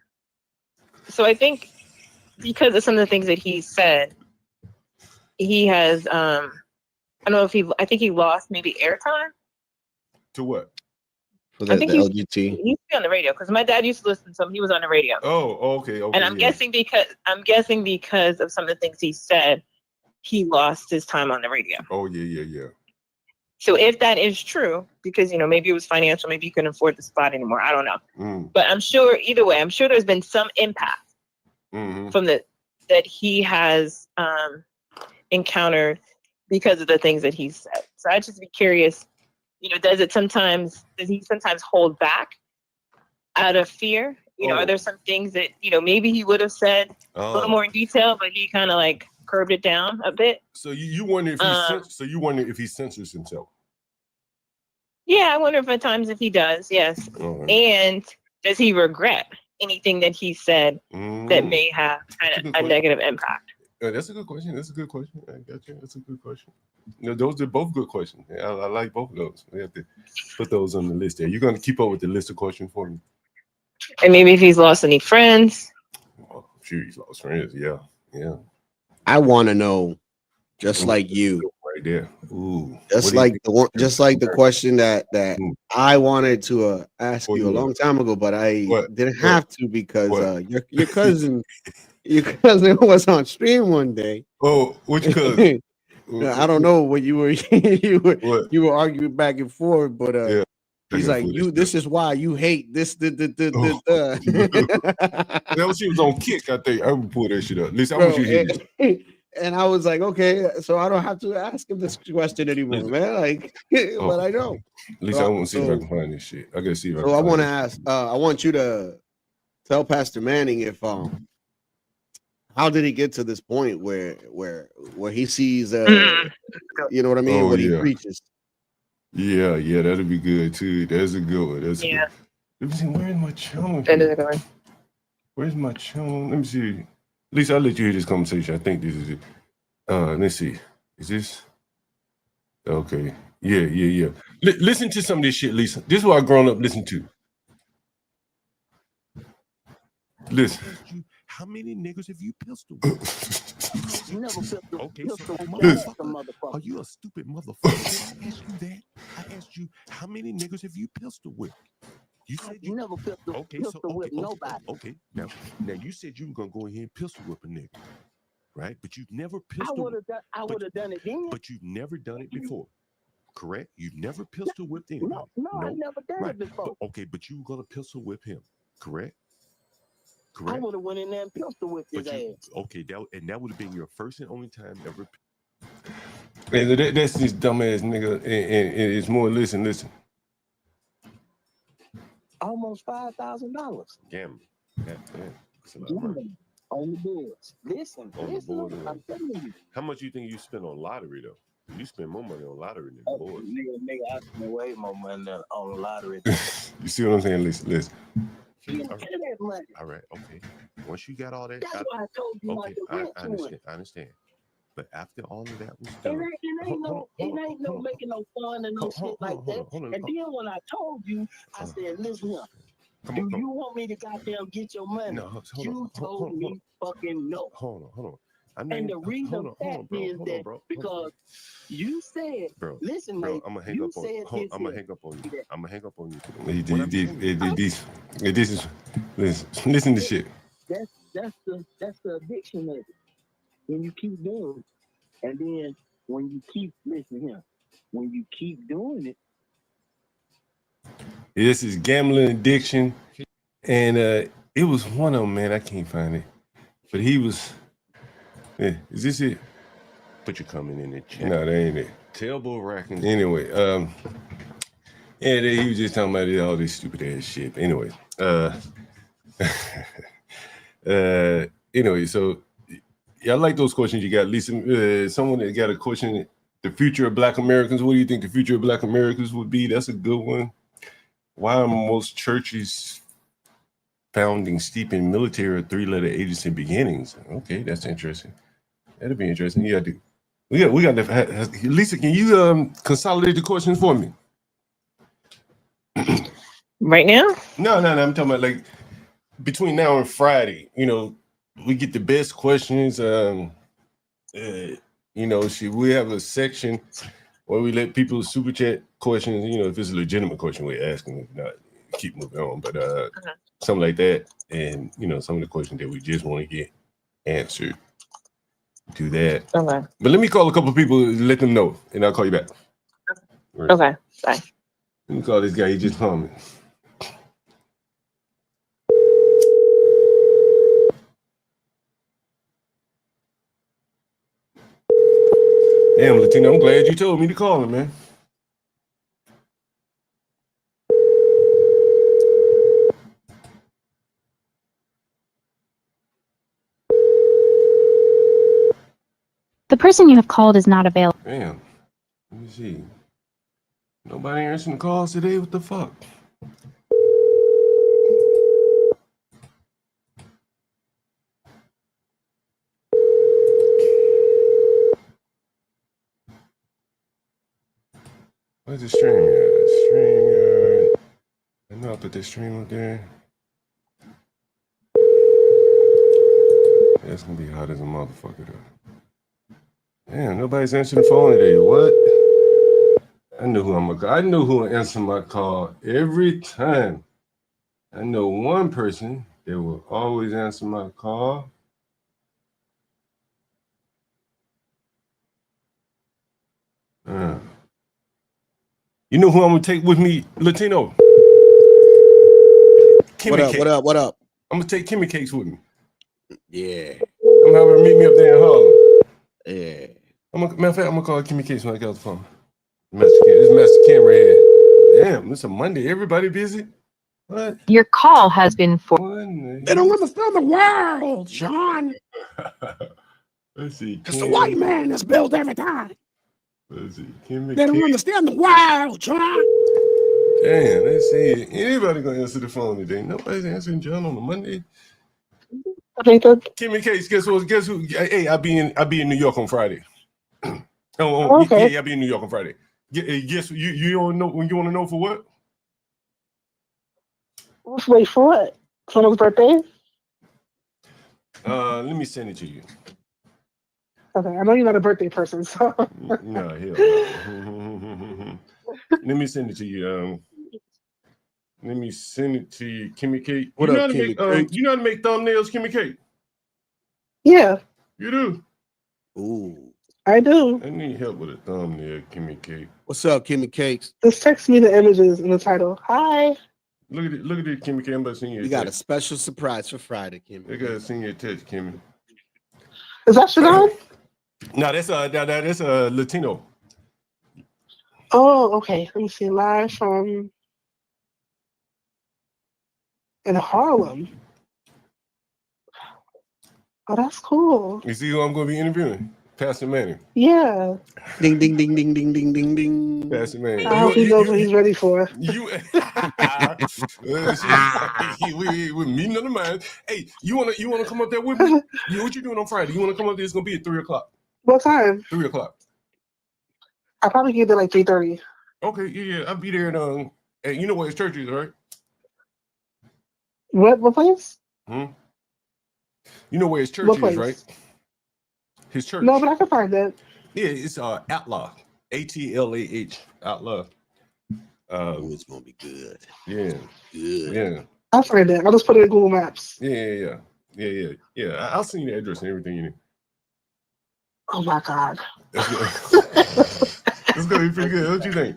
So I think because of some of the things that he said, he has. I don't know if I think he lost maybe airtime. To what? For I think the he LGT. used to be on the radio because my dad used to listen to him. He was on the radio. Oh, okay. And I'm guessing because of some of the things he said, he lost his time on the radio. Oh, yeah. So if that is true, because maybe it was financial, maybe you couldn't afford the spot anymore. I don't know. But I'm sure either way, I'm sure there's been some impact from that he has encountered because of the things that he said. So I'd just be curious, does he sometimes hold back out of fear? Are there some things that, maybe he would have said a little more in detail, but he kind of like curbed it down a bit? So you wonder if he censors himself? Yeah, I wonder if at times if he does, yes. And does he regret anything that he said that may have kind of a negative impact? That's a good question. I got you. That's a good question. Those are both good questions. I like both of those. We have to put those on the list there. You're going to keep up with the list of questions for me? And maybe if he's lost any friends. Oh, sure, he's lost friends. Yeah. I want to know, just like you, right there. Ooh. Just like the question that I wanted to ask you a long time ago, but I didn't have to because your cousin. Your cousin was on stream one day. Oh, which cousin? I don't know what you were you were arguing back and forth, but he's like, this is why you hate this. That was she was on Kick, I think. I would pull that shit up. At least I want you to hear. And I was like, okay, so I don't have to ask him this question anymore, man. Like, but I know. At least I want to see if I can find this shit. I gotta see if I can So I find want to this. ask, I want you to tell Pastor Manning if how did he get to this point where he sees you know what I mean, what he preaches? Yeah, that'll be good too. That's a good one. That's good. Let me see, where's my channel? Where's my channel? Let me see. At least I'll let you hear this conversation. I think this is it. Let's see. Is this okay? Yeah. Listen to some of this shit, Lisa. This is what I've grown up listening to. Listen. How many niggas have you pistol with? You never pistol. Okay, so motherfucker. Are you a stupid motherfucker? Did I ask you that? I asked you, how many niggas have you pistol with? You said you never pistol with nobody. Okay, now you said you were gonna go ahead and pistol whip a nigga, right? But you've never pistol. I would have done it then. But you've never done it before, correct? You've never pistol whipped anybody. No, I never done it before. But you were gonna pistol whip him, correct? Correct. I would have went in there and pistol whipped his ass. Okay, that would have been your first and only time ever. That's this dumbass nigga, and it's more. Listen. Almost $5,000. Gambling. On the boards. Listen. I'm telling you. How much you think you spend on lottery though? You spend more money on lottery than boards. Nigga, I spend way more money on lottery. You see what I'm saying? Listen. All right, okay. Once you got all that, that's why I told you not to rent I understand. But after all of that was done, it ain't no making no fun and no shit like that. And then when I told you, I said, listen here. Do you want me to goddamn get your money? No, you told me fucking no. Hold on. And the reason hold on, bro. because you said, Bro, listen, bro, mate, I'm gonna hang you up on. said this I'm gonna here. hang up on you. that- I'm gonna hang up on you. This is listen to shit. That's the addiction of it. When you keep doing it, and then when you keep when you keep doing it. This is gambling addiction, and it was one of them, man. I can't find it, but he was. Yeah, is this it? Put your comment in the chat. No, that ain't it. Tailbone racking. Anyway, yeah, he was just talking about all this stupid ass shit. Anyway, anyway, so yeah, I like those questions you got, Lisa. Someone that got a question: the future of Black Americans. What do you think the future of Black Americans would be? That's a good one. Why are most churches founding steep in military or three-letter agency beginnings? Okay, that's interesting. That'll be interesting. Yeah, dude. We got Lisa, can you consolidate the questions for me? Right now? No. I'm talking about like between now and Friday. You know, we get the best questions. We have a section where we let people super chat questions. You know, if it's a legitimate question, we're asking. If not, keep moving on. But something like that, and you know, some of the questions that we just want to get answered. Do that. Okay. But let me call a couple of people, let them know, and I'll call you back. Okay. Bye. Let me call this guy. He just called me. Damn, Latino, I'm glad you told me to call him, man. The person you have called is not available. Damn. Let me see. Nobody answering the calls today? What the fuck? Where's the stream at? Stream. I know I put the stream up there. Yeah, it's gonna be hot as a motherfucker though. Damn, nobody's answering the phone today. What? I knew who I'm gonna call. I knew who would answer my call every time. I know one person that will always answer my call. You know who I'm gonna take with me, Latino? Kimmy What up? What up? I'm gonna take Kimmy Cakes with me. Yeah. I'm gonna have her meet me up there in Harlem. Yeah. Matter of fact, I'm gonna call Kimmy Cakes when I get off the phone. This Master Cam right here. Damn, it's a Monday. Everybody busy? What? Your call has been forwarded. They don't understand the world, Sean. Let's see. Because the white man is built every time. Let's see. Kimmy They don't Cakes. understand the world, Sean. Damn, let's see. Anybody gonna answer the phone today? Nobody's answering John on a Monday. Kimmy Cakes, guess what? Guess who? Hey, I'll be in New York on Friday. Okay. Yeah, I'll be in New York on Friday. Guess you don't know when you want to know for what? Wait, for what? Someone's birthday? Let me send it to you. Okay, I know you're not a birthday person, so. No, hell no. Let me send it to you. Let me send it to you, Kimmy Cake. What you know up, how to Kimmy make, Cake? you know how to make thumbnails, Kimmy Cake? Yeah, You do? Ooh. I do. I need help with a thumbnail, Kimmy Cake. What's up, Kimmy Cakes? Just text me the images in the title. Hi. Look at it, Kimmy Cake. I'm about to send you a We got a text. special surprise for Friday, Kimmy. I gotta send you a text, Kimmy. Is that Sean? No, that's Latino. Oh, okay. Let me see. Live from in Harlem. Oh, that's cool. You see who I'm gonna be interviewing? Pastor Manning. Yeah. Ding, ding, ding, ding, ding, ding, ding, ding. Pastor Manning. I hope he knows what he's ready for. We're meeting on the mind. Hey, you wanna come up there with me? What you doing on Friday? You wanna come up there? It's gonna be at 3:00. What time? 3:00. I'll probably get there like 3:30. Okay, yeah, I'll be there. Hey, you know where his church is, right? What place? You know where his church What is, place? right? His church. No, but I can find it. Yeah, it's Outlaw. ATLAH. Outlaw. It's gonna be good. Yeah. Good. Yeah. I'll find it. I'll just put it in Google Maps. Yeah. I'll send you the address and everything you need. Oh my God. It's gonna be pretty good. What you think?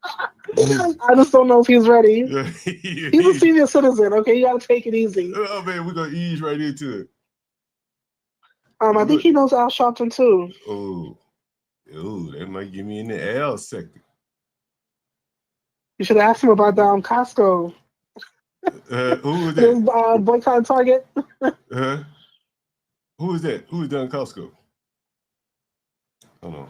I just don't know if he's ready. Yeah. He's a senior citizen. Okay, you gotta take it easy. Oh man, we're gonna ease right into it. I think he knows Al Sharpton too. Oh, that might get me in the L sector. You should ask him about Costco. Who was that? Boycott Target. Who is that? Who is done Costco? Hold on.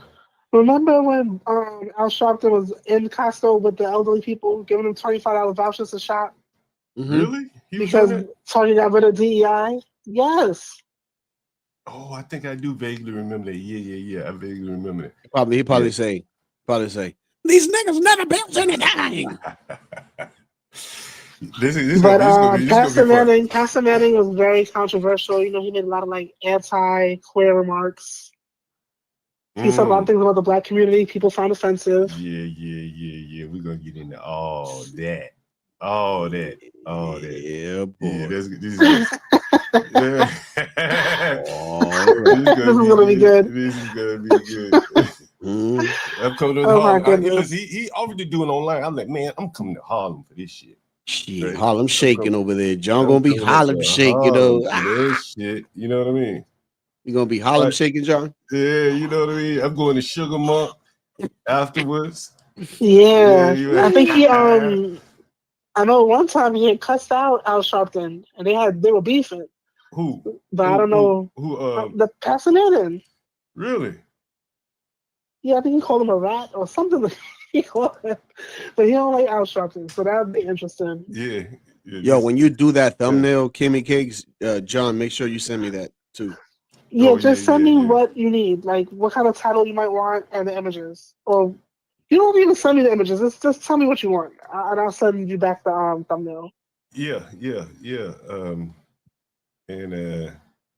Remember when Al Sharpton was in Costco with the elderly people, giving them $25 vouchers to shop? Really? Because Target got rid of DEI? Yes. Oh, I think I do vaguely remember that. Yeah. I vaguely remember that. He probably say, these niggas never built anything. Pastor Manning was very controversial. You know, he made a lot of like anti-queer remarks. He said a lot of things about the black community people found offensive. Yeah. We're gonna get into all that. Yeah, boy. Yeah, this is This is gonna be good. This is gonna be good. I'm coming to Harlem. He offered to do it online. I'm like, man, I'm coming to Harlem for this shit. Shit, right. Harlem shaking over there. John gonna be Harlem shaking over this shit. You know what I mean? You gonna be Harlem shaking, John? Yeah, you know what I mean. I'm going to Sugar Monk afterwards. Yeah, I think he I know one time he had cussed out Al Sharpton, and they were beefing. Who? But I don't know who. The Pastor Manning. Really? Yeah, I think he called him a rat or something. He called him, but he don't like Al Sharpton, so that'd be interesting. Yeah. Yo, when you do that thumbnail, Kimmy Cakes, John, make sure you send me that too. Yeah, send me what you need, like what kind of title you might want and the images. Or you don't even send me the images. Just tell me what you want, and I'll send you back the thumbnail. Yeah.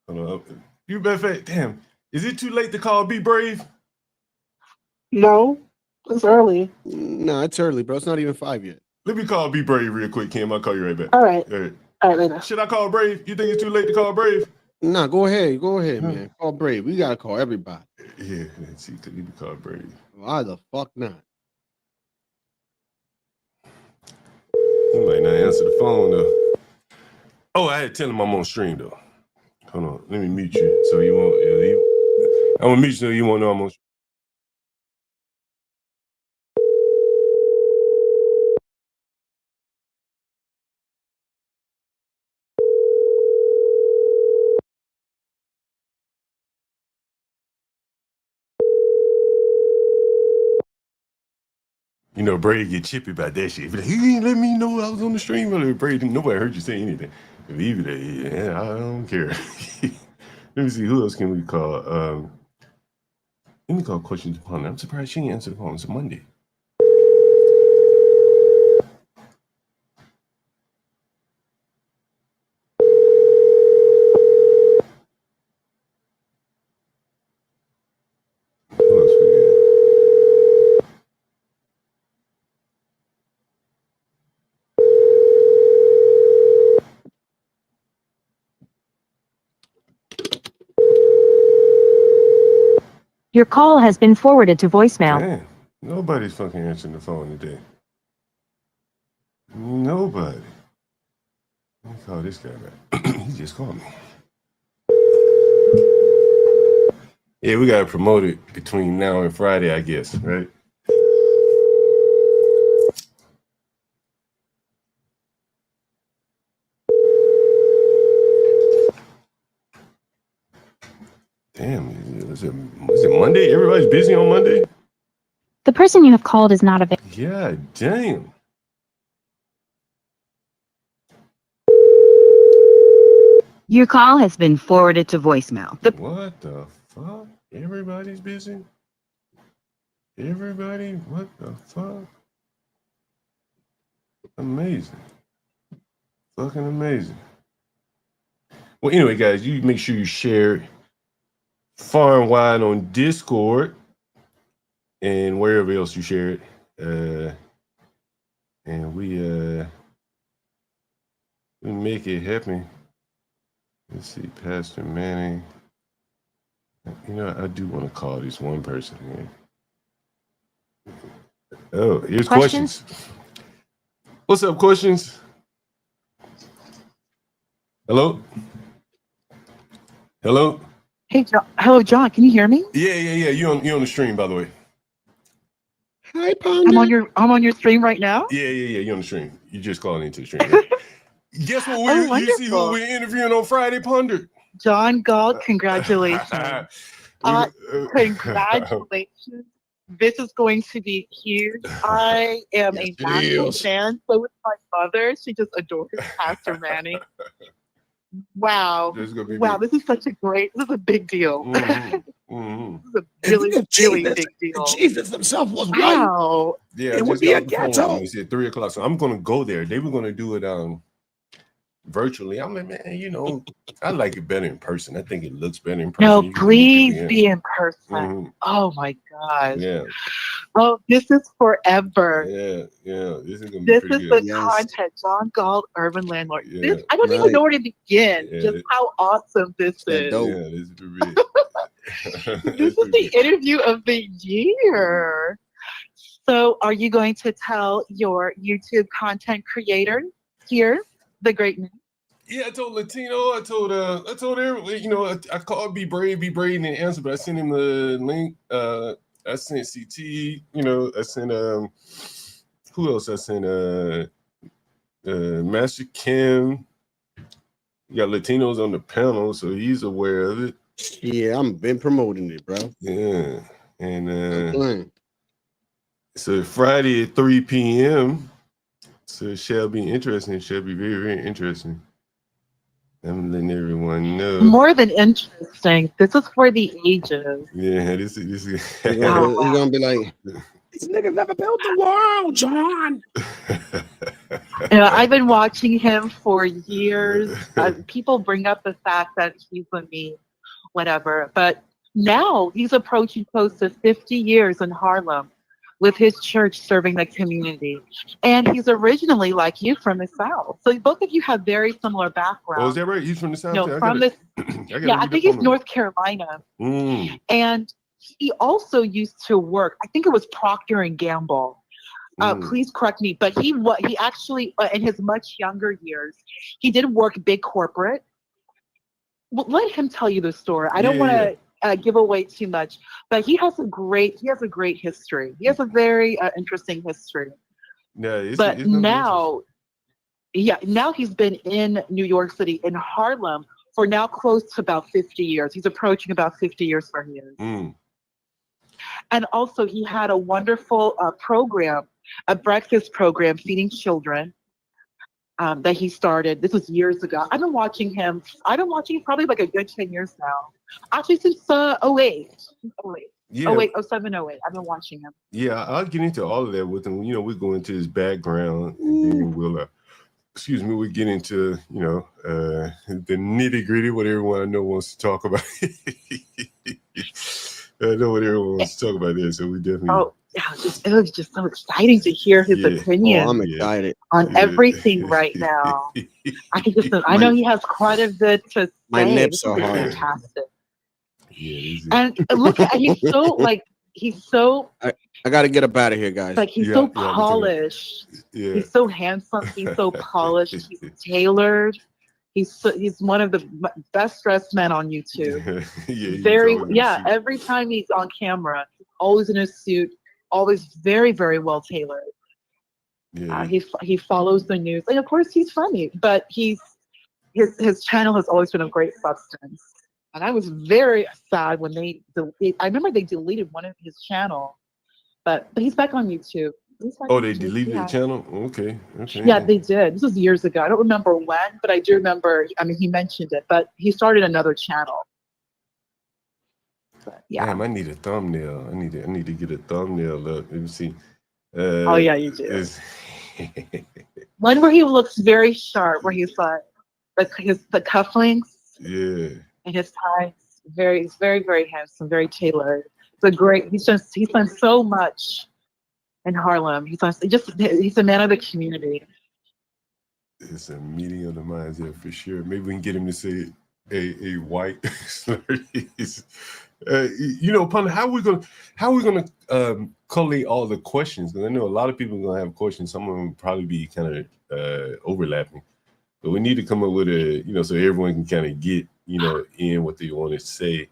Hold on. You better damn. Is it too late to call Be Brave? No, it's early. No, it's early, bro. It's not even 5 yet. Let me call Be Brave real quick, Kim. I'll call you right back. All right, later. Should I call Brave? You think it's too late to call Brave? Nah, go ahead, man. Call Brave. We gotta call everybody. Yeah, let's see. Could you call Brave? Why the fuck not? He might not answer the phone though. Oh, I had to tell him I'm on stream though. Hold on, let me mute you so you won't. I'm gonna mute you so you won't know I'm on stream. You know, Brady get chippy about that shit. He didn't let me know I was on the stream. Brady, nobody heard you say anything. Leave it there. Yeah, I don't care. Let me see, who else can we call? Let me call Questions Upon. I'm surprised she didn't answer the phone. It's a Monday. Who else we got? Your call has been forwarded to voicemail. Damn, nobody's fucking answering the phone today. Nobody. Let me call this guy back. He just called me. Yeah, we gotta promote it between now and Friday, I guess, right? Damn, is it Monday? Everybody's busy on Monday? The person you have called is not available. Yeah, damn. Your call has been forwarded to voicemail. What the fuck? Everybody's busy? Everybody? What the fuck? Amazing. Fucking amazing. Well, anyway, guys, you make sure you share far and wide on Discord and wherever else you share it. And we make it happen. Let's see, Pastor Manning. You know, I do want to call this one person here. Oh, here's questions. What's up, questions? Hello? Hello? Hey, John. Hello, John. Can you hear me? Yeah. You on the stream, by the way. Hi, Ponder. I'm on your stream right now. Yeah. You on the stream. You just calling into the stream. Guess what? You see who we're interviewing on Friday, Ponder? John Galt. Congratulations. Congratulations. This is going to be huge. I am a massive fan. So is my mother. She just adores Pastor Manning. Wow. This is such a big deal. Mm-hmm. This is a really big deal. Jesus himself was wow. Yeah, it would be a ghetto. He said 3:00, so I'm gonna go there. They were gonna do it virtually. I'm like, man, you know, I like it better in person. I think it looks better in person. No, please be in person. Mm-hmm. Oh my God. Yeah. Oh, this is forever. Yeah. This is gonna be This pretty is good. the content. John Galt, Urban Landlord. Yeah. I don't even know where to begin. Yeah. Just how awesome this is. Yeah, this is pretty This is the interview of the year. So, are you going to tell your YouTube content creator here the great news? Yeah, I told Latino. I told everyone. You know, I called Be Brave, and answer, but I sent him the link. I sent CT. You know, I sent who else? I sent Master Kim. You got Latinos on the panel, so he's aware of it. Yeah, I'm been promoting it, bro. Yeah, and so Friday at 3 p.m. So it shall be interesting. It shall be very, very interesting. I'm letting everyone know. More than interesting. This is for the ages. Yeah, this is. He's gonna be like, these niggas never built the world, John. You know, I've been watching him for years. People bring up the fact that he's a meme, whatever. But now he's approaching close to 50 years in Harlem with his church serving the community. And he's originally, like you, from the South. So both of you have very similar backgrounds. Oh, is that right? He's from the South? No, from the I think he's North Carolina. And he also used to work, I think it was Procter and Gamble. Please correct me, but he actually, in his much younger years, he did work big corporate. Well, let him tell you the story. I don't want to give away too much, but he has a great history. He has a very interesting history. But now he's been in New York City, in Harlem, for now close to about 50 years. He's approaching about 50 years for him. And also he had a wonderful program, a breakfast program feeding children that he started. This was years ago. I've been watching him probably like a good 10 years now. Actually, since 08. 08, 07, 08. I've been watching him. Yeah, I'll get into all of that with him. You know, we go into his background, and then we'll, we'll get into, you know, the nitty gritty, what everyone I know wants to talk about. I know what everyone wants to talk about there, so we definitely. Oh, yeah, it was just so exciting to hear his opinion. Oh, I'm excited on everything right now. I can just, I know he has quite a bit to say. My nips are hard. Fantastic. And look at he's so I got to get up out of here, guys. Like he's so polished. He's so handsome. He's so polished. He's tailored. He's one of the best dressed men on YouTube. Every time he's on camera, always in a suit, always very, very well tailored. He follows the news, and of course he's funny. But his channel has always been of great substance. And I was very sad when I remember they deleted one of his channel, but he's back on YouTube. They deleted the channel? Okay. Yeah, they did. This was years ago. I don't remember when, but I do remember, he mentioned it, but he started another channel. But, yeah. Damn, I need a thumbnail. I need to get a thumbnail up. Let me see. Oh, yeah, you do. One where he looks very sharp, where he's like, the cufflinks. Yeah. And his ties. He's very, very handsome, very tailored. He's done so much in Harlem. He's a man of the community. It's a meeting of the minds there for sure. Maybe we can get him to say a white slur. Pun, how are we gonna collate all the questions? Because I know a lot of people are gonna have questions. Some of them will probably be kind of overlapping. But we need to come up with so everyone can kind of get, in what they want to say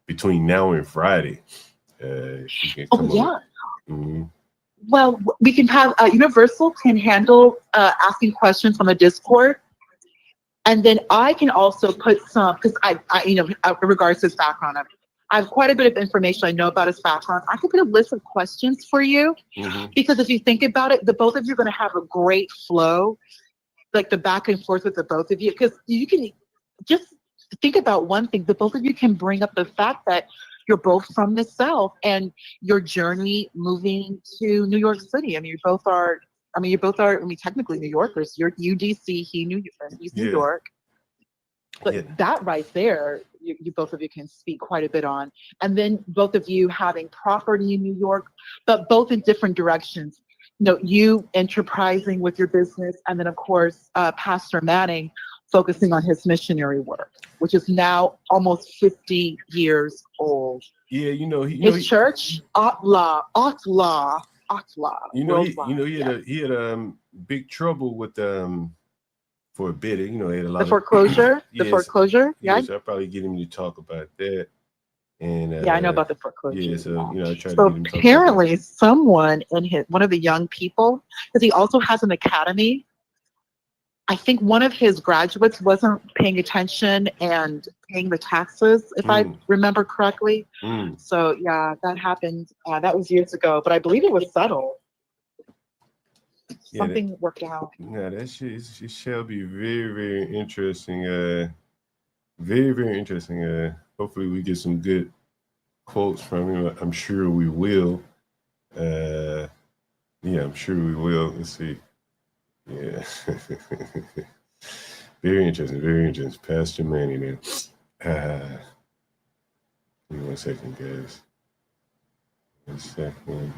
between now and Friday. Mm-hmm. Well, we can have Universal can handle asking questions on the Discord, and then I can also put some, because I in regards to his background, I have quite a bit of information I know about his background. I can put a list of questions for you, because if you think about it, the both of you are going to have a great flow, like the back and forth with the both of you, because you can just think about one thing. The both of you can bring up the fact that you're both from the South and your journey moving to New York City. I mean, you both are technically New Yorkers. You DC, he's New York. But that right there, you both of you can speak quite a bit on. And then both of you having property in New York, but both in different directions. You enterprising with your business, and then of course, Pastor Manning focusing on his missionary work, which is now almost 50 years old. Yeah, his church, Atla. He had big trouble with for a bit. He had a lot the foreclosure. The foreclosure. Yeah. So I'll probably get him to talk about that. And I know about the foreclosure. Yeah, so I try to so get him to talk apparently someone in one of the young people, because he also has an academy. I think one of his graduates wasn't paying attention and paying the taxes, if I remember correctly. So yeah, that happened. That was years ago, but I believe it was settled. Something worked out. Yeah, that shit shall be very, very interesting. Very, very interesting. Hopefully we get some good quotes from him. I'm sure we will. I'm sure we will. Let's see. Yeah. Very interesting, very interesting. Pastor Manny there. Give me 1 second, guys. 1 second.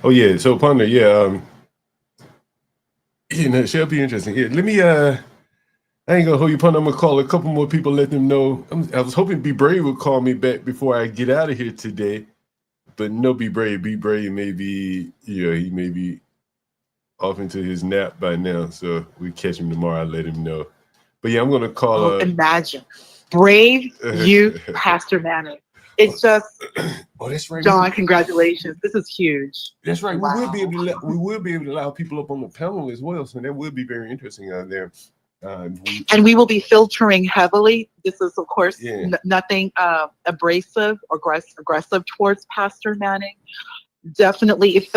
Oh yeah, so Ponder, it shall be interesting. Yeah, let me I ain't gonna hold you, Ponder. I'm gonna call a couple more people, let them know. I was hoping Be Brave would call me back before I get out of here today. But no, Be Brave may be, he may be off into his nap by now, so we catch him tomorrow. I'll let him know. But yeah, I'm gonna call. Imagine Brave you, Pastor Manning. It's just. Oh, that's right, John. Congratulations! This is huge. That's right. Wow. We will be able to allow people up on the panel as well, so that will be very interesting out there. And we will be filtering heavily. This is, of course, nothing abrasive or aggressive towards Pastor Manning. Definitely, if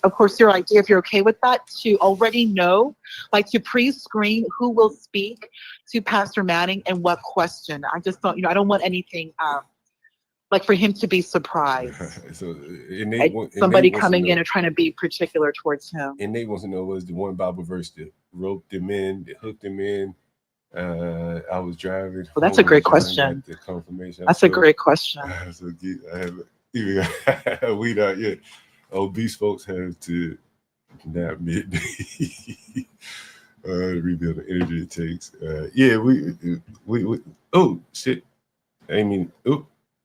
of course your idea, if you're okay with that, to already know, like to pre-screen who will speak to Pastor Manning and what question. I just don't, I don't want anything like for him to be surprised. So somebody coming in and trying to be particular towards him. And Nate wants to know, was the one Bible verse that roped them in, that hooked them in? I was driving. Well, that's a great question. The confirmation. That's a great question. We not yet. Obese folks have to nap midday. Rebuild the energy it takes. We oh shit.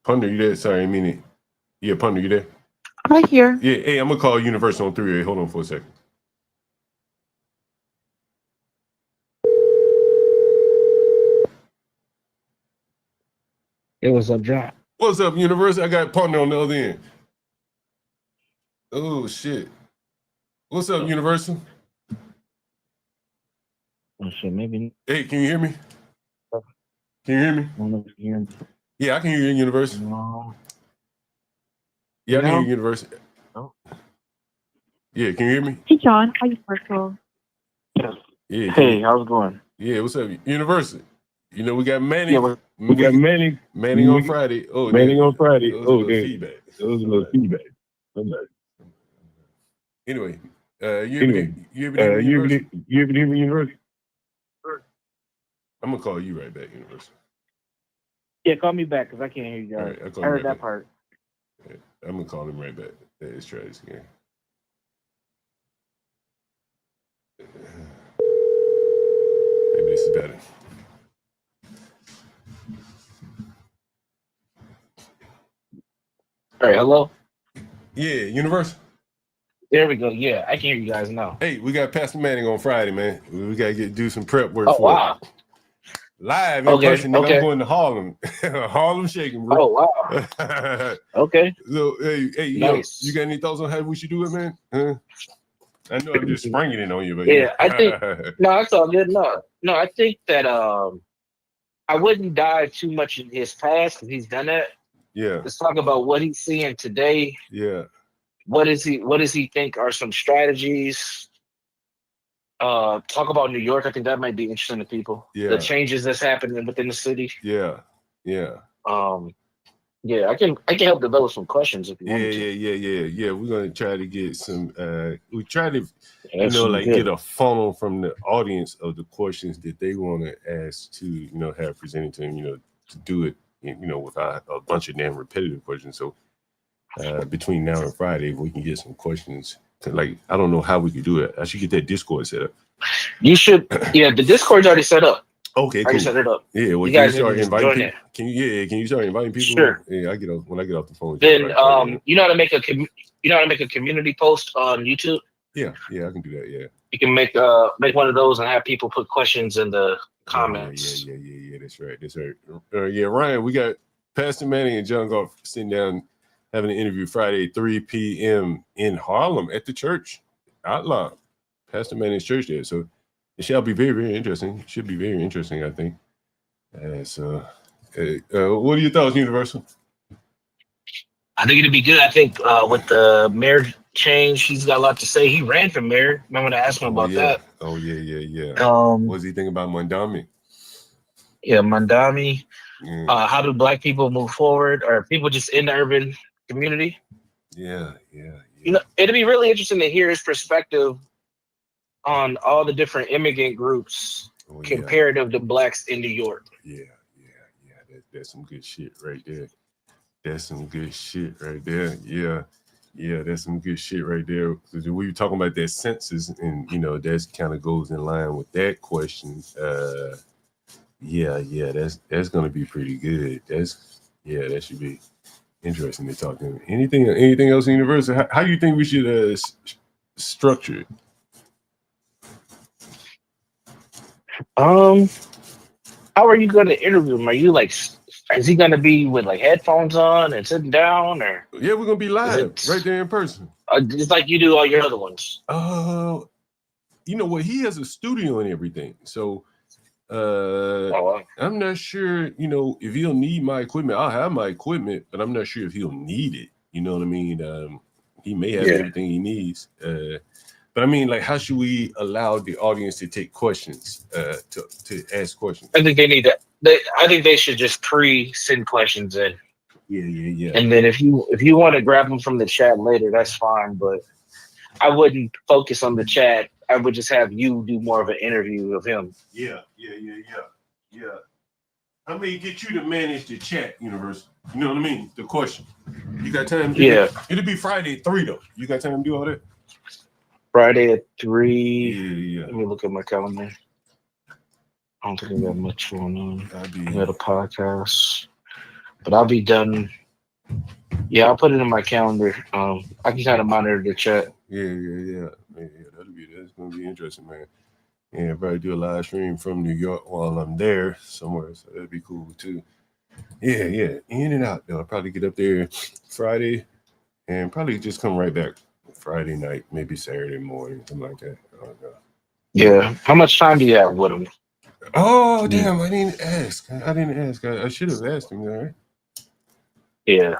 Ponder, you there? Sorry, I mean it. Yeah, Ponder, you there? I'm right here. Yeah, hey, I'm gonna call Universal on 3-8. Hold on for a second. Hey, what's up, John? What's up, Universal? I got Ponder on the other end. Oh shit. What's up, Universal? Oh shit, maybe. Hey, can you hear me? Can you hear me? I don't know if you hear me. Yeah, I can hear you in Universal. No. Yeah, I can hear you, Universal. No. Yeah, can you hear me? Hey, John. How you doing? Yeah. Hey, how's it going? Yeah, what's up, Universal? We got Manning. Yeah, we got Manning. Manning on Friday. Oh, Manning on Friday. Feedback. It was a little feedback. Anyway, you ever hear me, Universal? You ever hear me, Universal? I'm gonna call you right back, Universal. Yeah, call me back because I can't hear you guys. All right, I'll call I you heard right that back. part. All right, I'm gonna call him right back. Let's try this again. Maybe this is better. All right, hello? Yeah, Universal. There we go. Yeah, I can hear you guys now. Hey, we got Pastor Manning on Friday, man. We gotta do some prep work Oh, for wow. it. Live in Okay, person. Nigga, okay. I'm going to Harlem. Harlem shaking, bro. Oh, wow. Okay. So, hey, Nice. you got any thoughts on how we should do it, man? Huh? I know I'm just springing it on you, but Yeah, I think no, that's all good. No, I think that I wouldn't dive too much in his past because he's done that. yeah, Let's talk about what he's seeing today. yeah, What does he think are some strategies? Talk about New York. I think that might be interesting to people. Yeah. The changes that's happening within the city. yeah. Yeah, I can help develop some questions if you want to. Yeah. We're gonna try to get some. We try to, That's like good. get a funnel from the audience of the questions that they want to ask to, have presented to them. To do it, without a bunch of damn repetitive questions. So, between now and Friday, if we can get some questions. Like, I don't know how we could do it. I should get that Discord set up. You should. Yeah, the Discord's already set up. Okay, I cool. already set it up. Yeah, well, You can you guys start need to inviting join people? Can you start inviting people? Sure. Yeah, when I get off the phone. Then right. you know how to make a community post on YouTube. Yeah, I can do that. Yeah. You can make one of those and have people put questions in the comments. Yeah. That's right. Yeah, Ryan, we got Pastor Manning and John Goff sitting down having an interview Friday, 3 p.m. in Harlem at the church. Outlaw. Pastor Manning's church there. So it shall be very, very interesting. It should be very interesting, I think. What are your thoughts, Universal? I think it'd be good. I think with the mayor change, he's got a lot to say. He ran for mayor. Remember to ask him about that. Oh, yeah. Um, What does he think about Mondami? Yeah, Mandami. How do Black people move forward, or people just in the urban community? Yeah. It'd be really interesting to hear his perspective on all the different immigrant groups comparative to Blacks in New York. Yeah. That's some good shit right there. Yeah, that's some good shit right there. We were talking about that census, and that kind of goes in line with that question. That's gonna be pretty good. That should be interesting to talk to him. Anything else in Universal? How do you think we should structure it? How are you going to interview him? Are you is he going to be with headphones on and sitting down, or? Yeah, we're gonna be live right there in person. Just like you do all your other ones. You know what? He has a studio and everything, so I'm not sure. If he'll need my equipment, I'll have my equipment, but I'm not sure if he'll need it. You know what I mean? He may have everything he needs. But I mean, how should we allow the audience to take questions, to ask questions? I think they need to. I think they should just send questions in. Yeah. And then if you want to grab them from the chat later, that's fine. But I wouldn't focus on the chat. I would just have you do more of an interview of him. Yeah. I may get you to manage the chat, Universal. You know what I mean? The question. You got time? It'll be Friday at 3 though. You got time to do all that? Friday at 3. Yeah. Let me look at my calendar. I don't think I got much going on. I got a podcast, but I'll be done. Yeah, I'll put it in my calendar. I can kind of monitor the chat. Yeah. That's gonna be interesting, man. Yeah, probably do a live stream from New York while I'm there somewhere, so that'd be cool too. Yeah. In and out though. I'll probably get up there Friday and probably just come right back Friday night, maybe Saturday morning, something like that. I don't know. Yeah. How much time do you have with him? Oh damn! I didn't ask. I should have asked him. All right. Yeah.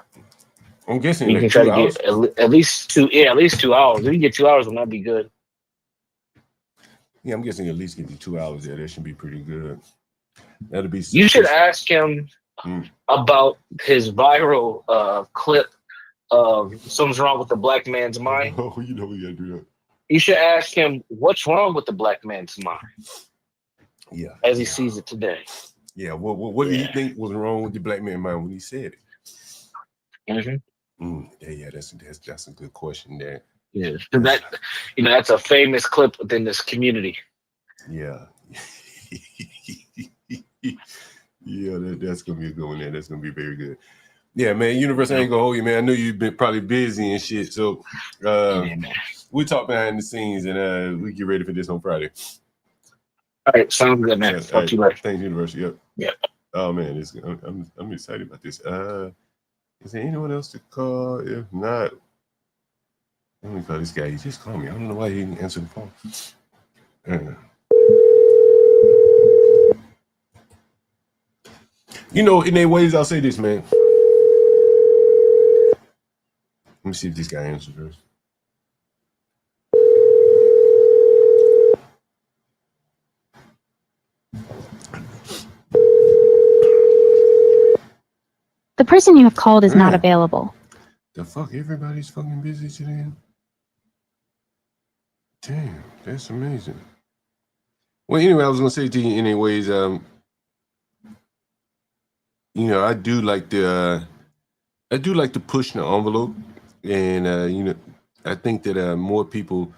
I'm guessing you can try to get at least 2. Yeah, at least 2 hours. If you can get 2 hours, then that'd be good. Yeah, I'm guessing at least get you 2 hours there. That should be pretty good. That'll be. You should ask him about his viral clip of "Something's Wrong with the Black Man's Mind." Oh, we gotta do that. You should ask him what's wrong with the Black man's mind. Yeah. as he sees it today. Yeah. What did he think was wrong with the black man mind when he said it? Yeah, that's a good question there. Yeah, that that's a famous clip within this community. Yeah. Yeah, that's gonna be a good one there. That's gonna be very good. Yeah, man. Universe, I ain't gonna hold you, man. I know you've been probably busy and shit. So we talk behind the scenes and we get ready for this on Friday. All right, sounds good, man. Talk to you later. Thanks, Universe. Yep. Yeah. Oh man, I'm excited about this. Is there anyone else to call? If not, let me call this guy. He just called me. I don't know why he didn't answer the phone. In their ways, I'll say this, man. Let me see if this guy answers first. The person you have called is not available. The fuck? Everybody's fucking busy today. Damn, that's amazing. Well, anyway, I was gonna say to you, anyways, I do like to push the envelope, and I think that more people,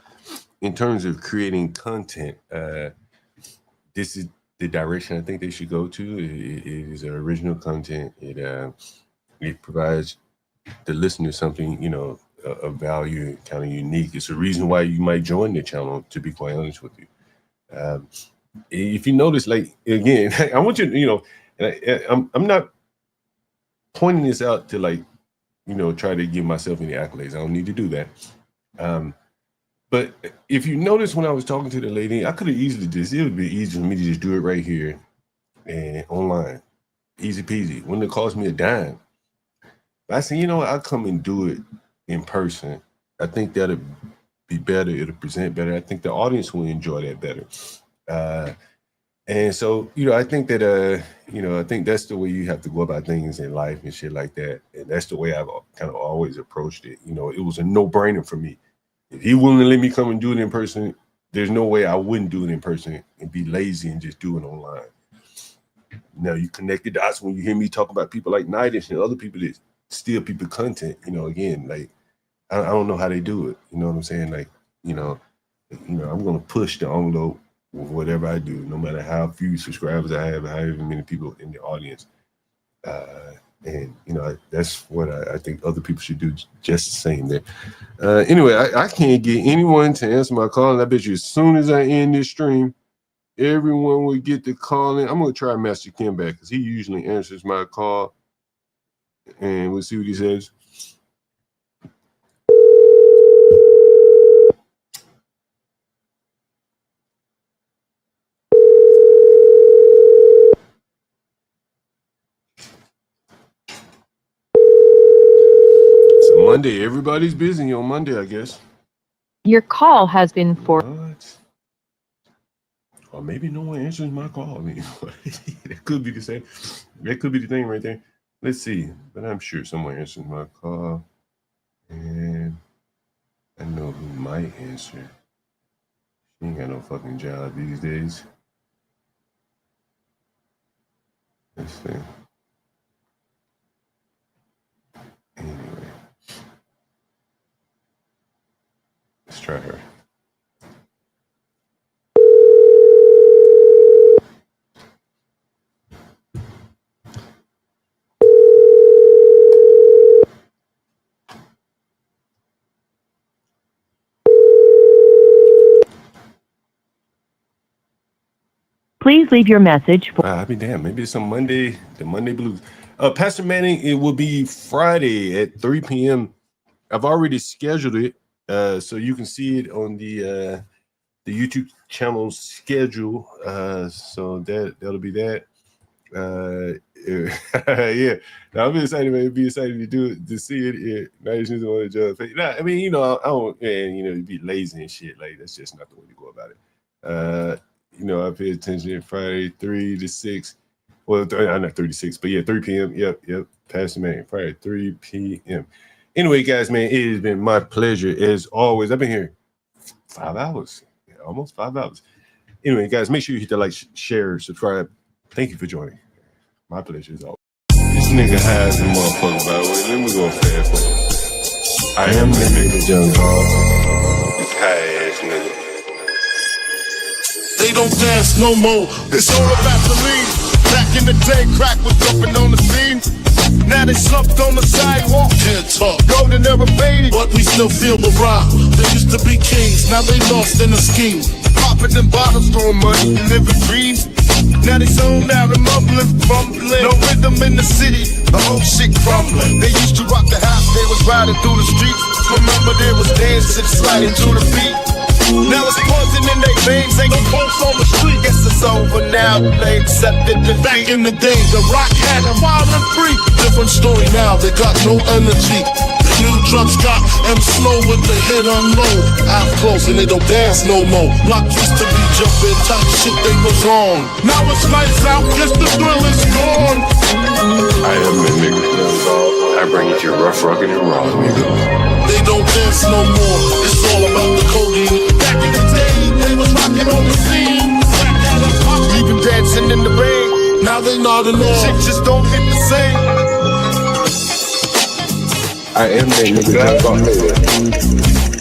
in terms of creating content, this is the direction I think they should go to. It is original content. It provides the listener something, of value, kind of unique. It's a reason why you might join the channel, to be quite honest with you. If you notice, like, again, I want you, I'm not pointing this out to, like, try to give myself any accolades. I don't need to do that. But if you notice, when I was talking to the lady, I could have easily it would be easy for me to just do it right here and online. Easy peasy. Wouldn't have cost me a dime. But I said, I'll come and do it in person. I think that'll be better. It'll present better. I think the audience will enjoy that better. And so, I think that, I think that's the way you have to go about things in life and shit like that. And that's the way I've kind of always approached it. It was a no-brainer for me. If he willing to let me come and do it in person, there's no way I wouldn't do it in person and be lazy and just do it online. Now, you connect the dots when you hear me talk about people like Nidish and other people that steal people content. Again, like, I don't know how they do it. You know what I'm saying? Like, I'm going to push the envelope with whatever I do, no matter how few subscribers I have, however many people in the audience. And that's what I think other people should do, just the same there. Anyway, I can't get anyone to answer my call, and I bet you as soon as I end this stream, everyone will get the call in. I'm going to try Master Kim back because he usually answers my call, and we'll see what he says. Monday, everybody's busy on Monday, I guess. Your call has been forwarded. Or maybe no one answers my call. I mean, that could be the same. That could be the thing right there. Let's see. But I'm sure someone answers my call. And I know who might answer. She ain't got no fucking job these days. Let's see. Anyway. Let's try her. Please leave your message. I'll be damned. Maybe it's on Monday, the Monday Blues. Pastor Manning, it will be Friday at 3 p.m. I've already scheduled it. So you can see it on the YouTube channel schedule. So that'll be that. Yeah. Now, I'm excited, man. Be excited to do it, to see it. Yeah. Now you just want to judge. Nah, I mean, I don't, and be lazy and shit. Like, that's just not the way to go about it. I pay attention Friday 3 to 6. Well, not 3 to 6, but yeah, 3 p.m. Yep. Pastor Manning, Friday 3 p.m. Anyway, guys, man, it has been my pleasure as always. I've been here 5 hours, almost 5 hours. Anyway, guys, make sure you hit that like, share, subscribe. Thank you for joining. My pleasure is all. This nigga high as a motherfucker, by the way. Let me go fast forward. I am the nigga, John Paul. This high ass nigga. They don't dance no more. It's all about the lean. Back in the day, crack was jumping on the scene. Now they slumped on the sidewalk. Can't talk. Golden era faded, but we still feel the rock. They used to be kings, now they lost in the scheme. Popping them bottles, throwing money, living dreams. Now they zoned out and mumbling, fumbling. No rhythm in the city, the whole shit crumbling. They used to rock the house, they was riding through the streets. Remember there was dancing, sliding to the beat. Now it's poison in their veins, ain't no pulse on the street. Guess it's over now, they accepted the back in the day. The rock had them wild and free. Different story now, they got no energy. The new drugs got them slow with the head unload. Out close and they don't dance no more. Rock used to be jumping, top shit they was on. Now it's lights out, guess the thrill is gone. I am the nigga. I bring it to your rough, rugged, and raw, nigga. They don't dance no more, it's all about the codeine. Back in the day, they was rocking on the scene. Even dancing in the rain. Now they nodding off. Shit just don't hit the same. I am the nigga.